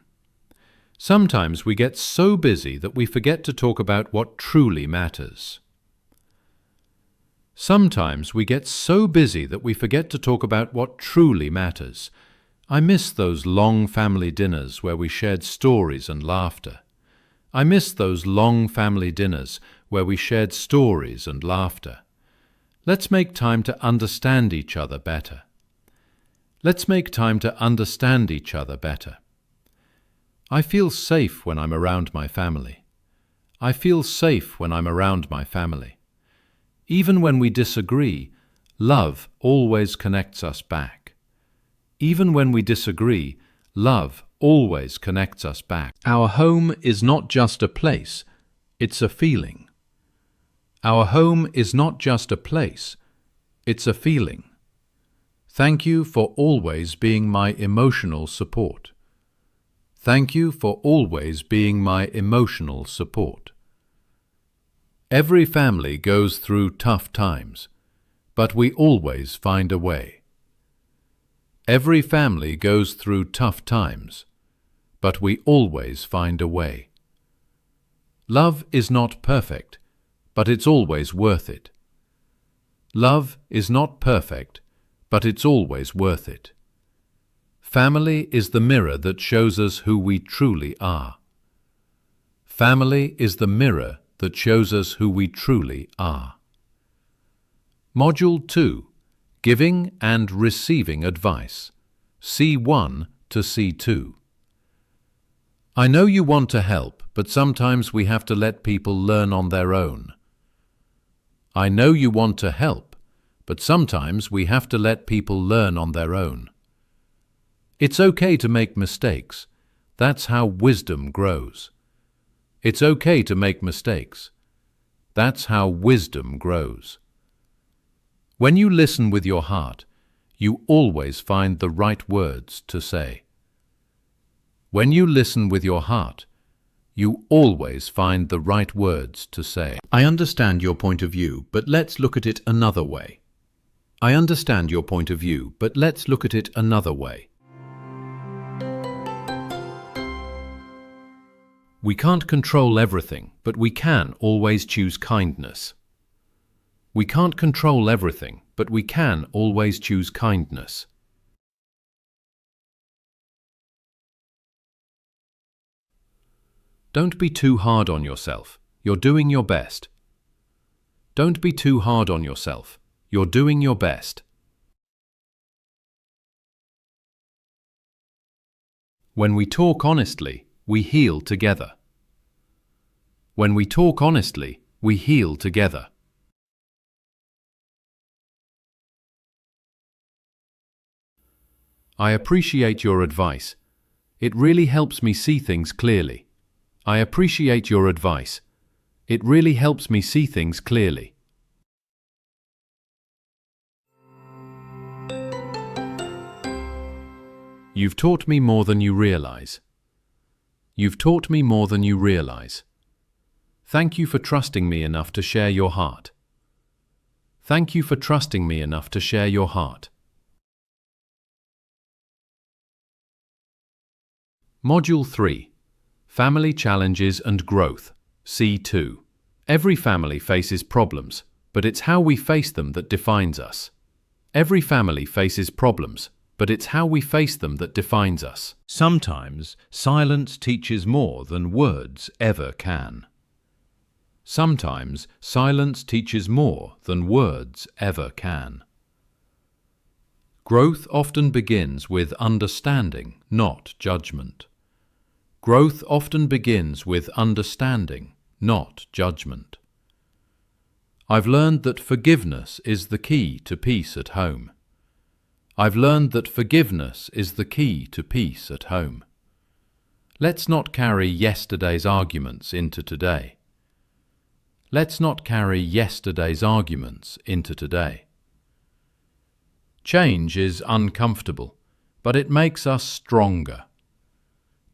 Sometimes we get so busy that we forget to talk about what truly matters. Sometimes we get so busy that we forget to talk about what truly matters. I miss those long family dinners where we shared stories and laughter. I miss those long family dinners where we shared stories and laughter. Let's make time to understand each other better. Let's make time to understand each other better. I feel safe when I'm around my family. I feel safe when I'm around my family. Even when we disagree, love always connects us back. Even when we disagree, love always connects us back. Our home is not just a place, it's a feeling. Our home is not just a place, it's a feeling. Thank you for always being my emotional support. Thank you for always being my emotional support. Every family goes through tough times, but we always find a way. Every family goes through tough times, but we always find a way. Love is not perfect, but it's always worth it. Love is not perfect, but it's always worth it. Family is the mirror that shows us who we truly are. Family is the mirror that shows us who we truly are. Module 2, Giving and Receiving Advice, C1 to C2. I know you want to help, but sometimes we have to let people learn on their own. I know you want to help, but sometimes we have to let people learn on their own. It's okay to make mistakes. That's how wisdom grows. It's okay to make mistakes. That's how wisdom grows. When you listen with your heart, you always find the right words to say. When you listen with your heart, you always find the right words to say. I understand your point of view, but let's look at it another way. I understand your point of view, but let's look at it another way. We can't control everything, but we can always choose kindness. We can't control everything, but we can always choose kindness. Don't be too hard on yourself. You're doing your best. Don't be too hard on yourself. You're doing your best. When we talk honestly, we heal together. When we talk honestly, we heal together. I appreciate your advice. It really helps me see things clearly. I appreciate your advice. It really helps me see things clearly. You've taught me more than you realize. You've taught me more than you realize. Thank you for trusting me enough to share your heart. Thank you for trusting me enough to share your heart. Module 3. Family Challenges and Growth, C2. Every family faces problems, but it's how we face them that defines us. Every family faces problems, but it's how we face them that defines us. Sometimes silence teaches more than words ever can. Sometimes silence teaches more than words ever can. Growth often begins with understanding, not judgment. Growth often begins with understanding, not judgment. I've learned that forgiveness is the key to peace at home. I've learned that forgiveness is the key to peace at home. Let's not carry yesterday's arguments into today. Let's not carry yesterday's arguments into today. Change is uncomfortable, but it makes us stronger.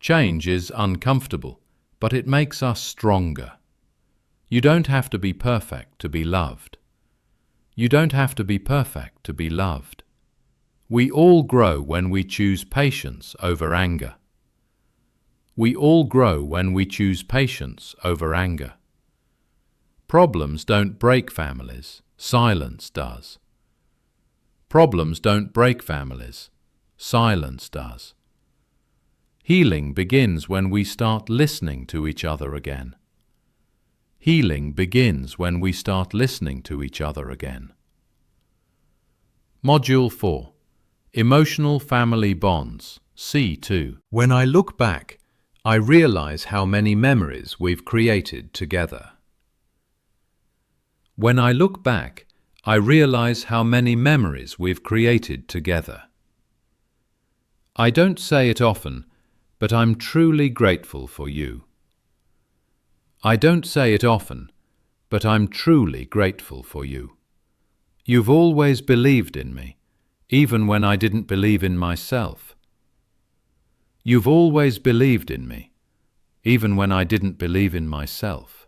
Change is uncomfortable, but it makes us stronger. You don't have to be perfect to be loved. You don't have to be perfect to be loved. We all grow when we choose patience over anger. We all grow when we choose patience over anger. Problems don't break families, silence does. Problems don't break families, silence does. Healing begins when we start listening to each other again. Healing begins when we start listening to each other again. Module 4. Emotional Family Bonds, C2. When I look back, I realize how many memories we've created together. When I look back, I realize how many memories we've created together. I don't say it often, but I'm truly grateful for you. I don't say it often, but I'm truly grateful for you. You've always believed in me, even when I didn't believe in myself. You've always believed in me, even when I didn't believe in myself.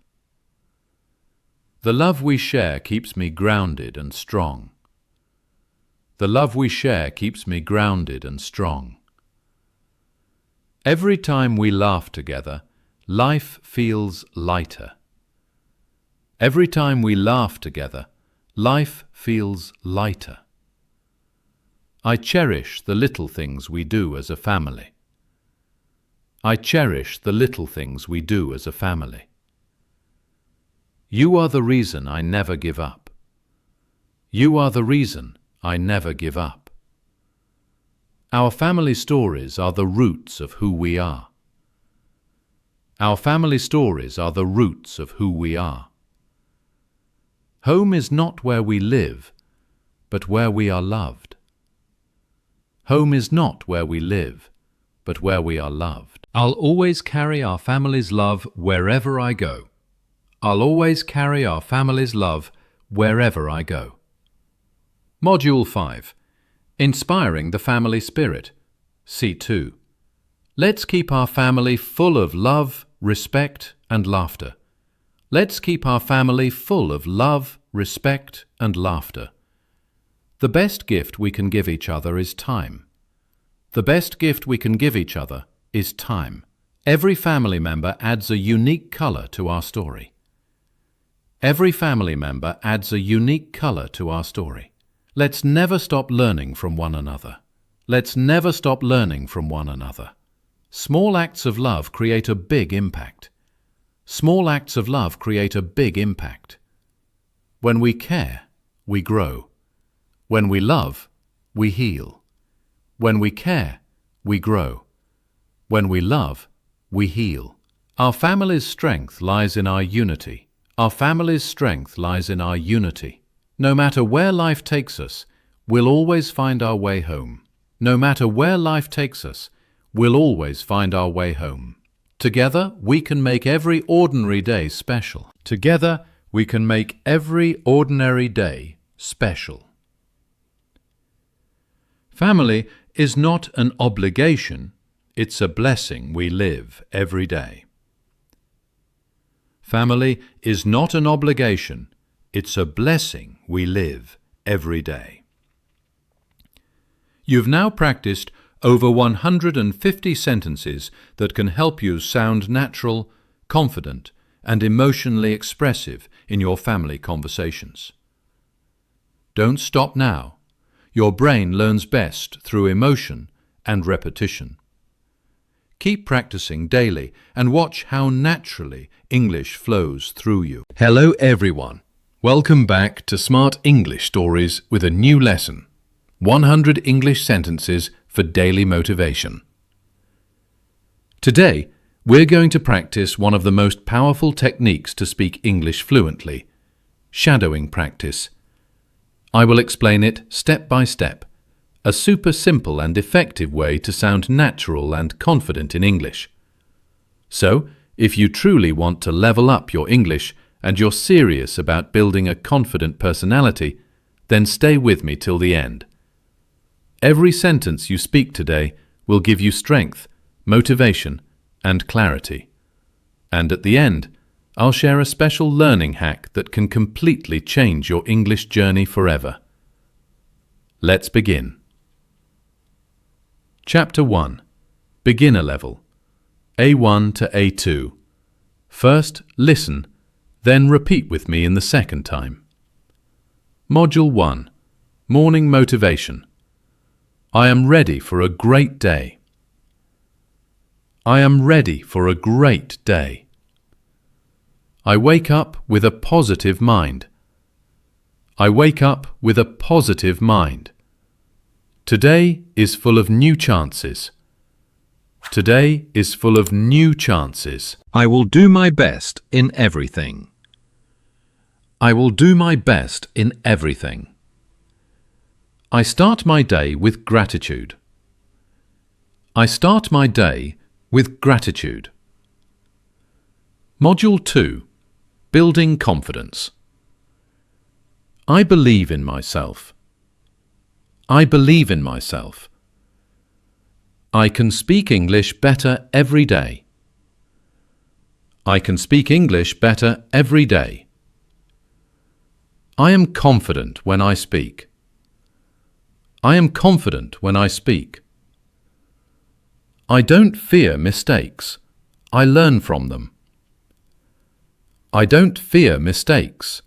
The love we share keeps me grounded and strong. The love we share keeps me grounded and strong. Every time we laugh together, life feels lighter. Every time we laugh together, life feels lighter. I cherish the little things we do as a family. I cherish the little things we do as a family. You are the reason I never give up. You are the reason I never give up. Our family stories are the roots of who we are. Our family stories are the roots of who we are. Home is not where we live, but where we are loved. Home is not where we live, but where we are loved. I'll always carry our family's love wherever I go. I'll always carry our family's love wherever I go. Module 5. Inspiring the family spirit. C2. Let's keep our family full of love, respect, and laughter. Let's keep our family full of love, respect, and laughter. The best gift we can give each other is time. The best gift we can give each other is time. Every family member adds a unique color to our story. Every family member adds a unique color to our story. Let's never stop learning from one another. Let's never stop learning from one another. Small acts of love create a big impact. Small acts of love create a big impact. When we care, we grow. When we love, we heal. When we care, we grow. When we love, we heal. Our family's strength lies in our unity. Our family's strength lies in our unity. No matter where life takes us, we'll always find our way home. No matter where life takes us, we'll always find our way home. Together, we can make every ordinary day special. Together, we can make every ordinary day special. Family is not an obligation, it's a blessing we live every day. Family is not an obligation, it's a blessing we live every day. You've now practiced over 150 sentences that can help you sound natural, confident, and emotionally expressive in your family conversations. Don't stop now. Your brain learns best through emotion and repetition. Keep practicing daily and watch how naturally English flows through you. Hello everyone. Welcome back to Smart English Stories with a new lesson. 100 English sentences for daily motivation. Today, we're going to practice one of the most powerful techniques to speak English fluently, shadowing practice. I will explain it step by step, a super simple and effective way to sound natural and confident in English. So, if you truly want to level up your English and you're serious about building a confident personality, then stay with me till the end. Every sentence you speak today will give you strength, motivation, and clarity. And at the end, I'll share a special learning hack that can completely change your English journey forever. Let's begin. Chapter 1. Beginner Level. A1 to A2. First, listen, then repeat with me in the second time. Module 1. Morning Motivation. I am ready for a great day. I am ready for a great day. I wake up with a positive mind. I wake up with a positive mind. Today is full of new chances. Today is full of new chances. I will do my best in everything. I will do my best in everything. I start my day with gratitude. I start my day with gratitude. Module 2. Building Confidence. I believe in myself. I believe in myself. I can speak English better every day. I can speak English better every day. I am confident when I speak. I am confident when I speak. I don't fear mistakes. I learn from them. I don't fear mistakes.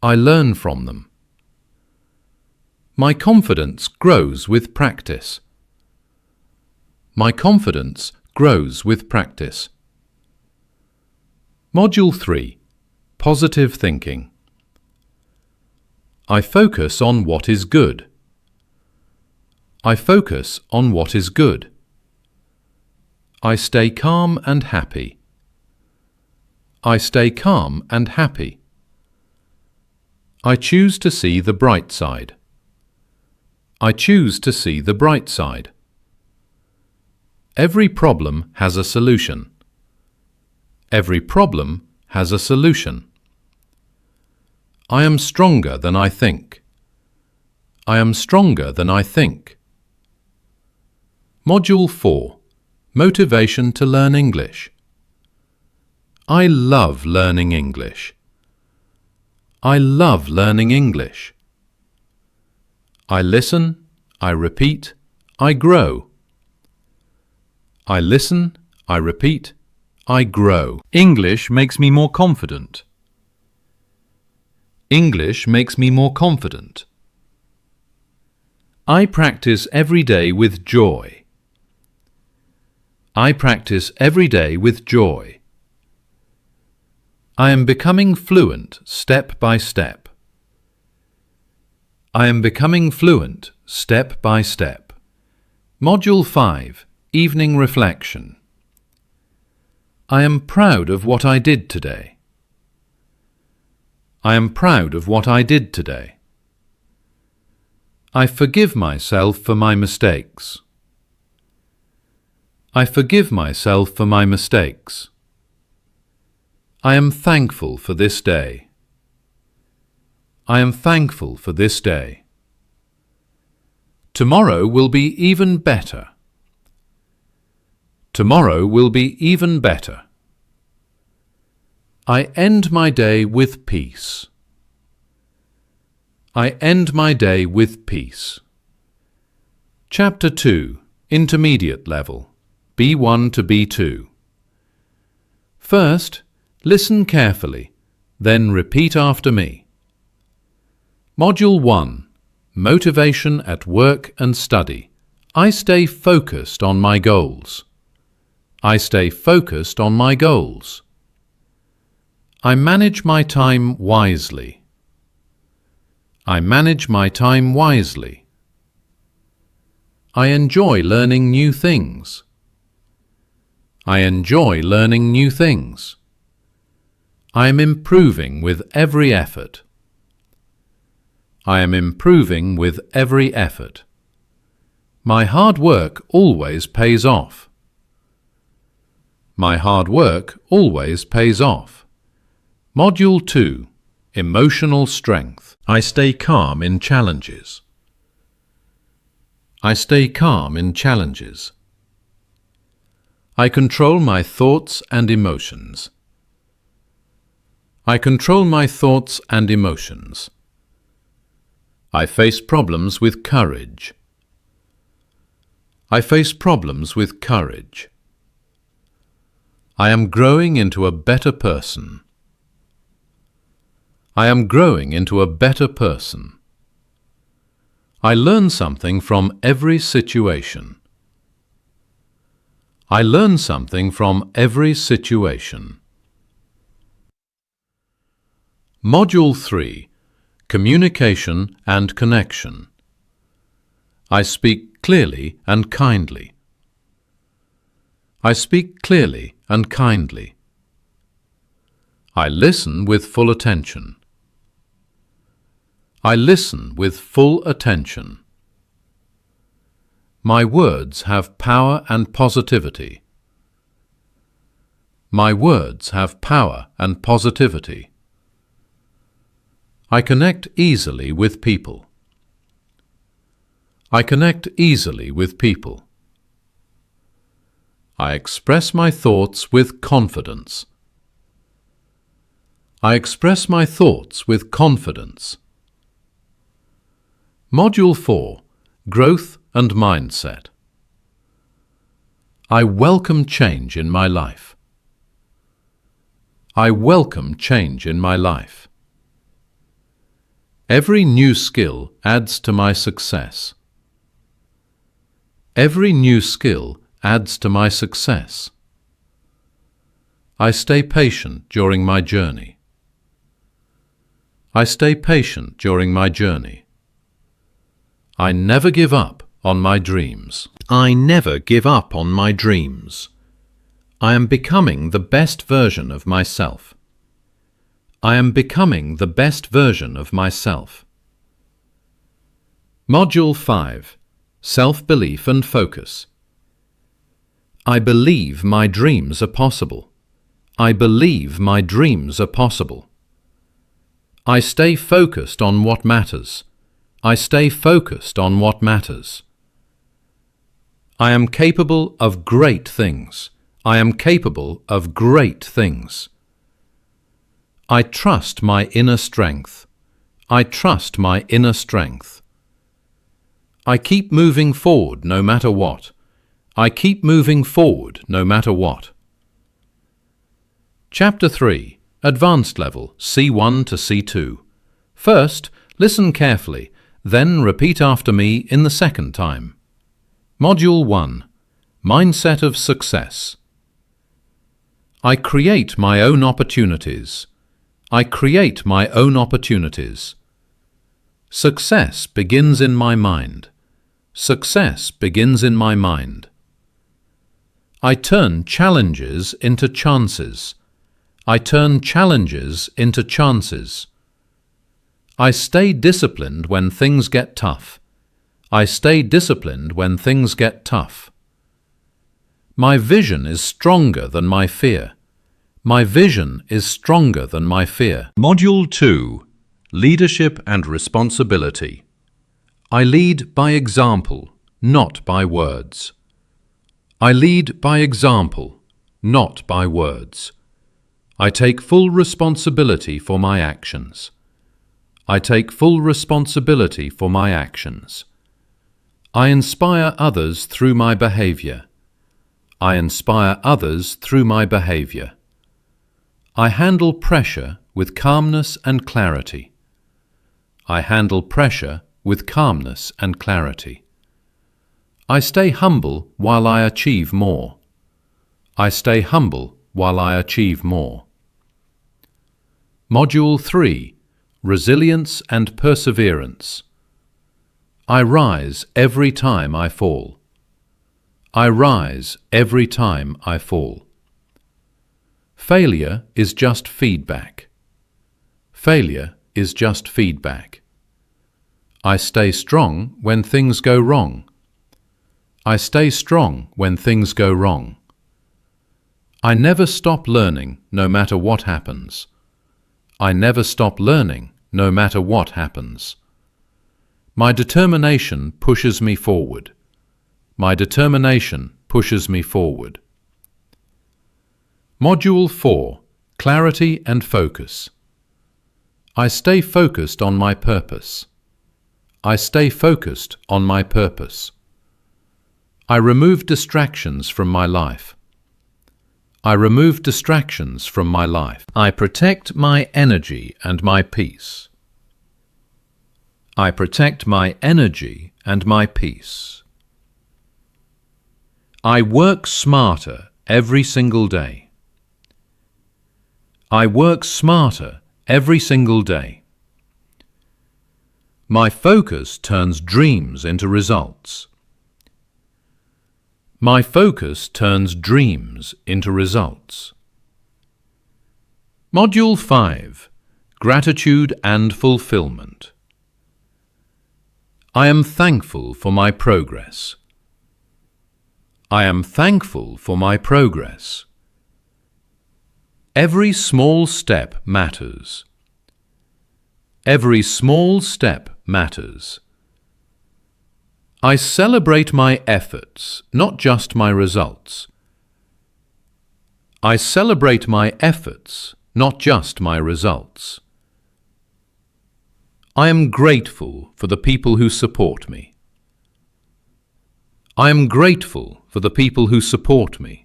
I learn from them. My confidence grows with practice. My confidence grows with practice. Module 3. Positive Thinking. I focus on what is good. I focus on what is good. I stay calm and happy. I stay calm and happy. I choose to see the bright side. I choose to see the bright side. Every problem has a solution. Every problem has a solution. I am stronger than I think. I am stronger than I think. Module 4. Motivation to learn English. I love learning English. I love learning English. I listen, I repeat, I grow. I listen, I repeat, I grow. English makes me more confident. English makes me more confident. I practice every day with joy. I practice every day with joy. I am becoming fluent step by step. I am becoming fluent step by step. Module 5. Evening Reflection. I am proud of what I did today. I am proud of what I did today. I forgive myself for my mistakes. I forgive myself for my mistakes. I am thankful for this day. I am thankful for this day. Tomorrow will be even better. Tomorrow will be even better. I end my day with peace. I end my day with peace. Chapter 2. Intermediate Level. B1 to B2. First, listen carefully, then repeat after me. Module 1. Motivation at work and study. I stay focused on my goals. I stay focused on my goals. I manage my time wisely. I manage my time wisely. I enjoy learning new things. I enjoy learning new things. I am improving with every effort. I am improving with every effort. My hard work always pays off. My hard work always pays off. Module 2. Emotional Strength. I stay calm in challenges. I stay calm in challenges. I control my thoughts and emotions. I control my thoughts and emotions. I face problems with courage. I face problems with courage. I am growing into a better person. I am growing into a better person. I learn something from every situation. I learn something from every situation. Module 3. Communication and Connection. I speak clearly and kindly. I speak clearly and kindly. I listen with full attention. I listen with full attention. My words have power and positivity. My words have power and positivity. I connect easily with people. I connect easily with people. I express my thoughts with confidence. I express my thoughts with confidence. Module 4. Growth and Mindset. I welcome change in my life. I welcome change in my life. Every new skill adds to my success. Every new skill adds to my success. I stay patient during my journey. I stay patient during my journey. I never give up on my dreams. I never give up on my dreams. I am becoming the best version of myself. I am becoming the best version of myself. Module 5. Self-belief and focus. I believe my dreams are possible. I believe my dreams are possible. I stay focused on what matters. I stay focused on what matters. I am capable of great things. I am capable of great things. I trust my inner strength. I trust my inner strength. I keep moving forward no matter what. I keep moving forward no matter what. Chapter 3. Advanced Level, C1 to C2. First, listen carefully, then repeat after me in the second time. Module 1. Mindset of Success. I create my own opportunities. I create my own opportunities. Success begins in my mind. Success begins in my mind. I turn challenges into chances. I turn challenges into chances. I stay disciplined when things get tough. I stay disciplined when things get tough. My vision is stronger than my fear. My vision is stronger than my fear. Module 2. Leadership and Responsibility. I lead by example, not by words. I lead by example, not by words. I take full responsibility for my actions. I take full responsibility for my actions. I inspire others through my behavior. I inspire others through my behavior. I handle pressure with calmness and clarity. I handle pressure with calmness and clarity. I stay humble while I achieve more. I stay humble while I achieve more. Module 3. Resilience and Perseverance. I rise every time I fall. I rise every time I fall. Failure is just feedback. Failure is just feedback. I stay strong when things go wrong. I stay strong when things go wrong. I never stop learning no matter what happens. I never stop learning no matter what happens. My determination pushes me forward. My determination pushes me forward. Module 4. Clarity and Focus. I stay focused on my purpose. I stay focused on my purpose. I remove distractions from my life. I remove distractions from my life. I protect my energy and my peace. I protect my energy and my peace. I work smarter every single day. I work smarter every single day. My focus turns dreams into results. My focus turns dreams into results. Module 5. Gratitude and Fulfillment. I am thankful for my progress. I am thankful for my progress. Every small step matters. Every small step matters. I celebrate my efforts, not just my results. I celebrate my efforts, not just my results. I am grateful for the people who support me. I am grateful for the people who support me.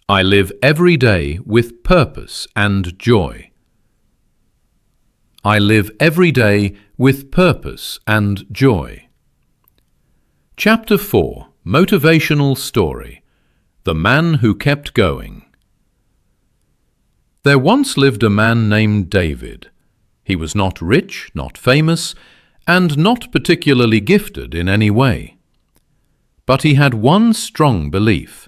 I live every day with purpose and joy. I live every day with purpose and joy. Chapter 4. Motivational Story. The Man Who Kept Going. There once lived a man named David. He was not rich, not famous, and not particularly gifted in any way. But he had one strong belief.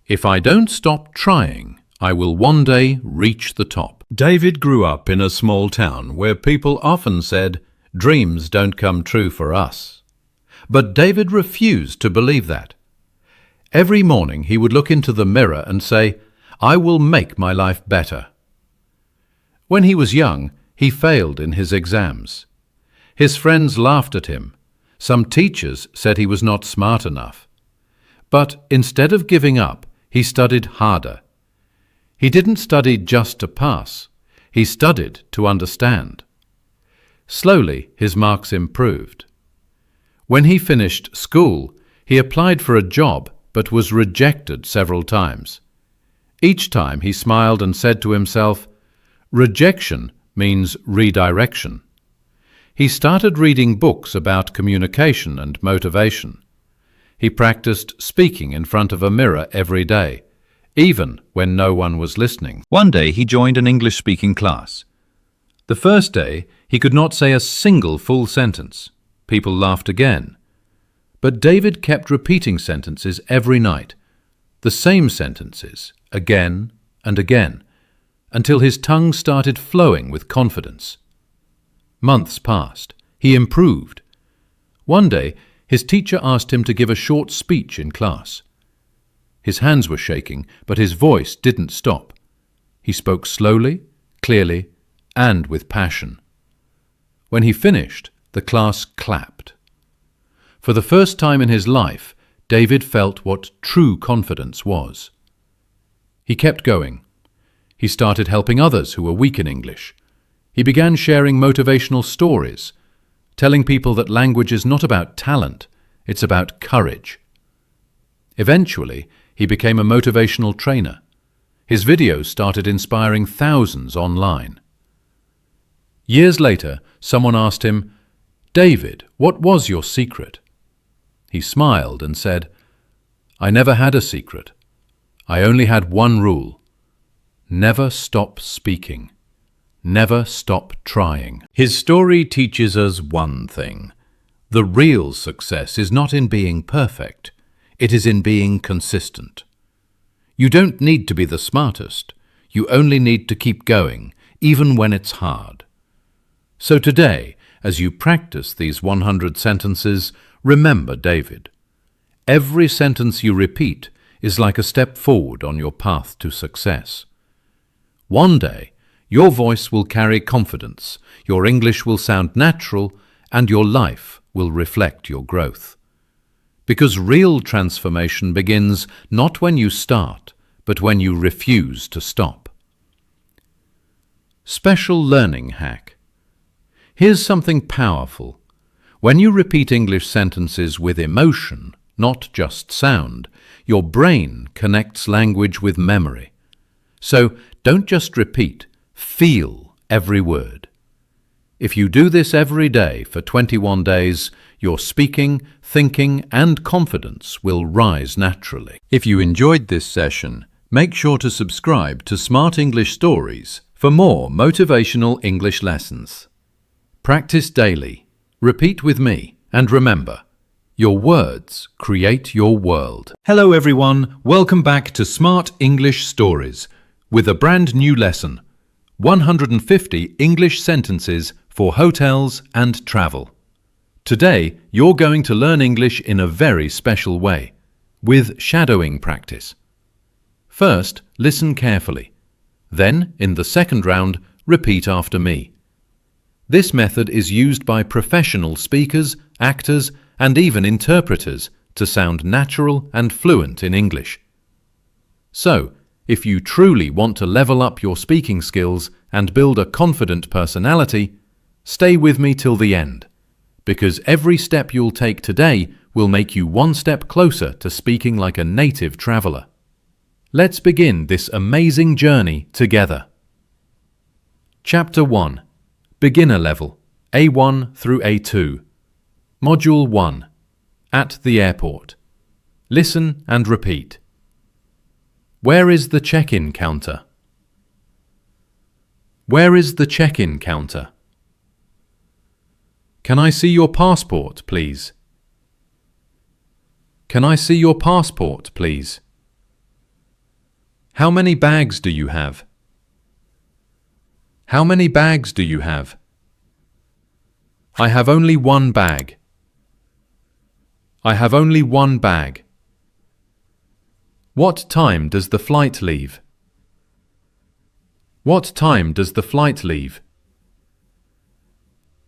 If I don't stop trying, I will one day reach the top. David grew up in a small town where people often said, "Dreams don't come true for us." But David refused to believe that. Every morning he would look into the mirror and say, "I will make my life better." When he was young, he failed in his exams. His friends laughed at him. Some teachers said he was not smart enough. But instead of giving up, he studied harder. He didn't study just to pass. He studied to understand. Slowly, his marks improved. When he finished school, he applied for a job but was rejected several times. Each time he smiled and said to himself, "Rejection means redirection." He started reading books about communication and motivation. He practiced speaking in front of a mirror every day, even when no one was listening. One day he joined an English-speaking class. The first day he could not say a single full sentence. People laughed again. But David kept repeating sentences every night, the same sentences, again and again, until his tongue started flowing with confidence. Months passed. He improved. One day, his teacher asked him to give a short speech in class. His hands were shaking, but his voice didn't stop. He spoke slowly, clearly, and with passion. When he finished, the class clapped. For the first time in his life, David felt what true confidence was. He kept going. He started helping others who were weak in English. He began sharing motivational stories, telling people that language is not about talent, it's about courage. Eventually, he became a motivational trainer. His videos started inspiring thousands online. Years later, someone asked him, "David, what was your secret?" He smiled and said, "I never had a secret. I only had one rule. Never stop speaking. Never stop trying." His story teaches us one thing. The real success is not in being perfect. It is in being consistent. You don't need to be the smartest. You only need to keep going, even when it's hard. So today, as you practice these 100 sentences, remember David. Every sentence you repeat is like a step forward on your path to success. One day, your voice will carry confidence, your English will sound natural, and your life will reflect your growth. Because real transformation begins not when you start, but when you refuse to stop. Special learning hack. Here's something powerful. When you repeat English sentences with emotion, not just sound, your brain connects language with memory. So don't just repeat, feel every word. If you do this every day for 21 days, your speaking, thinking, and confidence will rise naturally. If you enjoyed this session, make sure to subscribe to Smart English Stories for more motivational English lessons. Practice daily, repeat with me, and remember, your words create your world. Hello everyone, welcome back to Smart English Stories with a brand new lesson, 150 English sentences for hotels and travel. Today, you're going to learn English in a very special way, with shadowing practice. First, listen carefully. Then, in the second round, repeat after me. This method is used by professional speakers, actors, and even interpreters to sound natural and fluent in English. So, if you truly want to level up your speaking skills and build a confident personality, stay with me till the end, because every step you'll take today will make you one step closer to speaking like a native traveler. Let's begin this amazing journey together. Chapter 1. Beginner Level, A1 through A2. Module 1. At the airport. Listen and repeat. Where is the check-in counter? Where is the check-in counter? Can I see your passport, please? Can I see your passport, please? How many bags do you have? How many bags do you have? I have only one bag. I have only one bag. What time does the flight leave? What time does the flight leave?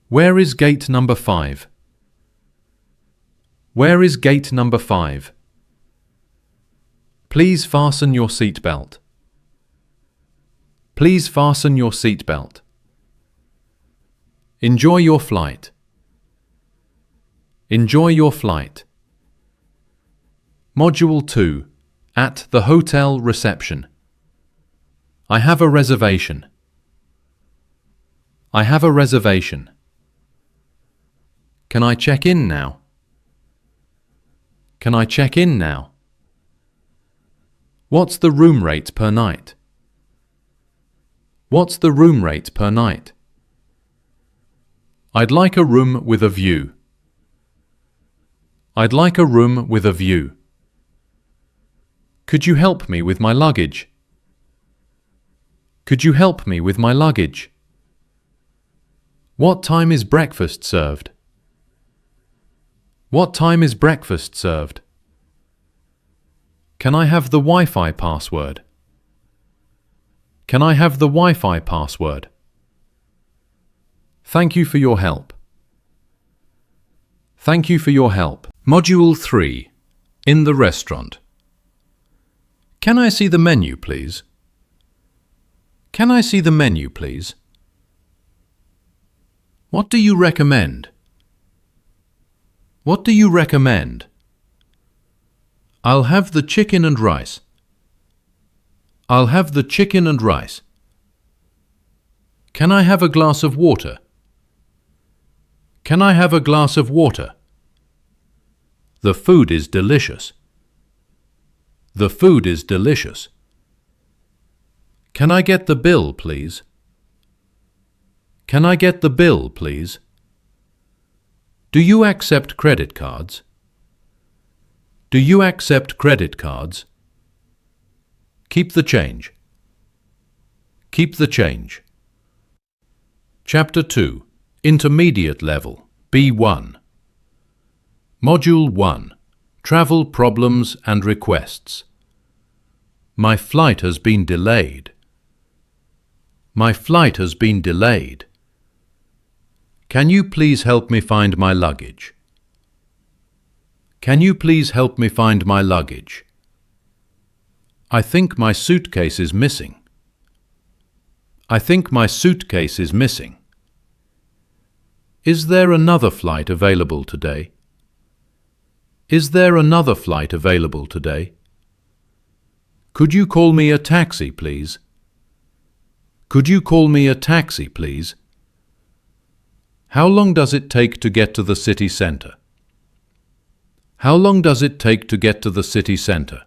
Where is gate number 5? Where is gate number 5? Please fasten your seatbelt. Please fasten your seatbelt. Enjoy your flight. Enjoy your flight. Module 2. At the hotel reception. I have a reservation. I have a reservation. Can I check in now? Can I check in now? What's the room rate per night? What's the room rate per night? I'd like a room with a view. I'd like a room with a view. Could you help me with my luggage? Could you help me with my luggage? What time is breakfast served? What time is breakfast served? Can I have the Wi-Fi password? Can I have the Wi-Fi password? Thank you for your help. Thank you for your help. Module 3. In the restaurant. Can I see the menu, please? Can I see the menu, please? What do you recommend? What do you recommend? I'll have the chicken and rice. I'll have the chicken and rice. Can I have a glass of water? Can I have a glass of water? The food is delicious. The food is delicious. Can I get the bill, please? Can I get the bill, please? Do you accept credit cards? Do you accept credit cards? Keep the change. Keep the change. Chapter 2. Intermediate level, B1. Module 1. Travel problems and requests. My flight has been delayed. My flight has been delayed. Can you please help me find my luggage? Can you please help me find my luggage? I think my suitcase is missing. I think my suitcase is missing. Is there another flight available today? Is there another flight available today? Could you call me a taxi, please? Could you call me a taxi, please? How long does it take to get to the city centre? How long does it take to get to the city centre?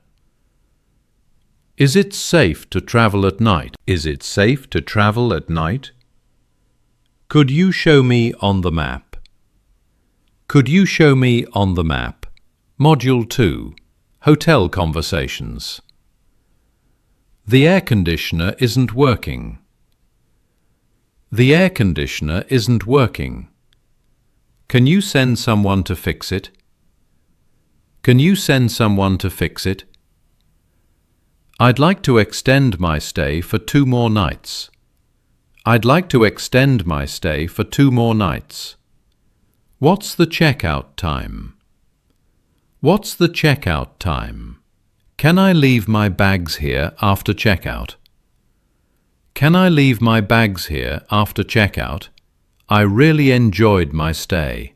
Is it safe to travel at night? Is it safe to travel at night? Could you show me on the map? Could you show me on the map? Module 2. Hotel conversations. The air conditioner isn't working. The air conditioner isn't working. Can you send someone to fix it? Can you send someone to fix it? I'd like to extend my stay for 2 more nights. I'd like to extend my stay for 2 more nights. What's the checkout time? What's the checkout time? Can I leave my bags here after checkout? Can I leave my bags here after checkout? I really enjoyed my stay.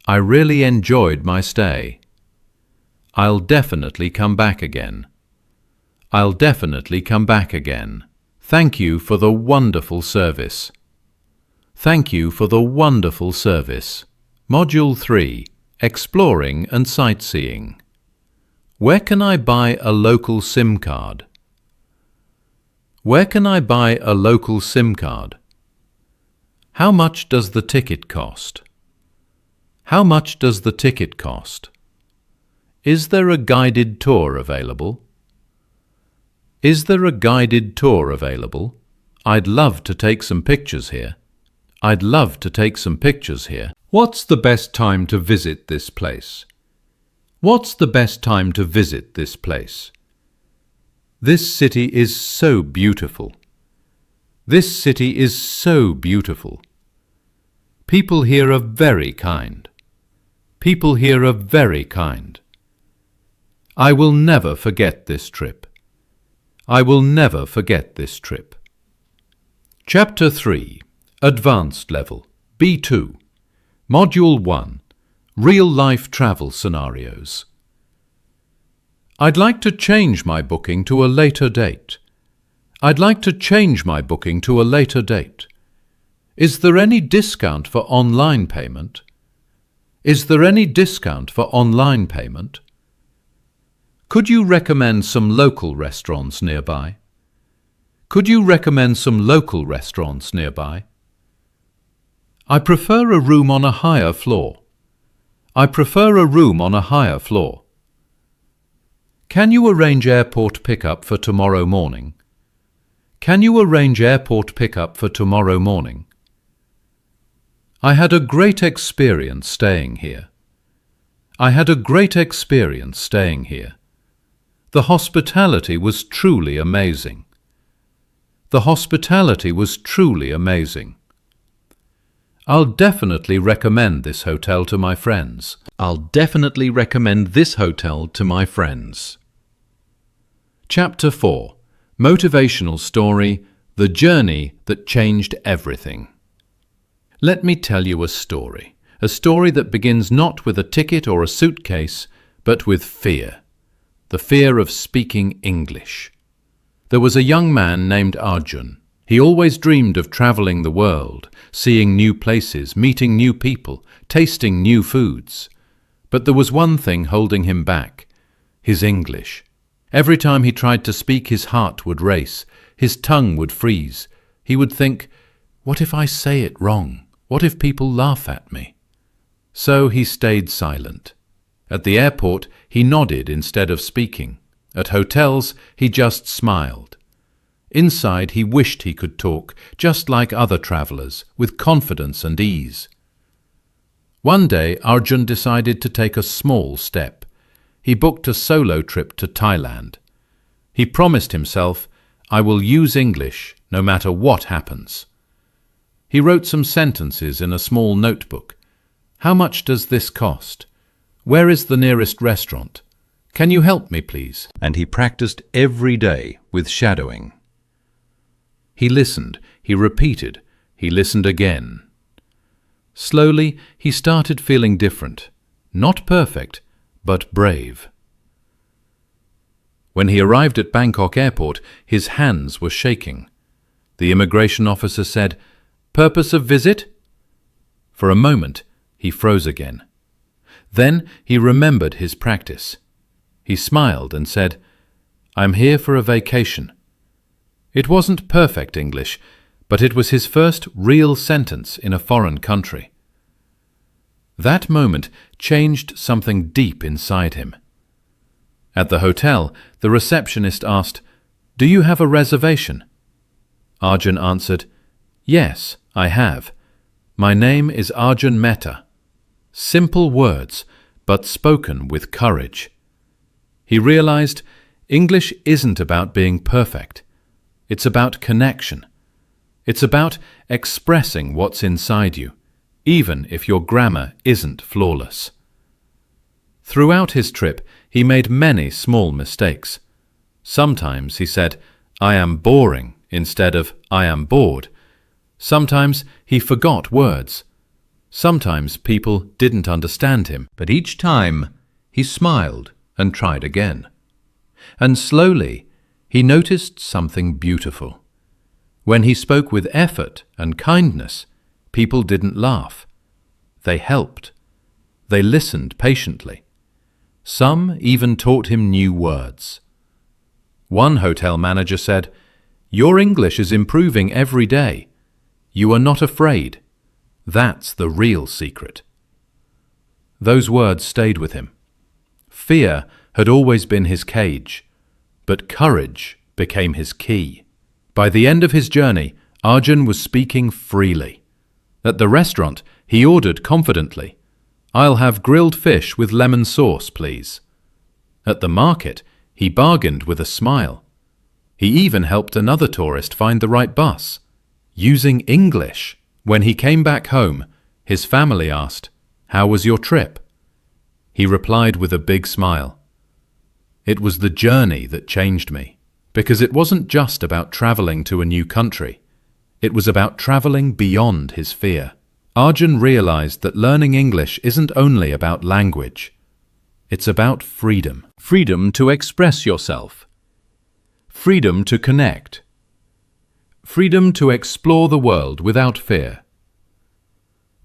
I really enjoyed my stay. I'll definitely come back again. I'll definitely come back again. Thank you for the wonderful service. Thank you for the wonderful service. Module 3. Exploring and sightseeing. Where can I buy a local SIM card? Where can I buy a local SIM card? How much does the ticket cost? How much does the ticket cost? Is there a guided tour available? Is there a guided tour available? I'd love to take some pictures here. I'd love to take some pictures here. What's the best time to visit this place? What's the best time to visit this place? This city is so beautiful. This city is so beautiful. People here are very kind. People here are very kind. I will never forget this trip. I will never forget this trip. Chapter 3, Advanced Level, B2, Module 1, Real-Life Travel Scenarios. I'd like to change my booking to a later date. I'd like to change my booking to a later date. Is there any discount for online payment? Is there any discount for online payment? Could you recommend some local restaurants nearby? Could you recommend some local restaurants nearby? I prefer a room on a higher floor. I prefer a room on a higher floor. Can you arrange airport pickup for tomorrow morning? Can you arrange airport pickup for tomorrow morning? I had a great experience staying here. I had a great experience staying here. The hospitality was truly amazing. The hospitality was truly amazing. I'll definitely recommend this hotel to my friends. I'll definitely recommend this hotel to my friends. Chapter 4, Motivational Story, The Journey That Changed Everything. Let me tell you a story that begins not with a ticket or a suitcase, but with fear. The fear of speaking English. There was a young man named Arjun. He always dreamed of traveling the world, seeing new places, meeting new people, tasting new foods. But there was one thing holding him back: his English. Every time he tried to speak, his heart would race, his tongue would freeze. He would think, what if I say it wrong? What if people laugh at me? So he stayed silent. At the airport, he nodded instead of speaking. At hotels, he just smiled. Inside, he wished he could talk, just like other travelers, with confidence and ease. One day, Arjun decided to take a small step. He booked a solo trip to Thailand. He promised himself, I will use English no matter what happens. He wrote some sentences in a small notebook. How much does this cost? Where is the nearest restaurant? Can you help me, please? And he practiced every day with shadowing. He listened, he repeated, he listened again. Slowly, he started feeling different. Not perfect, but brave. When he arrived at Bangkok airport, his hands were shaking. The immigration officer said, "Purpose of visit?" For a moment, he froze again. Then he remembered his practice. He smiled and said, "I'm here for a vacation." It wasn't perfect English, but it was his first real sentence in a foreign country. That moment changed something deep inside him. At the hotel, the receptionist asked, "Do you have a reservation?" Arjun answered, "Yes, I have. My name is Arjun Mehta." Simple words, but spoken with courage. He realized English isn't about being perfect. It's about connection. It's about expressing what's inside you, even if your grammar isn't flawless. Throughout his trip, he made many small mistakes. Sometimes he said, "I am boring," instead of "I am bored." Sometimes he forgot words. Sometimes people didn't understand him, but each time he smiled and tried again. And slowly he noticed something beautiful. When he spoke with effort and kindness, people didn't laugh. They helped. They listened patiently. Some even taught him new words. One hotel manager said, "Your English is improving every day. You are not afraid. That's the real secret." Those words stayed with him. Fear had always been his cage, but courage became his key. By the end of his journey, Arjun was speaking freely. At the restaurant, he ordered confidently, "I'll have grilled fish with lemon sauce, please." At the market, he bargained with a smile. He even helped another tourist find the right bus, using English. When he came back home, his family asked, "How was your trip?" He replied with a big smile, "It was the journey that changed me, because it wasn't just about traveling to a new country. It was about traveling beyond his fear." Arjun realized that learning English isn't only about language. It's about freedom. Freedom to express yourself. Freedom to connect. Freedom to explore the world without fear.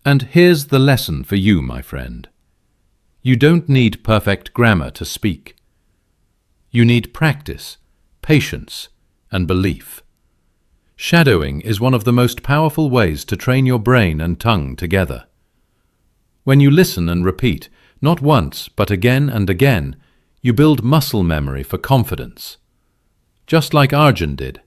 And here's the lesson for you, my friend. You don't need perfect grammar to speak. You need practice, patience, and belief. Shadowing is one of the most powerful ways to train your brain and tongue together. When you listen and repeat, not once, but again and again, you build muscle memory for confidence, just like Arjun did.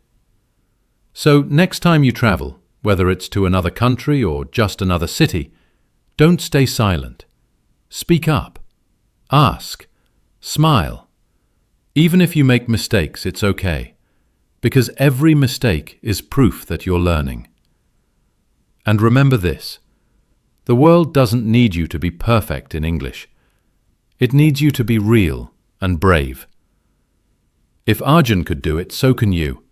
So next time you travel, whether it's to another country or just another city, don't stay silent. Speak up. Ask. Smile. Even if you make mistakes, it's okay, because every mistake is proof that you're learning. And remember this, the world doesn't need you to be perfect in English. It needs you to be real and brave. If Arjun could do it, so can you.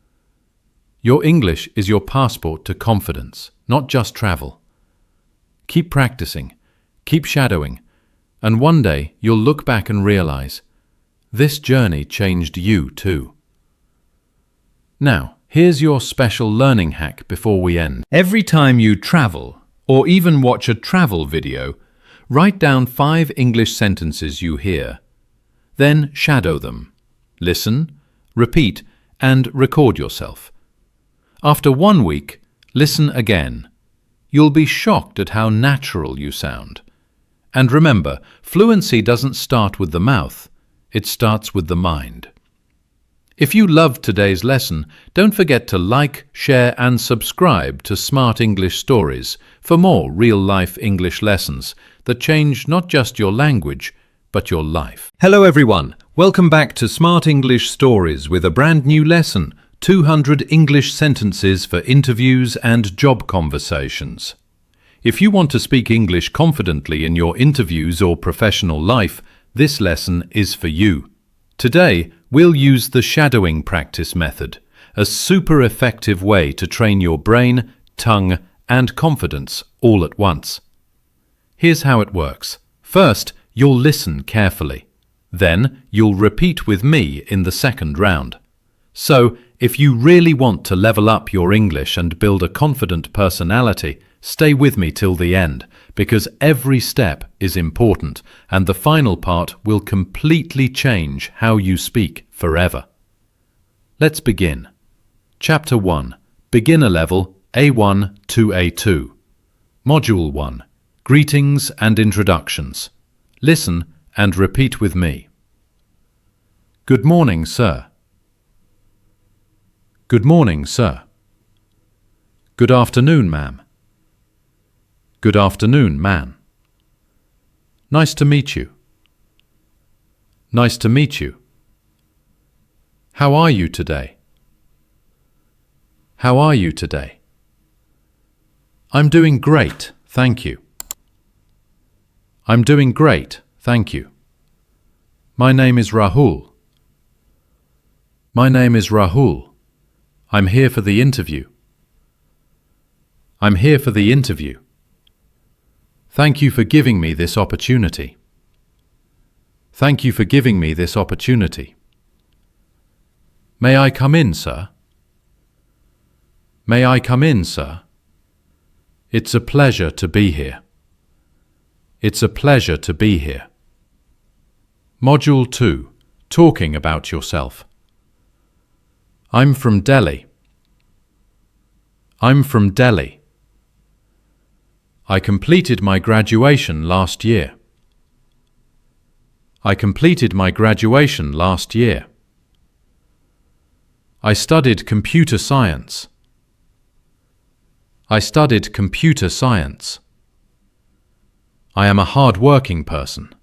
Your English is your passport to confidence, not just travel. Keep practicing, keep shadowing, and one day you'll look back and realize, this journey changed you too. Now, here's your special learning hack before we end. Every time you travel, or even watch a travel video, write down 5 English sentences you hear. Then shadow them. Listen, repeat, and record yourself. After 1 week, listen again. You'll be shocked at how natural you sound. And remember, fluency doesn't start with the mouth, it starts with the mind. If you loved today's lesson, don't forget to like, share and subscribe to Smart English Stories for more real-life English lessons that change not just your language, but your life. Hello everyone, welcome back to Smart English Stories with a brand new lesson, 200 English sentences for interviews and job conversations. If you want to speak English confidently in your interviews or professional life, this lesson is for you. Today, we'll use the shadowing practice method, a super effective way to train your brain, tongue, and confidence all at once. Here's how it works. First, you'll listen carefully. Then, you'll repeat with me in the second round. So, if you really want to level up your English and build a confident personality, stay with me till the end, because every step is important and the final part will completely change how you speak forever. Let's begin. Chapter 1. Beginner Level A1 to A2. Module 1. Greetings and Introductions. Listen and repeat with me. Good morning, sir. Good morning, sir. Good afternoon, ma'am. Good afternoon, ma'am. Nice to meet you. Nice to meet you. How are you today? How are you today? I'm doing great, thank you. I'm doing great, thank you. My name is Rahul. My name is Rahul. I'm here for the interview. I'm here for the interview. Thank you for giving me this opportunity. Thank you for giving me this opportunity. May I come in, sir? May I come in, sir? It's a pleasure to be here. It's a pleasure to be here. Module 2. Talking about yourself. I'm from Delhi. I'm from Delhi. I completed my graduation last year. I completed my graduation last year. I studied computer science. I studied computer science. I am a hard-working person.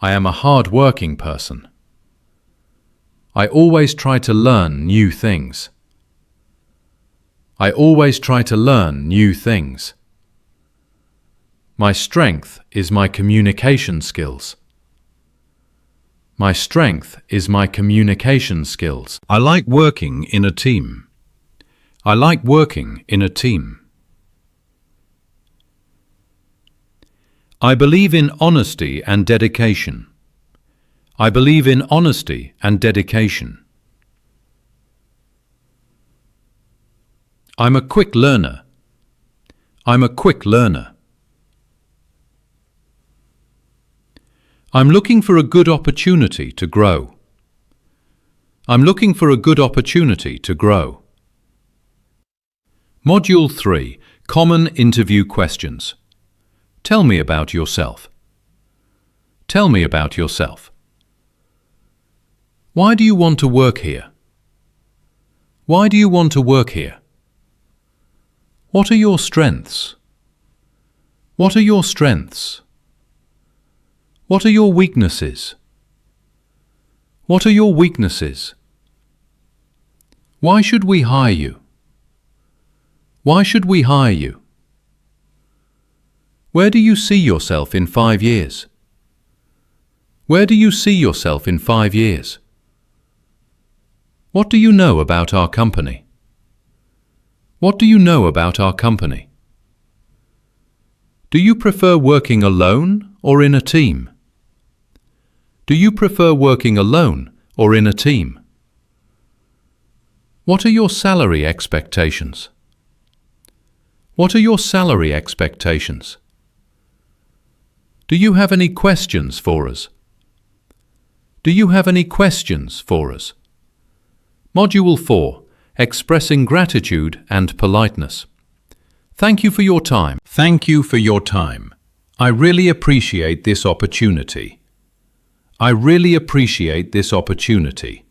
I am a hard-working person. I always try to learn new things. I always try to learn new things. My strength is my communication skills. My strength is my communication skills. I like working in a team. I like working in a team. I believe in honesty and dedication. I believe in honesty and dedication. I'm a quick learner. I'm a quick learner. I'm looking for a good opportunity to grow. I'm looking for a good opportunity to grow. Module 3. Common interview questions. Tell me about yourself. Tell me about yourself. Why do you want to work here? Why do you want to work here? What are your strengths? What are your strengths? What are your weaknesses? What are your weaknesses? Why should we hire you? Why should we hire you? Where do you see yourself in 5 years? Where do you see yourself in 5 years? What do you know about our company? What do you know about our company? Do you prefer working alone or in a team? Do you prefer working alone or in a team? What are your salary expectations? What are your salary expectations? Do you have any questions for us? Do you have any questions for us? Module 4. Expressing gratitude and politeness. Thank you for your time. Thank you for your time. I really appreciate this opportunity. I really appreciate this opportunity.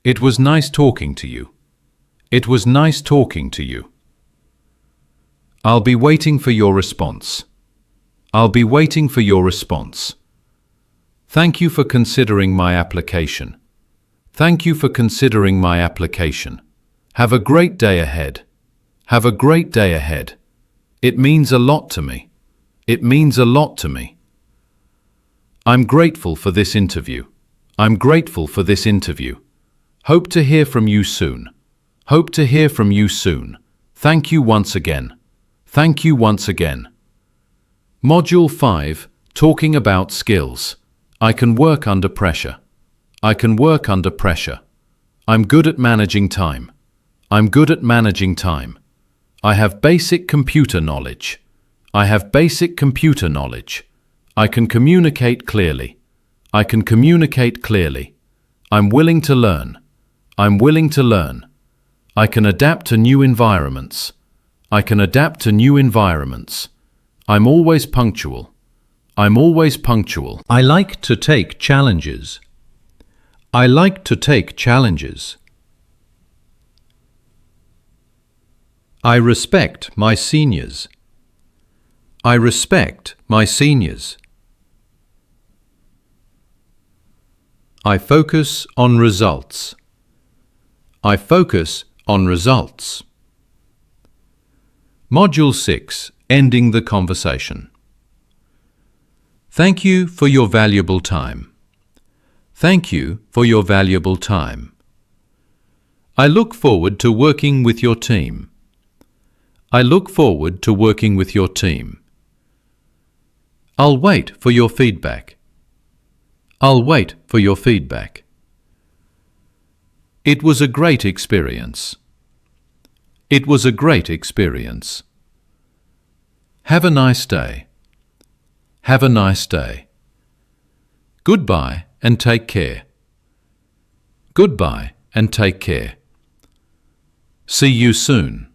It was nice talking to you. It was nice talking to you. I'll be waiting for your response. I'll be waiting for your response. Thank you for considering my application. Thank you for considering my application. Have a great day ahead. Have a great day ahead. It means a lot to me. It means a lot to me. I'm grateful for this interview. I'm grateful for this interview. Hope to hear from you soon. Hope to hear from you soon. Thank you once again. Thank you once again. Module 5. Talking about skills. I can work under pressure. I can work under pressure. I'm good at managing time. I'm good at managing time. I have basic computer knowledge. I have basic computer knowledge. I can communicate clearly. I can communicate clearly. I'm willing to learn. I'm willing to learn. I can adapt to new environments. I can adapt to new environments. I'm always punctual. I'm always punctual. I like to take challenges. I like to take challenges. I respect my seniors. I respect my seniors. I focus on results. I focus on results. Module 6. Ending the conversation. Thank you for your valuable time. Thank you for your valuable time. I look forward to working with your team. I look forward to working with your team. I'll wait for your feedback. I'll wait for your feedback. It was a great experience. It was a great experience. Have a nice day. Have a nice day. Goodbye and take care. Goodbye and take care. See you soon.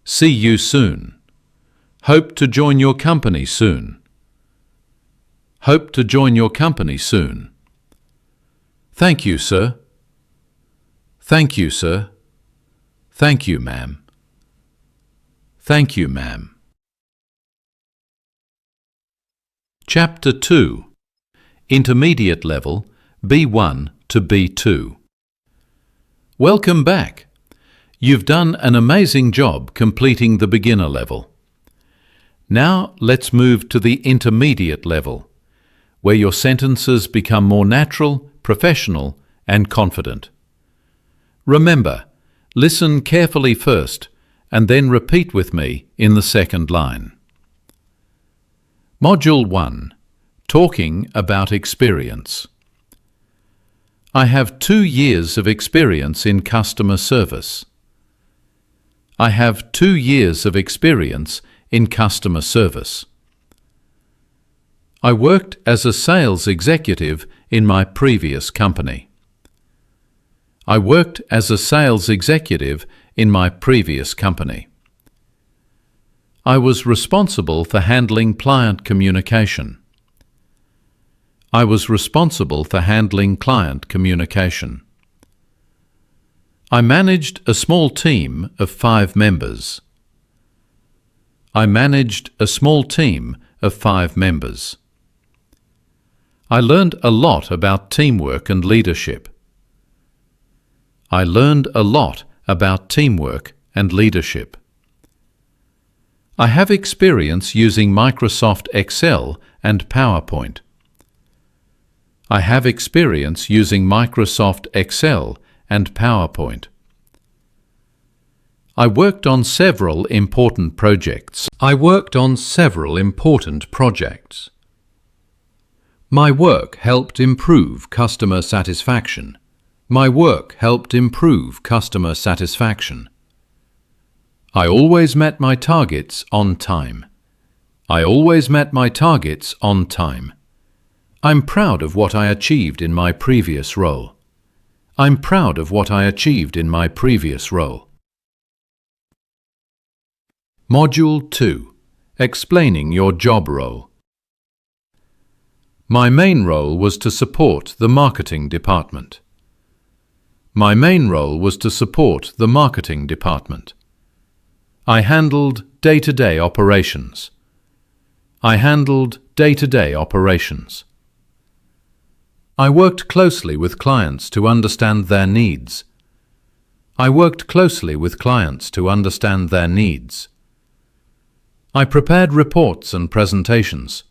See you soon. Hope to join your company soon. Hope to join your company soon. Thank you, sir. Thank you, sir. Thank you, ma'am. Thank you, ma'am. Chapter 2. Intermediate level, B1 to B2. Welcome back. You've done an amazing job completing the beginner level. Now let's move to the intermediate level, where your sentences become more natural, professional, and confident. Remember, listen carefully first and then repeat with me in the second line. Module 1. Talking about experience. I have 2 years of experience in customer service. I have 2 years of experience in customer service. I worked as a sales executive in my previous company. I worked as a sales executive in my previous company. I was responsible for handling client communication. I was responsible for handling client communication. I managed a small team of 5 members. I managed a small team of 5 members. I learned a lot about teamwork and leadership. I learned a lot about teamwork and leadership. I have experience using Microsoft Excel and PowerPoint. I have experience using Microsoft Excel and PowerPoint. I worked on several important projects. I worked on several important projects. My work helped improve customer satisfaction. My work helped improve customer satisfaction. I always met my targets on time. I always met my targets on time. I'm proud of what I achieved in my previous role. I'm proud of what I achieved in my previous role. Module 2. Explaining your job role. My main role was to support the marketing department. My main role was to support the marketing department. I handled day-to-day operations. I handled day-to-day operations. I worked closely with clients to understand their needs. I worked closely with clients to understand their needs. I prepared reports and presentations.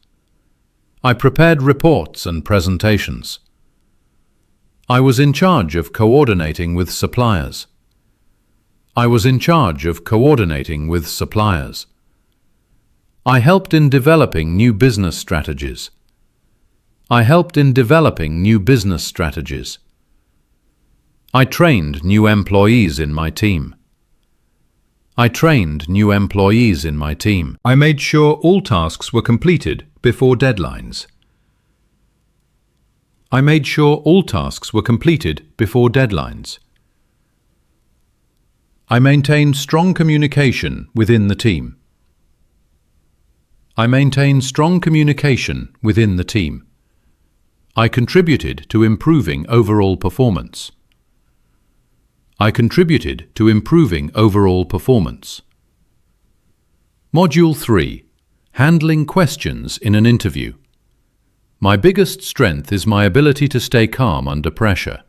I prepared reports and presentations. I was in charge of coordinating with suppliers. I was in charge of coordinating with suppliers. I helped in developing new business strategies. I helped in developing new business strategies. I trained new employees in my team. I trained new employees in my team. I made sure all tasks were completed before deadlines. I made sure all tasks were completed before deadlines. I maintained strong communication within the team. I maintained strong communication within the team. I contributed to improving overall performance. I contributed to improving overall performance. Module 3. Handling questions in an interview. My biggest strength is my ability to stay calm under pressure.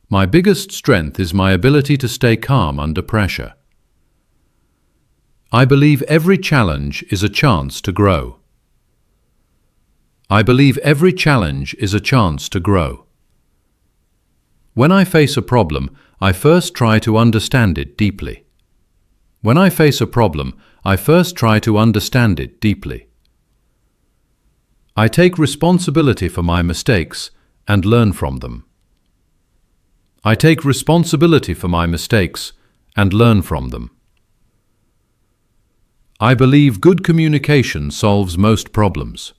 My biggest strength is my ability to stay calm under pressure. I believe every challenge is a chance to grow. I believe every challenge is a chance to grow. When I face a problem, I first try to understand it deeply. When I face a problem, I first try to understand it deeply. I take responsibility for my mistakes and learn from them. I take responsibility for my mistakes and learn from them. I believe good communication solves most problems.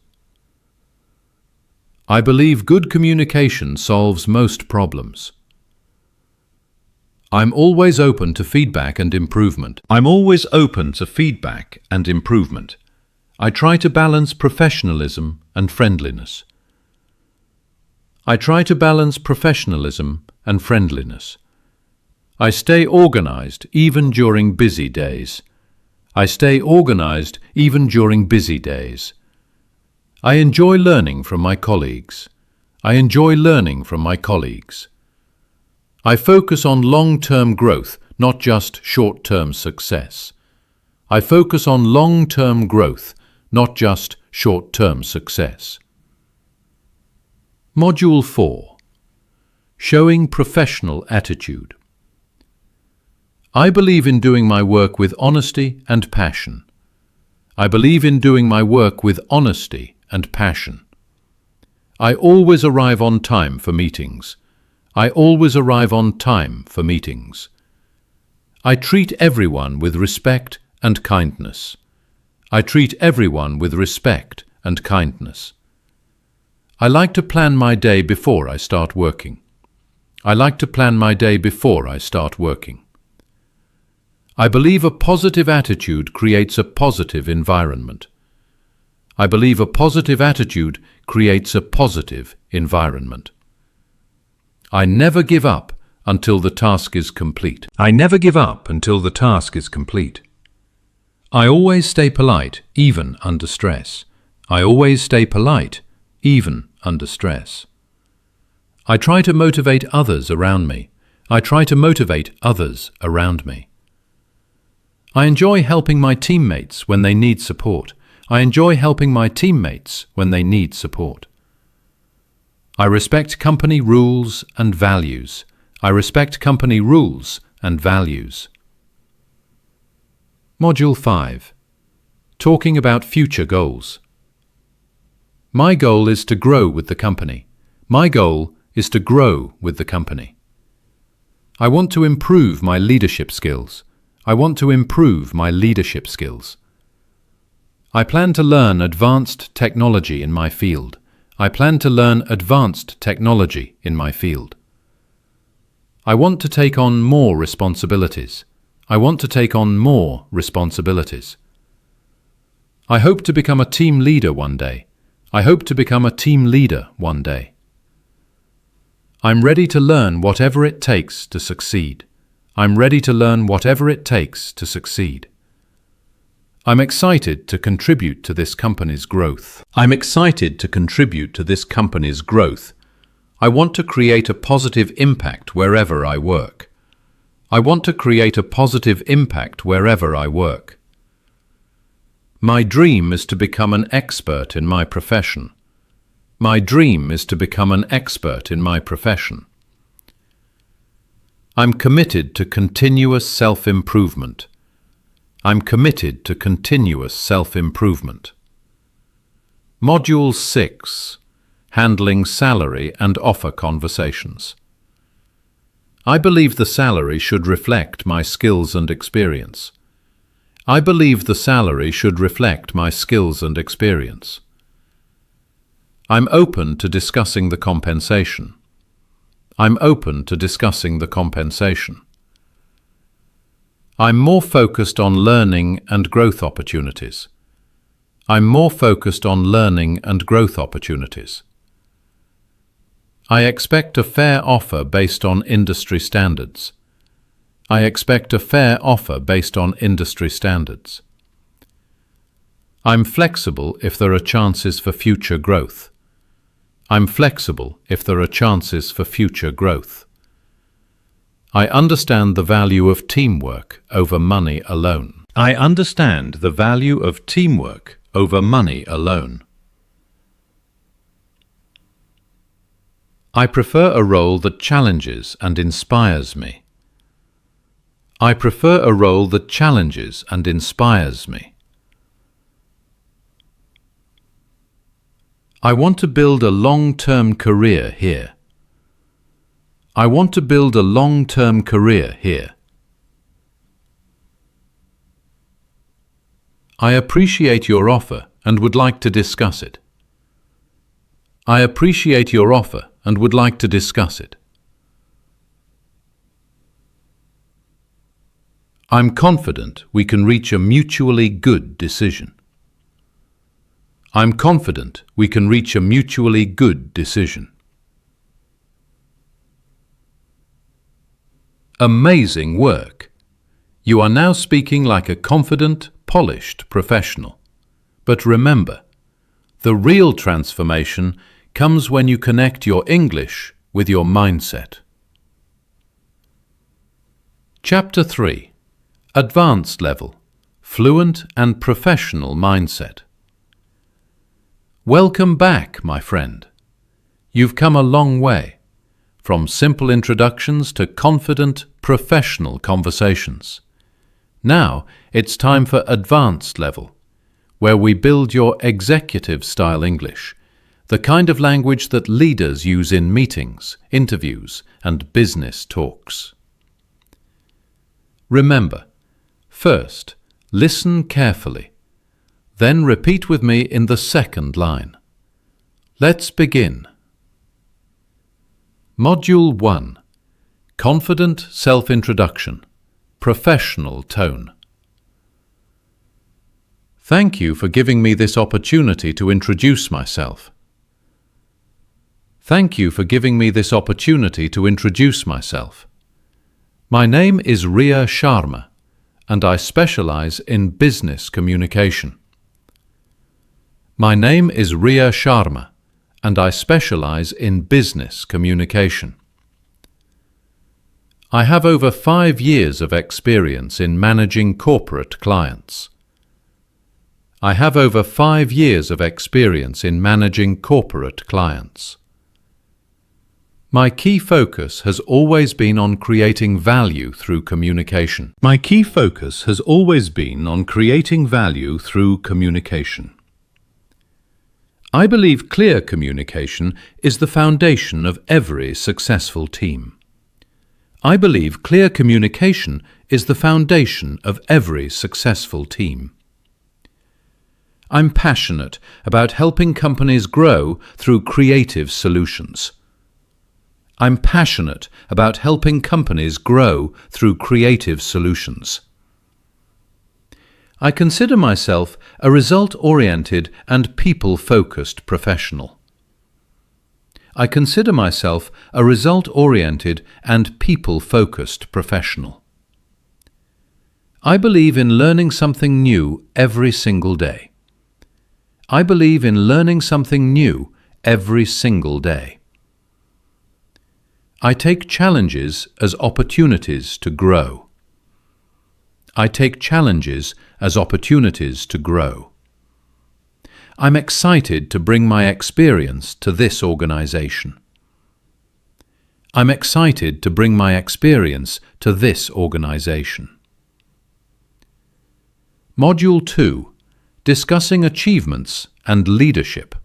I believe good communication solves most problems. I'm always open to feedback and improvement. I'm always open to feedback and improvement. I try to balance professionalism and friendliness. I try to balance professionalism and friendliness. I stay organized even during busy days. I stay organized even during busy days. I enjoy learning from my colleagues. I enjoy learning from my colleagues. I focus on long-term growth, not just short-term success. I focus on long-term growth, not just short-term success. Module 4. Showing professional attitude. I believe in doing my work with honesty and passion. I believe in doing my work with honesty and passion. I always arrive on time for meetings. I always arrive on time for meetings. I treat everyone with respect and kindness. I treat everyone with respect and kindness. I like to plan my day before I start working. I like to plan my day before I start working. I believe a positive attitude creates a positive environment. I believe a positive attitude creates a positive environment. I never give up until the task is complete. I never give up until the task is complete. I always stay polite, even under stress. I always stay polite, even under stress. I try to motivate others around me. I try to motivate others around me. I enjoy helping my teammates when they need support. I enjoy helping my teammates when they need support. I respect company rules and values. I respect company rules and values. Module 5. Talking about future goals. My goal is to grow with the company. My goal is to grow with the company. I want to improve my leadership skills. I want to improve my leadership skills. I plan to learn advanced technology in my field. I plan to learn advanced technology in my field. I want to take on more responsibilities. I want to take on more responsibilities. I hope to become a team leader one day. I hope to become a team leader one day. I'm ready to learn whatever it takes to succeed. I'm ready to learn whatever it takes to succeed. I'm excited to contribute to this company's growth. I'm excited to contribute to this company's growth. I want to create a positive impact wherever I work. I want to create a positive impact wherever I work. My dream is to become an expert in my profession. My dream is to become an expert in my profession. I'm committed to continuous self-improvement. I'm committed to continuous self-improvement. Module 6. Handling salary and offer conversations. I believe the salary should reflect my skills and experience. I believe the salary should reflect my skills and experience. I'm open to discussing the compensation. I'm open to discussing the compensation. I'm more focused on learning and growth opportunities. I'm more focused on learning and growth opportunities. I expect a fair offer based on industry standards. I expect a fair offer based on industry standards. I'm flexible if there are chances for future growth. I'm flexible if there are chances for future growth. I understand the value of teamwork over money alone. I understand the value of teamwork over money alone. I prefer a role that challenges and inspires me. I prefer a role that challenges and inspires me. I want to build a long-term career here. I want to build a long-term career here. I appreciate your offer and would like to discuss it. I appreciate your offer and would like to discuss it. I'm confident we can reach a mutually good decision. I'm confident we can reach a mutually good decision. Amazing work. You are now speaking like a confident, polished professional. But remember, the real transformation comes when you connect your English with your mindset. Chapter 3. Advanced Level, Fluent and Professional Mindset. Welcome back, my friend. You've come a long way, from simple introductions to confident, professional conversations. Now it's time for advanced level, where we build your executive-style English, the kind of language that leaders use in meetings, interviews, and business talks. Remember, first, listen carefully. Then repeat with me in the second line. Let's begin. Module 1. Confident Self-Introduction. Professional Tone. Thank you for giving me this opportunity to introduce myself. Thank you for giving me this opportunity to introduce myself. My name is Riya Sharma, and I specialize in business communication. My name is Riya Sharma, and I specialize in business communication. I have over 5 years of experience in managing corporate clients. I have over 5 years of experience in managing corporate clients. My key focus has always been on creating value through communication. My key focus has always been on creating value through communication. I believe clear communication is the foundation of every successful team. I believe clear communication is the foundation of every successful team. I'm passionate about helping companies grow through creative solutions. I'm passionate about helping companies grow through creative solutions. I consider myself a result-oriented and people-focused professional. I consider myself a result-oriented and people-focused professional. I believe in learning something new every single day. I believe in learning something new every single day. I take challenges as opportunities to grow. I take challenges as opportunities to grow. I'm excited to bring my experience to this organization. I'm excited to bring my experience to this organization. Module 2. Discussing Achievements and Leadership.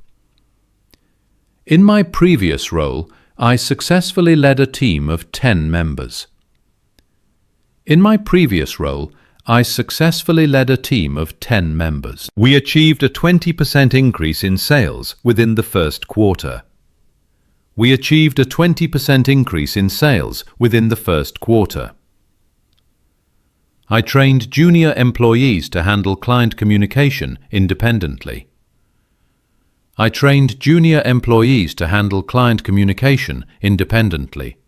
In my previous role, I successfully led a team of 10 members. In my previous role, I successfully led a team of 10 members. We achieved a 20% increase in sales within the first quarter. We achieved a 20% increase in sales within the first quarter. I trained junior employees to handle client communication independently. I trained junior employees to handle client communication independently.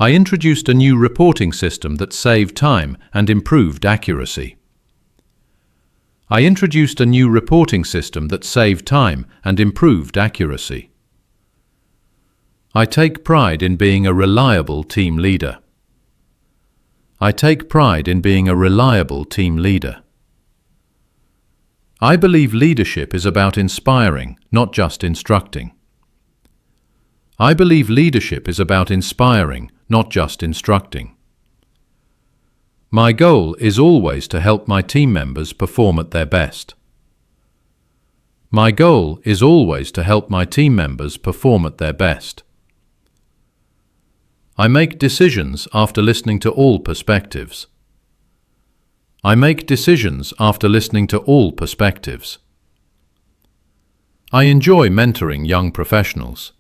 I introduced a new reporting system that saved time and improved accuracy. I introduced a new reporting system that saved time and improved accuracy. I take pride in being a reliable team leader. I take pride in being a reliable team leader. I believe leadership is about inspiring, not just instructing. I believe leadership is about inspiring, not just instructing. My goal is always to help my team members perform at their best. My goal is always to help my team members perform at their best. I make decisions after listening to all perspectives. I make decisions after listening to all perspectives. I enjoy mentoring young professionals.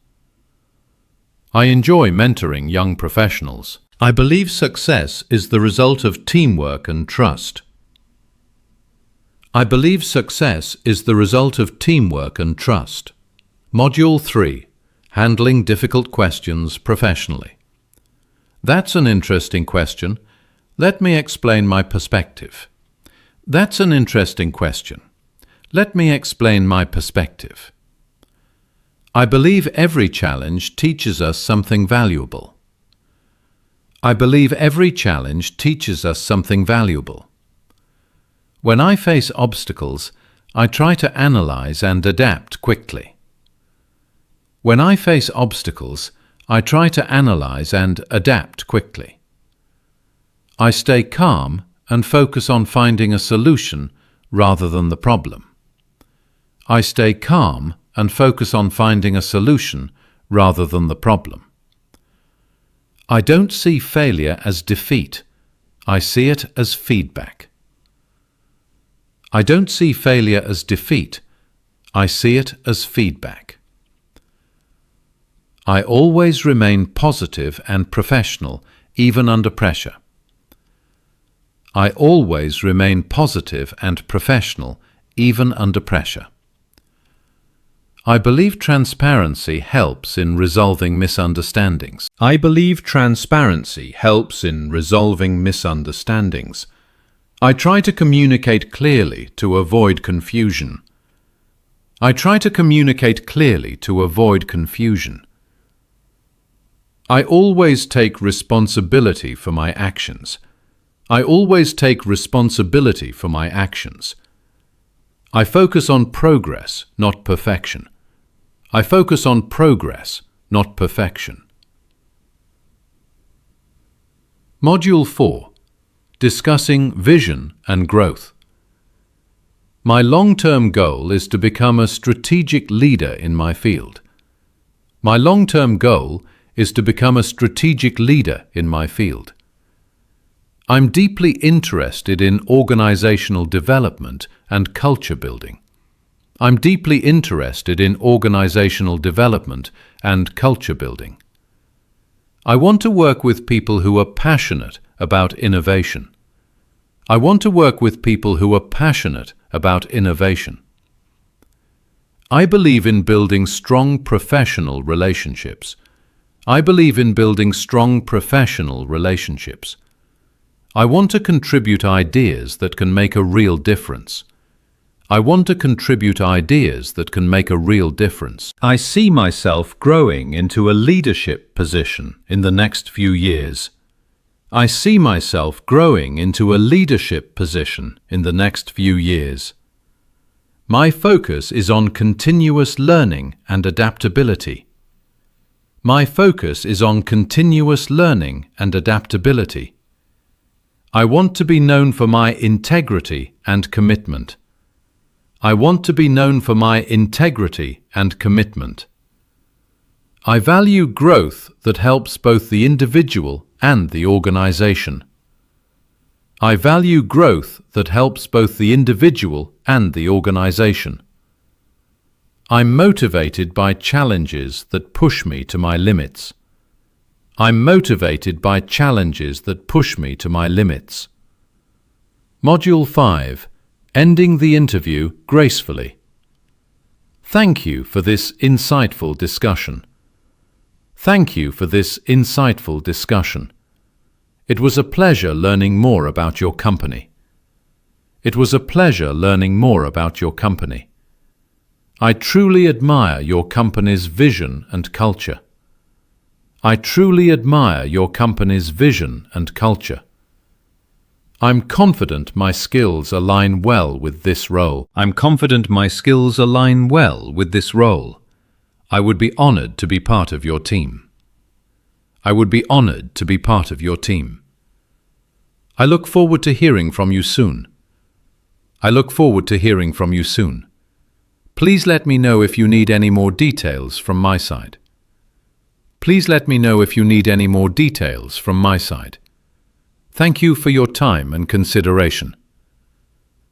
I enjoy mentoring young professionals. I believe success is the result of teamwork and trust. I believe success is the result of teamwork and trust. Module 3. Handling difficult questions professionally. That's an interesting question. Let me explain my perspective. That's an interesting question. Let me explain my perspective. I believe every challenge teaches us something valuable. I believe every challenge teaches us something valuable. When I face obstacles, I try to analyze and adapt quickly. When I face obstacles, I try to analyze and adapt quickly. I stay calm and focus on finding a solution rather than the problem. I stay calm and focus on finding a solution rather than the problem. I don't see failure as defeat. I see it as feedback. I don't see failure as defeat. I see it as feedback. I always remain positive and professional, even under pressure. I always remain positive and professional, even under pressure. I believe transparency helps in resolving misunderstandings. I believe transparency helps in resolving misunderstandings. I try to communicate clearly to avoid confusion. I try to communicate clearly to avoid confusion. I always take responsibility for my actions. I always take responsibility for my actions. I focus on progress, not perfection. I focus on progress, not perfection. Module 4. Discussing vision and growth. My long-term goal is to become a strategic leader in my field. My long-term goal is to become a strategic leader in my field. I'm deeply interested in organizational development and culture building. I'm deeply interested in organizational development and culture building. I want to work with people who are passionate about innovation. I want to work with people who are passionate about innovation. I believe in building strong professional relationships. I believe in building strong professional relationships. I want to contribute ideas that can make a real difference. I want to contribute ideas that can make a real difference. I see myself growing into a leadership position in the next few years. I see myself growing into a leadership position in the next few years. My focus is on continuous learning and adaptability. My focus is on continuous learning and adaptability. I want to be known for my integrity and commitment. I want to be known for my integrity and commitment. I value growth that helps both the individual and the organization. I value growth that helps both the individual and the organization. I'm motivated by challenges that push me to my limits. I'm motivated by challenges that push me to my limits. Module 5. Ending the interview gracefully. Thank you for this insightful discussion. Thank you for this insightful discussion. It was a pleasure learning more about your company. It was a pleasure learning more about your company. I truly admire your company's vision and culture. I truly admire your company's vision and culture. I'm confident my skills align well with this role. I'm confident my skills align well with this role. I would be honored to be part of your team. I would be honored to be part of your team. I look forward to hearing from you soon. I look forward to hearing from you soon. Please let me know if you need any more details from my side. Please let me know if you need any more details from my side. Thank you for your time and consideration.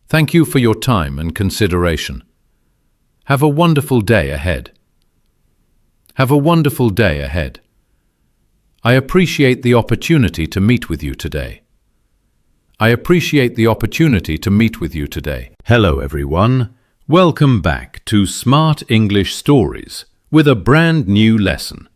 Thank you for your time and consideration. Have a wonderful day ahead. Have a wonderful day ahead. I appreciate the opportunity to meet with you today. I appreciate the opportunity to meet with you today. Hello everyone. Welcome back to Smart English Stories with a brand new lesson.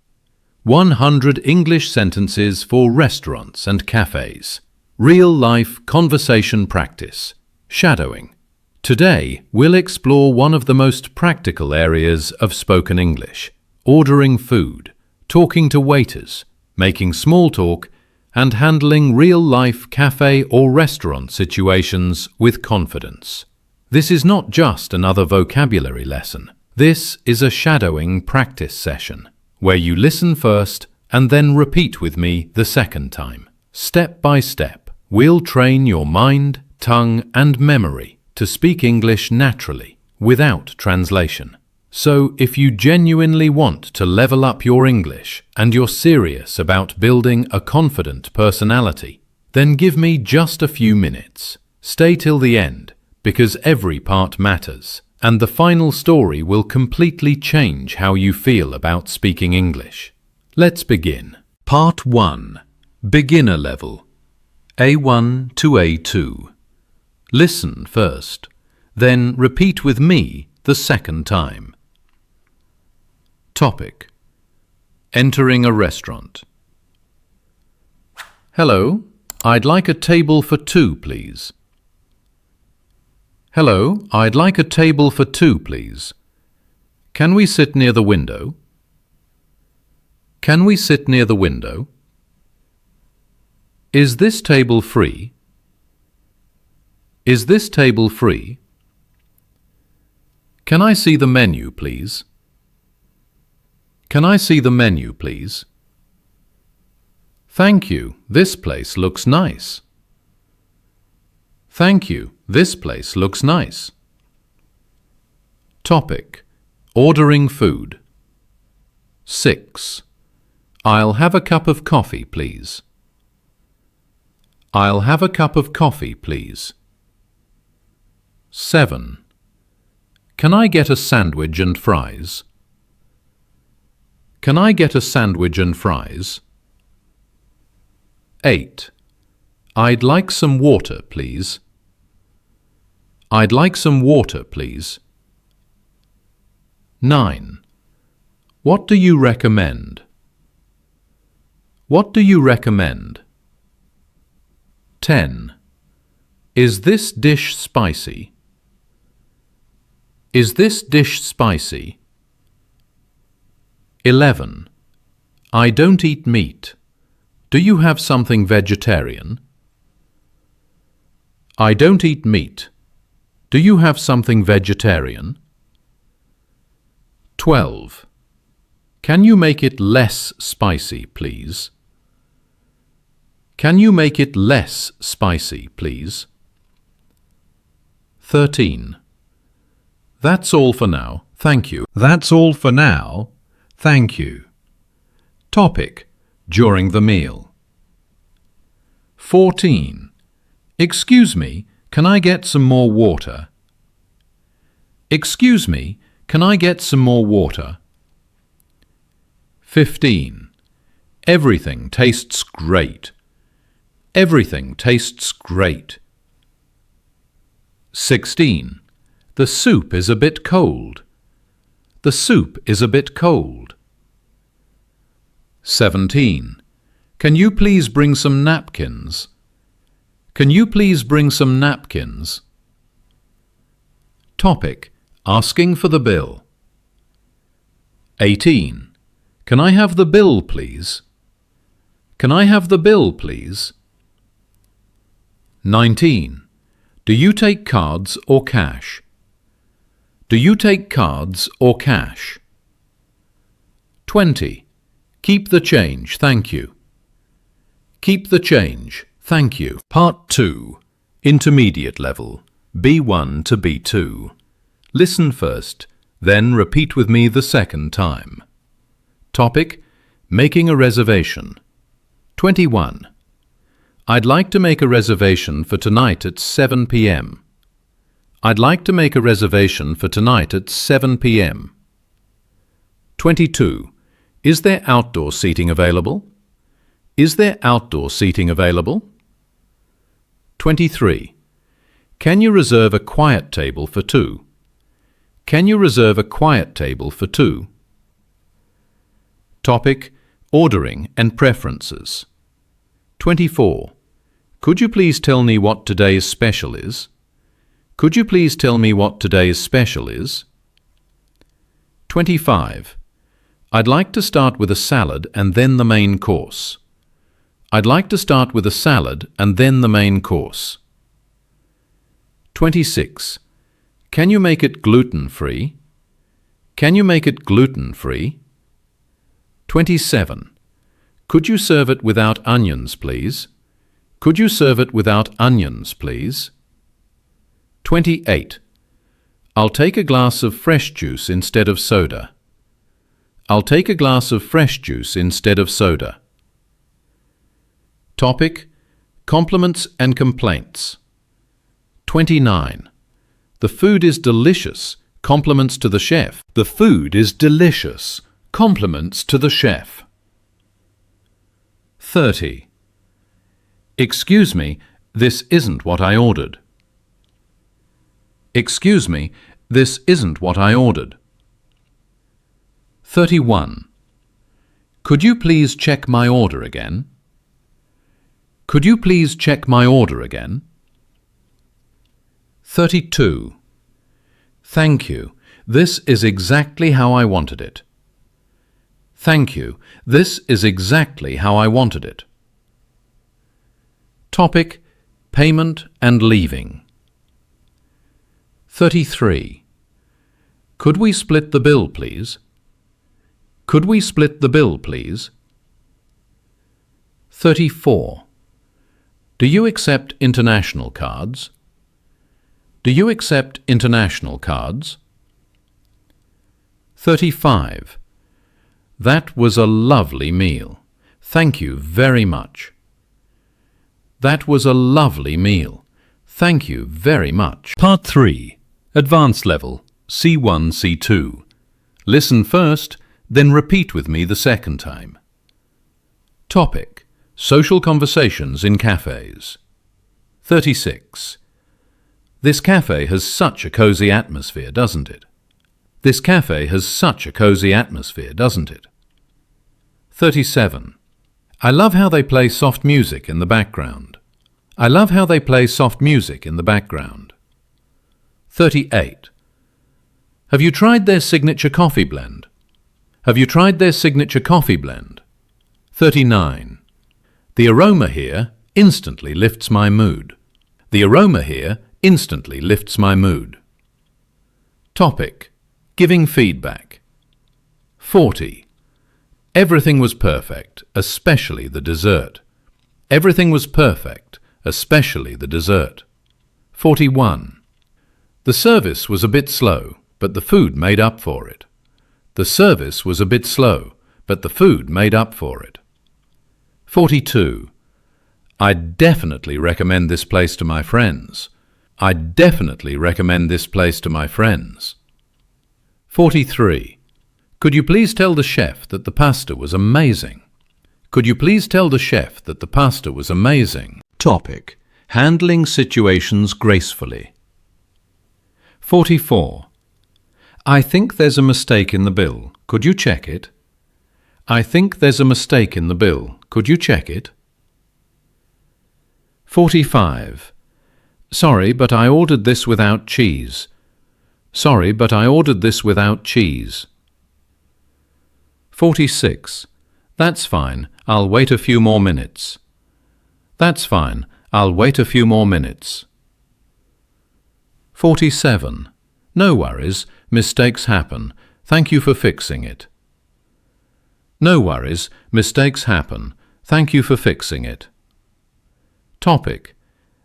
100 English sentences for restaurants and cafes. Real-life conversation practice. Shadowing. Today, we'll explore one of the most practical areas of spoken English: ordering food, talking to waiters, making small talk, and handling real-life cafe or restaurant situations with confidence. This is not just another vocabulary lesson. This is a shadowing practice session, where you listen first and then repeat with me the second time. Step by step, we'll train your mind, tongue, and memory to speak English naturally, without translation. So, if you genuinely want to level up your English and you're serious about building a confident personality, then give me just a few minutes. Stay till the end, because every part matters, and the final story will completely change how you feel about speaking English. Let's begin. Part 1. Beginner level. A1 to A2. Listen first, then repeat with me the second time. Topic: entering a restaurant. Hello, I'd like a table for 2, please. Hello, I'd like a table for 2, please. Can we sit near the window? Can we sit near the window? Is this table free? Is this table free? Can I see the menu, please? Can I see the menu, please? Thank you, this place looks nice. Thank you, this place looks nice. Topic: ordering food. 6. I'll have a cup of coffee, please. I'll have a cup of coffee, please. 7. Can I get a sandwich and fries? Can I get a sandwich and fries? 8. I'd like some water, please. I'd like some water, please. 9. What do you recommend? What do you recommend? 10. Is this dish spicy? Is this dish spicy? 11. I don't eat meat. Do you have something vegetarian? I don't eat meat. Do you have something vegetarian? 12. Can you make it less spicy, please? Can you make it less spicy, please? 13. That's all for now, thank you. That's all for now, thank you. Topic: during the meal. 14. Excuse me, can I get some more water? Excuse me, can I get some more water? 15. Everything tastes great. Everything tastes great. 16. The soup is a bit cold. The soup is a bit cold. 17. Can you please bring some napkins? Can you please bring some napkins? Topic: asking for the bill. 18. Can I have the bill, please? Can I have the bill, please? 19. Do you take cards or cash? Do you take cards or cash? 20. Keep the change, thank you. Keep the change, thank you. Part 2. Intermediate level, B1 to B2. Listen first, then repeat with me the second time. Topic: making a reservation. 21. I'd like to make a reservation for tonight at 7 p.m. I'd like to make a reservation for tonight at 7 p.m. 22. Is there outdoor seating available? Is there outdoor seating available? 23. Can you reserve a quiet table for 2? Can you reserve a quiet table for 2? Topic: Ordering and preferences. 24. Could you please tell me what today's special is? Could you please tell me what today's special is? 25. I'd like to start with a salad and then the main course. I'd like to start with a salad and then the main course. 26. Can you make it gluten-free? Can you make it gluten-free? 27. Could you serve it without onions, please? Could you serve it without onions, please? 28. I'll take a glass of fresh juice instead of soda. I'll take a glass of fresh juice instead of soda. Topic: Compliments and complaints. 29. The food is delicious. Compliments to the chef. The food is delicious. Compliments to the chef. 30. Excuse me, this isn't what I ordered. Excuse me, this isn't what I ordered. 31. Could you please check my order again? Could you please check my order again? 32. Thank you. This is exactly how I wanted it. Thank you. This is exactly how I wanted it. Topic: Payment and leaving. 33. Could we split the bill, please? Could we split the bill, please? 34. Do you accept international cards? Do you accept international cards? 35. That was a lovely meal. Thank you very much. That was a lovely meal. Thank you very much. Part 3. Advanced Level, C1, C2. Listen first, then repeat with me the second time. Topic: Social conversations in cafes. 36. This cafe has such a cozy atmosphere, doesn't it? This cafe has such a cozy atmosphere, doesn't it? 37. I love how they play soft music in the background. I love how they play soft music in the background. 38. Have you tried their signature coffee blend? Have you tried their signature coffee blend? 39. The aroma here instantly lifts my mood. The aroma here instantly lifts my mood. Topic: Giving feedback. 40. Everything was perfect, especially the dessert. Everything was perfect, especially the dessert. 41. The service was a bit slow, but the food made up for it. The service was a bit slow, but the food made up for it. 42. I definitely recommend this place to my friends. I definitely recommend this place to my friends. 43. Could you please tell the chef that the pasta was amazing? Could you please tell the chef that the pasta was amazing? Topic: Handling situations gracefully. 44. I think there's a mistake in the bill. Could you check it? I think there's a mistake in the bill. Could you check it? 45. Sorry, but I ordered this without cheese. Sorry, but I ordered this without cheese. 46. That's fine. I'll wait a few more minutes. That's fine. I'll wait a few more minutes. 47. No worries. Mistakes happen. Thank you for fixing it. No worries. Mistakes happen. Thank you for fixing it. Topic: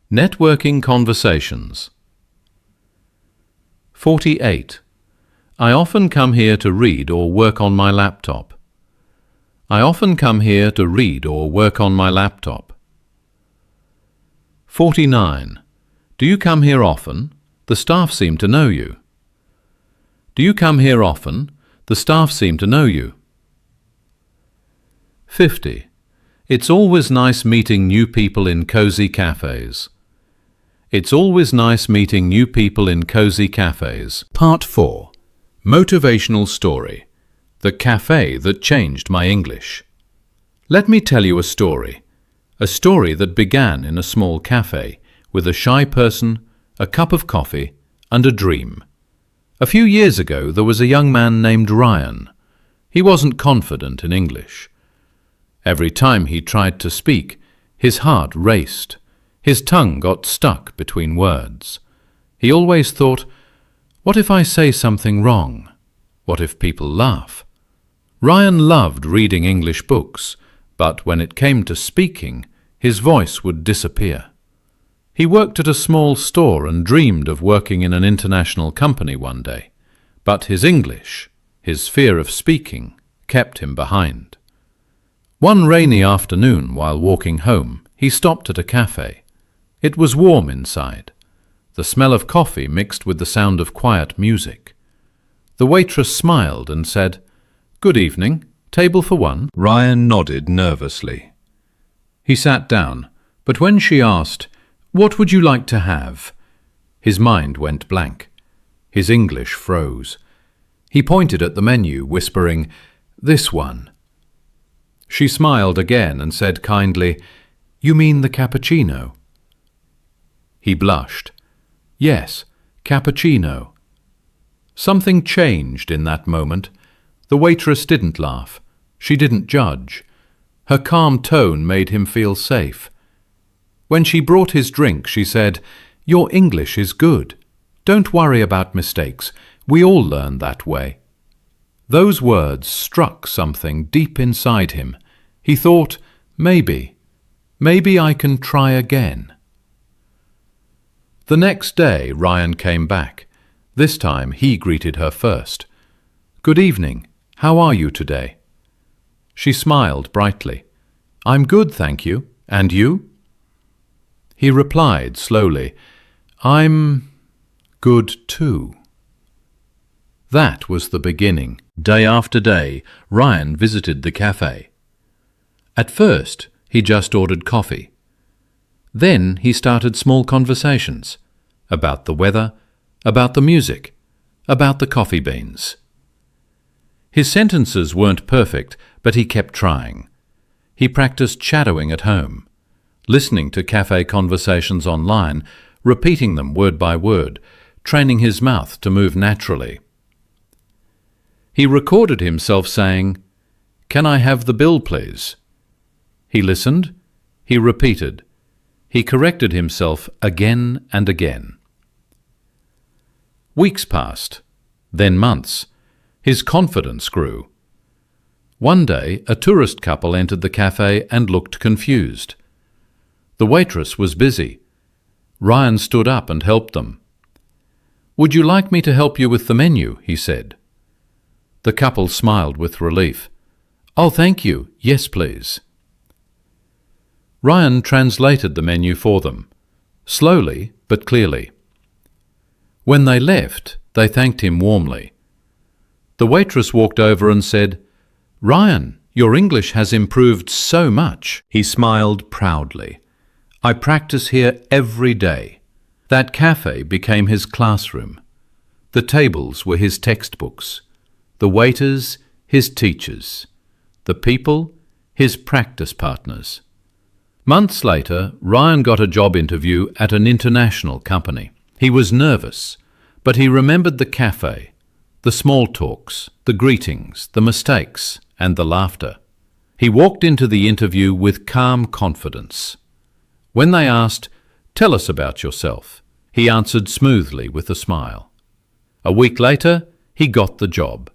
Networking conversations. 48. I often come here to read or work on my laptop. I often come here to read or work on my laptop. 49. Do you come here often? The staff seem to know you. Do you come here often? The staff seem to know you. 50. It's always nice meeting new people in cozy cafes. It's always nice meeting new people in cozy cafes. Part 4. Motivational story. The cafe that changed my English. Let me tell you a story that began in a small cafe with a shy person, a cup of coffee, and a dream. A few years ago, there was a young man named Ryan. He wasn't confident in English. Every time he tried to speak, his heart raced. His tongue got stuck between words. He always thought, "What if I say something wrong? What if people laugh?" Ryan loved reading English books, but when it came to speaking, his voice would disappear. He worked at a small store and dreamed of working in an international company one day. But his English, his fear of speaking, kept him behind. One rainy afternoon, while walking home, he stopped at a cafe. It was warm inside. The smell of coffee mixed with the sound of quiet music. The waitress smiled and said, "Good evening. Table for one?" Ryan nodded nervously. He sat down, but when she asked, "What would you like to have?" his mind went blank. His English froze. He pointed at the menu, whispering, "This one." She smiled again and said kindly, "You mean the cappuccino?" He blushed. "Yes, cappuccino." Something changed in that moment. The waitress didn't laugh. She didn't judge. Her calm tone made him feel safe. When she brought his drink, she said, "Your English is good. Don't worry about mistakes. We all learn that way." Those words struck something deep inside him. He thought, maybe I can try again. The next day, Ryan came back. This time, he greeted her first. "Good evening. How are you today?" She smiled brightly. "I'm good, thank you. And you?" He replied slowly, "I'm good too." That was the beginning. Day after day, Ryan visited the cafe. At first, he just ordered coffee. Then he started small conversations about the weather, about the music, about the coffee beans. His sentences weren't perfect, but he kept trying. He practiced shadowing at home, listening to cafe conversations online, repeating them word by word, training his mouth to move naturally. He recorded himself saying, "Can I have the bill, please?" He listened, he repeated, he corrected himself again and again. Weeks passed, then months. His confidence grew. One day, a tourist couple entered the cafe and looked confused. The waitress was busy. Ryan stood up and helped them. "Would you like me to help you with the menu?" he said. The couple smiled with relief. "Oh, thank you. Yes, please." Ryan translated the menu for them, slowly but clearly. When they left, they thanked him warmly. The waitress walked over and said, "Ryan, your English has improved so much." He smiled proudly. "I practice here every day." That cafe became his classroom. The tables were his textbooks. The waiters, his teachers. The people, his practice partners. Months later, Ryan got a job interview at an international company. He was nervous, but he remembered the cafe, the small talks, the greetings, the mistakes, and the laughter. He walked into the interview with calm confidence. When they asked, "Tell us about yourself," he answered smoothly with a smile. A week later, he got the job.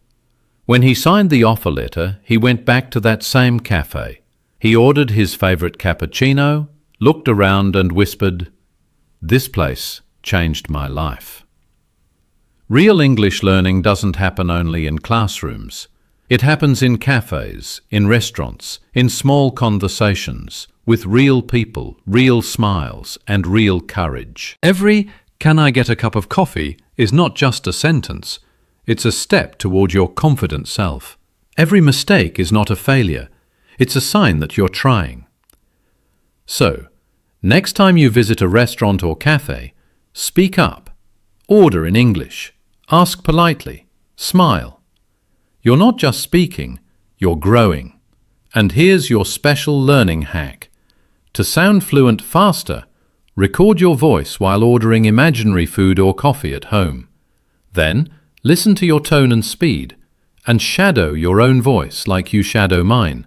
When he signed the offer letter, he went back to that same cafe. He ordered his favorite cappuccino, looked around and whispered, "This place changed my life." Real English learning doesn't happen only in classrooms. It happens in cafes, in restaurants, in small conversations, with real people, real smiles, and real courage. Every "Can I get a cup of coffee?" is not just a sentence. It's a step toward your confident self. Every mistake is not a failure. It's a sign that you're trying. So, next time you visit a restaurant or cafe, speak up, order in English, ask politely, smile. You're not just speaking, you're growing. And here's your special learning hack. To sound fluent faster, record your voice while ordering imaginary food or coffee at home. Then, listen to your tone and speed, and shadow your own voice like you shadow mine.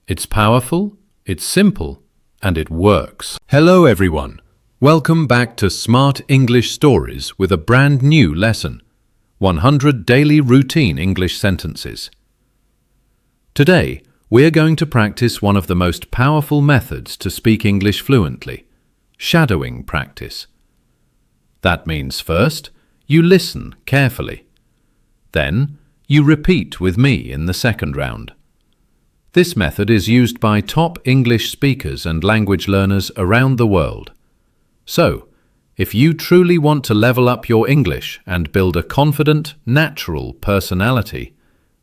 It's powerful, it's simple, and it works. Hello everyone. Welcome back to Smart English Stories with a brand new lesson. 100 daily routine English sentences. Today, we're going to practice one of the most powerful methods to speak English fluently, shadowing practice. That means first, you listen carefully. Then, you repeat with me in the second round. This method is used by top English speakers and language learners around the world. So, if you truly want to level up your English and build a confident, natural personality,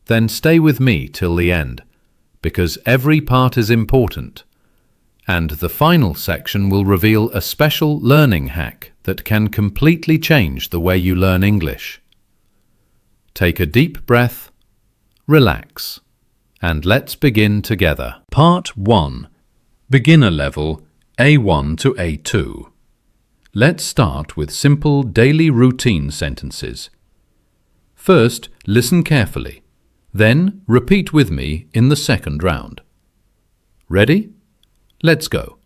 then stay with me till the end, because every part is important. And the final section will reveal a special learning hack that can completely change the way you learn English. Take a deep breath, relax, and let's begin together. Part 1. Beginner level A1 to A2. Let's start with simple daily routine sentences. First, listen carefully. Then, repeat with me in the second round. Ready? Let's go.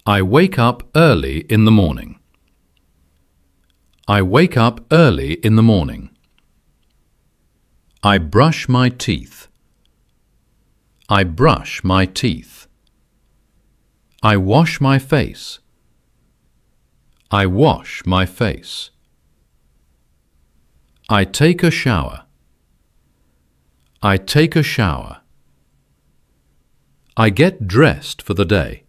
I wake up early in the morning. I wake up early in the morning. I brush my teeth. I brush my teeth. I wash my face. I wash my face. I take a shower. I take a shower. I get dressed for the day.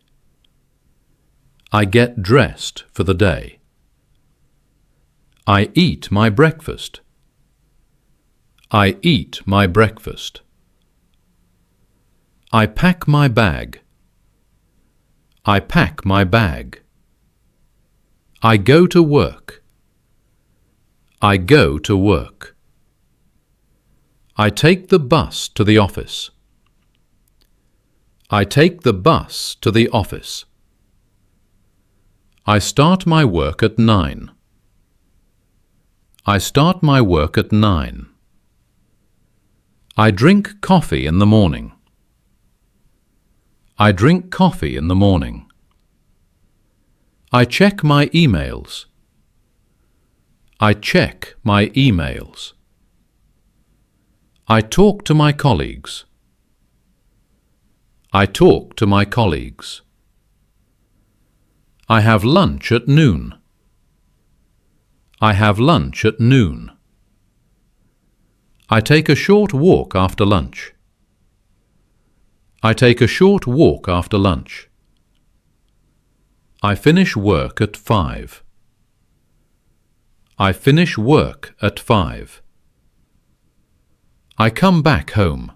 I get dressed for the day. I eat my breakfast. I eat my breakfast. I pack my bag. I pack my bag. I go to work. I go to work. I take the bus to the office. I take the bus to the office. I start my work at 9. I start my work at 9. I drink coffee in the morning. I drink coffee in the morning. I check my emails. I check my emails. I talk to my colleagues. I talk to my colleagues. I have lunch at noon. I have lunch at noon. I take a short walk after lunch. I take a short walk after lunch. I finish work at 5. I finish work at 5. I come back home.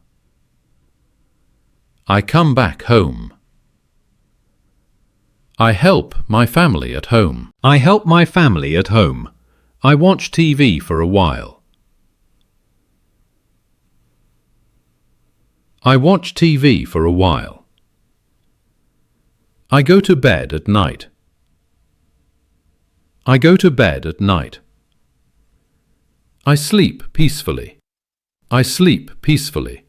I come back home. I help my family at home. I help my family at home. I watch TV for a while. I watch TV for a while. I go to bed at night. I go to bed at night. I sleep peacefully. I sleep peacefully.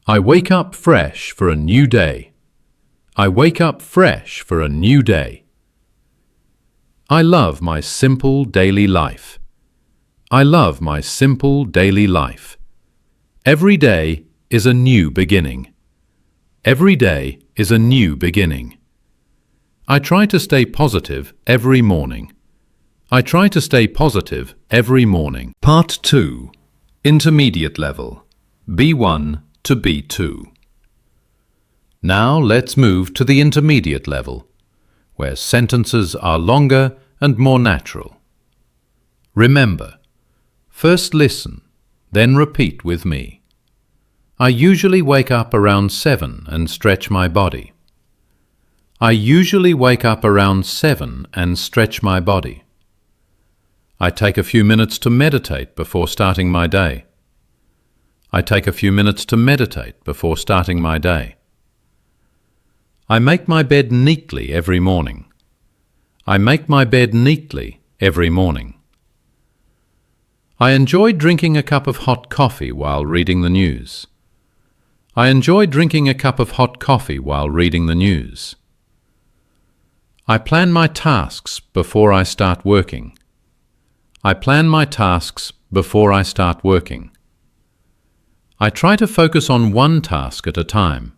I wake up fresh for a new day. I wake up fresh for a new day. I love my simple daily life. I love my simple daily life. Every day is a new beginning. Every day is a new beginning. I try to stay positive every morning. I try to stay positive every morning. Part 2. Intermediate level, B1 to B2. Now let's move to the intermediate level, where sentences are longer and more natural. Remember, first listen, then repeat with me. I usually wake up around 7 and stretch my body. I usually wake up around 7 and stretch my body. I take a few minutes to meditate before starting my day. I take a few minutes to meditate before starting my day. I make my bed neatly every morning. I make my bed neatly every morning. I enjoy drinking a cup of hot coffee while reading the news. I enjoy drinking a cup of hot coffee while reading the news. I plan my tasks before I start working. I plan my tasks before I start working. I try to focus on one task at a time.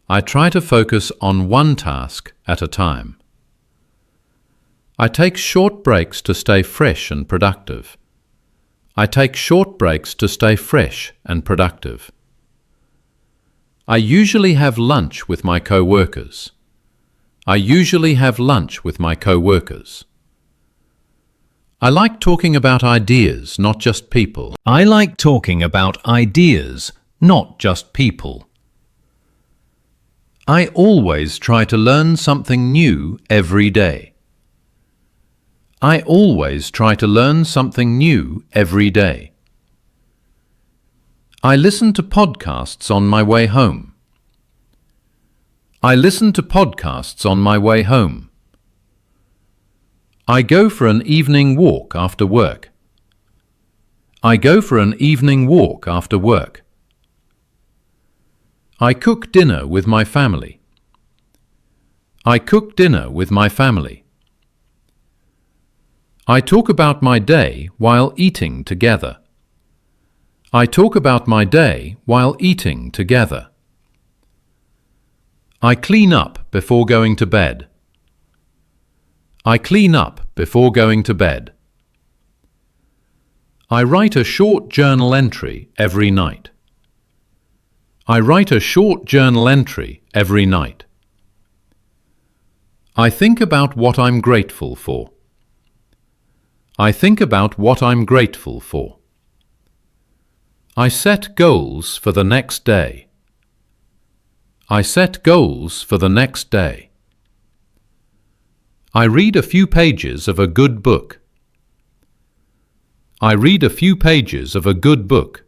I try to focus on one task at a time. I take short breaks to stay fresh and productive. I take short breaks to stay fresh and productive. I usually have lunch with my co-workers. I usually have lunch with my co-workers. I like talking about ideas, not just people. I like talking about ideas, not just people. I always try to learn something new every day. I always try to learn something new every day. I listen to podcasts on my way home. I listen to podcasts on my way home. I go for an evening walk after work. I go for an evening walk after work. I cook dinner with my family. I cook dinner with my family. I talk about my day while eating together. I talk about my day while eating together. I clean up before going to bed. I clean up before going to bed. I write a short journal entry every night. I write a short journal entry every night. I think about what I'm grateful for. I think about what I'm grateful for. I set goals for the next day. I set goals for the next day. I read a few pages of a good book. I read a few pages of a good book.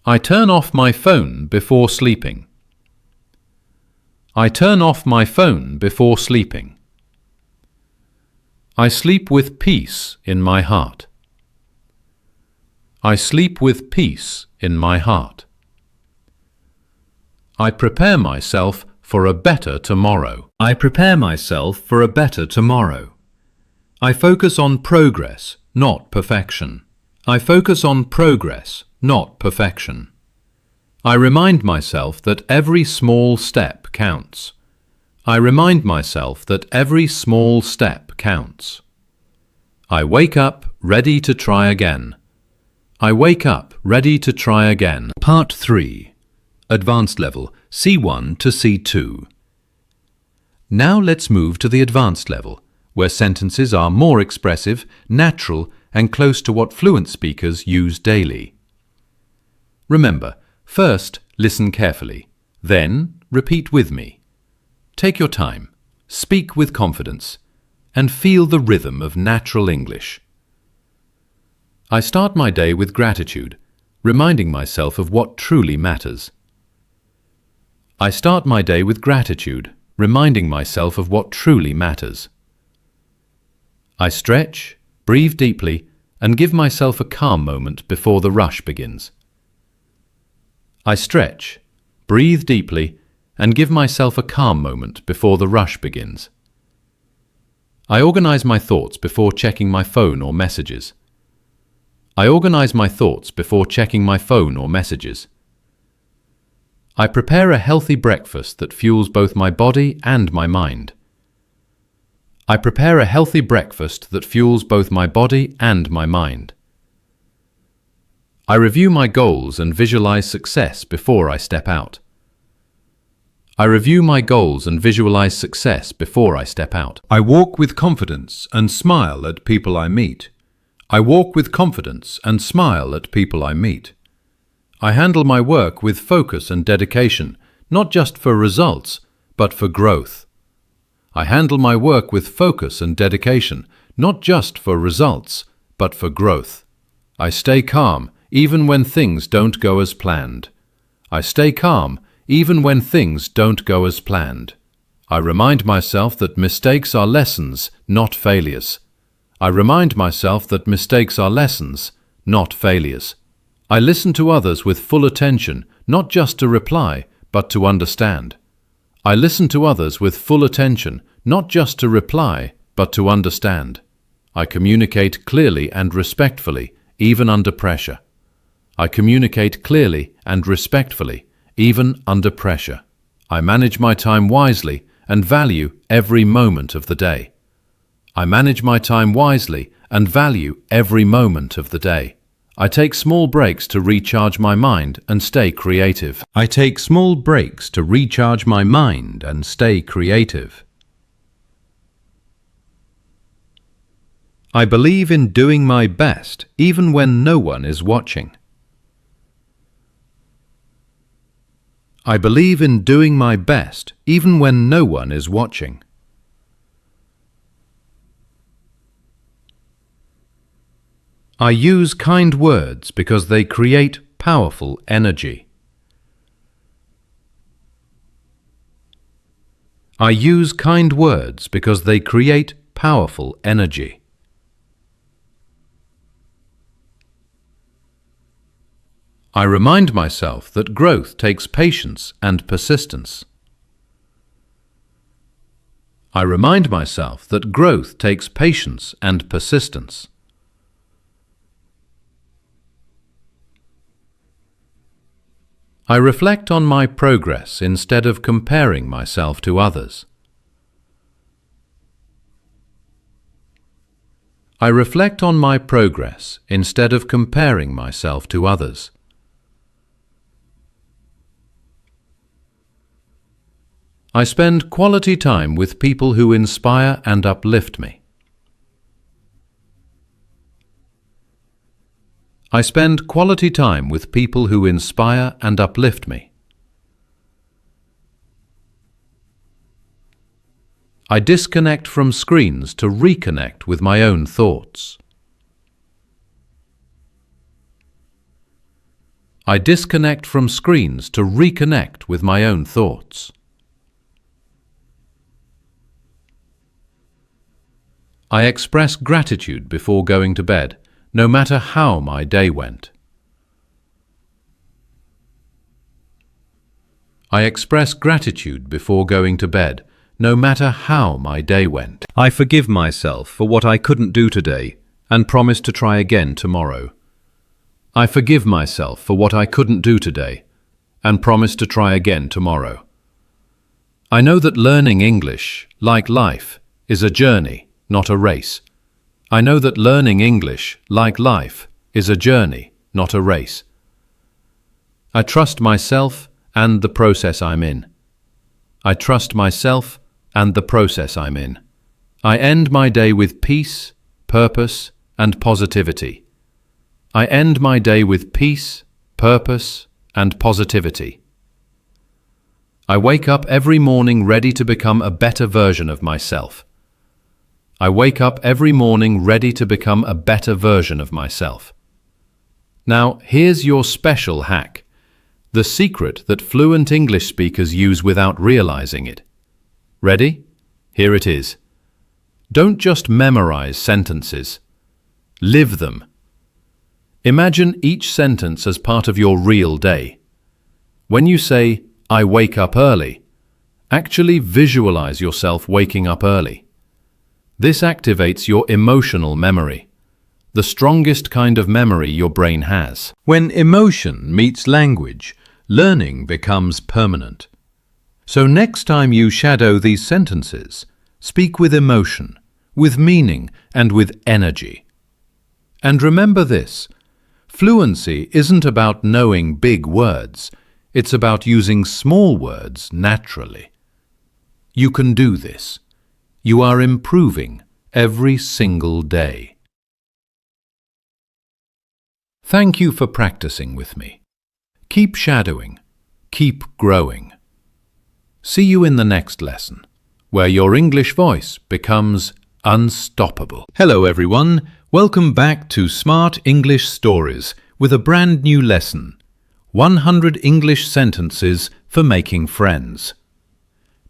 I turn off my phone before sleeping. I turn off my phone before sleeping. I sleep with peace in my heart. I sleep with peace in my heart. I prepare myself for a better tomorrow. I prepare myself for a better tomorrow. I focus on progress, not perfection. I focus on progress, not perfection. I remind myself that every small step counts. I remind myself that every small step counts. I wake up ready to try again. I wake up ready to try again. Part 3. Advanced level, C1 to C2. Now let's move to the advanced level, where sentences are more expressive, natural, and close to what fluent speakers use daily. Remember, first listen carefully, then repeat with me. Take your time, speak with confidence, and feel the rhythm of natural English. I start my day with gratitude, reminding myself of what truly matters. I start my day with gratitude, reminding myself of what truly matters. I stretch, breathe deeply, and give myself a calm moment before the rush begins. I stretch, breathe deeply, and give myself a calm moment before the rush begins. I organize my thoughts before checking my phone or messages. I organize my thoughts before checking my phone or messages. I prepare a healthy breakfast that fuels both my body and my mind. I prepare a healthy breakfast that fuels both my body and my mind. I review my goals and visualize success before I step out. I review my goals and visualize success before I step out. I walk with confidence and smile at people I meet. I walk with confidence and smile at people I meet. I handle my work with focus and dedication, not just for results, but for growth. I handle my work with focus and dedication, not just for results, but for growth. I stay calm even when things don't go as planned. I stay calm, even when things don't go as planned. I remind myself that mistakes are lessons, not failures. I remind myself that mistakes are lessons, not failures. I listen to others with full attention, not just to reply, but to understand. I listen to others with full attention, not just to reply, but to understand. I communicate clearly and respectfully, even under pressure. I communicate clearly and respectfully, even under pressure. I manage my time wisely and value every moment of the day. I manage my time wisely and value every moment of the day. I take small breaks to recharge my mind and stay creative. I take small breaks to recharge my mind and stay creative. I believe in doing my best even when no one is watching. I believe in doing my best even when no one is watching. I use kind words because they create powerful energy. I use kind words because they create powerful energy. I remind myself that growth takes patience and persistence. I remind myself that growth takes patience and persistence. I reflect on my progress instead of comparing myself to others. I reflect on my progress instead of comparing myself to others. I spend quality time with people who inspire and uplift me. I spend quality time with people who inspire and uplift me. I disconnect from screens to reconnect with my own thoughts. I disconnect from screens to reconnect with my own thoughts. I express gratitude before going to bed, no matter how my day went. I express gratitude before going to bed, no matter how my day went. I forgive myself for what I couldn't do today and promise to try again tomorrow. I forgive myself for what I couldn't do today and promise to try again tomorrow. I know that learning English, like life, is a journey, not a race. I know that learning English, like life, is a journey, not a race. I trust myself and the process I'm in. I trust myself and the process I'm in. I end my day with peace, purpose, and positivity. I end my day with peace, purpose, and positivity. I wake up every morning ready to become a better version of myself. I wake up every morning ready to become a better version of myself. Now, here's your special hack, the secret that fluent English speakers use without realizing it. Ready? Here it is. Don't just memorize sentences. Live them. Imagine each sentence as part of your real day. When you say, "I wake up early," actually visualize yourself waking up early. This activates your emotional memory, the strongest kind of memory your brain has. When emotion meets language, learning becomes permanent. So next time you shadow these sentences, speak with emotion, with meaning, and with energy. And remember this, fluency isn't about knowing big words, it's about using small words naturally. You can do this. You are improving every single day. Thank you for practicing with me. Keep shadowing. Keep growing. See you in the next lesson, where your English voice becomes unstoppable. Hello everyone. Welcome back to Smart English Stories, with a brand new lesson, 100 English sentences for making friends.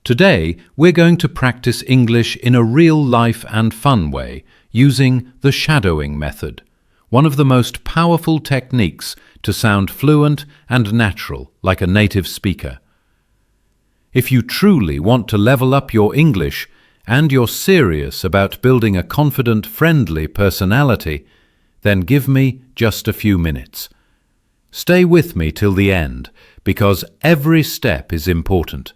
Today, we're going to practice English in a real-life and fun way using the shadowing method, one of the most powerful techniques to sound fluent and natural like a native speaker. If you truly want to level up your English and you're serious about building a confident, friendly personality, then give me just a few minutes. Stay with me till the end, because every step is important,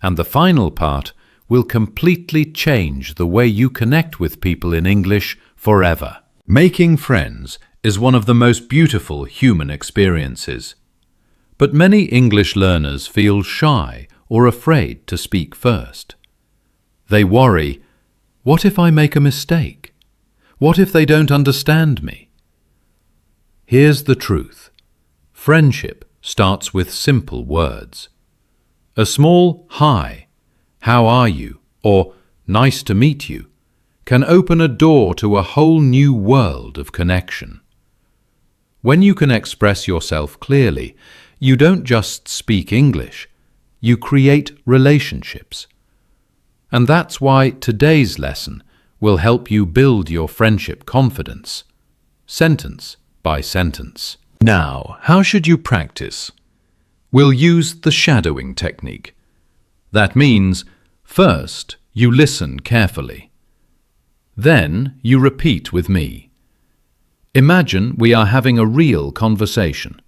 and the final part will completely change the way you connect with people in English forever. Making friends is one of the most beautiful human experiences. But many English learners feel shy or afraid to speak first. They worry, what if I make a mistake? What if they don't understand me? Here's the truth. Friendship starts with simple words. A small hi, how are you, or nice to meet you, can open a door to a whole new world of connection. When you can express yourself clearly, you don't just speak English, you create relationships. And that's why today's lesson will help you build your friendship confidence, sentence by sentence. Now, how should you practice? We'll use the shadowing technique. That means, first, you listen carefully. Then, you repeat with me. Imagine we are having a real conversation.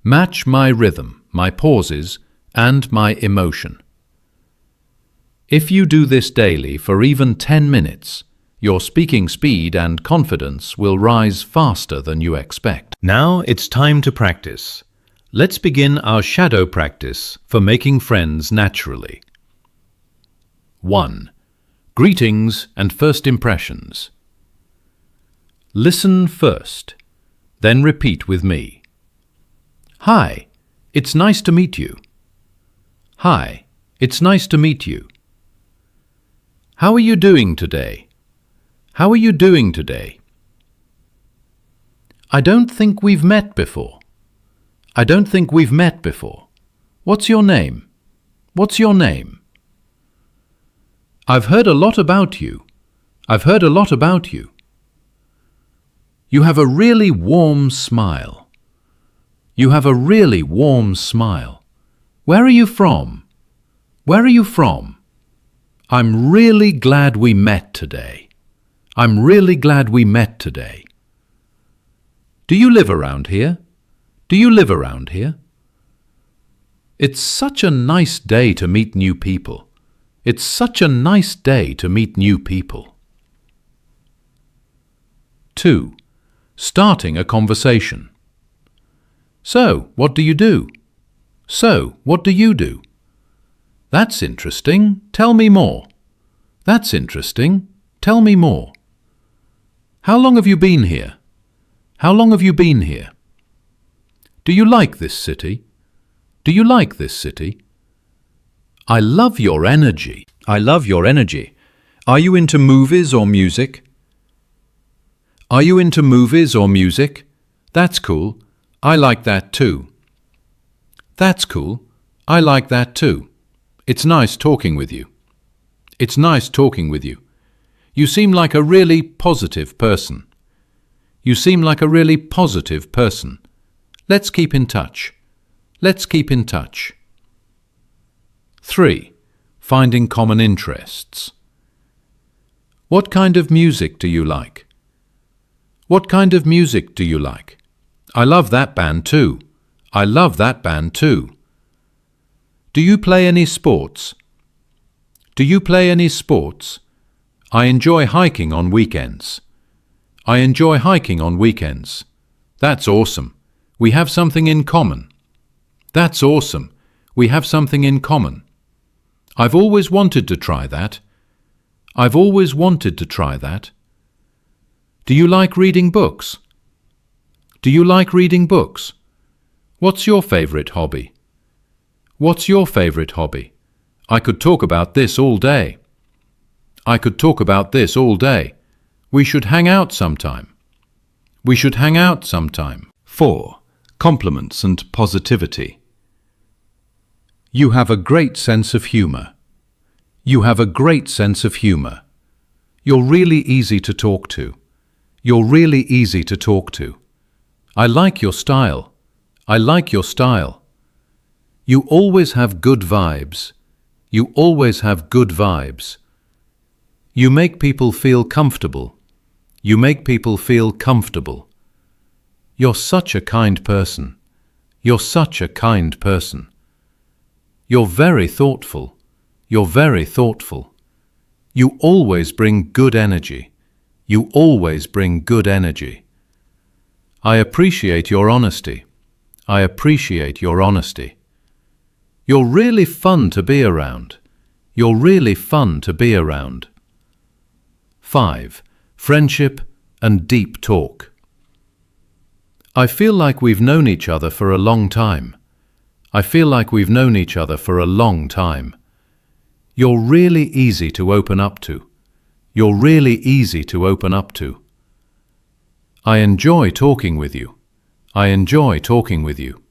Match my rhythm, my pauses, and my emotion. If you do this daily for even 10 minutes, your speaking speed and confidence will rise faster than you expect. Now it's time to practice. Let's begin our shadow practice for making friends naturally. 1. Greetings and first impressions. Listen first, then repeat with me. Hi, it's nice to meet you. Hi, it's nice to meet you. How are you doing today? How are you doing today? I don't think we've met before. I don't think we've met before. What's your name? What's your name? I've heard a lot about you. I've heard a lot about you. You have a really warm smile. You have a really warm smile. Where are you from? Where are you from? I'm really glad we met today. I'm really glad we met today. Do you live around here? Do you live around here? It's such a nice day to meet new people. It's such a nice day to meet new people. 2. Starting a conversation. So, what do you do? So, what do you do? That's interesting. Tell me more. That's interesting. Tell me more. How long have you been here? How long have you been here? Do you like this city? Do you like this city? I love your energy. I love your energy. Are you into movies or music? Are you into movies or music? That's cool. I like that too. That's cool. I like that too. It's nice talking with you. It's nice talking with you. You seem like a really positive person. You seem like a really positive person. Let's keep in touch. Let's keep in touch. 3. Finding common interests. What kind of music do you like? What kind of music do you like? I love that band too. I love that band too. Do you play any sports? Do you play any sports? I enjoy hiking on weekends. I enjoy hiking on weekends. That's awesome. We have something in common. That's awesome. We have something in common. I've always wanted to try that. I've always wanted to try that. Do you like reading books? Do you like reading books? What's your favorite hobby? What's your favorite hobby? I could talk about this all day. I could talk about this all day. We should hang out sometime. We should hang out sometime. 4. Compliments and positivity. You have a great sense of humor. You have a great sense of humor. You're really easy to talk to. You're really easy to talk to. I like your style. I like your style. You always have good vibes. You always have good vibes. You make people feel comfortable. You make people feel comfortable. You're such a kind person. You're such a kind person. You're very thoughtful. You're very thoughtful. You always bring good energy. You always bring good energy. I appreciate your honesty. I appreciate your honesty. You're really fun to be around. You're really fun to be around. 5. Friendship and deep talk. I feel like we've known each other for a long time. I feel like we've known each other for a long time. You're really easy to open up to. You're really easy to open up to. I enjoy talking with you. I enjoy talking with you.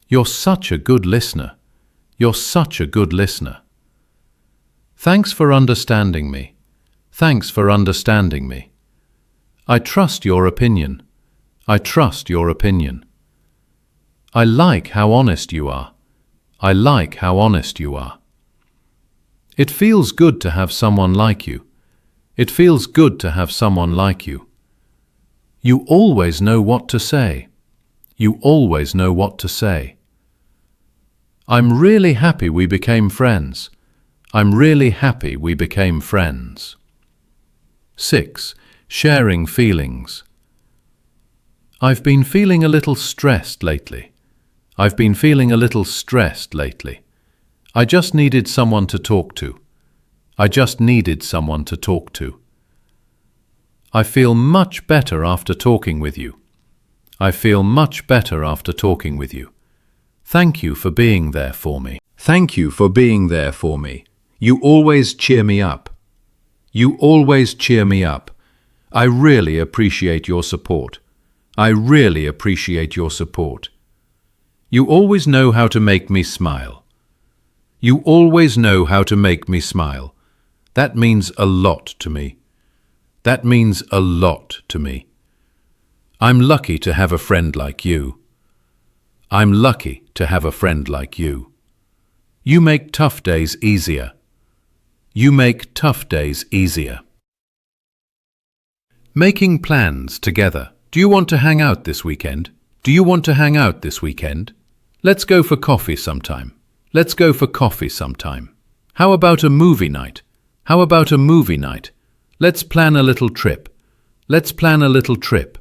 You're such a good listener. You're such a good listener. Thanks for understanding me. Thanks for understanding me. I trust your opinion. I trust your opinion. I like how honest you are. I like how honest you are. It feels good to have someone like you. It feels good to have someone like you. You always know what to say. You always know what to say. I'm really happy we became friends. I'm really happy we became friends. 6. Sharing feelings. I've been feeling a little stressed lately. I've been feeling a little stressed lately. I just needed someone to talk to. I just needed someone to talk to. I feel much better after talking with you. I feel much better after talking with you. Thank you for being there for me. Thank you for being there for me. You always cheer me up. You always cheer me up. I really appreciate your support. I really appreciate your support. You always know how to make me smile. You always know how to make me smile. That means a lot to me. That means a lot to me. I'm lucky to have a friend like you. I'm lucky to have a friend like you. You make tough days easier. You make tough days easier. Making plans together. Do you want to hang out this weekend? Do you want to hang out this weekend? Let's go for coffee sometime. Let's go for coffee sometime. How about a movie night? How about a movie night? Let's plan a little trip. Let's plan a little trip.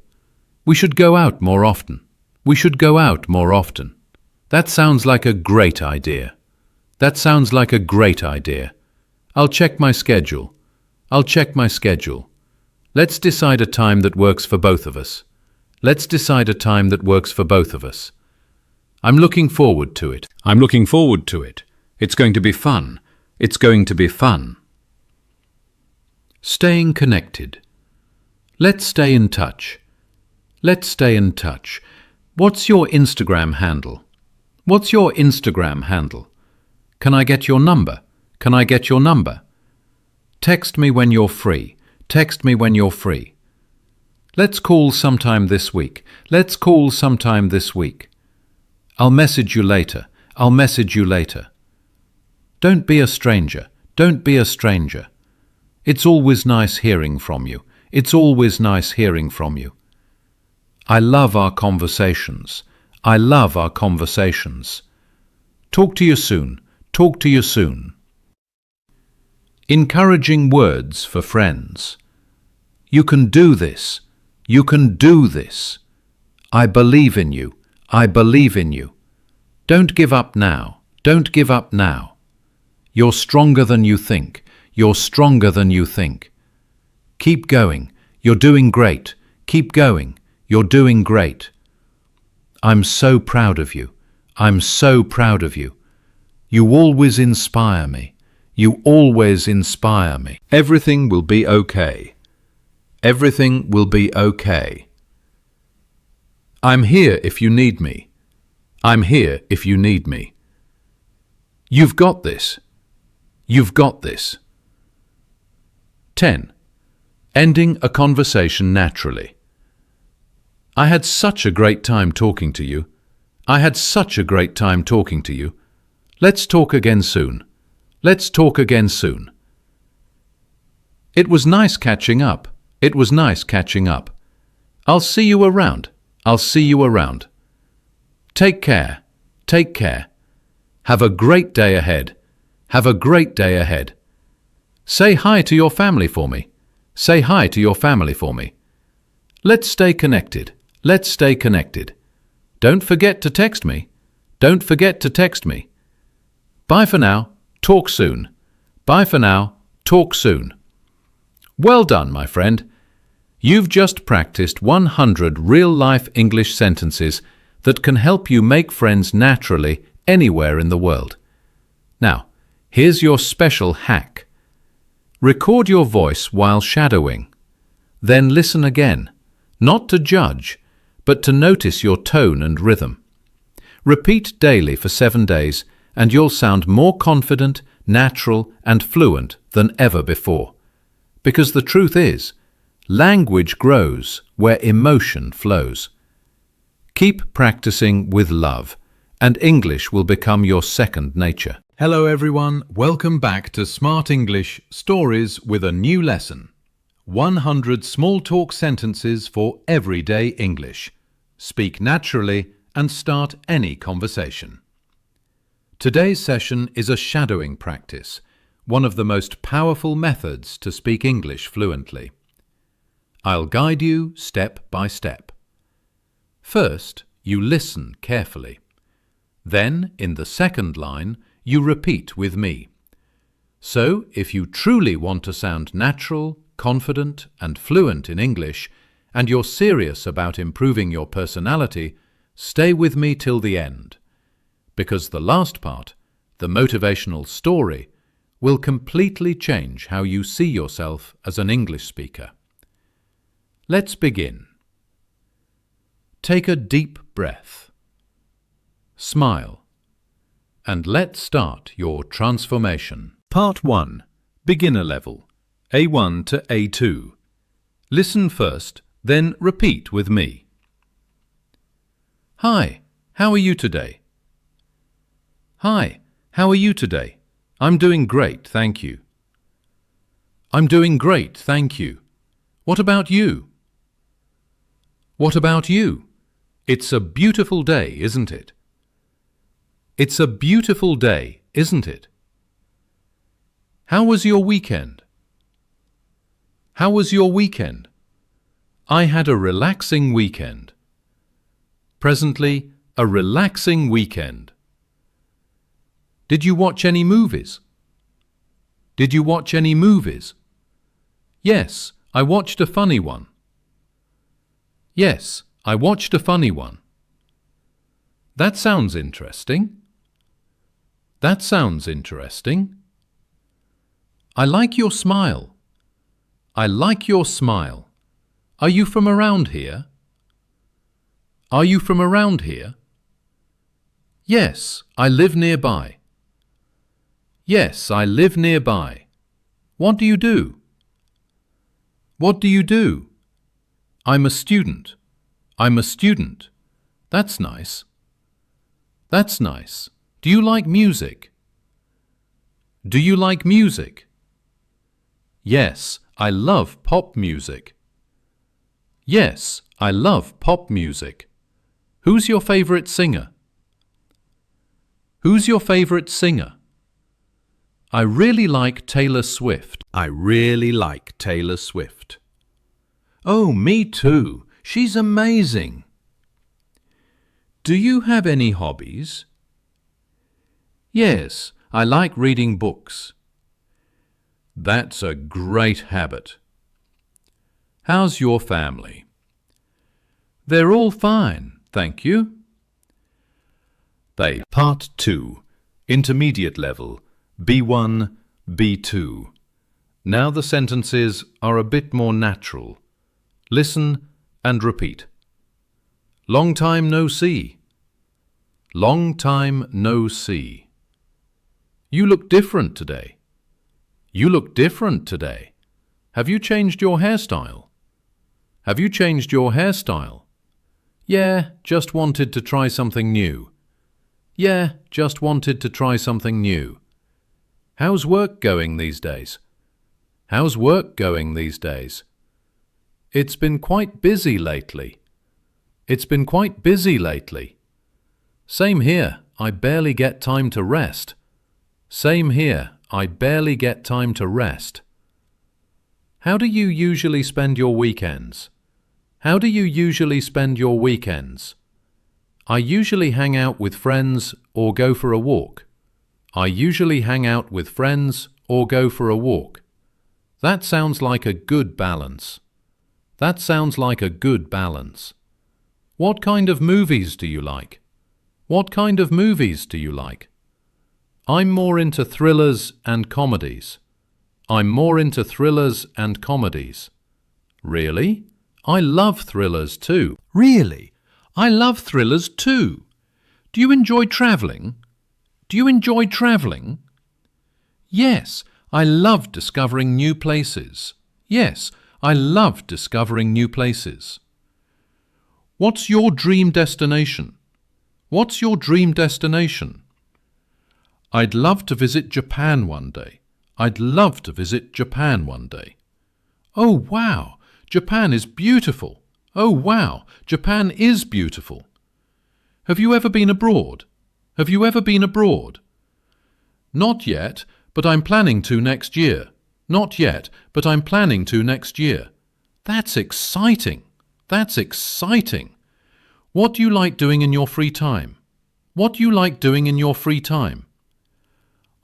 We should go out more often. We should go out more often. That sounds like a great idea. That sounds like a great idea. I'll check my schedule. I'll check my schedule. Let's decide a time that works for both of us. Let's decide a time that works for both of us. I'm looking forward to it. I'm looking forward to it. It's going to be fun. It's going to be fun. Staying connected. Let's stay in touch. Let's stay in touch. What's your Instagram handle? What's your Instagram handle? Can I get your number? Can I get your number? Text me when you're free. Text me when you're free. Let's call sometime this week. Let's call sometime this week. I'll message you later. I'll message you later. Don't be a stranger. Don't be a stranger. It's always nice hearing from you. It's always nice hearing from you. I love our conversations. I love our conversations. Talk to you soon. Talk to you soon. Encouraging words for friends. You can do this. You can do this. I believe in you. I believe in you. Don't give up now. Don't give up now. You're stronger than you think. You're stronger than you think. Keep going. You're doing great. Keep going. You're doing great. I'm so proud of you. I'm so proud of you. You always inspire me. You always inspire me. Everything will be okay. Everything will be okay. I'm here if you need me. I'm here if you need me. You've got this. You've got this. 10. Ending a conversation naturally. I had such a great time talking to you. I had such a great time talking to you. Let's talk again soon. Let's talk again soon. It was nice catching up. It was nice catching up. I'll see you around. I'll see you around. Take care. Take care. Have a great day ahead. Have a great day ahead. Say hi to your family for me. Say hi to your family for me. Let's stay connected. Let's stay connected. Don't forget to text me. Don't forget to text me. Bye for now. Talk soon. Bye for now. Talk soon. Well done, my friend. You've just practiced 100 real-life English sentences that can help you make friends naturally anywhere in the world. Now, here's your special hack. Record your voice while shadowing. Then listen again, not to judge, but to notice your tone and rhythm. Repeat daily for 7 days, and you'll sound more confident, natural, and fluent than ever before. Because the truth is, language grows where emotion flows. Keep practicing with love, and English will become your second nature. Hello everyone, welcome back to Smart English Stories with a new lesson. 100 small talk sentences for everyday English. Speak naturally and start any conversation. Today's session is a shadowing practice, one of the most powerful methods to speak English fluently. I'll guide you step by step. First, you listen carefully. Then, in the second line, you repeat with me. So, if you truly want to sound natural, confident, and fluent in English, and you're serious about improving your personality, stay with me till the end. Because the last part, the motivational story, will completely change how you see yourself as an English speaker. Let's begin. Take a deep breath. Smile. And let's start your transformation. Part 1. Beginner level. A1 to A2. Listen first, then repeat with me. Hi, how are you today? Hi, how are you today? I'm doing great, thank you. I'm doing great, thank you. What about you? What about you? It's a beautiful day, isn't it? It's a beautiful day, isn't it? How was your weekend? How was your weekend? I had a relaxing weekend. Presently, a relaxing weekend. Did you watch any movies? Did you watch any movies? Yes, I watched a funny one. Yes, I watched a funny one. That sounds interesting. That sounds interesting. I like your smile. I like your smile. Are you from around here? Are you from around here? Yes, I live nearby. Yes, I live nearby. What do you do? What do you do? I'm a student. I'm a student. That's nice. That's nice. Do you like music? Do you like music? Yes, I love pop music. Yes, I love pop music. Who's your favorite singer? Who's your favorite singer? I really like Taylor Swift. I really like Taylor Swift. Oh, me too. She's amazing. Do you have any hobbies? Yes, I like reading books. That's a great habit. How's your family? They're all fine, thank you. Part 2. Intermediate level. B1, B2. Now the sentences are a bit more natural. Listen and repeat. Long time no see. Long time no see. You look different today. You look different today. Have you changed your hairstyle? Have you changed your hairstyle? Yeah, just wanted to try something new. Yeah, just wanted to try something new. How's work going these days? How's work going these days? It's been quite busy lately. It's been quite busy lately. Same here, I barely get time to rest. Same here, I barely get time to rest. How do you usually spend your weekends? How do you usually spend your weekends? I usually hang out with friends or go for a walk. I usually hang out with friends or go for a walk. That sounds like a good balance. That sounds like a good balance. What kind of movies do you like? What kind of movies do you like? I'm more into thrillers and comedies. I'm more into thrillers and comedies. Really? I love thrillers too. Really? I love thrillers too. Do you enjoy travelling? Do you enjoy travelling? Yes, I love discovering new places. Yes, I love discovering new places. What's your dream destination? What's your dream destination? I'd love to visit Japan one day. I'd love to visit Japan one day. Oh, wow! Japan is beautiful. Oh, wow! Japan is beautiful. Have you ever been abroad? Have you ever been abroad? Not yet, but I'm planning to next year. Not yet, but I'm planning to next year. That's exciting. That's exciting. What do you like doing in your free time? What do you like doing in your free time?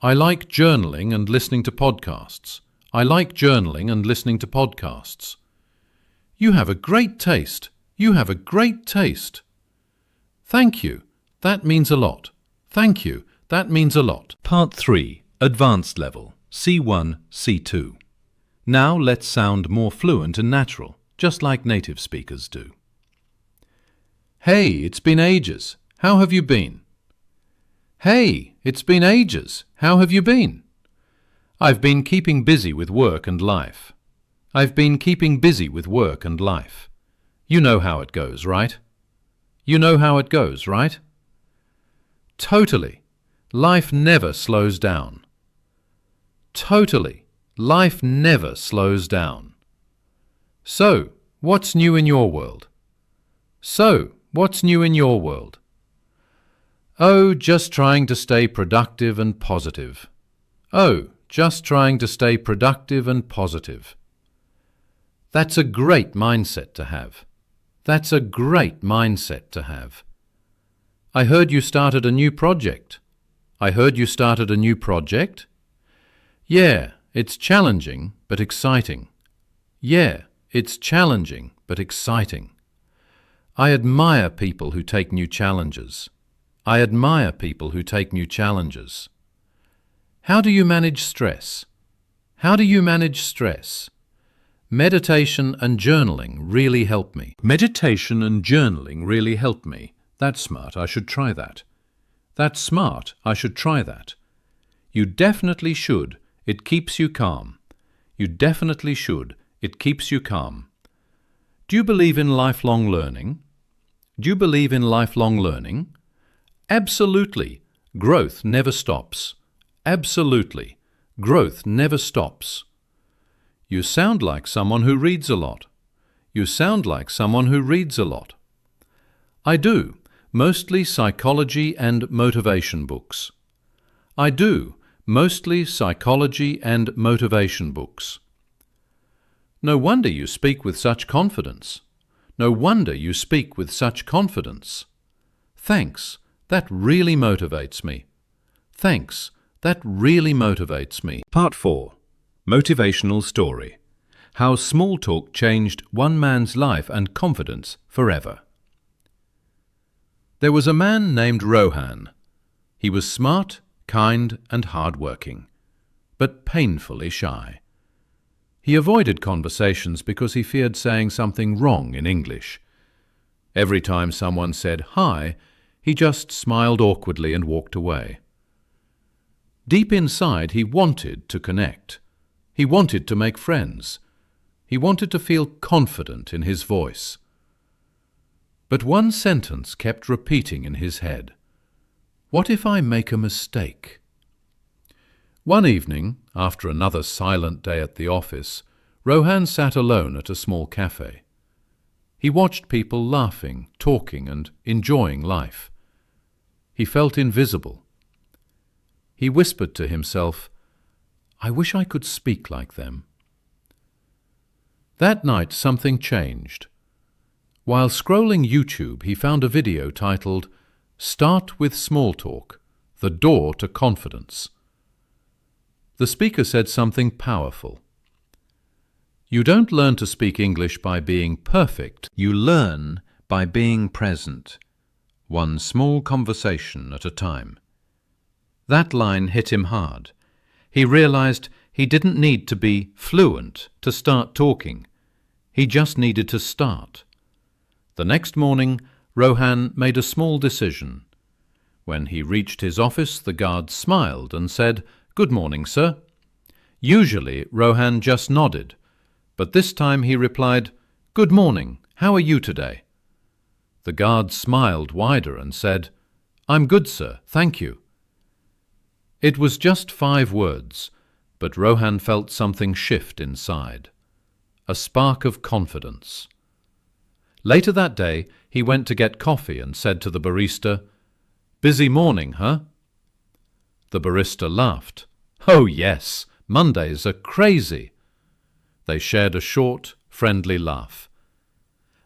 I like journaling and listening to podcasts. I like journaling and listening to podcasts. You have a great taste. You have a great taste. Thank you. That means a lot. Thank you. That means a lot. Part 3. Advanced Level. C1, C2. Now let's sound more fluent and natural, just like native speakers do. Hey, it's been ages. How have you been? Hey, it's been ages. How have you been? I've been keeping busy with work and life. I've been keeping busy with work and life. You know how it goes, right? You know how it goes, right? Totally. Life never slows down. Totally. Life never slows down. So, what's new in your world? So, what's new in your world? Oh, just trying to stay productive and positive. Oh, just trying to stay productive and positive. That's a great mindset to have. That's a great mindset to have. I heard you started a new project. I heard you started a new project. Yeah, it's challenging but exciting. Yeah, it's challenging but exciting. I admire people who take new challenges. I admire people who take new challenges. How do you manage stress? How do you manage stress? Meditation and journaling really help me. Meditation and journaling really help me. That's smart. I should try that. That's smart. I should try that. You definitely should. It keeps you calm. You definitely should. It keeps you calm. Do you believe in lifelong learning? Do you believe in lifelong learning? Absolutely. Growth never stops. Absolutely. Growth never stops. You sound like someone who reads a lot. You sound like someone who reads a lot. I do. Mostly psychology and motivation books. I do. Mostly psychology and motivation books. No wonder you speak with such confidence. No wonder you speak with such confidence. Thanks. That really motivates me. Thanks. That really motivates me. Part 4. Motivational Story. How small talk changed one man's life and confidence forever. There was a man named Rohan. He was smart, kind and hard-working, but painfully shy. He avoided conversations because he feared saying something wrong in English. Every time someone said hi, he just smiled awkwardly and walked away. Deep inside, he wanted to connect. He wanted to make friends. He wanted to feel confident in his voice. But one sentence kept repeating in his head. What if I make a mistake? One evening, after another silent day at the office, Rohan sat alone at a small cafe. He watched people laughing, talking, and enjoying life. He felt invisible. He whispered to himself, I wish I could speak like them. That night something changed. While scrolling YouTube, he found a video titled, Start with Small Talk, The Door to Confidence. The speaker said something powerful. You don't learn to speak English by being perfect. You learn by being present, one small conversation at a time. That line hit him hard. He realized he didn't need to be fluent to start talking. He just needed to start. The next morning, Rohan made a small decision. When he reached his office, the guard smiled and said, Good morning, sir. Usually, Rohan just nodded, but this time he replied, Good morning, how are you today? The guard smiled wider and said, I'm good, sir, thank you. It was just 5 words, but Rohan felt something shift inside. A spark of confidence. Later that day, he went to get coffee and said to the barista, Busy morning, huh? The barista laughed. Oh yes, Mondays are crazy. They shared a short, friendly laugh.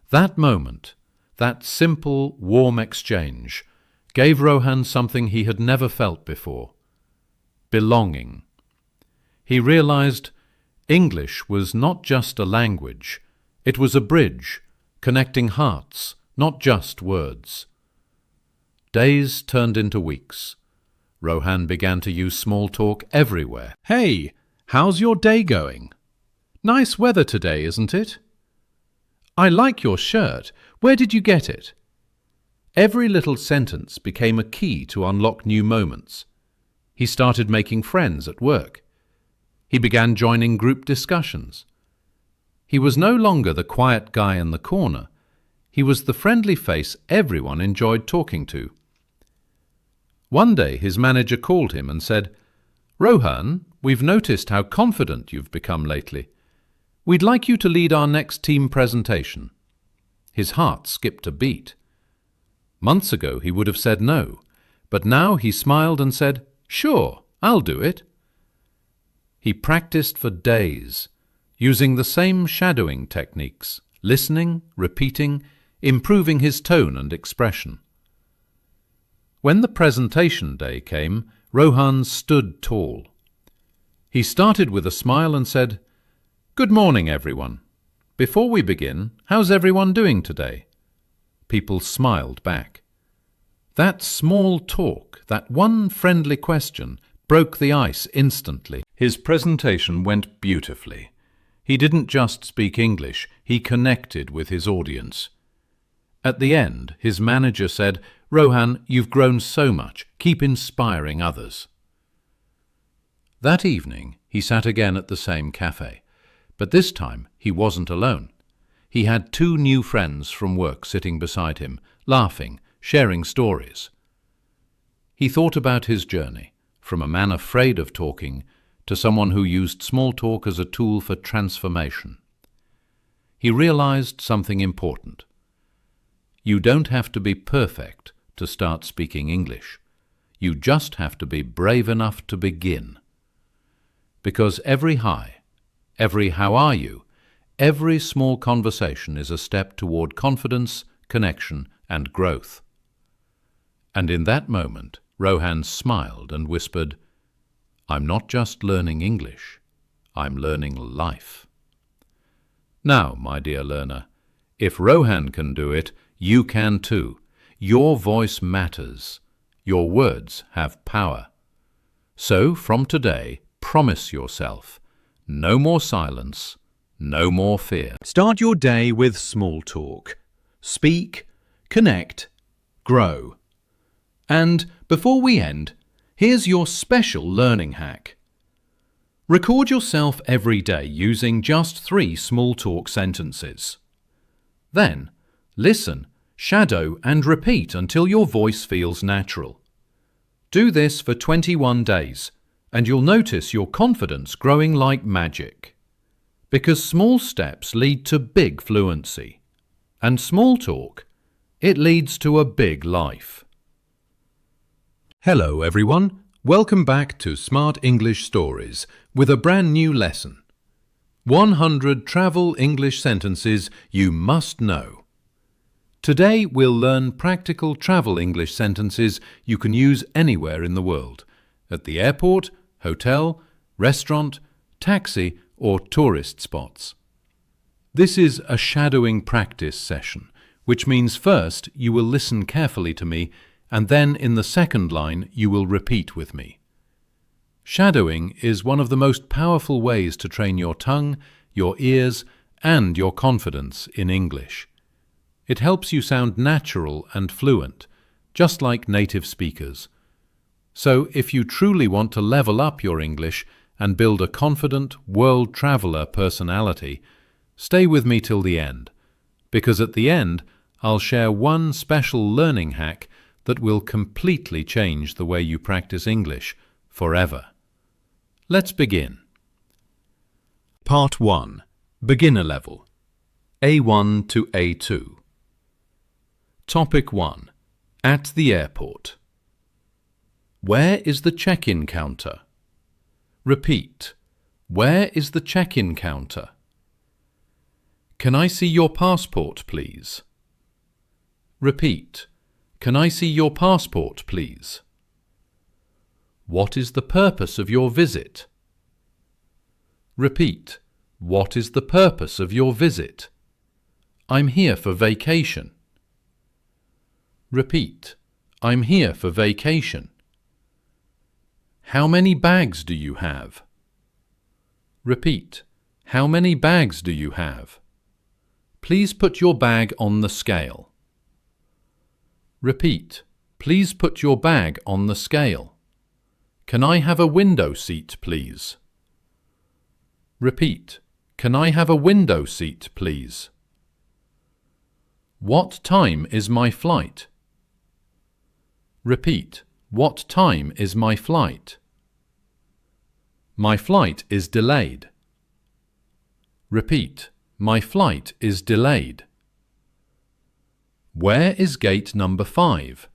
That moment, that simple, warm exchange, gave Rohan something he had never felt before. Belonging. He realized English was not just a language, it was a bridge, connecting hearts, not just words. Days turned into weeks. Rohan began to use small talk everywhere. Hey, how's your day going? Nice weather today, isn't it? I like your shirt. Where did you get it? Every little sentence became a key to unlock new moments. He started making friends at work. He began joining group discussions. He was no longer the quiet guy in the corner. He was the friendly face everyone enjoyed talking to. One day his manager called him and said, Rohan, we've noticed how confident you've become lately. We'd like you to lead our next team presentation. His heart skipped a beat. Months ago he would have said no, but now he smiled and said, Sure, I'll do it. He practiced for days, using the same shadowing techniques, listening, repeating, improving his tone and expression. When the presentation day came, Rohan stood tall. He started with a smile and said, Good morning, everyone. Before we begin, how's everyone doing today? People smiled back. That small talk, that one friendly question, broke the ice instantly. His presentation went beautifully. He didn't just speak English, he connected with his audience. At the end, his manager said, Rohan, you've grown so much. Keep inspiring others. That evening, he sat again at the same cafe. But this time, he wasn't alone. He had 2 new friends from work sitting beside him, laughing, sharing stories. He thought about his journey, from a man afraid of talking to someone who used small talk as a tool for transformation. He realized something important. You don't have to be perfect to start speaking English. You just have to be brave enough to begin. Because every hi, every how are you, every small conversation is a step toward confidence, connection, and growth. And in that moment, Rohan smiled and whispered, I'm not just learning English, I'm learning life. Now, my dear learner, if Rohan can do it, you can too. Your voice matters. Your words have power. So, from today, promise yourself, no more silence, no more fear. Start your day with small talk. Speak, connect, grow. And before we end, here's your special learning hack. Record yourself every day using just 3 small talk sentences. Then, listen, shadow and repeat until your voice feels natural. Do this for 21 days, and you'll notice your confidence growing like magic. Because small steps lead to big fluency. And small talk, it leads to a big life. Hello everyone, welcome back to Smart English Stories with a brand new lesson. 100 travel English sentences you must know. Today we'll learn practical travel English sentences you can use anywhere in the world, at the airport, hotel, restaurant, taxi or tourist spots. This is a shadowing practice session, which means first you will listen carefully to me and then in the second line you will repeat with me. Shadowing is one of the most powerful ways to train your tongue, your ears and your confidence in English. It helps you sound natural and fluent, just like native speakers. So if you truly want to level up your English and build a confident world traveller personality, stay with me till the end, because at the end I'll share one special learning hack that will completely change the way you practice English forever. Let's begin. Part 1. Beginner level. A1 to A2. Topic 1. At the airport. Where is the check-in counter? Repeat. Where is the check-in counter? Can I see your passport, please? Repeat. Can I see your passport, please? What is the purpose of your visit? Repeat. What is the purpose of your visit? I'm here for vacation. Repeat. I'm here for vacation. How many bags do you have? Repeat. How many bags do you have? Please put your bag on the scale. Repeat. Please put your bag on the scale. Can I have a window seat, please? Repeat. Can I have a window seat, please? What time is my flight? Repeat. What time is my flight? My flight is delayed. Repeat. My flight is delayed. Where is gate number 5?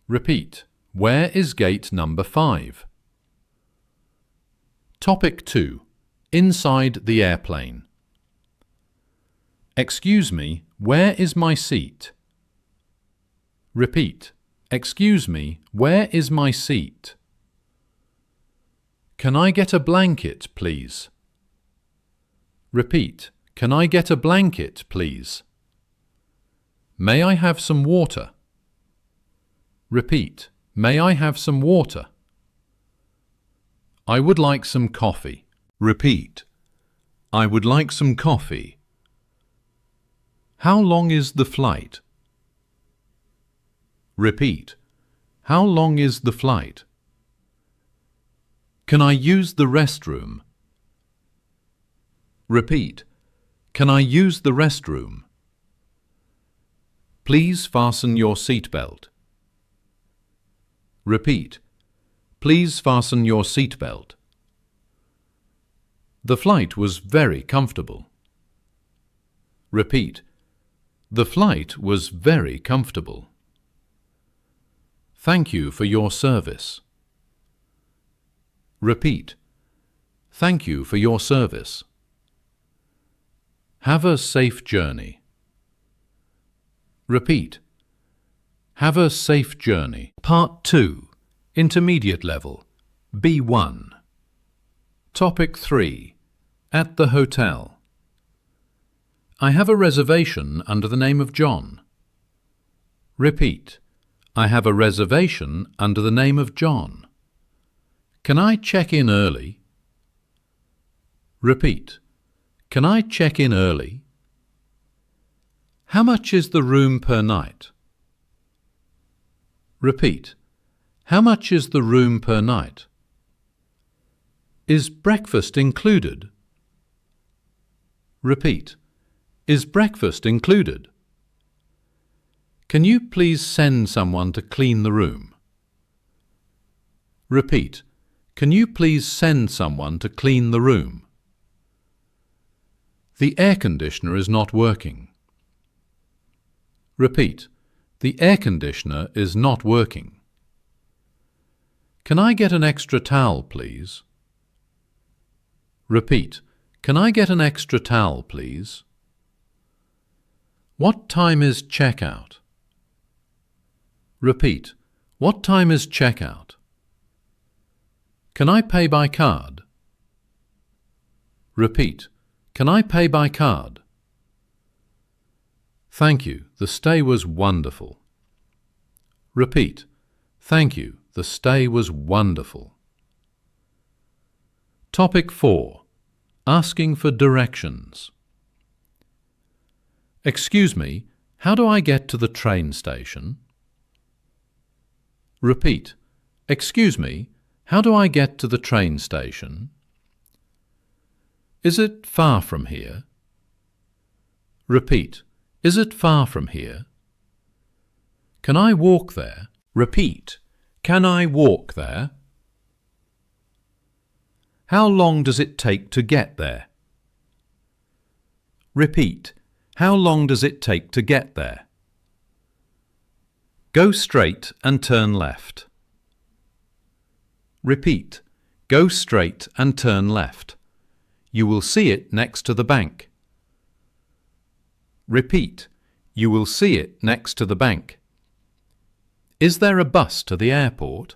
Repeat. Where is gate number 5? Topic 2. Inside the airplane. Excuse me, where is my seat? Repeat. Excuse me, where is my seat? Can I get a blanket, please? Repeat. Can I get a blanket, please? May I have some water? Repeat. May I have some water? I would like some coffee. Repeat. I would like some coffee. How long is the flight? Repeat. How long is the flight? Can I use the restroom? Repeat. Can I use the restroom? Please fasten your seatbelt. Repeat. Please fasten your seatbelt. The flight was very comfortable. Repeat. The flight was very comfortable. Thank you for your service. Repeat. Thank you for your service. Have a safe journey. Repeat. Have a safe journey. Part 2. Intermediate level. B1. Topic 3. At the hotel. I have a reservation under the name of John. Repeat. I have a reservation under the name of John. Can I check in early? Repeat. Can I check in early? How much is the room per night? Repeat. How much is the room per night? Is breakfast included? Repeat. Is breakfast included? Can you please send someone to clean the room? Repeat. Can you please send someone to clean the room? The air conditioner is not working. Repeat. The air conditioner is not working. Can I get an extra towel, please? Repeat. Can I get an extra towel, please? What time is checkout? Repeat. What time is checkout? Can I pay by card? Repeat. Can I pay by card? Thank you. The stay was wonderful. Repeat. Thank you. The stay was wonderful. Topic 4. Asking for directions. Excuse me, how do I get to the train station? Repeat. Excuse me, how do I get to the train station? Is it far from here? Repeat. Is it far from here? Can I walk there? Repeat. Can I walk there? How long does it take to get there? Repeat. How long does it take to get there? Go straight and turn left. Repeat. Go straight and turn left. You will see it next to the bank. Repeat. You will see it next to the bank. Is there a bus to the airport?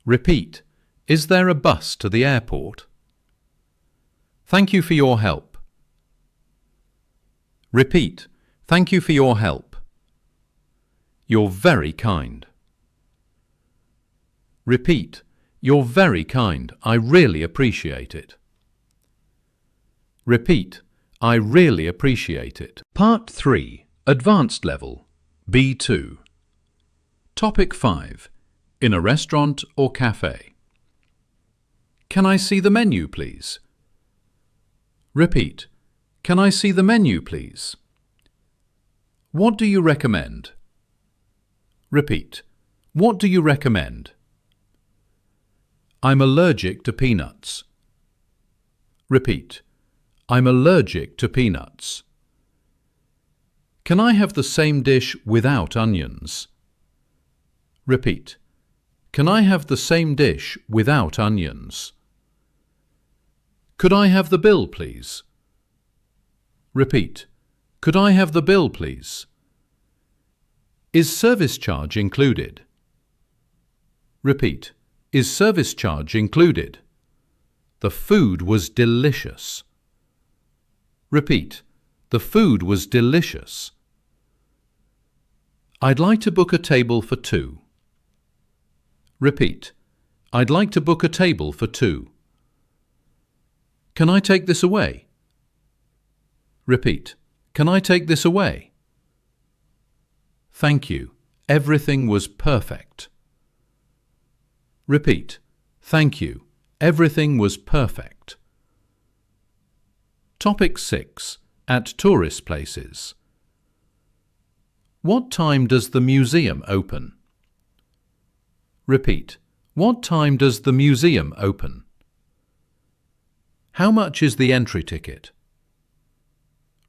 Repeat. Is there a bus to the airport? Thank you for your help. Repeat. Thank you for your help. You're very kind. Repeat. You're very kind. I really appreciate it. Repeat. I really appreciate it. Part 3. Advanced Level. B2. Topic 5. In a restaurant or cafe. Can I see the menu, please? Repeat. Can I see the menu, please? What do you recommend? Repeat. What do you recommend? I'm allergic to peanuts. Repeat. I'm allergic to peanuts. Can I have the same dish without onions? Repeat. Can I have the same dish without onions? Could I have the bill, please? Repeat. Could I have the bill, please? Is service charge included? Repeat. Is service charge included? The food was delicious. Repeat. The food was delicious. I'd like to book a table for 2. Repeat. I'd like to book a table for 2. Can I take this away? Repeat. Can I take this away? Thank you. Everything was perfect. Repeat. Thank you. Everything was perfect. Topic 6. At tourist places. What time does the museum open? Repeat. What time does the museum open? How much is the entry ticket?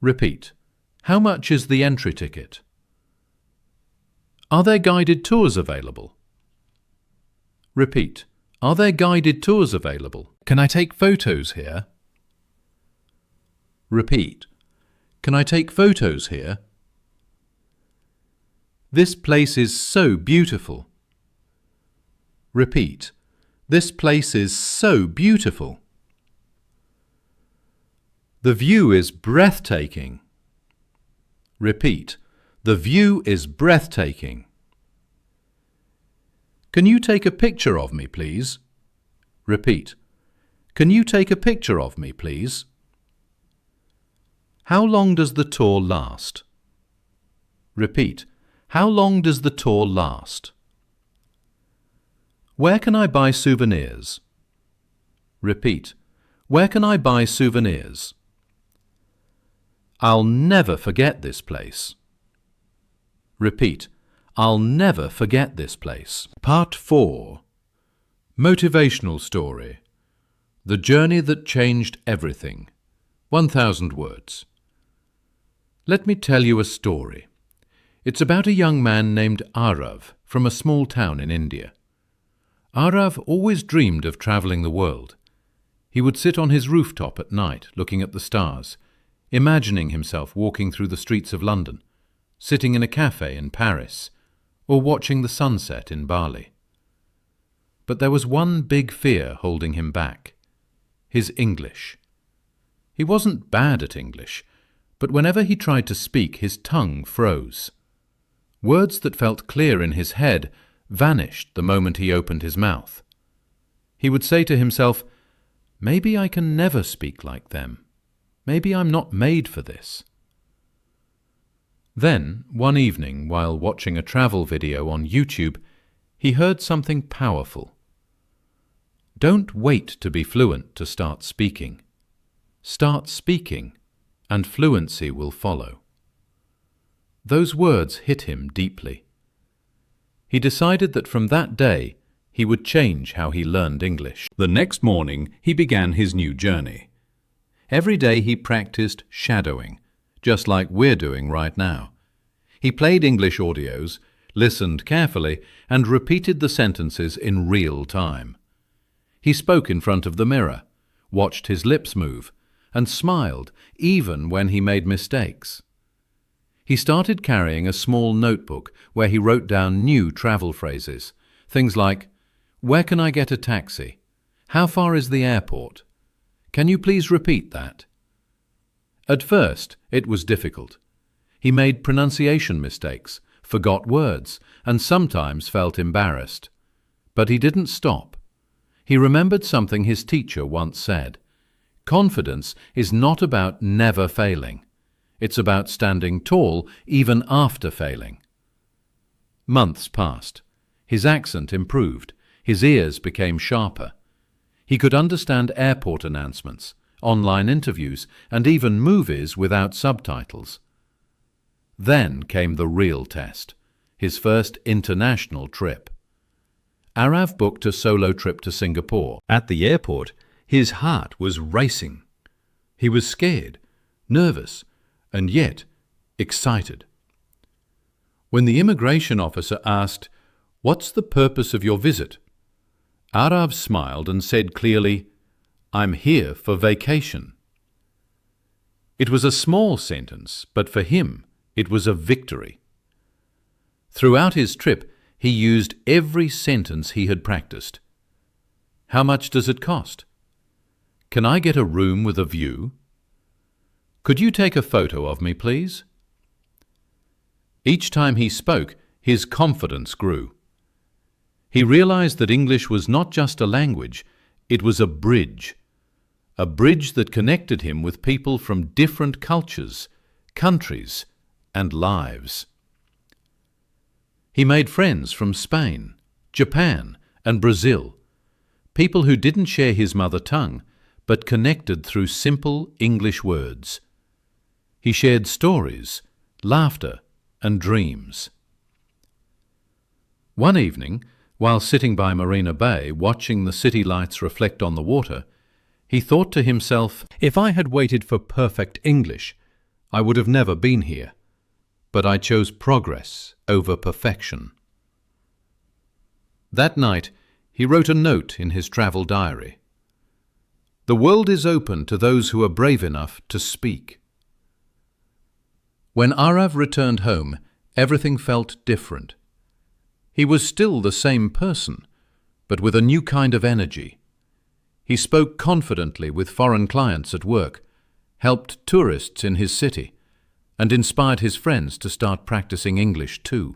Repeat. How much is the entry ticket? Are there guided tours available? Repeat. Are there guided tours available? Can I take photos here? Repeat. Can I take photos here? This place is so beautiful. Repeat. This place is so beautiful. The view is breathtaking. Repeat. The view is breathtaking. Can you take a picture of me, please? Repeat. Can you take a picture of me, please? How long does the tour last? Repeat. How long does the tour last? Where can I buy souvenirs? Repeat. Where can I buy souvenirs? I'll never forget this place. Repeat. I'll never forget this place. Part 4. Motivational story. The journey that changed everything. 1,000 words. Let me tell you a story. It's about a young man named Arav from a small town in India. Arav always dreamed of travelling the world. He would sit on his rooftop at night looking at the stars, imagining himself walking through the streets of London, sitting in a cafe in Paris, or watching the sunset in Bali. But there was one big fear holding him back: his English. He wasn't bad at English, but whenever he tried to speak, his tongue froze. Words that felt clear in his head vanished the moment he opened his mouth. He would say to himself, "Maybe I can never speak like them. Maybe I'm not made for this." Then, one evening, while watching a travel video on YouTube, he heard something powerful. Don't wait to be fluent to start speaking. Start speaking, and fluency will follow. Those words hit him deeply. He decided that from that day, he would change how he learned English. The next morning, he began his new journey. Every day he practiced shadowing, just like we're doing right now. He played English audios, listened carefully, and repeated the sentences in real time. He spoke in front of the mirror, watched his lips move, and smiled even when he made mistakes. He started carrying a small notebook where he wrote down new travel phrases, things like, "Where can I get a taxi? How far is the airport? Can you please repeat that?" At first, it was difficult. He made pronunciation mistakes, forgot words, and sometimes felt embarrassed. But he didn't stop. He remembered something his teacher once said: "Confidence is not about never failing. It's about standing tall even after failing." Months passed. His accent improved. His ears became sharper. He could understand airport announcements, online interviews, and even movies without subtitles. Then came the real test, his first international trip. Arav booked a solo trip to Singapore. At the airport, his heart was racing. He was scared, nervous, and yet excited. When the immigration officer asked, "What's the purpose of your visit?" Arav smiled and said clearly, "I'm here for vacation." It was a small sentence, but for him, it was a victory. Throughout his trip, he used every sentence he had practiced. "How much does it cost?" "Can I get a room with a view?" "Could you take a photo of me, please?" Each time he spoke, his confidence grew. He realized that English was not just a language, it was a bridge that connected him with people from different cultures, countries, and lives. He made friends from Spain, Japan, and Brazil, people who didn't share his mother tongue, but connected through simple English words. He shared stories, laughter, and dreams. One evening, while sitting by Marina Bay watching the city lights reflect on the water, he thought to himself, "If I had waited for perfect English, I would have never been here. But I chose progress over perfection." That night, he wrote a note in his travel diary. "The world is open to those who are brave enough to speak." When Arav returned home, everything felt different. He was still the same person, but with a new kind of energy. He spoke confidently with foreign clients at work, helped tourists in his city, and inspired his friends to start practicing English too.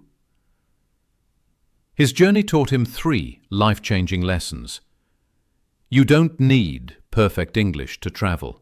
His journey taught him 3 life-changing lessons. You don't need perfect English to travel.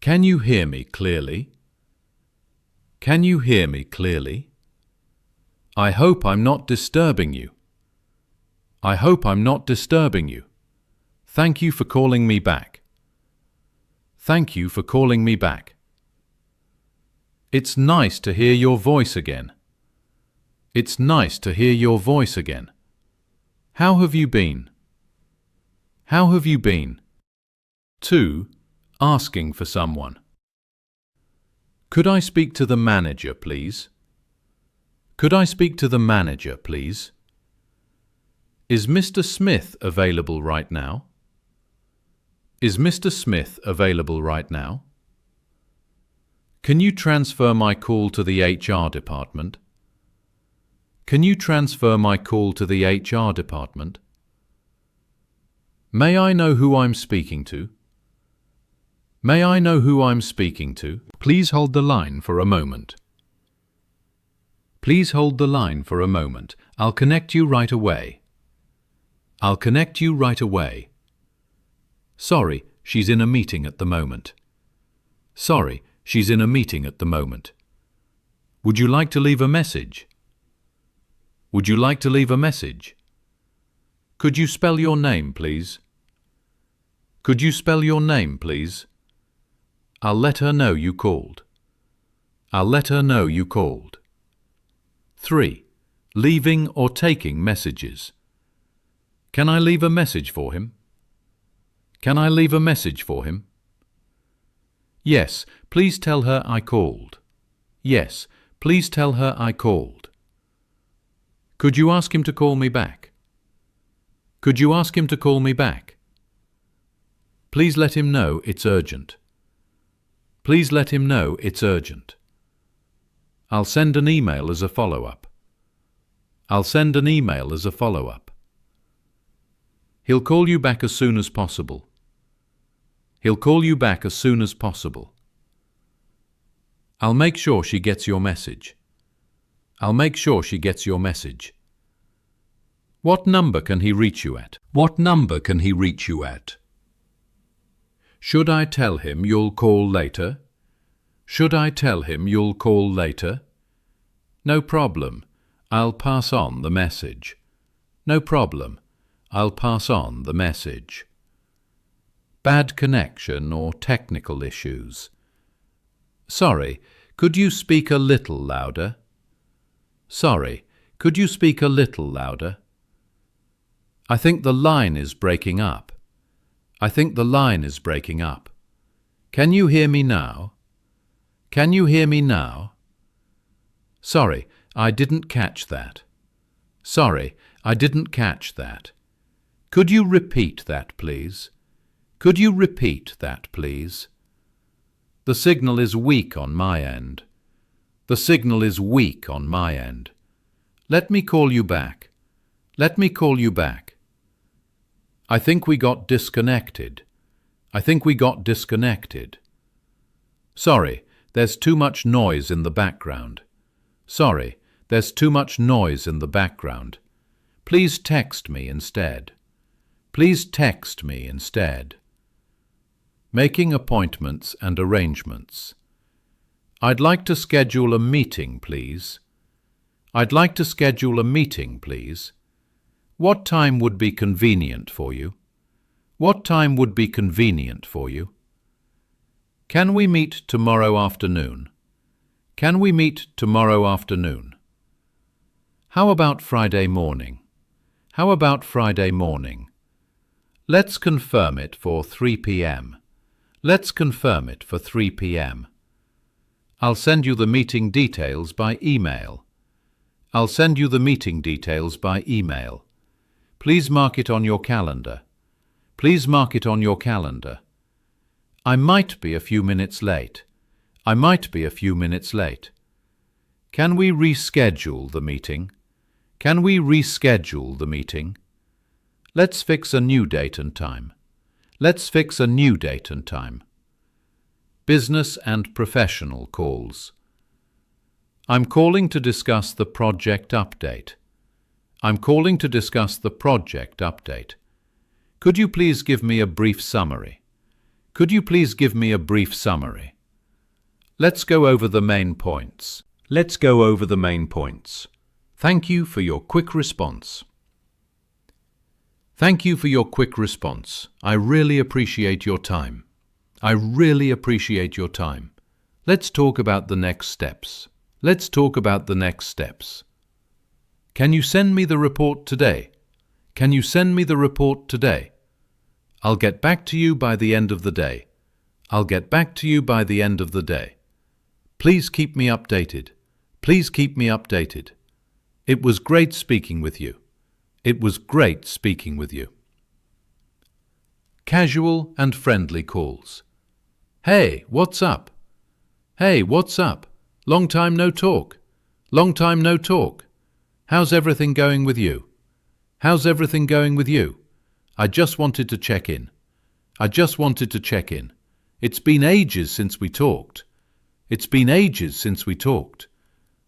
Can you hear me clearly? Can you hear me clearly? I hope I'm not disturbing you. I hope I'm not disturbing you. Thank you for calling me back. Thank you for calling me back. It's nice to hear your voice again. It's nice to hear your voice again. How have you been? How have you been? 2. Asking for someone. Could I speak to the manager, please? Could I speak to the manager, please? Is Mr. Smith available right now? Is Mr. Smith available right now? Can you transfer my call to the HR department? Can you transfer my call to the HR department? May I know who I'm speaking to? May I know who I'm speaking to? Please hold the line for a moment. Please hold the line for a moment. I'll connect you right away. I'll connect you right away. Sorry, she's in a meeting at the moment. Sorry, she's in a meeting at the moment. Would you like to leave a message? Would you like to leave a message? Could you spell your name, please? Could you spell your name, please? I'll let her know you called. I'll let her know you called. 3. Leaving or taking messages. Can I leave a message for him? Can I leave a message for him? Yes, please tell her I called. Yes, please tell her I called. Could you ask him to call me back? Could you ask him to call me back? Please let him know it's urgent. Please let him know it's urgent. I'll send an email as a follow-up. I'll send an email as a follow-up. He'll call you back as soon as possible. He'll call you back as soon as possible. I'll make sure she gets your message. I'll make sure she gets your message. What number can he reach you at? What number can he reach you at? Should I tell him you'll call later? Should I tell him you'll call later? No problem. I'll pass on the message. No problem. I'll pass on the message. Bad connection or technical issues. Sorry, could you speak a little louder? Sorry, could you speak a little louder? I think the line is breaking up. I think the line is breaking up. Can you hear me now? Can you hear me now? Sorry, I didn't catch that. Sorry, I didn't catch that. Could you repeat that, please? Could you repeat that, please? The signal is weak on my end. The signal is weak on my end. Let me call you back. Let me call you back. I think we got disconnected. I think we got disconnected. Sorry, there's too much noise in the background. Sorry, there's too much noise in the background. Please text me instead. Please text me instead. Making appointments and arrangements. I'd like to schedule a meeting, please. I'd like to schedule a meeting, please. What time would be convenient for you? What time would be convenient for you? Can we meet tomorrow afternoon? Can we meet tomorrow afternoon? How about Friday morning? How about Friday morning? Let's confirm it for 3 p.m. Let's confirm it for 3 p.m. I'll send you the meeting details by email. I'll send you the meeting details by email. Please mark it on your calendar. Please mark it on your calendar. I might be a few minutes late. I might be a few minutes late. Can we reschedule the meeting? Can we reschedule the meeting? Let's fix a new date and time. Let's fix a new date and time. Business and professional calls. I'm calling to discuss the project update. I'm calling to discuss the project update. Could you please give me a brief summary? Could you please give me a brief summary? Let's go over the main points. Let's go over the main points. Thank you for your quick response. Thank you for your quick response. I really appreciate your time. I really appreciate your time. Let's talk about the next steps. Let's talk about the next steps. Can you send me the report today? Can you send me the report today? I'll get back to you by the end of the day. I'll get back to you by the end of the day. Please keep me updated. Please keep me updated. It was great speaking with you. It was great speaking with you. Casual and friendly calls. Hey, what's up? Hey, what's up? Long time no talk. Long time no talk. How's everything going with you? How's everything going with you? I just wanted to check in. I just wanted to check in. It's been ages since we talked. It's been ages since we talked.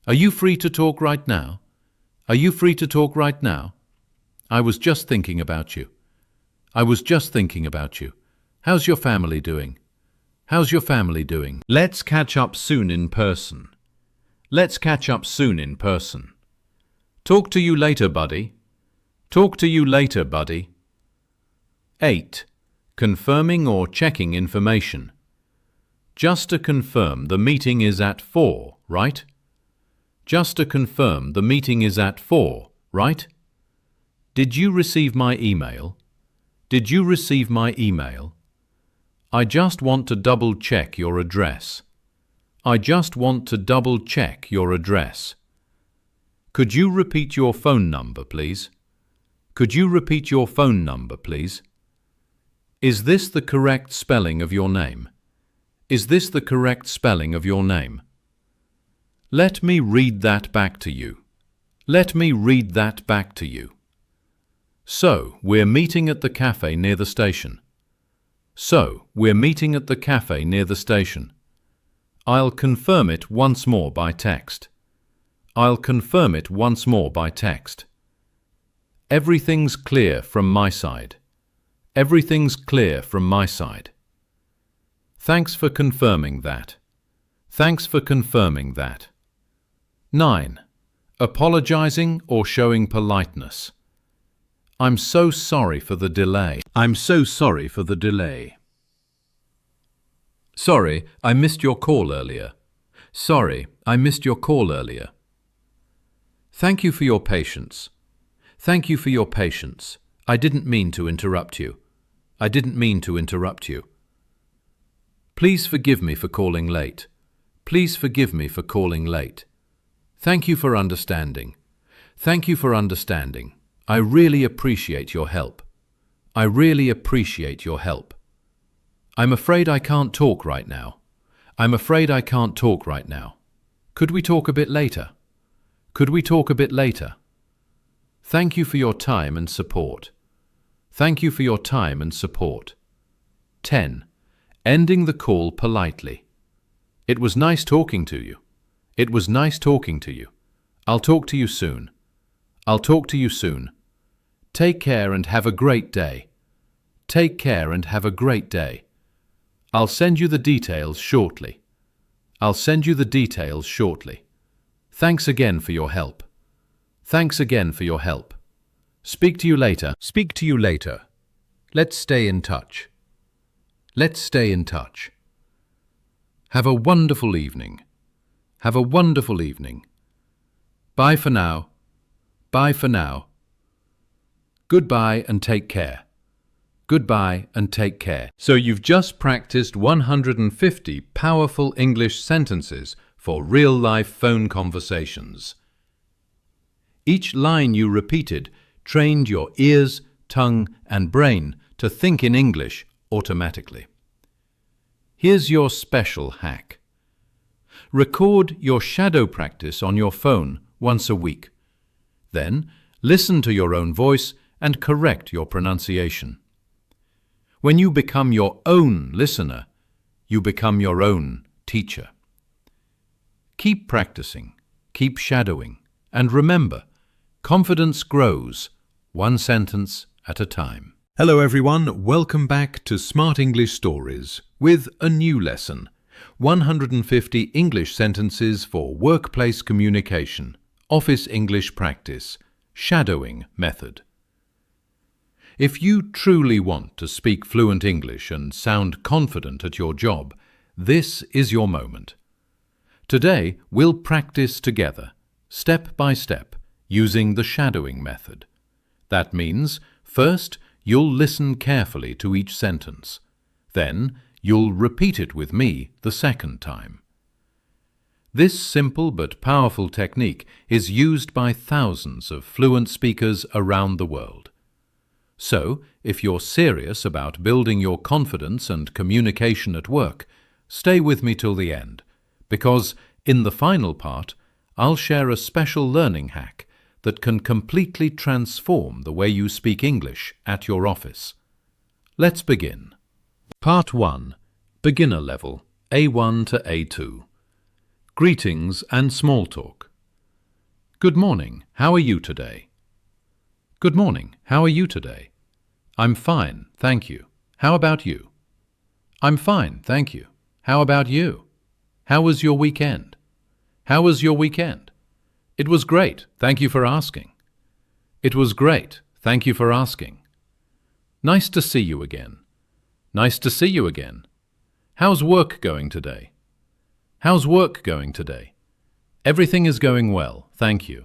Are you free to talk right now? Are you free to talk right now? I was just thinking about you. I was just thinking about you. How's your family doing? How's your family doing? Let's catch up soon in person. Let's catch up soon in person. Talk to you later, buddy. Talk to you later, buddy. 8. Confirming or checking information. Just to confirm, the meeting is at 4, right? Just to confirm, the meeting is at 4, right? Did you receive my email? Did you receive my email? I just want to double-check your address. I just want to double-check your address. Could you repeat your phone number, please? Could you repeat your phone number, please? Is this the correct spelling of your name? Is this the correct spelling of your name? Let me read that back to you. Let me read that back to you. So, we're meeting at the cafe near the station. So, we're meeting at the cafe near the station. I'll confirm it once more by text. I'll confirm it once more by text. Everything's clear from my side. Everything's clear from my side. Thanks for confirming that. Thanks for confirming that. 9. Apologizing or showing politeness. I'm so sorry for the delay. I'm so sorry for the delay. Sorry, I missed your call earlier. Sorry, I missed your call earlier. Thank you for your patience. Thank you for your patience. I didn't mean to interrupt you. I didn't mean to interrupt you. Please forgive me for calling late. Please forgive me for calling late. Thank you for understanding. Thank you for understanding. I really appreciate your help. I really appreciate your help. I'm afraid I can't talk right now. I'm afraid I can't talk right now. Could we talk a bit later? Could we talk a bit later? Thank you for your time and support. Thank you for your time and support. 10. Ending the call politely. It was nice talking to you. It was nice talking to you. I'll talk to you soon. I'll talk to you soon. Take care and have a great day. Take care and have a great day. I'll send you the details shortly. I'll send you the details shortly. Thanks again for your help. Thanks again for your help. Speak to you later. Speak to you later. Let's stay in touch. Let's stay in touch. Have a wonderful evening. Have a wonderful evening. Bye for now. Bye for now. Goodbye and take care. Goodbye and take care. So you've just practiced 150 powerful English sentences for real-life phone conversations. Each line you repeated trained your ears, tongue, and brain to think in English automatically. Here's your special hack. Record your shadow practice on your phone once a week. Then, listen to your own voice and correct your pronunciation. When you become your own listener, you become your own teacher. Keep practicing, keep shadowing, and remember, confidence grows one sentence at a time. Hello everyone, welcome back to Smart English Stories with a new lesson. 150 English sentences for workplace communication, office English practice, shadowing method. If you truly want to speak fluent English and sound confident at your job, this is your moment. Today we'll practice together, step by step, using the shadowing method. That means, first, you'll listen carefully to each sentence. Then, you'll repeat it with me the second time. This simple but powerful technique is used by thousands of fluent speakers around the world. So, if you're serious about building your confidence and communication at work, stay with me till the end, because in the final part, I'll share a special learning hack that can completely transform the way you speak English at your office. Let's begin. Part 1. Beginner level, A1 to A2. Greetings and small talk. Good morning, how are you today? Good morning, how are you today? I'm fine, thank you. How about you? I'm fine, thank you. How about you? How was your weekend? How was your weekend? It was great, thank you for asking. It was great, thank you for asking. Nice to see you again. Nice to see you again. How's work going today? How's work going today? Everything is going well, thank you.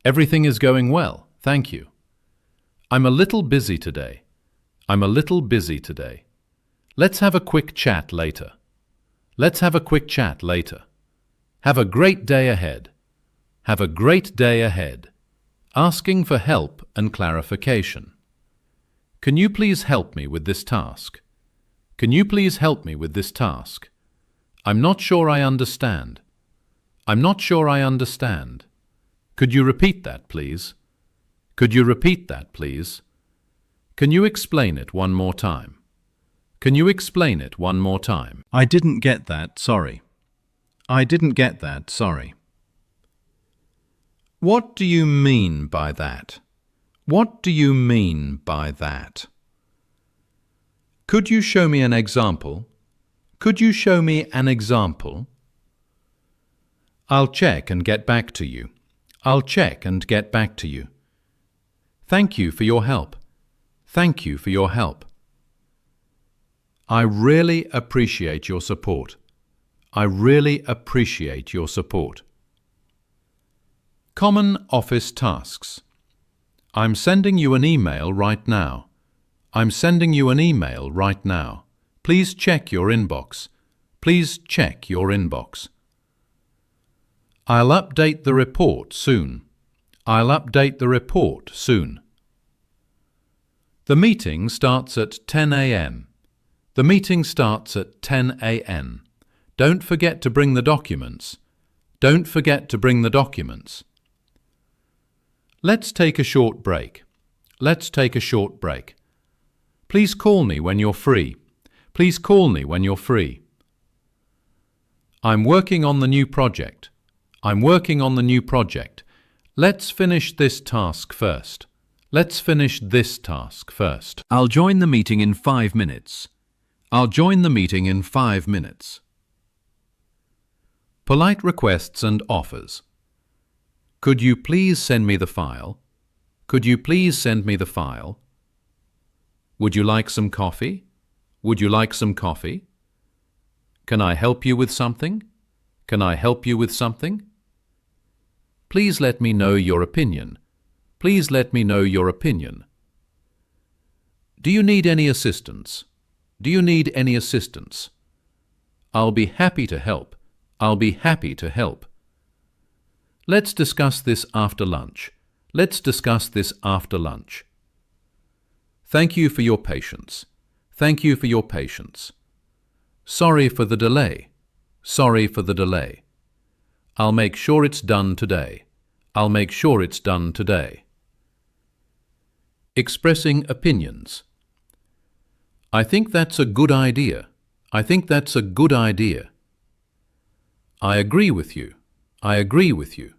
Everything is going well, thank you. I'm a little busy today. I'm a little busy today. Let's have a quick chat later. Let's have a quick chat later. Have a great day ahead. Have a great day ahead. Asking for help and clarification. Can you please help me with this task? Can you please help me with this task? I'm not sure I understand. I'm not sure I understand. Could you repeat that, please? Could you repeat that, please? Can you explain it one more time? Can you explain it one more time? I didn't get that, sorry. I didn't get that, sorry. What do you mean by that? What do you mean by that? Could you show me an example? Could you show me an example? I'll check and get back to you. I'll check and get back to you. Thank you for your help. Thank you for your help. I really appreciate your support. I really appreciate your support. Common office tasks. I'm sending you an email right now. I'm sending you an email right now. Please check your inbox. Please check your inbox. I'll update the report soon. I'll update the report soon. The meeting starts at 10 a.m. The meeting starts at 10 a.m. Don't forget to bring the documents. Don't forget to bring the documents. Let's take a short break. Let's take a short break. Please call me when you're free. Please call me when you're free. I'm working on the new project. I'm working on the new project. Let's finish this task first. Let's finish this task first. I'll join the meeting in 5 minutes. I'll join the meeting in 5 minutes. Polite requests and offers. Could you please send me the file? Could you please send me the file? Would you like some coffee? Would you like some coffee? Can I help you with something? Can I help you with something? Please let me know your opinion. Please let me know your opinion. Do you need any assistance? Do you need any assistance? I'll be happy to help. I'll be happy to help. Let's discuss this after lunch. Let's discuss this after lunch. Thank you for your patience. Thank you for your patience. Sorry for the delay. Sorry for the delay. I'll make sure it's done today. I'll make sure it's done today. Expressing opinions. I think that's a good idea. I think that's a good idea. I agree with you. I agree with you.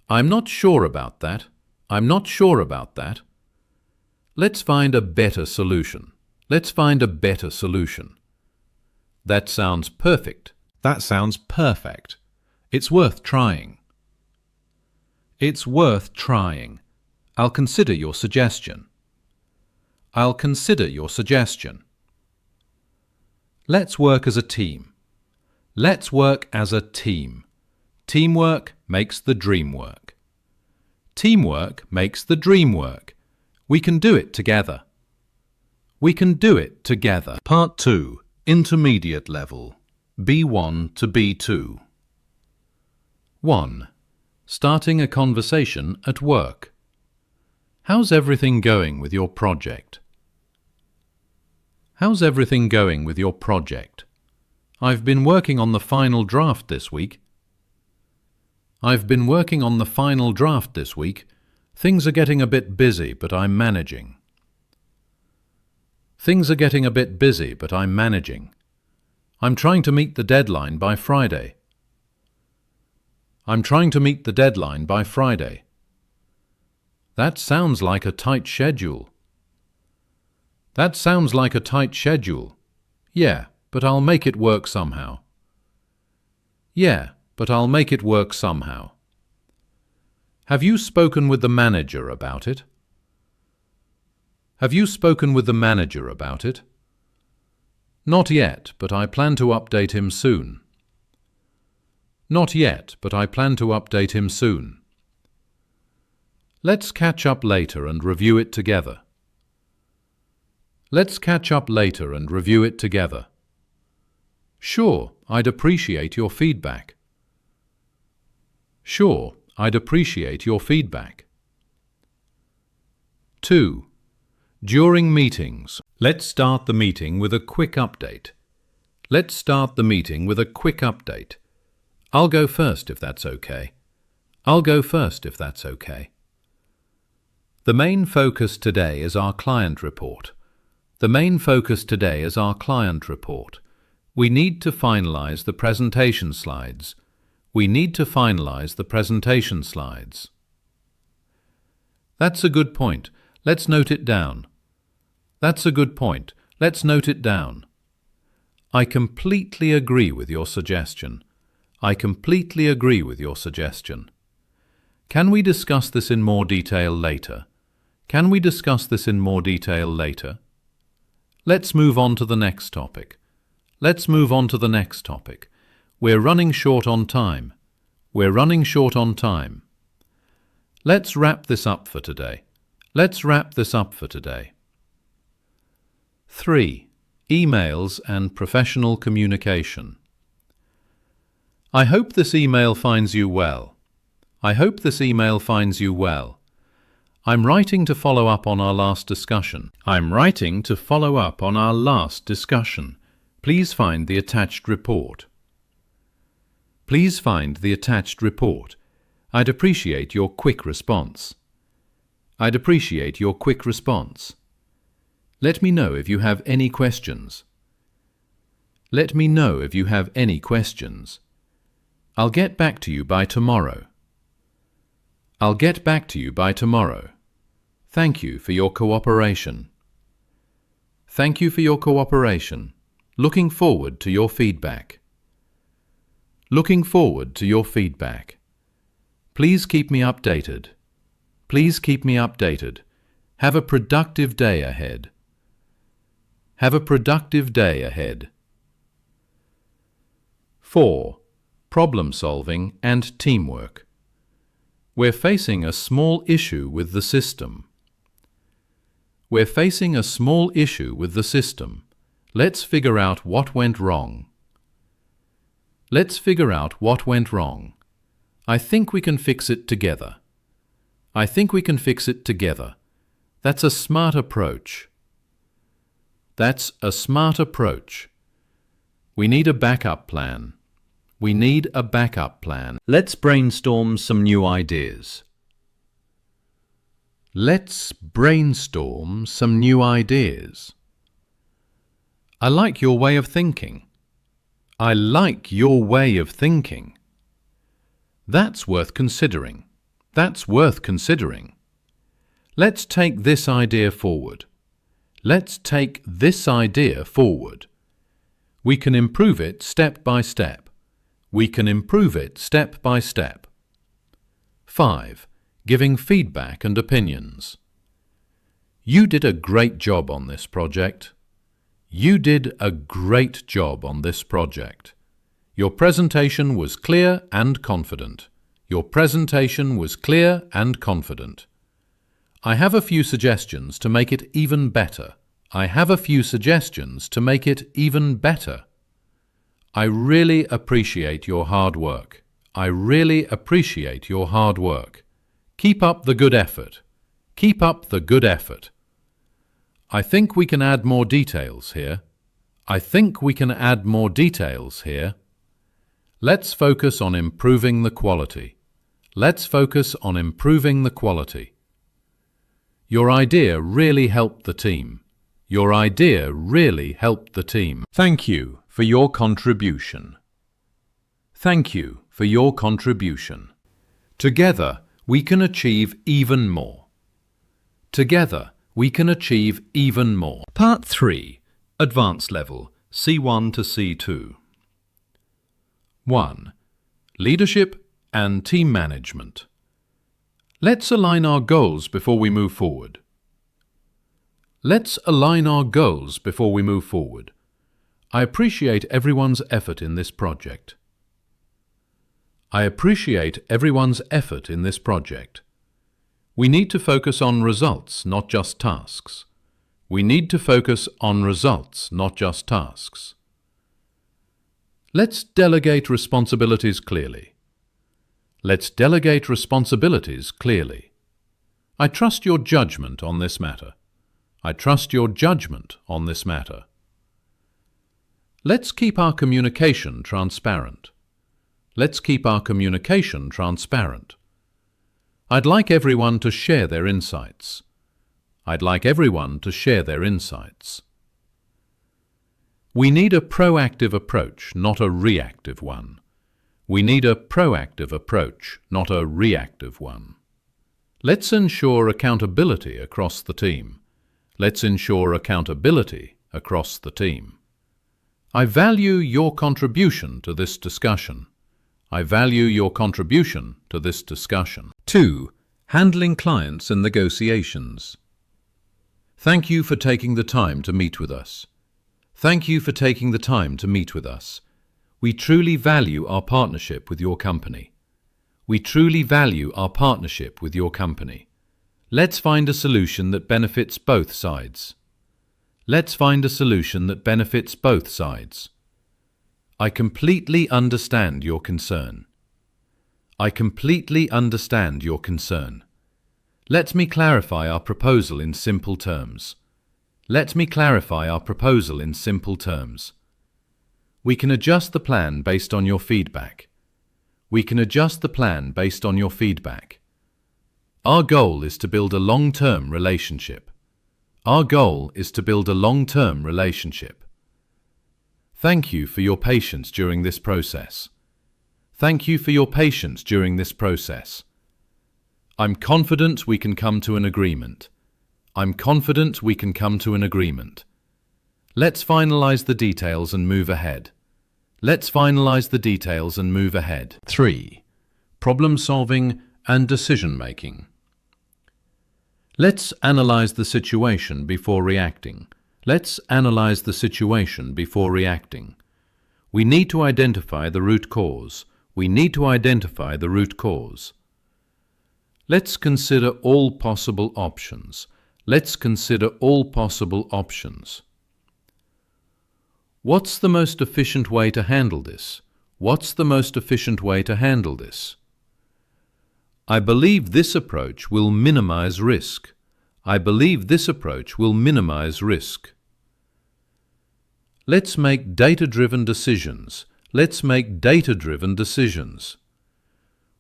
I'm not sure about that. I'm not sure about that. Let's find a better solution. Let's find a better solution. That sounds perfect. That sounds perfect. It's worth trying. It's worth trying. I'll consider your suggestion. I'll consider your suggestion. Let's work as a team. Let's work as a team. Teamwork makes the dream work. Teamwork makes the dream work. We can do it together. We can do it together. Part 2. Intermediate level. B1 to B2. 1. Starting a conversation at work. How's everything going with your project? How's everything going with your project? I've been working on the final draft this week. I've been working on the final draft this week. Things are getting a bit busy, but I'm managing. Things are getting a bit busy, but I'm managing. I'm trying to meet the deadline by Friday. I'm trying to meet the deadline by Friday. That sounds like a tight schedule. That sounds like a tight schedule. Yeah, but I'll make it work somehow. Yeah, but I'll make it work somehow. Have you spoken with the manager about it? Have you spoken with the manager about it? Not yet, but I plan to update him soon. Not yet, but I plan to update him soon. Let's catch up later and review it together. Let's catch up later and review it together. Sure, I'd appreciate your feedback. Sure, I'd appreciate your feedback. 2. During meetings. Let's start the meeting with a quick update. Let's start the meeting with a quick update. I'll go first if that's okay. I'll go first if that's okay. The main focus today is our client report. The main focus today is our client report. We need to finalize the presentation slides. We need to finalize the presentation slides. That's a good point. Let's note it down. That's a good point. Let's note it down. I completely agree with your suggestion. I completely agree with your suggestion. Can we discuss this in more detail later? Can we discuss this in more detail later? Let's move on to the next topic. Let's move on to the next topic. We're running short on time. We're running short on time. Let's wrap this up for today. Let's wrap this up for today. 3. Emails and professional communication. I hope this email finds you well. I hope this email finds you well. I'm writing to follow up on our last discussion. I'm writing to follow up on our last discussion. Please find the attached report. Please find the attached report. I'd appreciate your quick response. I'd appreciate your quick response. Let me know if you have any questions. Let me know if you have any questions. I'll get back to you by tomorrow. I'll get back to you by tomorrow. Thank you for your cooperation. Thank you for your cooperation. Looking forward to your feedback. Looking forward to your feedback. Please keep me updated. Please keep me updated. Have a productive day ahead. Have a productive day ahead. 4. Problem solving and teamwork. We're facing a small issue with the system. We're facing a small issue with the system. Let's figure out what went wrong. Let's figure out what went wrong. I think we can fix it together. I think we can fix it together. That's a smart approach. That's a smart approach. We need a backup plan. We need a backup plan. Let's brainstorm some new ideas. Let's brainstorm some new ideas. I like your way of thinking. I like your way of thinking. That's worth considering. That's worth considering. Let's take this idea forward. Let's take this idea forward. We can improve it step by step. We can improve it step by step. 5. Giving feedback and opinions. You did a great job on this project. You did a great job on this project. Your presentation was clear and confident. Your presentation was clear and confident. I have a few suggestions to make it even better. I have a few suggestions to make it even better. I really appreciate your hard work. I really appreciate your hard work. Keep up the good effort. Keep up the good effort. I think we can add more details here. I think we can add more details here. Let's focus on improving the quality. Let's focus on improving the quality. Your idea really helped the team. Your idea really helped the team. Thank you for your contribution. Thank you for your contribution. Together, we can achieve even more. Together, we can achieve even more. Part 3. Advanced Level, C1 to C2. 1. Leadership and team management. Let's align our goals before we move forward. Let's align our goals before we move forward. I appreciate everyone's effort in this project. I appreciate everyone's effort in this project. We need to focus on results, not just tasks. We need to focus on results, not just tasks. Let's delegate responsibilities clearly. Let's delegate responsibilities clearly. I trust your judgment on this matter. I trust your judgment on this matter. Let's keep our communication transparent. Let's keep our communication transparent. I'd like everyone to share their insights. I'd like everyone to share their insights. We need a proactive approach, not a reactive one. We need a proactive approach, not a reactive one. Let's ensure accountability across the team. Let's ensure accountability across the team. I value your contribution to this discussion. I value your contribution to this discussion. 2. Handling clients and negotiations. Thank you for taking the time to meet with us. Thank you for taking the time to meet with us. We truly value our partnership with your company. We truly value our partnership with your company. Let's find a solution that benefits both sides. Let's find a solution that benefits both sides. I completely understand your concern. I completely understand your concern. Let me clarify our proposal in simple terms. Let me clarify our proposal in simple terms. We can adjust the plan based on your feedback. We can adjust the plan based on your feedback. Our goal is to build a long-term relationship. Our goal is to build a long-term relationship. Thank you for your patience during this process. Thank you for your patience during this process. I'm confident we can come to an agreement. I'm confident we can come to an agreement. Let's finalize the details and move ahead. Let's finalize the details and move ahead. 3. Problem solving and decision making. Let's analyze the situation before reacting. Let's analyze the situation before reacting. We need to identify the root cause. We need to identify the root cause. Let's consider all possible options. Let's consider all possible options. What's the most efficient way to handle this? What's the most efficient way to handle this? I believe this approach will minimize risk. I believe this approach will minimize risk. Let's make data-driven decisions. Let's make data-driven decisions.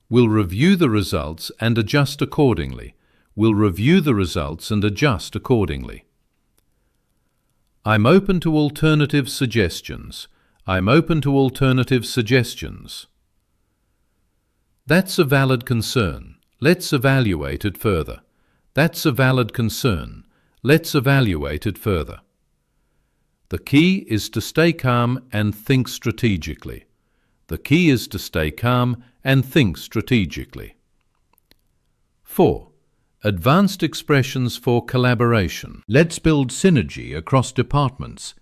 We'll review the results and adjust accordingly. We'll review the results and adjust accordingly. I'm open to alternative suggestions. I'm open to alternative suggestions. That's a valid concern. Let's evaluate it further. That's a valid concern. Let's evaluate it further. The key is to stay calm and think strategically. The key is to stay calm and think strategically. 4. Advanced expressions for collaboration. Let's build synergy across departments.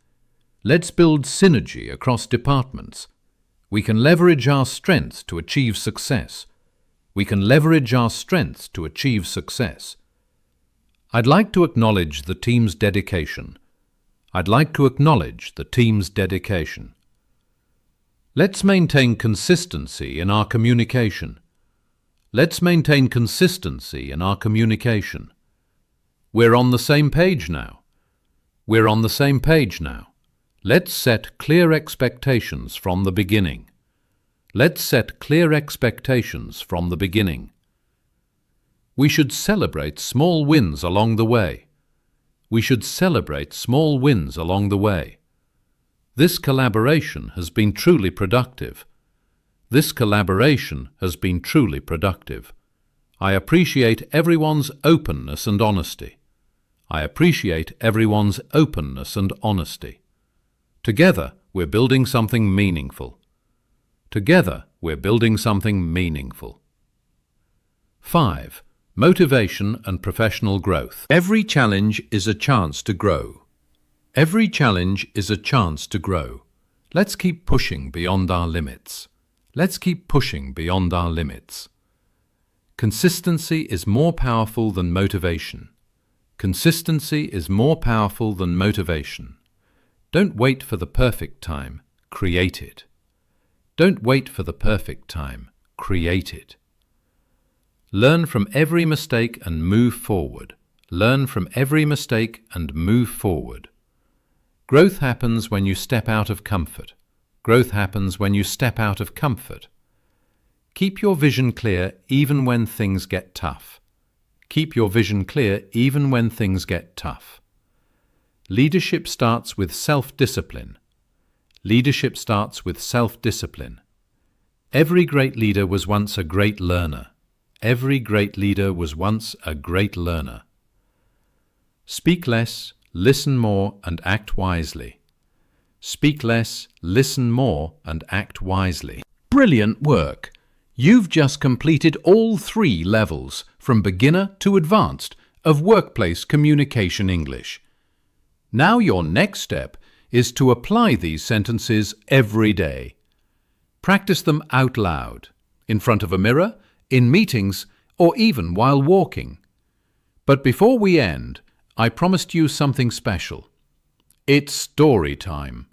Let's build synergy across departments. We can leverage our strengths to achieve success. We can leverage our strengths to achieve success. I'd like to acknowledge the team's dedication. I'd like to acknowledge the team's dedication. Let's maintain consistency in our communication. Let's maintain consistency in our communication. We're on the same page now. We're on the same page now. Let's set clear expectations from the beginning. Let's set clear expectations from the beginning. We should celebrate small wins along the way. We should celebrate small wins along the way. This collaboration has been truly productive. This collaboration has been truly productive. I appreciate everyone's openness and honesty. I appreciate everyone's openness and honesty. Together, we're building something meaningful. Together, we're building something meaningful. 5. Motivation and professional growth. Every challenge is a chance to grow. Every challenge is a chance to grow. Let's keep pushing beyond our limits. Let's keep pushing beyond our limits. Consistency is more powerful than motivation. Consistency is more powerful than motivation. Don't wait for the perfect time, create it. Don't wait for the perfect time, create it. Learn from every mistake and move forward. Learn from every mistake and move forward. Growth happens when you step out of comfort. Growth happens when you step out of comfort. Keep your vision clear even when things get tough. Keep your vision clear even when things get tough. Leadership starts with self-discipline. Leadership starts with self-discipline. Every great leader was once a great learner. Every great leader was once a great learner. Speak less, listen more, and act wisely. Speak less, listen more, and act wisely. Brilliant work! You've just completed all 3 levels, from beginner to advanced, of Workplace Communication English. Now your next step is to apply these sentences every day. Practice them out loud, in front of a mirror, in meetings, or even while walking. But before we end, I promised you something special. It's story time.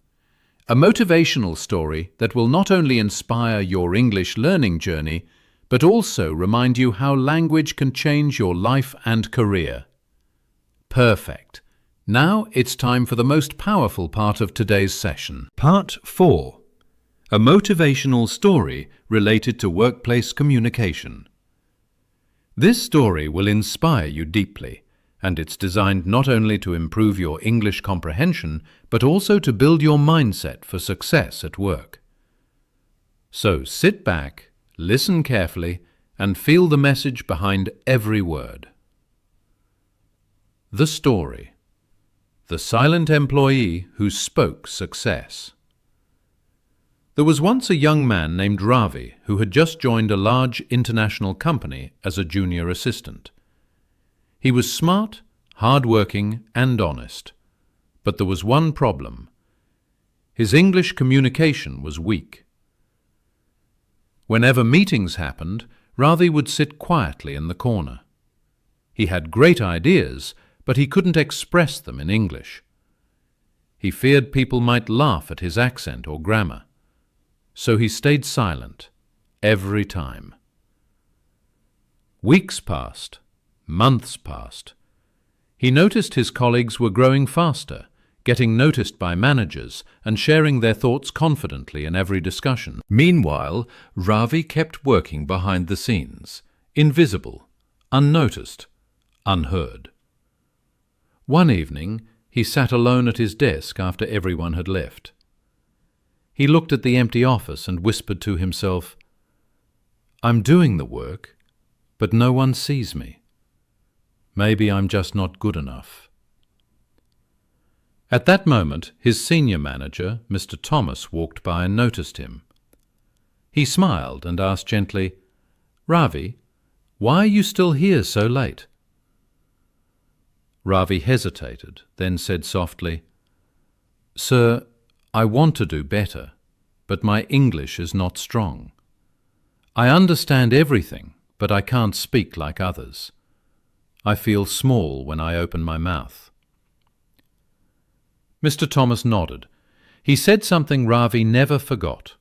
A motivational story that will not only inspire your English learning journey, but also remind you how language can change your life and career. Perfect. Now it's time for the most powerful part of today's session. Part 4. A motivational story related to workplace communication. This story will inspire you deeply, and it's designed not only to improve your English comprehension, but also to build your mindset for success at work. So sit back, listen carefully, and feel the message behind every word. The story. The silent employee who spoke success. There was once a young man named Ravi who had just joined a large international company as a junior assistant. He was smart, hard-working, and honest. But there was one problem. His English communication was weak. Whenever meetings happened, Ravi would sit quietly in the corner. He had great ideas, but he couldn't express them in English. He feared people might laugh at his accent or grammar. So he stayed silent, every time. Weeks passed. Months passed. He noticed his colleagues were growing faster, getting noticed by managers, and sharing their thoughts confidently in every discussion. Meanwhile, Ravi kept working behind the scenes, invisible, unnoticed, unheard. One evening, he sat alone at his desk after everyone had left. He looked at the empty office and whispered to himself, "I'm doing the work, but no one sees me. Maybe I'm just not good enough. At that moment, his senior manager, Mr. Thomas, walked by and noticed him. He smiled and asked gently, "Ravi, why are you still here so late?" Ravi hesitated, then said softly, "Sir, I want to do better, but my English is not strong. I understand everything, but I can't speak like others. I feel small when I open my mouth." Mr. Thomas nodded. He said something Ravi never forgot.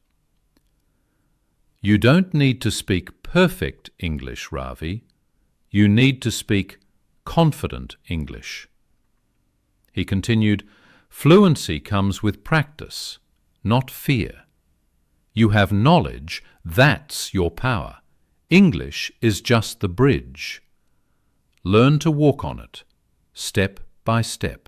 "You don't need to speak perfect English, Ravi. You need to speak confident English." He continued, "Fluency comes with practice, not fear. You have knowledge, that's your power. English is just the bridge. Learn to walk on it, step by step."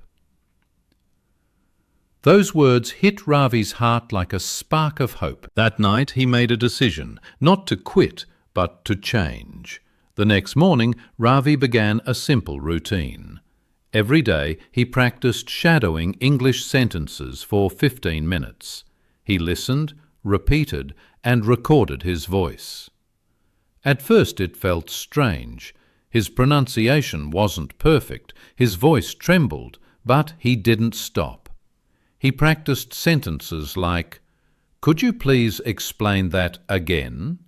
Those words hit Ravi's heart like a spark of hope. That night he made a decision, not to quit, but to change. The next morning, Ravi began a simple routine. Every day he practiced shadowing English sentences for 15 minutes. He listened, repeated, and recorded his voice. At first it felt strange. His pronunciation wasn't perfect, his voice trembled, but he didn't stop. He practiced sentences like, "Could you please explain that again?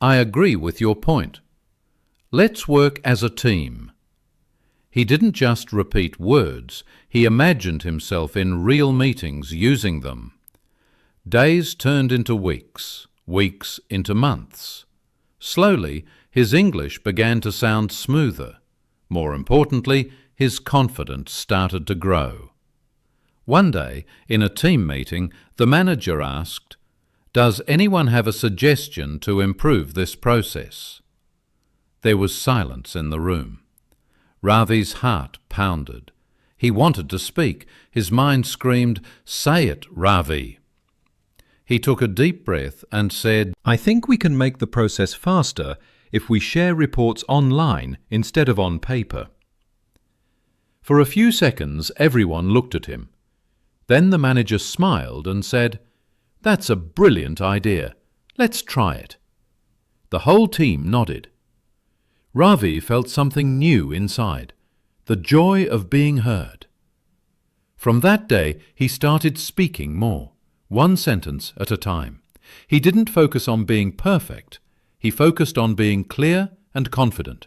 I agree with your point. Let's work as a team." He didn't just repeat words, he imagined himself in real meetings using them. Days turned into weeks, weeks into months. Slowly, his English began to sound smoother. More importantly, his confidence started to grow. One day, in a team meeting, the manager asked, "Does anyone have a suggestion to improve this process?" There was silence in the room. Ravi's heart pounded. He wanted to speak. His mind screamed, "Say it, Ravi." He took a deep breath and said, I think we can make the process faster if we share reports online instead of on paper. For a few seconds, everyone looked at him. Then the manager smiled and said, "That's a brilliant idea. Let's try it." The whole team nodded. Ravi felt something new inside, the joy of being heard. From that day, he started speaking more, one sentence at a time. He didn't focus on being perfect. He focused on being clear and confident.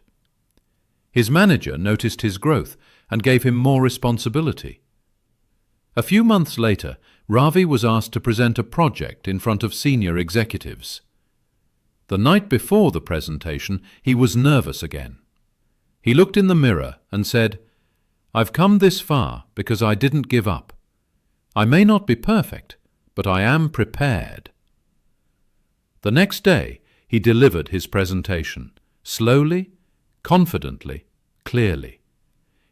His manager noticed his growth and gave him more responsibility. A few months later, Ravi was asked to present a project in front of senior executives. The night before the presentation, he was nervous again. He looked in the mirror and said, "I've come this far because I didn't give up. I may not be perfect, but I am prepared." The next day, he delivered his presentation, slowly, confidently, clearly.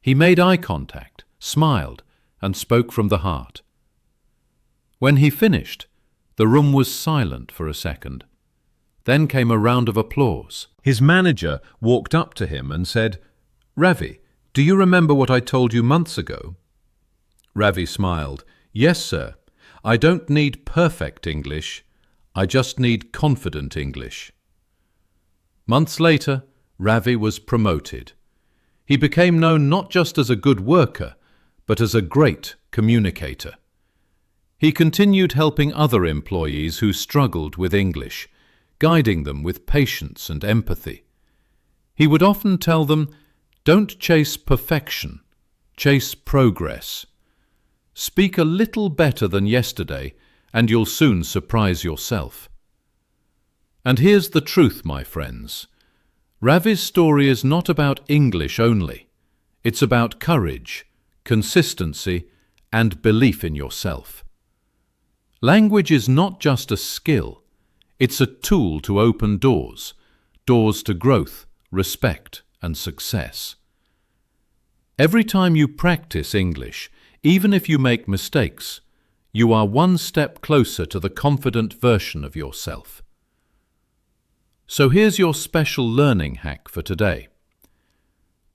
He made eye contact, smiled, and spoke from the heart. When he finished, the room was silent for a second. Then came a round of applause. His manager walked up to him and said, "Ravi, do you remember what I told you months ago?" Ravi smiled. "Yes, sir. I don't need perfect English. I just need confident English." Months later, Ravi was promoted. He became known not just as a good worker, but as a great communicator. He continued helping other employees who struggled with English, guiding them with patience and empathy. He would often tell them, "Don't chase perfection, chase progress. Speak a little better than yesterday, and you'll soon surprise yourself." And here's the truth, my friends. Ravi's story is not about English only. It's about courage, consistency, and belief in yourself. Language is not just a skill. It's a tool to open doors, doors to growth, respect, and success. Every time you practice English, even if you make mistakes, you are one step closer to the confident version of yourself. So here's your special learning hack for today.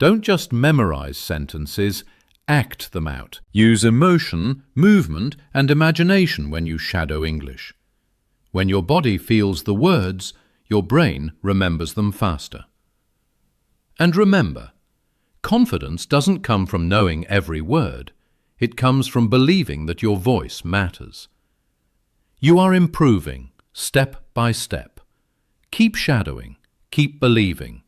Don't just memorize sentences, act them out. Use emotion, movement, and imagination when you shadow English. When your body feels the words, your brain remembers them faster. And remember, confidence doesn't come from knowing every word. It comes from believing that your voice matters. You are improving, step by step. Keep shadowing, keep believing.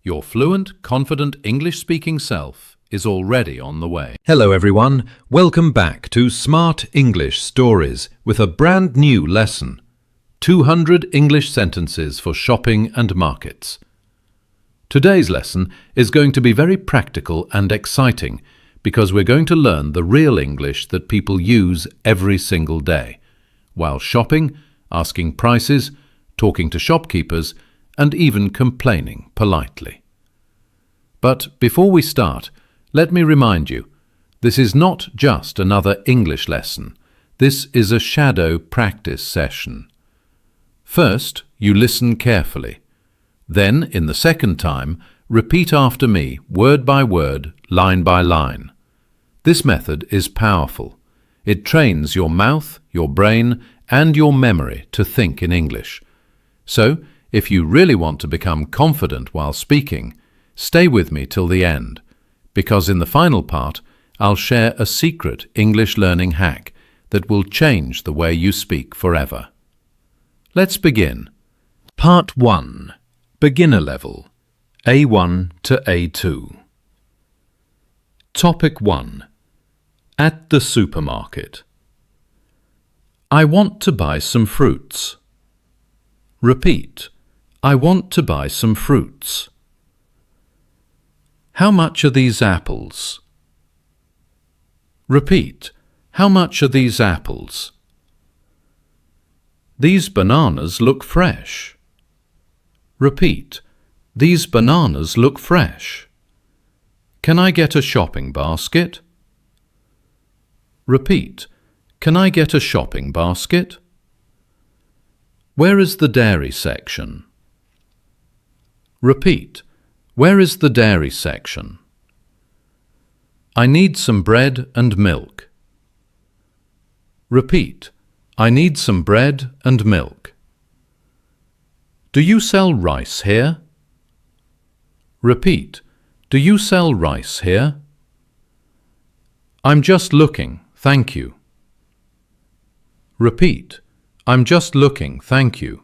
Your fluent, confident English-speaking self is already on the way. Hello everyone, welcome back to Smart English Stories with a brand new lesson. 200 English sentences for shopping and markets. Today's lesson is going to be very practical and exciting because we're going to learn the real English that people use every single day, while shopping, asking prices, talking to shopkeepers, and even complaining politely. But before we start, let me remind you, this is not just another English lesson. This is a shadow practice session. First, you listen carefully. Then, in the second time, repeat after me, word by word, line by line. This method is powerful. It trains your mouth, your brain, and your memory to think in English. So, if you really want to become confident while speaking, stay with me till the end, because in the final part, I'll share a secret English learning hack that will change the way you speak forever. Let's begin. Part 1. Beginner level, A1 to A2. Topic 1. At the supermarket. I want to buy some fruits. Repeat. I want to buy some fruits. How much are these apples? Repeat. How much are these apples? These bananas look fresh. Repeat. These bananas look fresh. Can I get a shopping basket? Repeat. Can I get a shopping basket? Where is the dairy section? Repeat. Where is the dairy section? I need some bread and milk. Repeat. I need some bread and milk. Do you sell rice here? Repeat. Do you sell rice here? I'm just looking, thank you. Repeat. I'm just looking, thank you.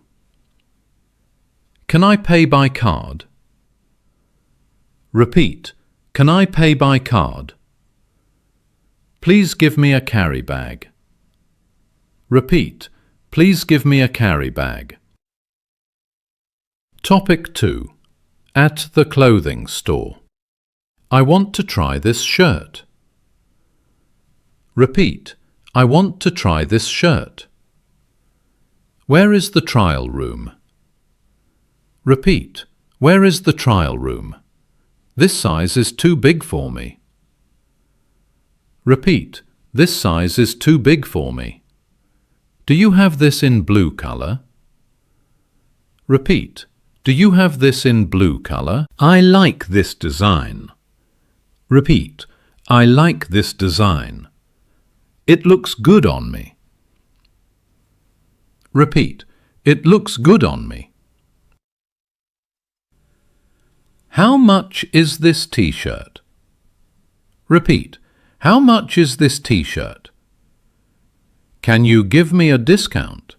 Can I pay by card? Repeat. Can I pay by card? Please give me a carry bag. Repeat. Please give me a carry bag. Topic 2. At the clothing store. I want to try this shirt. Repeat. I want to try this shirt. Where is the trial room? Repeat. Where is the trial room? This size is too big for me. Repeat. This size is too big for me. Do you have this in blue color? Repeat. Do you have this in blue color? I like this design. Repeat. I like this design. It looks good on me. Repeat. It looks good on me. How much is this t-shirt? Repeat. How much is this t-shirt? Can you give me a discount?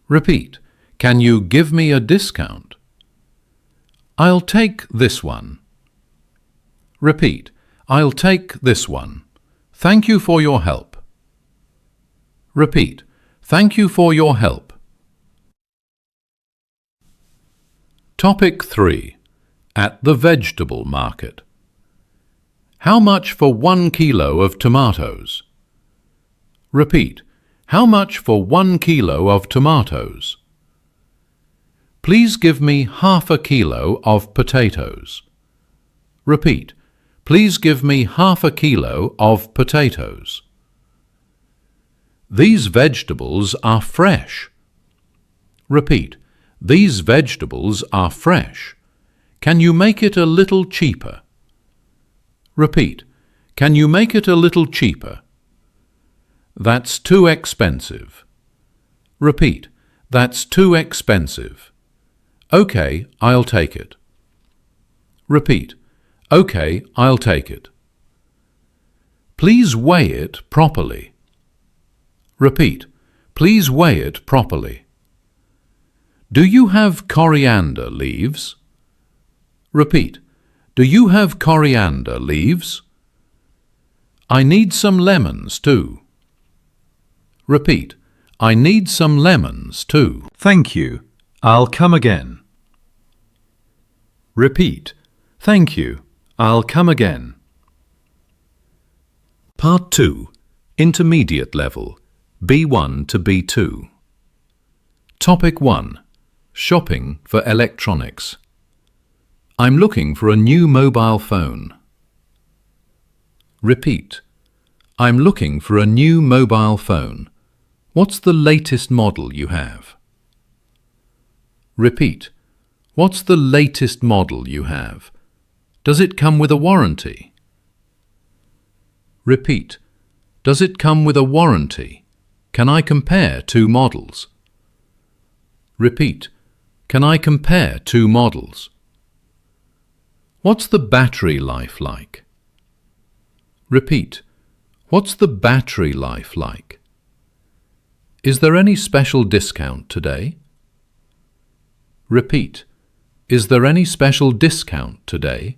Repeat. Can you give me a discount? I'll take this one. Repeat. I'll take this one. Thank you for your help. Repeat. Thank you for your help. Topic 3. At the vegetable market. How much for 1 kilo of tomatoes? Repeat. How much for 1 kilo of tomatoes? Please give me half a kilo of potatoes. Repeat. Please give me half a kilo of potatoes. These vegetables are fresh. Repeat. These vegetables are fresh. Can you make it a little cheaper? Repeat. Can you make it a little cheaper? That's too expensive. Repeat. That's too expensive. Okay, I'll take it. Repeat. Okay, I'll take it. Please weigh it properly. Repeat. Please weigh it properly. Do you have coriander leaves? Repeat. Do you have coriander leaves? I need some lemons too. Repeat. I need some lemons too. Thank you. I'll come again. Repeat. Thank you. I'll come again. Part 2. Intermediate level. B1 to B2. Topic 1. Shopping for electronics. I'm looking for a new mobile phone. Repeat. I'm looking for a new mobile phone. What's the latest model you have? Repeat. What's the latest model you have? Does it come with a warranty? Repeat. Does it come with a warranty? Can I compare two models? Repeat. Can I compare two models? What's the battery life like? Repeat. What's the battery life like? Is there any special discount today? Repeat. Is there any special discount today?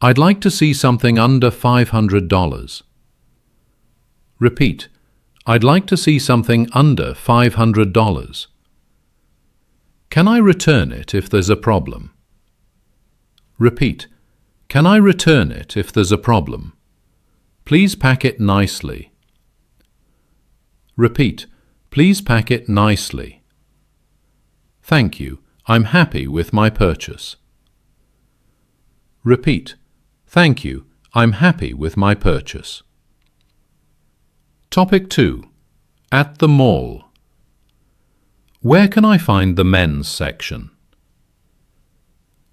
I'd like to see something under $500. Repeat. I'd like to see something under $500. Can I return it if there's a problem? Repeat. Can I return it if there's a problem? Please pack it nicely. Repeat. Please pack it nicely. Thank you. I'm happy with my purchase. Repeat. Thank you. I'm happy with my purchase. Topic 2. At the mall. Where can I find the men's section?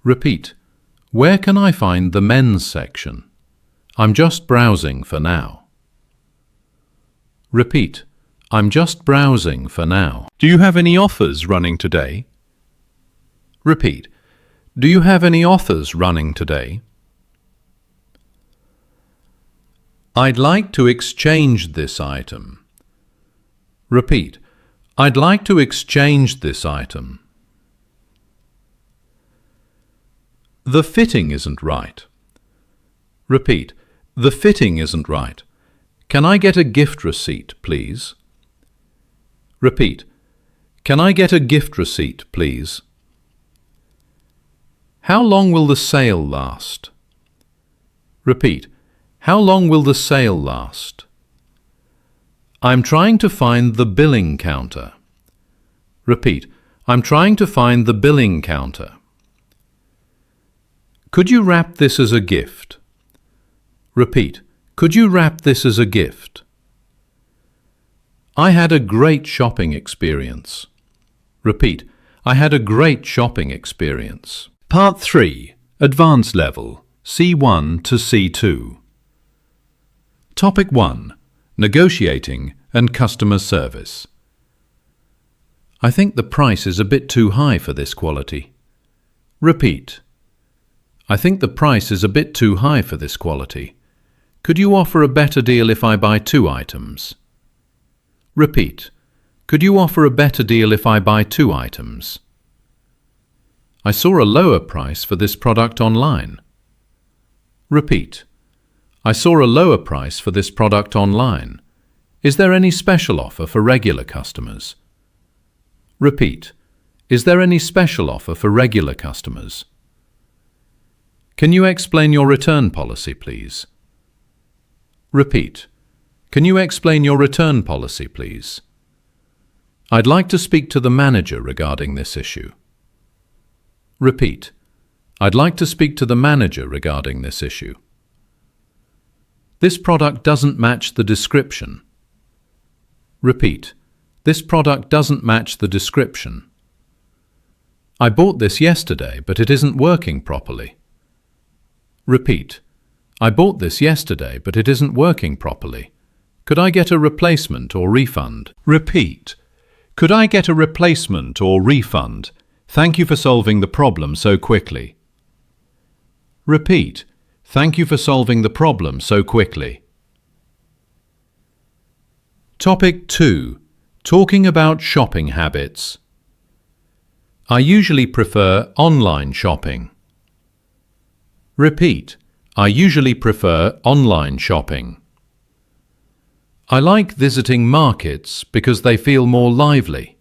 Repeat. Where can I find the men's section? I'm just browsing for now. Repeat. I'm just browsing for now. Do you have any offers running today? Repeat. Do you have any offers running today? I'd like to exchange this item. Repeat. I'd like to exchange this item. The fitting isn't right. Repeat. The fitting isn't right. Can I get a gift receipt, please? Repeat. Can I get a gift receipt, please? How long will the sale last? Repeat. How long will the sale last? I'm trying to find the billing counter. Repeat. I'm trying to find the billing counter. Could you wrap this as a gift? Repeat. Could you wrap this as a gift? I had a great shopping experience. Repeat. I had a great shopping experience. Part 3. Advanced level. C1 to C2. Topic 1. Negotiating and customer service. I think the price is a bit too high for this quality. Repeat. I think the price is a bit too high for this quality. Could you offer a better deal if I buy 2 items? Repeat. Could you offer a better deal if I buy 2 items? I saw a lower price for this product online. Repeat. I saw a lower price for this product online. Is there any special offer for regular customers? Repeat. Is there any special offer for regular customers? Can you explain your return policy, please? Repeat. Can you explain your return policy, please? I'd like to speak to the manager regarding this issue. Repeat. I'd like to speak to the manager regarding this issue. This product doesn't match the description. Repeat. This product doesn't match the description. I bought this yesterday, but it isn't working properly. Repeat. I bought this yesterday, but it isn't working properly. Could I get a replacement or refund? Repeat. Could I get a replacement or refund? Thank you for solving the problem so quickly. Repeat. Thank you for solving the problem so quickly. Topic 2. Talking about shopping habits. I usually prefer online shopping. Repeat. I usually prefer online shopping. I like visiting markets because they feel more lively.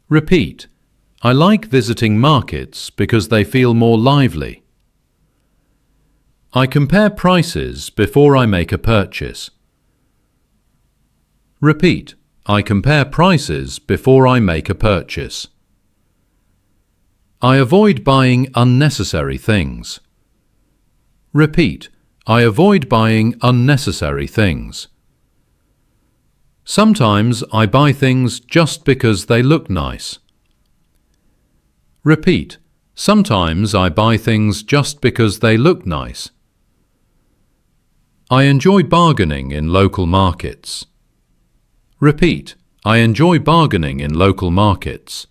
Repeat. I like visiting markets because they feel more lively. I compare prices before I make a purchase. Repeat. I compare prices before I make a purchase. I avoid buying unnecessary things. Repeat. I avoid buying unnecessary things. Sometimes I buy things just because they look nice. Repeat. Sometimes I buy things just because they look nice. I enjoy bargaining in local markets. Repeat. I enjoy bargaining in local markets.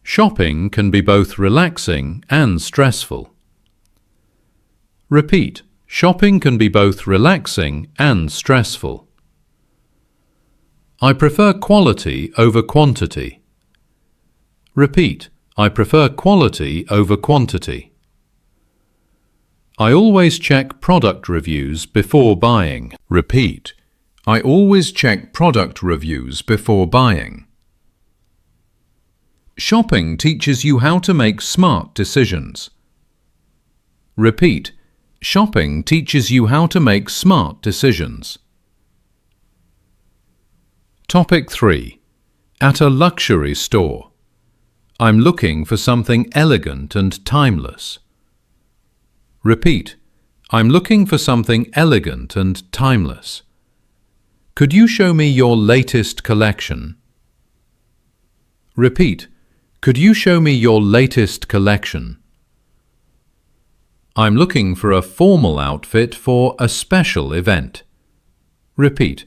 Shopping can be both relaxing and stressful. Repeat. Shopping can be both relaxing and stressful. I prefer quality over quantity. Repeat. I prefer quality over quantity. I always check product reviews before buying. Repeat. I always check product reviews before buying. Shopping teaches you how to make smart decisions. Repeat. Shopping teaches you how to make smart decisions. Topic 3. At a luxury store. I'm looking for something elegant and timeless. Repeat. I'm looking for something elegant and timeless. Could you show me your latest collection? Repeat. Could you show me your latest collection? I'm looking for a formal outfit for a special event. Repeat.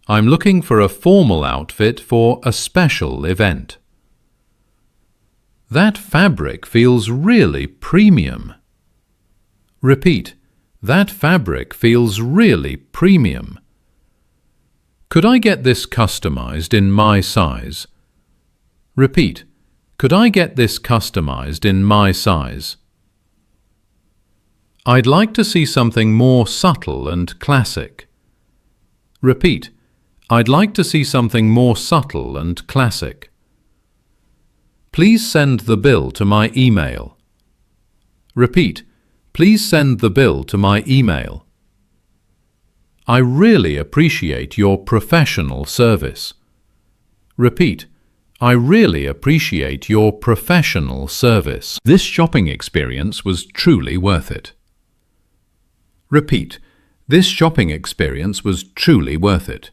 I'm looking for a formal outfit for a special event. That fabric feels really premium. Repeat. That fabric feels really premium. Could I get this customized in my size? Repeat. Could I get this customized in my size? I'd like to see something more subtle and classic. Repeat. I'd like to see something more subtle and classic. Please send the bill to my email. Repeat. Please send the bill to my email. I really appreciate your professional service. Repeat. I really appreciate your professional service. This shopping experience was truly worth it. Repeat. This shopping experience was truly worth it.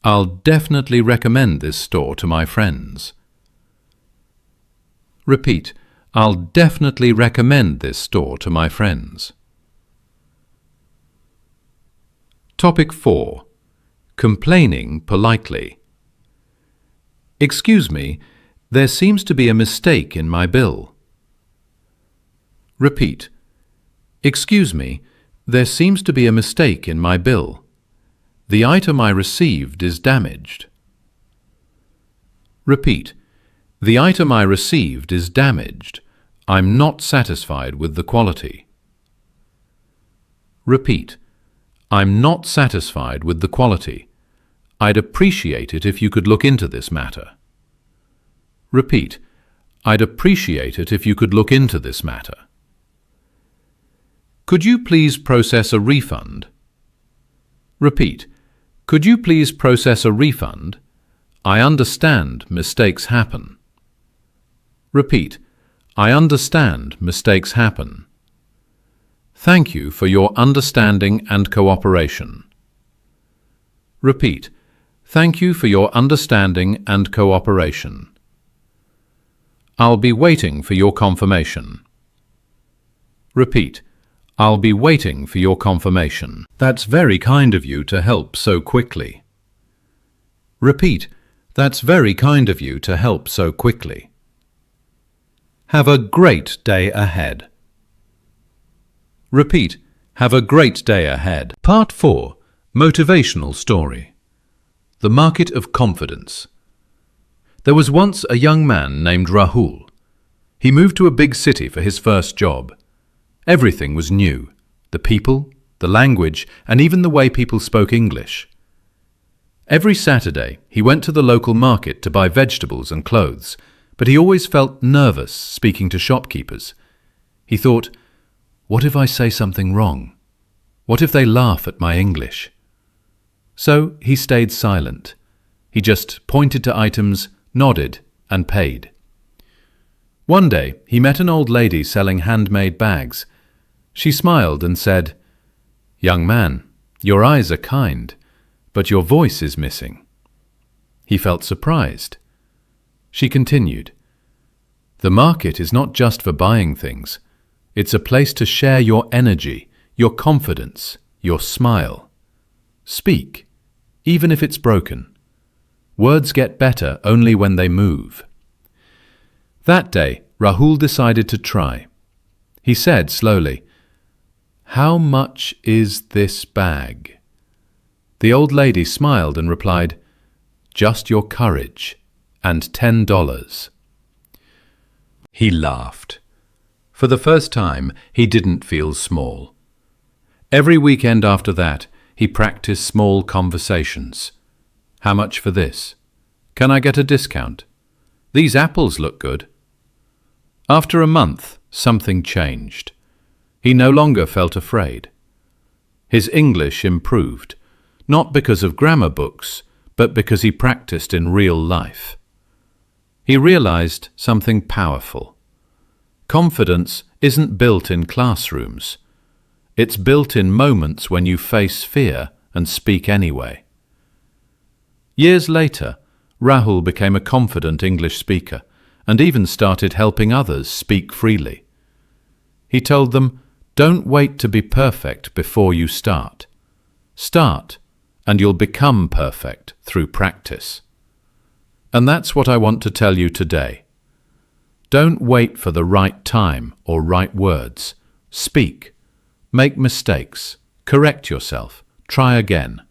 I'll definitely recommend this store to my friends. Repeat. I'll definitely recommend this store to my friends. Topic 4. Complaining politely. Excuse me, there seems to be a mistake in my bill. Repeat. Excuse me, there seems to be a mistake in my bill. The item I received is damaged. Repeat. The item I received is damaged. I'm not satisfied with the quality. Repeat. I'm not satisfied with the quality. I'd appreciate it if you could look into this matter. Repeat. I'd appreciate it if you could look into this matter. Could you please process a refund? Repeat. Could you please process a refund? I understand mistakes happen. Repeat. I understand mistakes happen. Thank you for your understanding and cooperation. Repeat. Thank you for your understanding and cooperation. I'll be waiting for your confirmation. Repeat. I'll be waiting for your confirmation. That's very kind of you to help so quickly. Repeat. That's very kind of you to help so quickly. Have a great day ahead. Repeat. Have a great day ahead. Part 4. Motivational story. The market of confidence. There was once a young man named Rahul. He moved to a big city for his first job. Everything was new. The people, the language, and even the way people spoke English. Every Saturday, he went to the local market to buy vegetables and clothes, but he always felt nervous speaking to shopkeepers. He thought, what if I say something wrong? What if they laugh at my English? So he stayed silent. He just pointed to items, nodded, and paid. One day, he met an old lady selling handmade bags. She smiled and said, "Young man, your eyes are kind, but your voice is missing." He felt surprised. She continued, "The market is not just for buying things. It's a place to share your energy, your confidence, your smile. Speak, even if it's broken. Words get better only when they move." That day, Rahul decided to try. He said slowly, "How much is this bag?" The old lady smiled and replied, "Just your courage, and $10. He laughed. For the first time, he didn't feel small. Every weekend after that, he practiced small conversations. "How much for this? Can I get a discount? These apples look good." After a month, something changed. He no longer felt afraid. His English improved, not because of grammar books, but because he practiced in real life. He realized something powerful. Confidence isn't built in classrooms. It's built in moments when you face fear and speak anyway. Years later, Rahul became a confident English speaker and even started helping others speak freely. He told them, "Don't wait to be perfect before you start. Start, and you'll become perfect through practice." And that's what I want to tell you today. Don't wait for the right time or right words. Speak. Make mistakes. Correct yourself. Try again.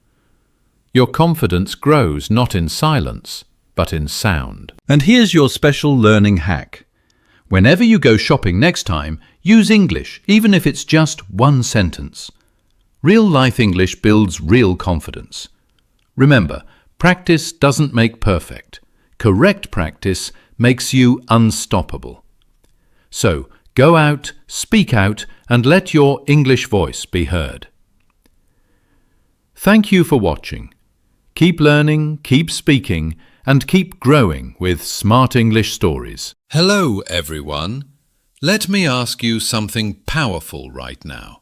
Your confidence grows not in silence, but in sound. And here's your special learning hack. Whenever you go shopping next time, use English, even if it's just one sentence. Real-life English builds real confidence. Remember, practice doesn't make perfect. Correct practice makes you unstoppable. So, go out, speak out, and let your English voice be heard. Thank you for watching. Keep learning, keep speaking, and keep growing with Smart English Stories. Hello, everyone. Let me ask you something powerful right now.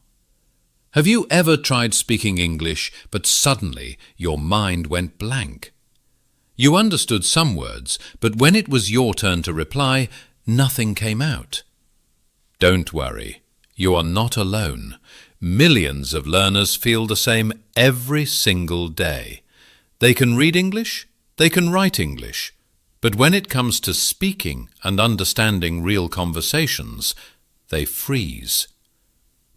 Have you ever tried speaking English, but suddenly your mind went blank? You understood some words, but when it was your turn to reply, nothing came out. Don't worry, you are not alone. Millions of learners feel the same every single day. They can read English, they can write English, but when it comes to speaking and understanding real conversations, they freeze.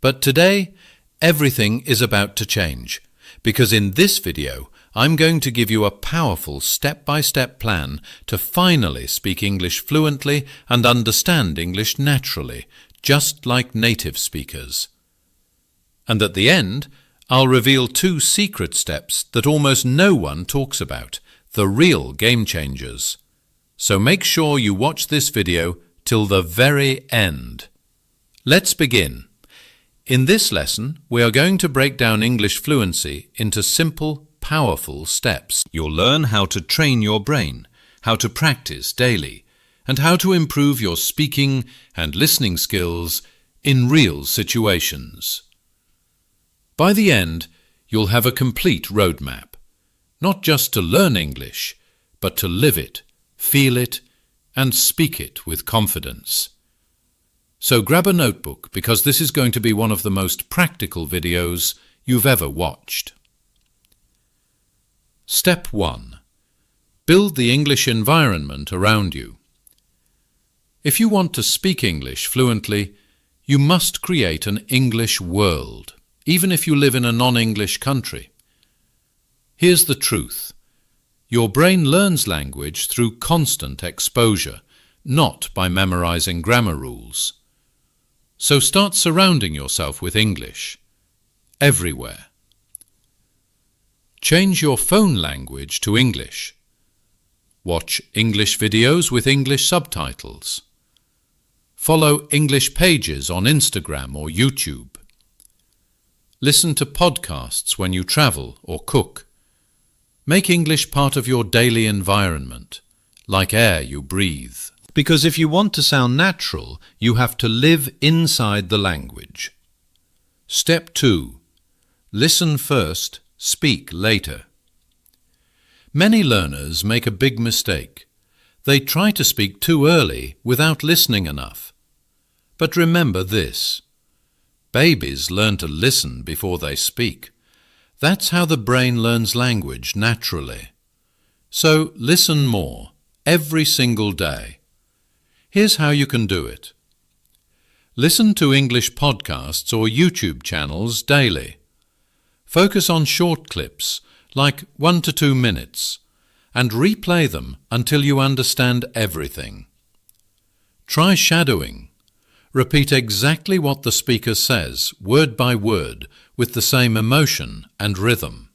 But today, everything is about to change, because in this video, I'm going to give you a powerful step-by-step plan to finally speak English fluently and understand English naturally, just like native speakers. And at the end, I'll reveal 2 secret steps that almost no one talks about, the real game changers. So make sure you watch this video till the very end. Let's begin. In this lesson, we are going to break down English fluency into simple, powerful steps. You'll learn how to train your brain, how to practice daily, and how to improve your speaking and listening skills in real situations. By the end, you'll have a complete roadmap, not just to learn English, but to live it, feel it, and speak it with confidence. So grab a notebook because this is going to be one of the most practical videos you've ever watched. Step 1. Build the English environment around you. If you want to speak English fluently, you must create an English world, even if you live in a non-English country. Here's the truth. Your brain learns language through constant exposure, not by memorizing grammar rules. So start surrounding yourself with English, everywhere. Change your phone language to English. Watch English videos with English subtitles. Follow English pages on Instagram or YouTube. Listen to podcasts when you travel or cook. Make English part of your daily environment, like air you breathe. Because if you want to sound natural, you have to live inside the language. Step 2. Listen first, speak later. Many learners make a big mistake. They try to speak too early without listening enough. But remember this. Babies learn to listen before they speak. That's how the brain learns language naturally. So listen more, every single day. Here's how you can do it. Listen to English podcasts or YouTube channels daily. Focus on short clips, like 1 to 2 minutes, and replay them until you understand everything. Try shadowing. Repeat exactly what the speaker says, word by word, with the same emotion and rhythm.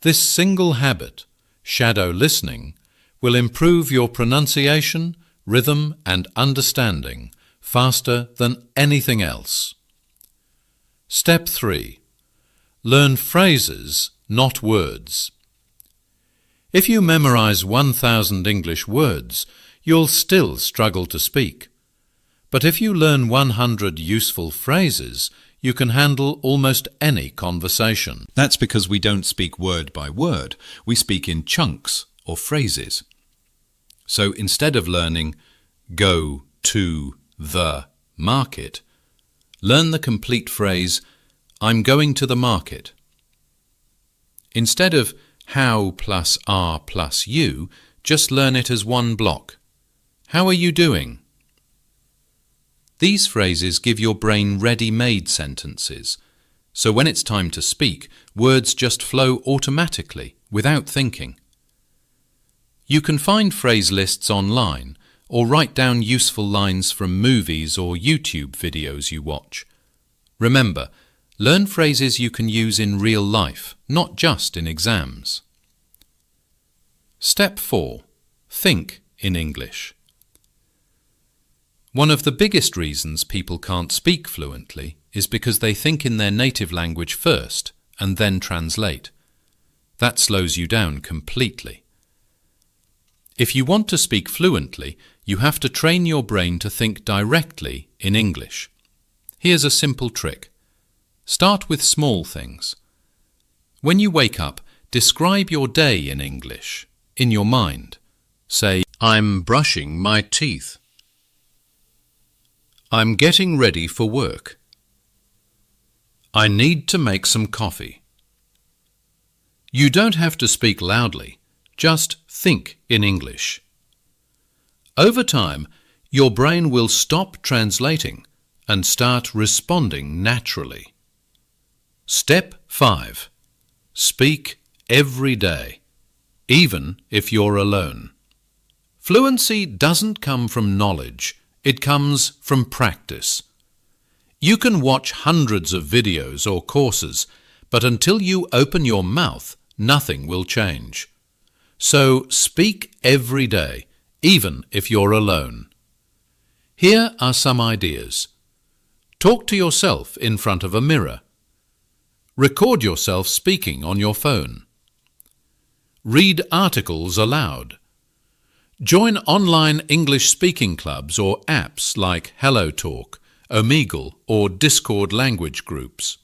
This single habit, shadow listening, will improve your pronunciation, rhythm and understanding faster than anything else. Step 3. Learn phrases, not words. If you memorize 1,000 English words, you'll still struggle to speak. But if you learn 100 useful phrases, you can handle almost any conversation. That's because we don't speak word by word. We speak in chunks or phrases. So instead of learning go to the market, learn the complete phrase I'm going to the market. Instead of how plus are plus you, just learn it as one block. How are you doing? These phrases give your brain ready-made sentences, so when it's time to speak, words just flow automatically, without thinking. You can find phrase lists online, or write down useful lines from movies or YouTube videos you watch. Remember, learn phrases you can use in real life, not just in exams. Step 4. Think in English. One of the biggest reasons people can't speak fluently is because they think in their native language first and then translate. That slows you down completely. If you want to speak fluently, you have to train your brain to think directly in English. Here's a simple trick. Start with small things. When you wake up, describe your day in English, in your mind. Say, I'm brushing my teeth. I'm getting ready for work. I need to make some coffee. You don't have to speak loudly, just think in English. Over time, your brain will stop translating and start responding naturally. Step 5. Speak every day, even if you're alone. Fluency doesn't come from knowledge. It comes from practice. You can watch hundreds of videos or courses, but until you open your mouth, nothing will change. So speak every day, even if you're alone. Here are some ideas. Talk to yourself in front of a mirror. Record yourself speaking on your phone. Read articles aloud. Join online English speaking clubs or apps like HelloTalk, Omegle or Discord language groups.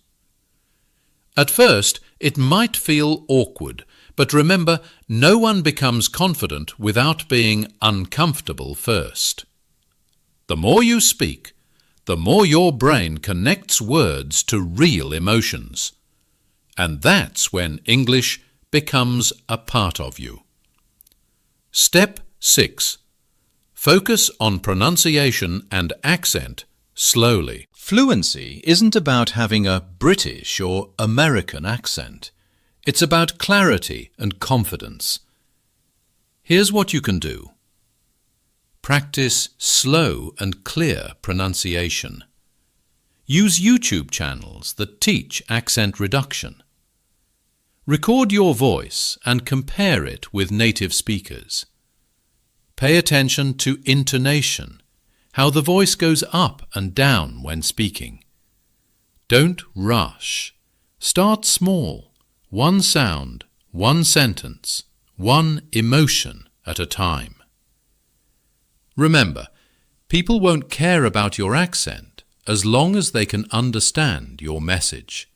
At first, it might feel awkward, But remember, no one becomes confident without being uncomfortable first. The more you speak, the more your brain connects words to real emotions. And that's when English becomes a part of you. Step 6. Focus on pronunciation and accent slowly. Fluency isn't about having a British or American accent. It's about clarity and confidence. Here's what you can do. Practice slow and clear pronunciation. Use YouTube channels that teach accent reduction. Record your voice and compare it with native speakers. Pay attention to intonation, how the voice goes up and down when speaking. Don't rush. Start small. One sound, one sentence, one emotion at a time. Remember, people won't care about your accent as long as they can understand your message.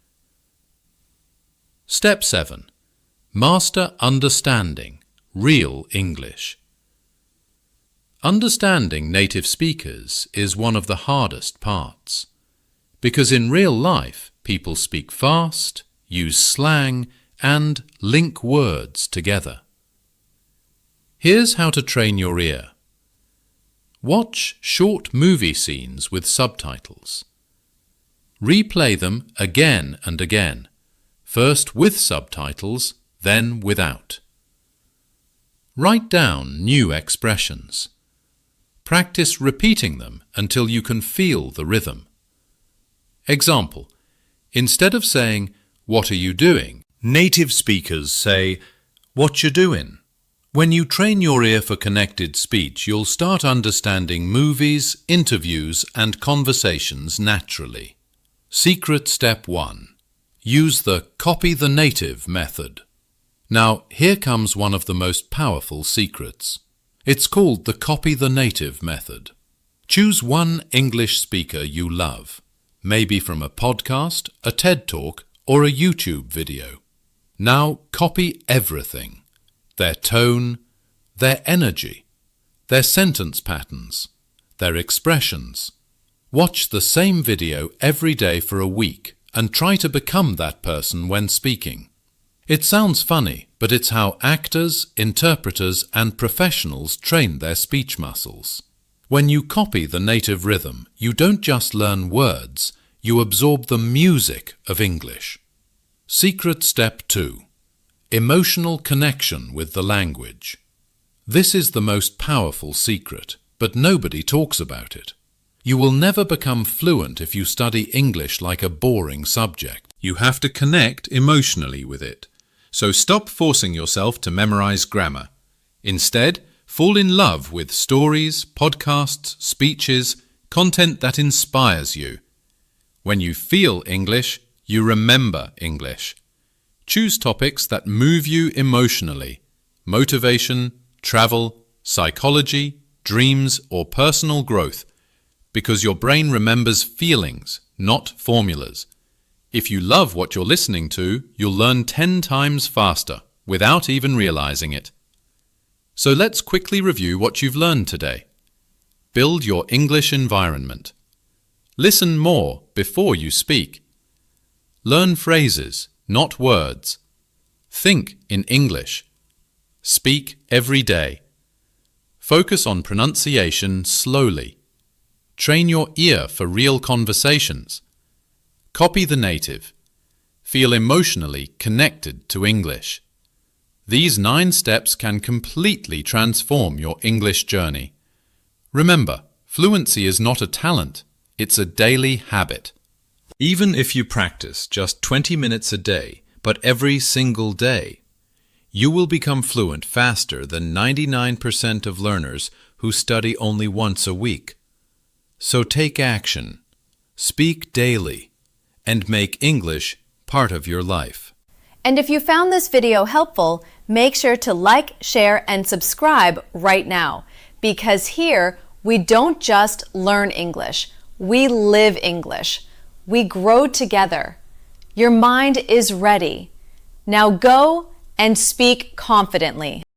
Step 7. Master understanding real English. Understanding native speakers is one of the hardest parts, because in real life people speak fast, use slang, and link words together. Here's how to train your ear. Watch short movie scenes with subtitles. Replay them again and again, first with subtitles, then without. Write down new expressions. Practice repeating them until you can feel the rhythm. Example: instead of saying, "What are you doing?" native speakers say, "What you doing?" When you train your ear for connected speech, you'll start understanding movies, interviews, and conversations naturally. Secret step 1. Use the copy the native method. Now, here comes one of the most powerful secrets. It's called the copy the native method. Choose one English speaker you love, maybe from a podcast, a TED Talk, or a YouTube video. Now copy everything: their tone, their energy, their sentence patterns, their expressions. Watch the same video every day for a week and try to become that person when speaking. It sounds funny, but it's how actors, interpreters, and professionals train their speech muscles. When you copy the native rhythm, you don't just learn words, you absorb the music of English. Secret step 2. Emotional connection with the language. This is the most powerful secret, but nobody talks about it. You will never become fluent if you study English like a boring subject. You have to connect emotionally with it. So stop forcing yourself to memorize grammar. Instead, fall in love with stories, podcasts, speeches, content that inspires you. When you feel English, you remember English. Choose topics that move you emotionally: motivation, travel, psychology, dreams, or personal growth, because your brain remembers feelings, not formulas. If you love what you're listening to, you'll learn 10 times faster without even realizing it. So let's quickly review what you've learned today. Build your English environment. Listen more before you speak. Learn phrases, not words. Think in English. Speak every day. Focus on pronunciation slowly. Train your ear for real conversations. Copy the native. Feel emotionally connected to English. These 9 steps can completely transform your English journey. Remember, fluency is not a talent, it's a daily habit. Even if you practice just 20 minutes a day, but every single day, you will become fluent faster than 99% of learners who study only once a week. So take action, speak daily, and make English part of your life. And if you found this video helpful, make sure to like, share, and subscribe right now, because here we don't just learn English, we live English. We grow together. Your mind is ready. Now go and speak confidently.